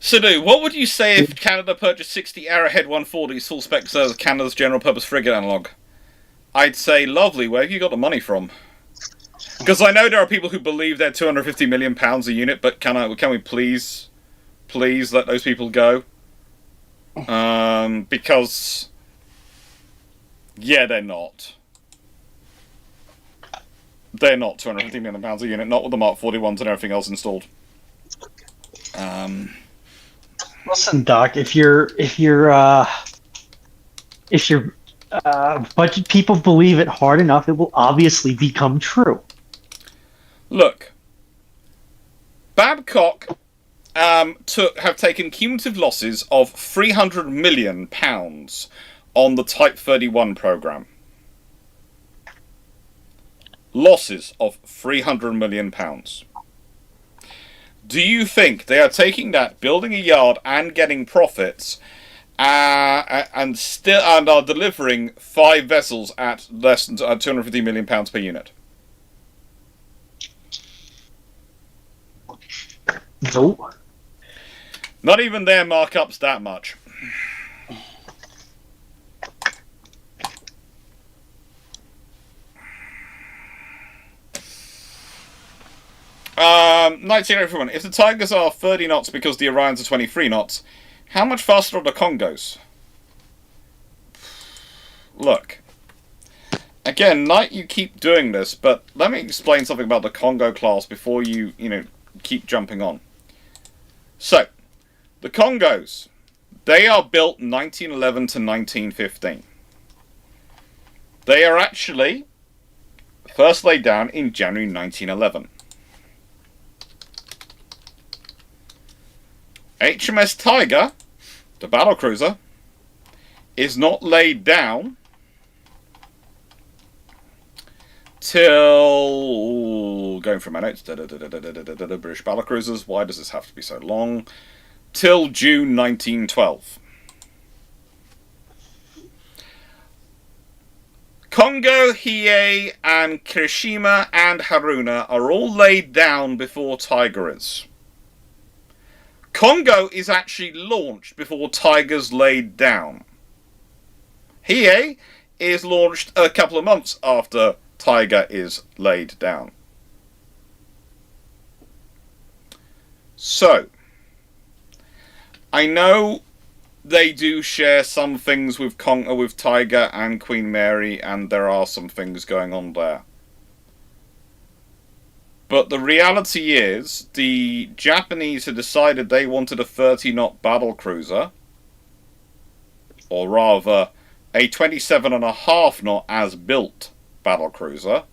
Speaker 2: Sadu, what would you say if Canada purchased 60 Arrowhead 140s full spec as Canada's general purpose frigate analog? I'd say, lovely, where have you got the money from? Because I know there are people who believe they're £250 million a unit, but can we please let those people go? Because, yeah, they're not. They're not £250 million a unit, not with the Mark 41s and everything else installed.
Speaker 4: Listen, Doc, if your budget people believe it hard enough, it will obviously become true.
Speaker 2: Look, Babcock have taken cumulative losses of £300 million on the Type 31 programme. Losses of £300 million. Do you think they are taking that, building a yard and getting profits, and are delivering 5 vessels at less than £250 million per unit?
Speaker 4: No.
Speaker 2: Not even their markups that much. Night Scene everyone. If the Tigers are 30 knots because the Orions are 23 knots, how much faster are the Congos? Look. Again, Knight, you keep doing this, but let me explain something about the Congo class before you keep jumping on. So, the Congos, they are built 1911 to 1915. They are actually first laid down in January 1911. HMS Tiger, the battlecruiser, is not laid down till, going through my notes, British battlecruisers, why does this have to be so long? Till June 1912. Kongo, Hiei, and Kirishima and Haruna are all laid down before Tiger is. Kongo is actually launched before Tiger's laid down. Hiei is launched a couple of months after Tiger is laid down. So, I know they do share some things with Tiger and Queen Mary, and there are some things going on there. But the reality is, the Japanese had decided they wanted a 30-knot battlecruiser, or rather, a 27.5-knot as-built battlecruiser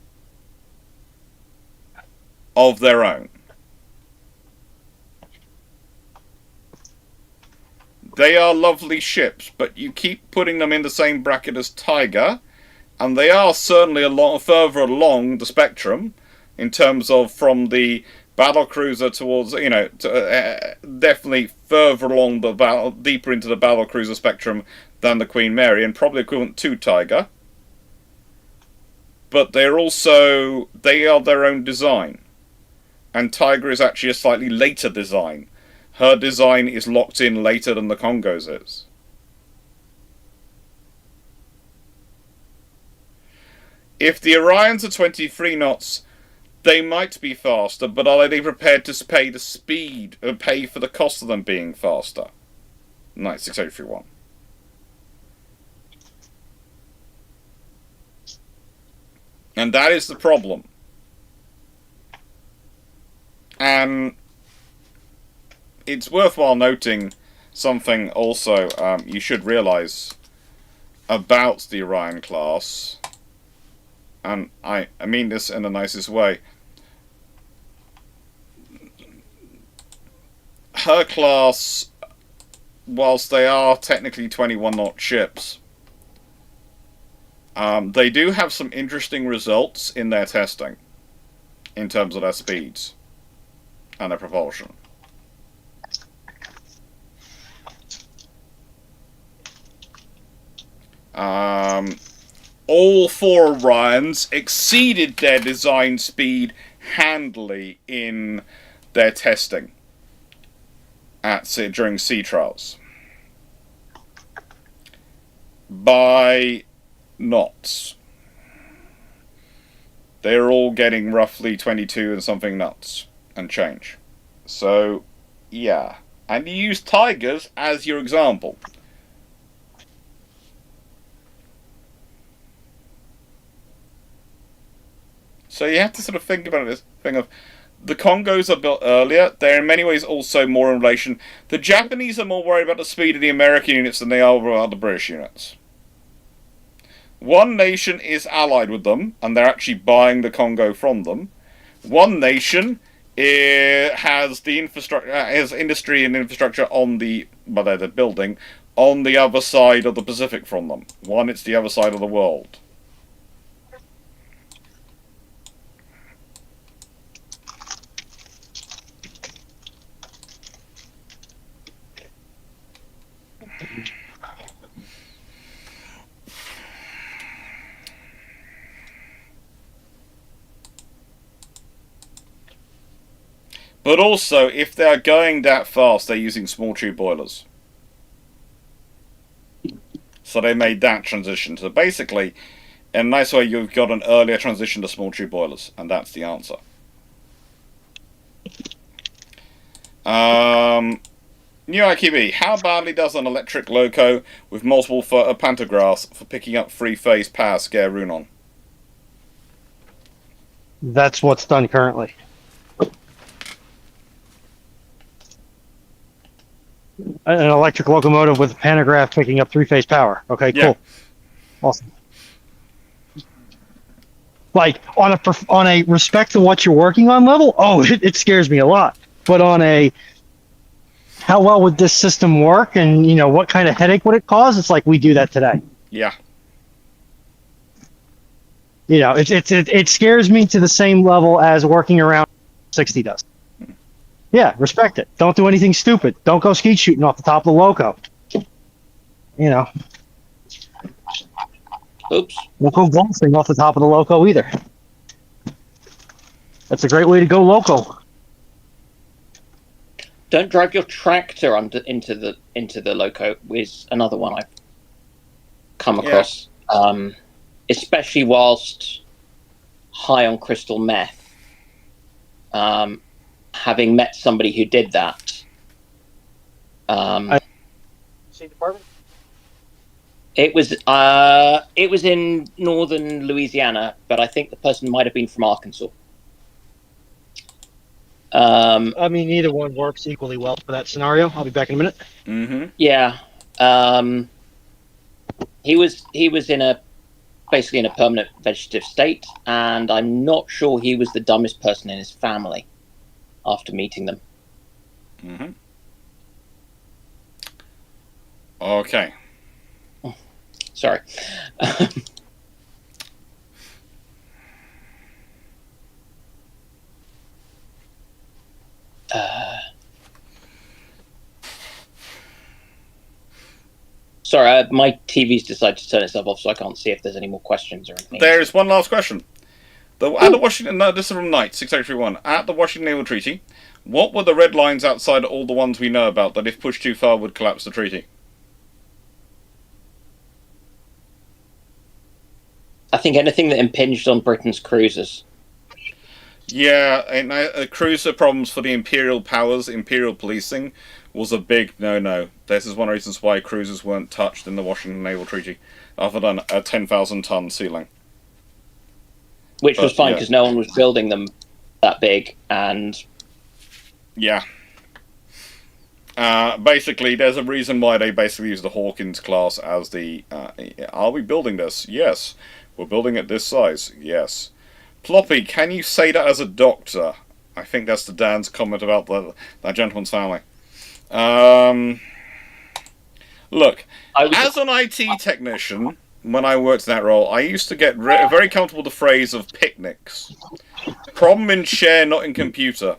Speaker 2: of their own. They are lovely ships, but you keep putting them in the same bracket as Tiger, and they are certainly a lot further along the spectrum in terms of from the battlecruiser towards, definitely further along the deeper into the battlecruiser spectrum than the Queen Mary, and probably equivalent to Tiger. But they are their own design, and Tiger is actually a slightly later design. Her design is locked in later than the Congo's is. If the Orions are 23 knots, they might be faster, but are they prepared to pay the speed, or pay for the cost of them being faster? Knight 6831. And that is the problem. And it's worthwhile noting something also you should realise about the Orion class, and I mean this in the nicest way. Her class, whilst they are technically 21 knot ships, they do have some interesting results in their testing in terms of their speeds and their propulsion. All 4 Orions exceeded their design speed handily in their testing during sea trials by knots. They're all getting roughly 22 and something knots and change. So, yeah. And you use Tigers as your example. So you have to sort of think about this thing of the Congos are built earlier. They're in many ways also more in relation. The Japanese are more worried about the speed of the American units than they are about the British units. One nation is allied with them, and they're actually buying the Congo from them. One nation has the infrastructure, has industry and infrastructure on the, well, they're building on the other side of the Pacific from them. One, it's the other side of the world. But also, if they're going that fast, they're using small tube boilers. So they made that transition. So basically, in a nice way, you've got an earlier transition to small tube boilers, and that's the answer. New IQB, how badly does an electric loco with multiple pantographs for picking up three-phase power scare Runon?
Speaker 4: That's what's done currently. An electric locomotive with a pantograph picking up three-phase power. Okay, cool.
Speaker 2: Yeah.
Speaker 4: Awesome. Like, on a respect to what you're working on level, it scares me a lot. But on a how well would this system work, and what kind of headache would it cause? It's like we do that today.
Speaker 2: Yeah.
Speaker 4: It scares me to the same level as working around 60 does. Yeah, respect it. Don't do anything stupid. Don't go skeet shooting off the top of the loco.
Speaker 1: Oops.
Speaker 4: Don't go golfing off the top of the loco either. That's a great way to go loco.
Speaker 1: Don't drive your tractor into the loco is another one I've come across. Yeah. Especially whilst high on crystal meth. Having met somebody who did that.
Speaker 4: State Department?
Speaker 1: It was in northern Louisiana, but I think the person might have been from Arkansas.
Speaker 4: I mean, either one works equally well for that scenario. I'll be back in a minute.
Speaker 2: Mm-hmm.
Speaker 1: Yeah. He was basically in a permanent vegetative state, and I'm not sure he was the dumbest person in his family after meeting them.
Speaker 2: Mm-hmm. Okay.
Speaker 1: Oh, sorry. Sorry, my TV's decided to turn itself off, so I can't see if there's any more questions or anything.
Speaker 2: There is one last question. At the Washington, no, this is from Knight 6831. At the Washington Naval Treaty, what were the red lines outside all the ones we know about that, if pushed too far, would collapse the treaty?
Speaker 1: A think anything that impinged on Britain's cruisers.
Speaker 2: Yeah, and cruiser problems for the Imperial powers, Imperial policing, was a big no-no. This is one of the reasons why cruisers weren't touched in the Washington Naval Treaty, other than a 10,000-ton ceiling.
Speaker 1: Which was fine
Speaker 2: yeah.
Speaker 1: because no one was building them that big, and
Speaker 2: Yeah. Basically, there's a reason why they basically use the Hawkins class as the... are we building this? Yes. We're building it this size? Yes. Ploppy, can you say that as a doctor? I think that's the Dan's comment about that gentleman's family. Look, as an IT technician, when I worked that role, I used to get very comfortable with the phrase of picnics. Problem in chair, not in computer.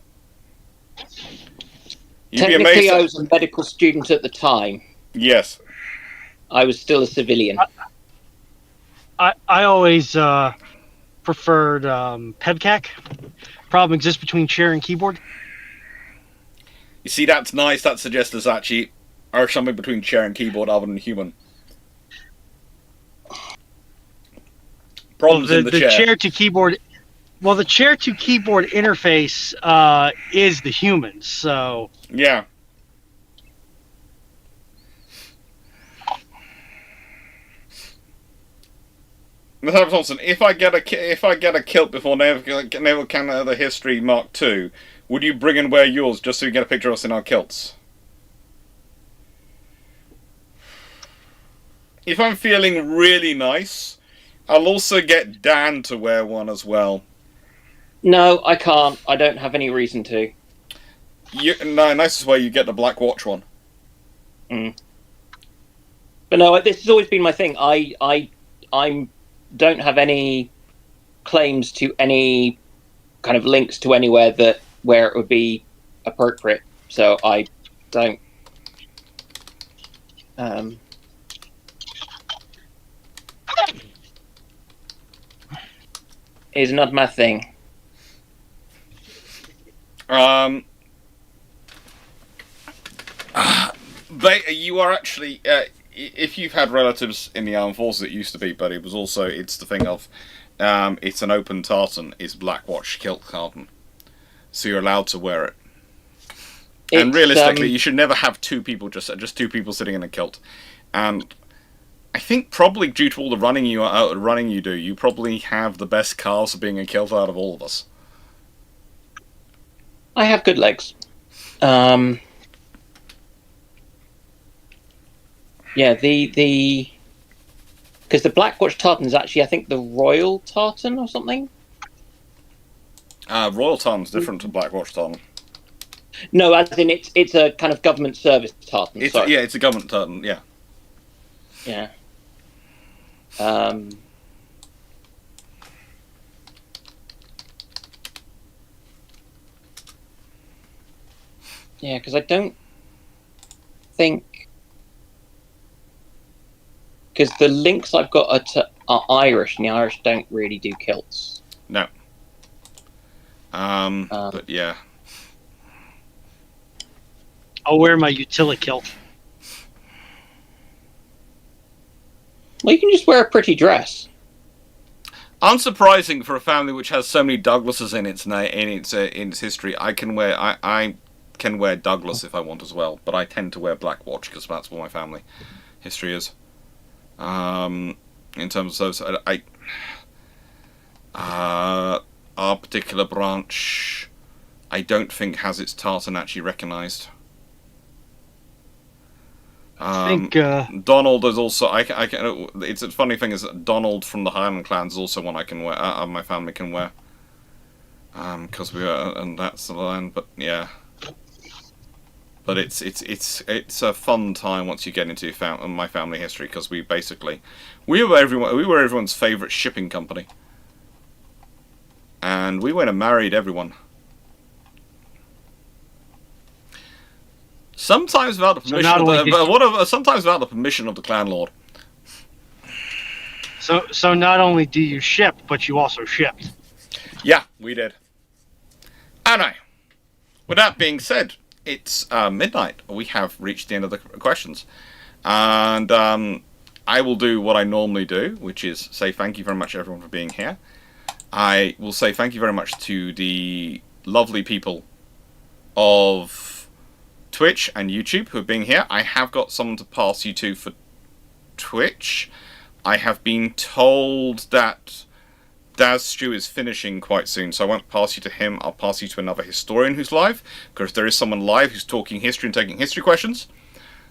Speaker 2: You'd be
Speaker 1: technically
Speaker 2: amazed.
Speaker 1: I was a medical student at the time.
Speaker 2: Yes.
Speaker 1: I was still a civilian.
Speaker 6: I always preferred PEBCAC. Problem exists between chair and keyboard.
Speaker 2: You see, that's nice. That suggests there's actually or something between chair and keyboard other than human. Problems in the chair.
Speaker 6: Chair to keyboard. Well, the chair to keyboard interface is the human. So
Speaker 2: Yeah. Mr. Thompson, if I get a kilt before Naval Canada History Mark II, would you bring and wear yours just so you get a picture of us in our kilts? If I'm feeling really nice, I'll also get Dan to wear one as well.
Speaker 1: No, I can't. I don't have any reason to.
Speaker 2: No, nicest way you get the Black Watch one.
Speaker 1: Mm. But no, this has always been my thing. I'm don't have any claims to any kind of links to anywhere where it would be appropriate. So I don't. Is not my thing.
Speaker 2: You are actually, if you've had relatives in the armed forces, it used to be, but it's the thing of, it's an open tartan, is Black Watch kilt tartan. So you're allowed to wear it. And realistically, you should never have two people, just two people sitting in a kilt. And I think probably due to all the running you do, you probably have the best cars of being a kilt out of all of us.
Speaker 1: I have good legs. Yeah, because the Black Watch tartan is actually, I think, the Royal tartan or something.
Speaker 2: Royal tartan's different to Black Watch tartan.
Speaker 1: No, as in it's a kind of government service tartan.
Speaker 2: It's a government tartan. Yeah.
Speaker 1: Yeah. Yeah, because I don't think. Because the links I've got are Irish, and the Irish don't really do kilts.
Speaker 2: No. But yeah.
Speaker 6: I'll wear my utility kilt.
Speaker 1: Well, you can just wear a pretty dress.
Speaker 2: Unsurprising for a family which has so many Douglases in its history. I can wear Douglas if I want as well, but I tend to wear Black Watch because that's what my family history is. In terms of those, our particular branch, I don't think has its tartan actually recognised.
Speaker 6: I think
Speaker 2: Donald is also. It's a funny thing is that Donald from the Highland clans is also one I can wear. My family can wear. Because we are, and that's the land. But yeah. But it's a fun time once you get into my family history because we were everyone's favourite shipping company, and we went and married everyone. Sometimes without the permission sometimes without the permission of the clan lord.
Speaker 6: So not only do you ship, but you also shipped.
Speaker 2: Yeah, we did. Anyway, with that being said, it's midnight. We have reached the end of the questions, and I will do what I normally do, which is say thank you very much everyone for being here. I will say thank you very much to the lovely people of Twitch and YouTube who have been here. I have got someone to pass you to for Twitch. I have been told that Daz Stew is finishing quite soon, so I won't pass you to him. I'll pass you to another historian who's live, because there is someone live who's talking history and taking history questions.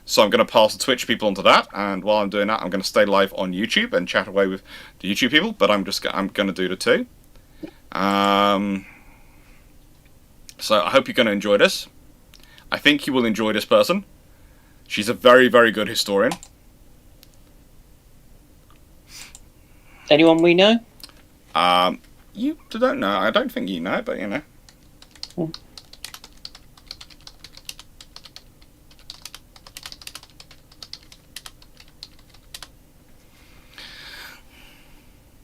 Speaker 2: So I'm going to pass the Twitch people onto that, and while I'm doing that, I'm going to stay live on YouTube and chat away with the YouTube people. But I'm going to do the two. So I hope you're going to enjoy this. I think you will enjoy this person. She's a very, very good historian.
Speaker 1: Anyone we know?
Speaker 2: You don't know. I don't think you know, but you know.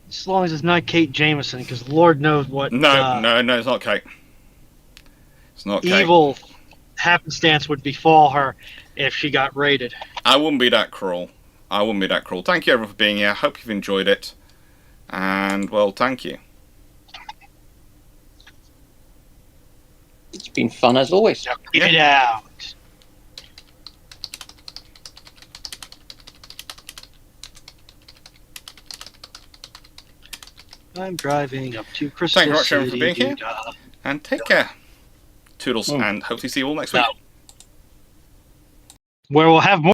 Speaker 6: As long as it's not Kate Jameson, because Lord knows what
Speaker 2: No, it's not Kate. It's not Kate.
Speaker 6: evil happenstance would befall her if she got raided.
Speaker 2: I wouldn't be that cruel. Thank you everyone for being here. Hope you've enjoyed it. And, well, thank you.
Speaker 1: It's been fun as always.
Speaker 6: Now get it out. I'm driving up to Crystal
Speaker 2: Thank you very much,
Speaker 6: City.
Speaker 2: everyone, for being here. And take care. Toodles, and hopefully see you all next week.
Speaker 6: Where we'll have more.